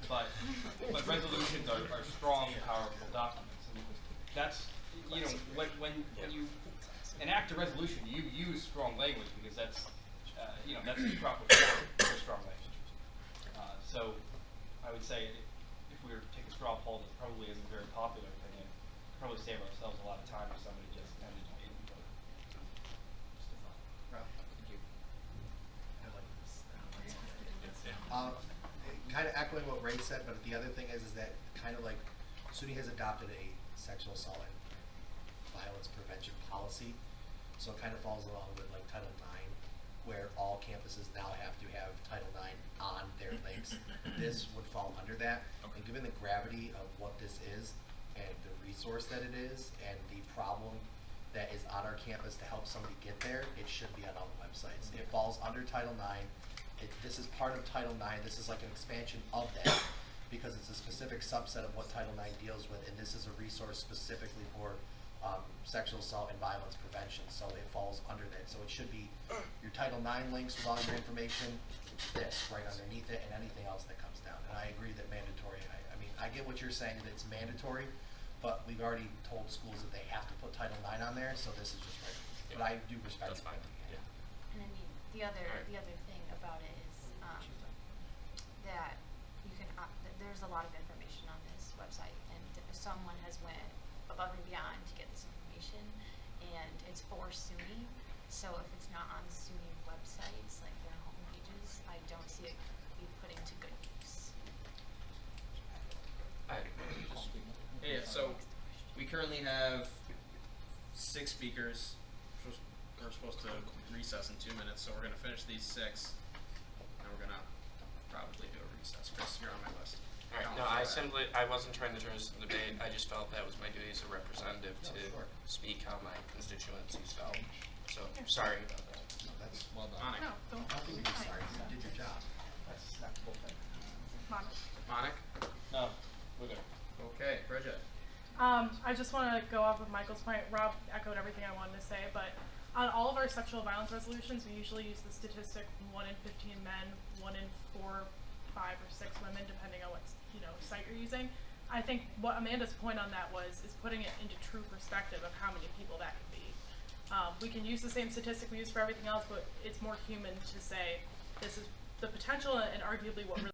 But resolutions are strong, powerful documents. And that's, when you enact a resolution, you use strong language because that's the proper form for strong language. So I would say if we were to take a straw poll that probably isn't a very popular opinion, probably save ourselves a lot of time if somebody just ended up hating vote. Just a thought. Ralph, thank you. Kind of echoing what Ray said, but the other thing is that kind of like SUNY has adopted a sexual assault and violence prevention policy, so it kind of falls along with like Title IX, where all campuses now have to have Title IX on their links. This would fall under that. And given the gravity of what this is and the resource that it is and the problem that is on our campus to help somebody get there, it should be on all the websites. It falls under Title IX. This is part of Title IX. This is like an expansion of that because it's a specific subset of what Title IX deals with, and this is a resource specifically for sexual assault and violence prevention, so it falls under that. So it should be your Title IX links with all your information, this right underneath it, and anything else that comes down. And I agree that mandatory, I mean, I get what you're saying that it's mandatory, but we've already told schools that they have to put Title IX on there, so this is just right. But I do respect it. Yeah. And I mean, the other thing about it is that you can there's a lot of information on this website, and someone has went above and beyond to get this information, and it's for SUNY. So if it's not on SUNY websites, like their home pages, I don't see it be put into good use. Yeah, so we currently have 6 speakers. We're supposed to recess in 2 minutes, so we're going to finish these 6, and we're going to probably do a recess. Chris, you're on my list. Alright, no, I wasn't trying to turn this into debate. I just felt that was my duty as a representative to speak how my constituencies felt. So, sorry about that. No, that's well done. Monica. No, don't. How can we be sorry? You did your job. Monica? No, we're good. Okay, Bridget. I just want to go off of Michael's point. Rob echoed everything I wanted to say, but on all of our sexual violence resolutions, we usually use the statistic 1 in 15 men, 1 in 4, 5, or 6 women, depending on what site you're using. I think what Amanda's point on that is putting it into true perspective of how many people that can be. We can use the same statistic we use for everything else, but it's more human to say this is the potential and arguably what really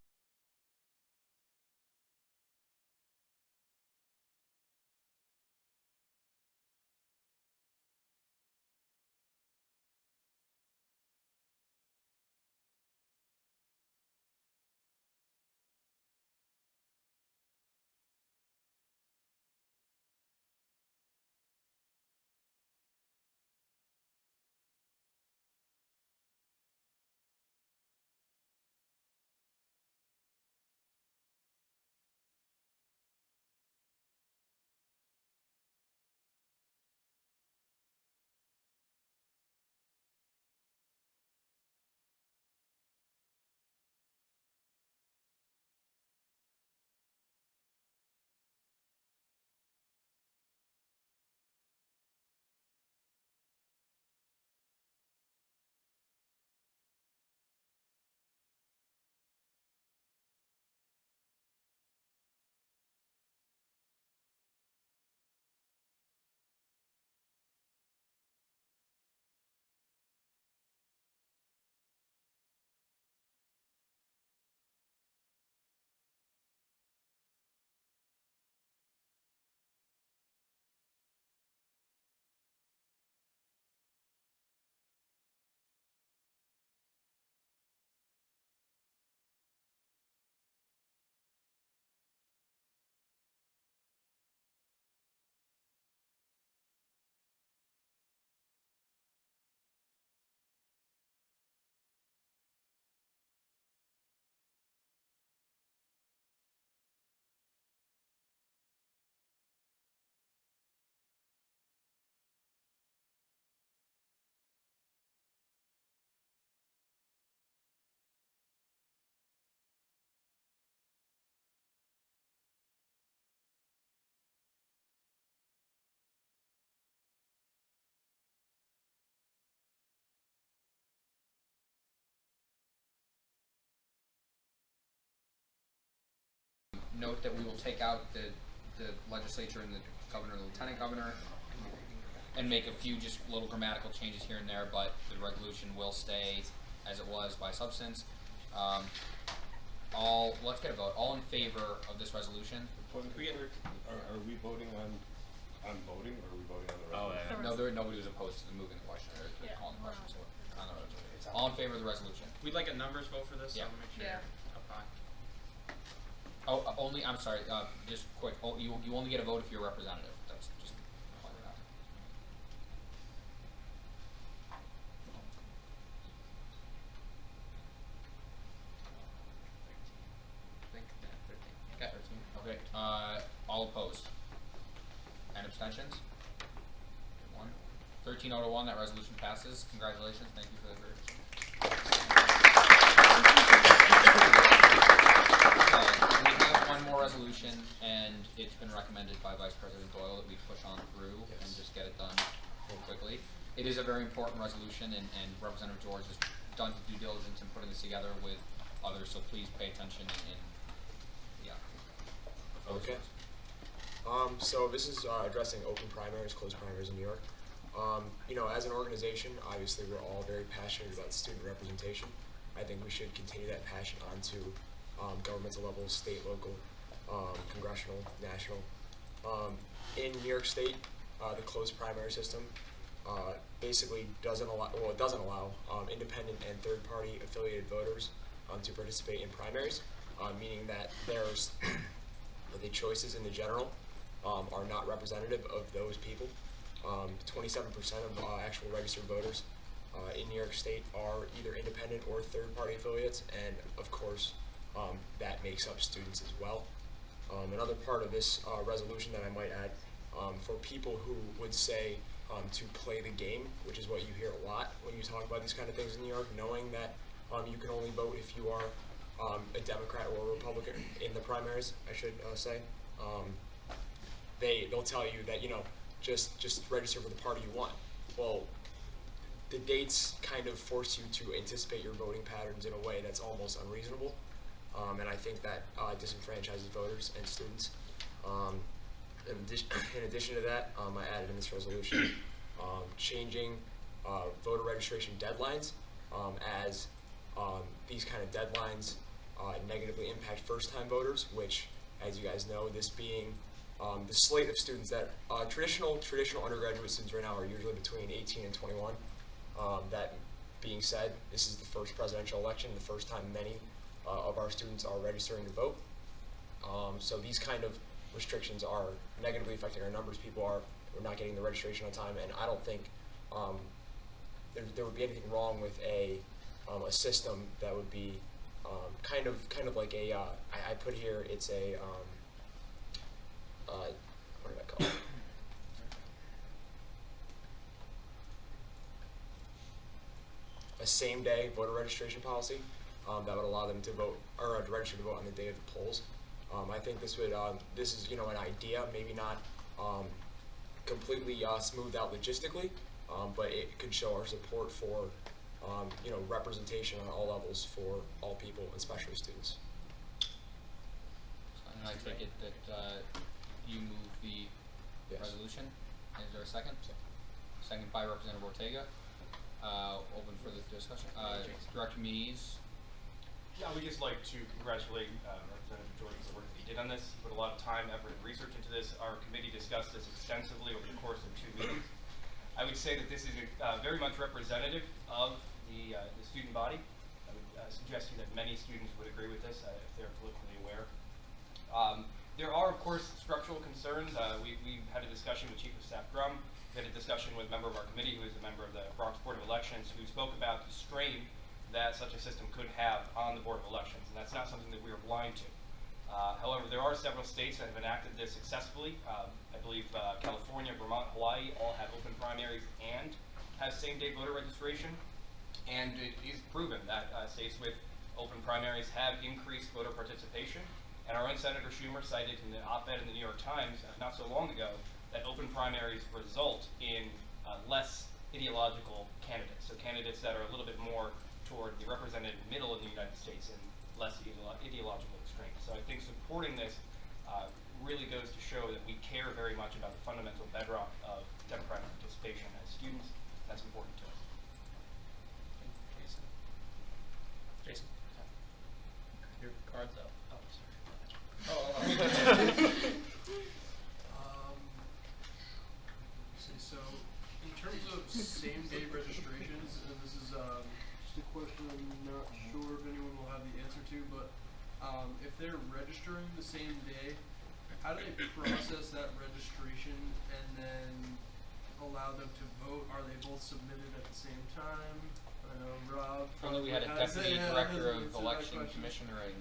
note that we will take out the legislature and the governor and the lieutenant governor and make a few just little grammatical changes here and there, but the resolution will stay as it was by substance. Let's get a vote. All in favor of this resolution? Are we voting on voting, or are we voting on the resolution? No, nobody was opposed to moving the question or to calling the question. So on the resolution. All in favor of the resolution? We'd like a numbers vote for this, so Yeah. I'll make sure Yeah. you're up high. Only. I'm sorry. Just quick. You only get a vote if you're a representative. That's just pointing it out. Okay. Okay. All opposed? And abstentions? 1. 13-0-1. That resolution passes. Congratulations. Thank you for the vote. We have one more resolution, and it's been recommended by Vice President Doyle that we push on through and just get it done real quickly. It is a very important resolution, and Representative George has done due diligence in putting this together with others, so please pay attention and Okay. So this is addressing open primaries, closed primaries in New York. You know, as an organization, obviously we're all very passionate about student representation. I think we should continue that passion onto governmental levels, state, local, congressional, national. In New York State, the closed primary system basically doesn't allow, it doesn't allow independent and third-party affiliated voters to participate in primaries, meaning that there's the choices in the general are not representative of those people. 27% of actual registered voters in New York State are either independent or third-party affiliates, and of course that makes up students as well. Another part of this resolution that I might add, for people who would say to play the game, which is what you hear a lot when you talk about these kind of things in New York, knowing that you can only vote if you are a Democrat or a Republican in the primaries, I should say. They'll tell you that, you know, just register for the party you want. Well, the dates kind of force you to anticipate your voting patterns in a way that's almost unreasonable, and I think that disenfranchises voters and students. In addition to that, I added in this resolution changing voter registration deadlines, as these kind of deadlines negatively impact first-time voters, which, as you guys know, this being the slate of students that traditional undergraduate students right now are usually between 18 and 21. That being said, this is the first presidential election, the first time many of our students are registering to vote. So these kind of restrictions are negatively affecting our numbers. We're not getting the registration on time, and I don't think there would be anything wrong with a system that would be kind of like a I put here, it's a what did I call it? A same-day voter registration policy that would allow them to vote or to register to vote on the day of the polls. I think this would this is, you know, an idea, maybe not completely smoothed out logistically, but it could show our support for you know, representation on all levels for all people, especially students. And I take it that you move the resolution. Is there a second? Second by Representative Ortega. Open for the discussion. Director Muniz. Yeah, we'd just like to congratulate Representative Jordan for the work that he did on this. He put a lot of time, effort, and research into this. Our committee discussed this extensively over the course of 2 meetings. I would say that this is very much representative of the student body. I would suggest to you that many students would agree with this if they're politically aware. There are, of course, structural concerns. We had a discussion with Chief of Staff Drum. We had a discussion with a member of our committee who is a member of the Bronx Board of Elections, who spoke about the strain that such a system could have on the Board of Elections, and that's not something that we are blind to. However, there are several states that have enacted this successfully. I believe California, Vermont, Hawaii all have open primaries and have same-day voter registration, and it is proven that states with open primaries have increased voter participation. And our own Senator Schumer cited in the op-ed in the New York Times not so long ago that open primaries result in less ideological candidates, so candidates that are a little bit more toward the representative middle of the United States and less ideological extreme. So I think supporting this care very much about the fundamental bedrock of democratic participation as students. That's important to us. Jason. Jason. Your card's up. Oh, sorry. So in terms of same-day registrations, and this is just a question I'm not sure if anyone will have the answer to, but if they're registering the same day, how do they process that registration and then allow them to vote? Are they both submitted at the same time? I know Rob. If only we had a has- deputy yeah, director has of answered that election question. commissioner and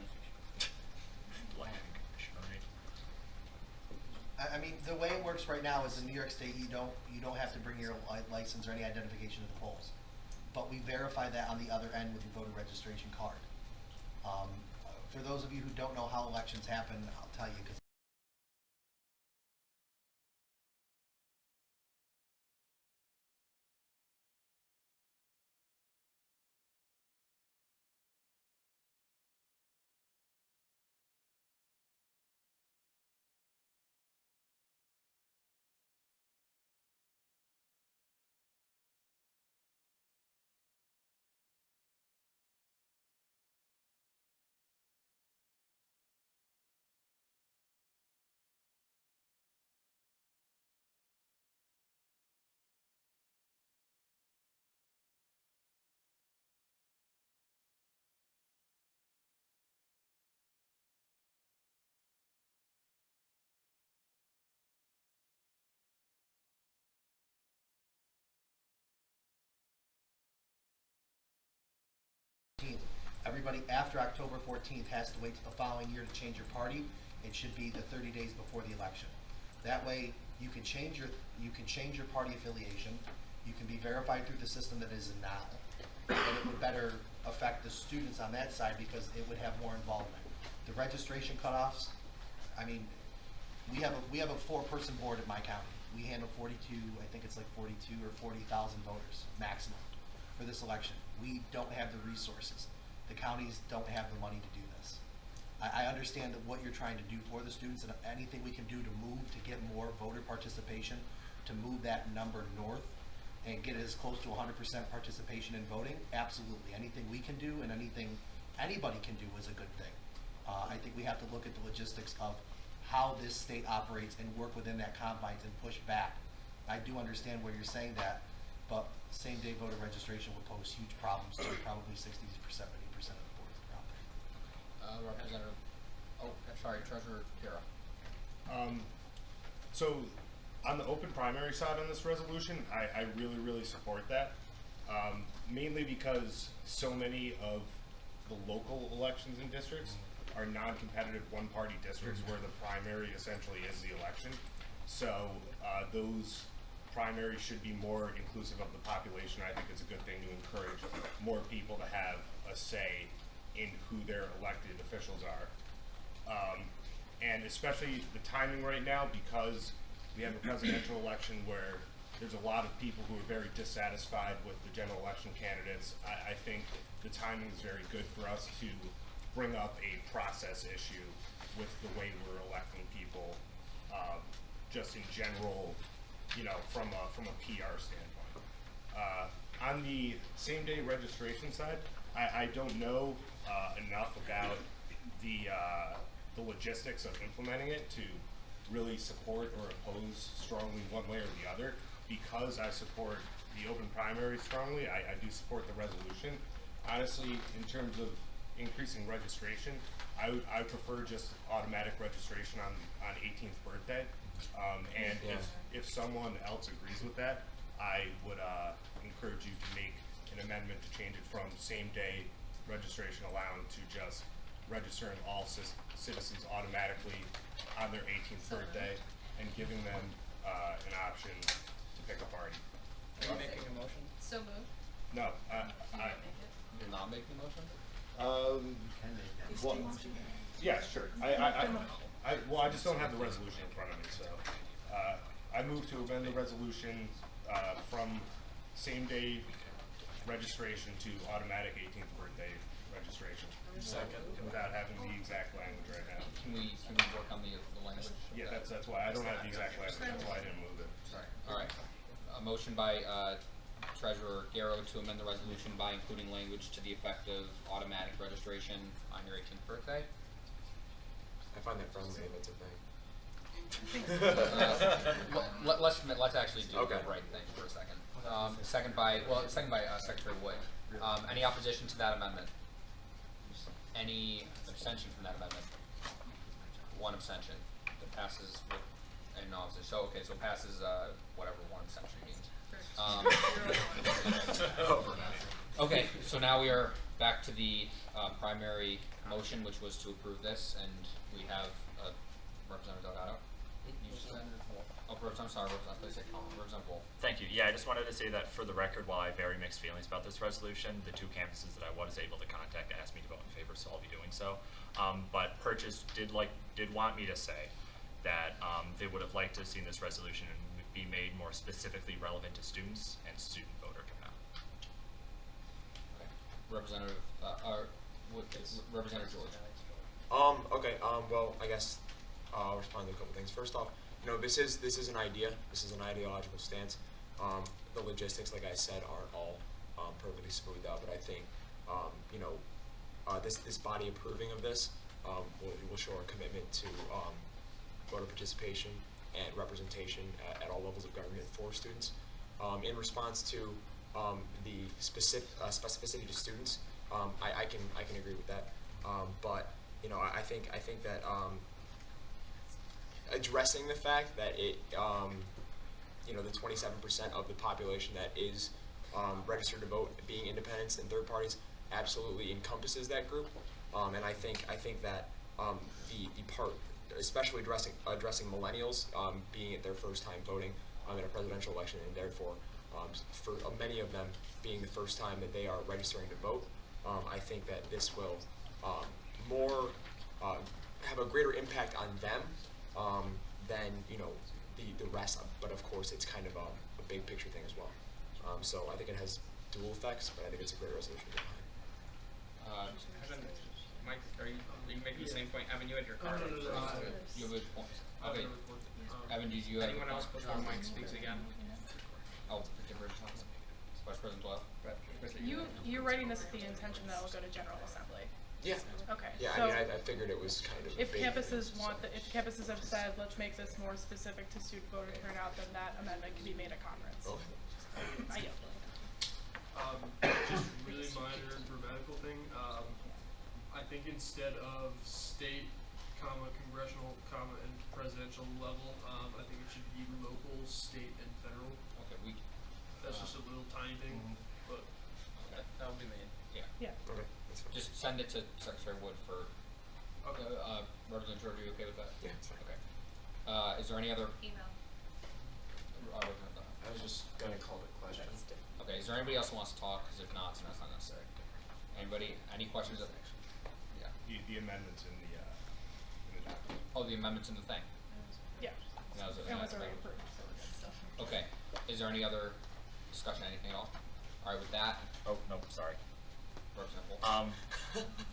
I mean, the way it works right now is in New York State, you don't have to bring your license or any identification to the polls. But we verify that on the other end with your voter registration card. For those of you who don't know how elections happen, I'll tell you, 'cause everybody after October 14th has to wait till the following year to change your party. It should be the 30 days before the election. That way, you can change your party affiliation. You can be verified through the system that is now, and it would better affect the students on that side because it would have more involvement. The registration cutoffs, I mean, we have a 4-person board at my county. We handle 42, I think it's like 42 or 40,000 voters maximum for this election. We don't have the resources. The counties don't have the money to do this. I understand that what you're trying to do for the students and anything we can do to move to get more voter participation, to move that number north and get as close to 100% participation in voting, absolutely. Anything we can do and anything anybody can do is a good thing. I think we have to look at the logistics of how this state operates and work within that confines and push back. I do understand where you're saying that, but same-day voter registration will pose huge problems to probably 60 to 70% of the boards that are out there. Representative, Treasurer Kara. So on the open primary side on this resolution, I really, really support that. Mainly because so many of the local elections and districts are non-competitive one-party districts where the primary essentially is the election. So those primaries should be more inclusive of the population. I think it's a good thing to encourage more people to have a say in who their elected officials are. And especially the timing right now, because we have a presidential election where there's a lot of people who are very dissatisfied with the general election candidates. I think the timing is very good for us to bring up a process issue with the way we're electing people, just in general, you know, from a PR standpoint. On the same-day registration side, I don't know enough about the logistics of implementing it to really support or oppose strongly one way or the other. Because I support the open primary strongly, I do support the resolution. Honestly, in terms of increasing registration, I prefer just automatic registration on 18th birthday. And if someone else agrees with that, I would encourage you to make an amendment to change it from same-day registration allowing to just registering all citizens automatically on their 18th birthday and giving them an option to pick a party. Are you making a motion? So moved. No, You're not making a motion? Well, yeah, sure. I just don't have the resolution in front of me, so I move to amend the resolution from same-day registration to automatic 18th birthday registration. Second. Without having the exact language right now. Can we work on the language? Yeah, that's that's why, I don't have the exact language, that's why I didn't move it. Sorry. All right. A motion by Treasurer Garrow to amend the resolution by including language to the effect of automatic registration on your 18th birthday. I find that friendly if it's a thing. Let's actually do Okay. the right thing for a second. Second by Secretary Wood. Any opposition to that amendment? Any abstention from that amendment? One abstention. That passes with no opposition. So okay, so passes whatever one abstention means. Okay, so now we are back to the primary motion, which was to approve this, and we have Representative Delgado. Representative Wolf. Thank you. Yeah, I just wanted to say that for the record, while I have very mixed feelings about this resolution, the two campuses that I was able to contact asked me to vote in favor, so I'll be doing so. But Purchase did want me to say that they would have liked to have seen this resolution be made more specifically relevant to students and student voter turnout. Okay. Representative Representative George. Okay. Well, I guess I'll respond to a couple things. First off, this is an idea. This is an ideological stance. The logistics, like I said, aren't all perfectly smoothed out. But I think, this body approving of this will show our commitment to voter participation and representation at all levels of government for students. In response to the specificity to students, I can agree with that. But I think that addressing the fact that the 27% of the population that is registered to vote being independents and third parties absolutely encompasses that group. And I think that the part, especially addressing millennials being at their first time voting in a presidential election, and therefore for many of them being the first time that they are registering to vote, I think that this will have a greater impact on them than the rest. But of course, it's kind of a big picture thing as well. So I think it has dual effects, but I think it's a great resolution to get behind. Evan, Mike, are you making the same point? Evan, you had your card. You have a point. Okay. Evan, did you have Anyone else before Mike speaks again? Oh, Vice President Doyle. You're writing this with the intention that it will go to General Assembly. Yeah. Okay. Yeah, So I figured it was kind of. if campuses have said, let's make this more specific to student voter turnout, then that amendment can be made at conference. Okay. I yield. Just really minor grammatical thing. I think instead of state, congressional, and presidential level, I think it should be local, state, and federal. Okay, That's just a little tiny thing, but That will be made. Yeah. Okay. That's fine. Just send it to Secretary Wood for. Representative George, are you okay with that? Yeah, it's fine. Okay. Is there any other? Email. I was just gonna call it question. Okay. Is there anybody else who wants to talk? Because if not, then that's not necessary. Anybody? Any questions? Yeah. The amendments in the document. Oh, the amendments in the thing. Yeah. That was It was already approved, so we're good. Okay. Is there any other discussion? Anything at all? All right. With that. Oh, no, sorry. Representative Wolf.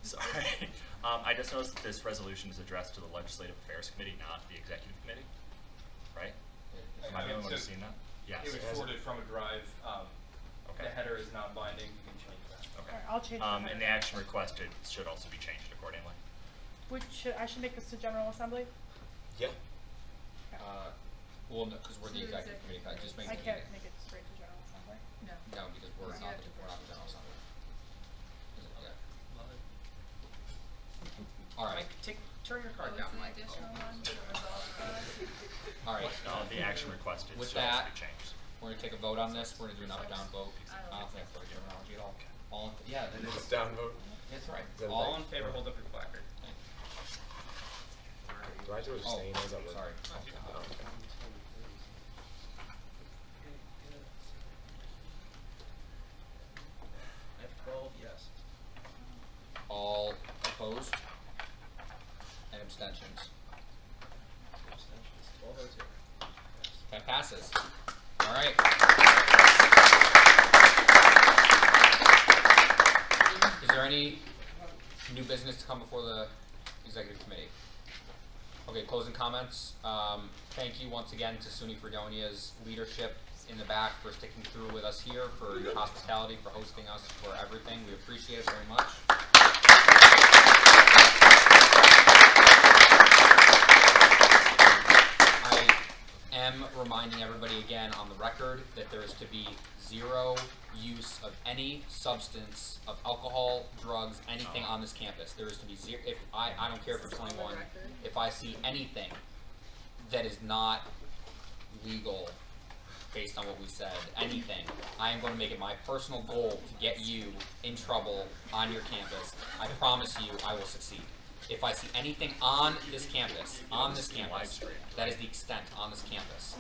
Sorry. I just noticed that this resolution is addressed to the Legislative Affairs Committee, not the Executive Committee, right? Am I the only one who's seen that? Yes. It was forwarded from a drive. Okay. The header is non-binding. You can change that. Okay. Alright, I'll change the And header. the action requested should also be changed accordingly. I should make this to General Assembly? Yeah. Well, no, because we're the Executive Committee. Just make I it. can't make it straight to General Assembly. No. No, because we're not the General Assembly. Okay. All right. Mike, turn your card Oh, down, it's an Mike. additional one to the resolve clause? All right. No, the action requested With should also that, be changed. we're gonna take a vote on this. We're gonna do an up down vote. I don't think that's the terminology at all. Yeah, it is. Down vote. That's right. All in favor, hold up your placard. Do I have to abstain? How does that work? Sorry. Oh, okay. I have 12 yes. All opposed? And abstentions? Abstentions. 1202. That passes. All right. Is there any new business to come before the executive committee? Okay, closing comments. Thank you once again to SUNY Fredonia's leadership in the back for sticking through with us here, for your hospitality, for hosting us, for everything. We appreciate it very much. I am reminding everybody again on the record that there is to be zero use of any substance, of alcohol, drugs, anything on this campus. There is to be zero. If I don't care if you're 21, if I see anything that is not legal based on what we said, anything, I am going to make it my personal goal to get you in trouble on your campus. I promise you I will succeed. If I see anything on this campus, that is the extent on this campus.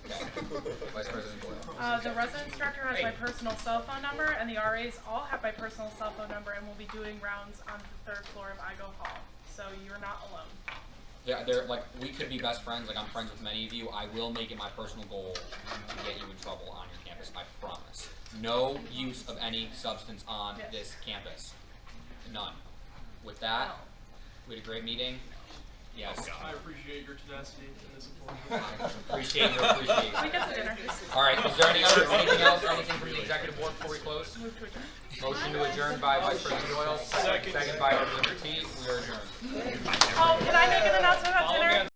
Okay. Vice President Doyle. The residence director has my personal cell phone number, and the RAs all have my personal cell phone number, and we'll be doing rounds on the 3rd floor of Igo Hall. So you're not alone. Yeah, they're like, we could be best friends. Like, I'm friends with many of you. I will make it my personal goal to get you in trouble on your campus. I promise. No use of any substance on this campus. None. With that, we had a great meeting. Yes. I appreciate your tenacity in this important. Appreciate your appreciation. We get to dinner. All right. Is there anything else? Anything from the executive board before we close? Move to adjourn. Motion to adjourn by Vice President Doyle. Second by Representative T. We are adjourned. Oh, can I make an announcement about dinner?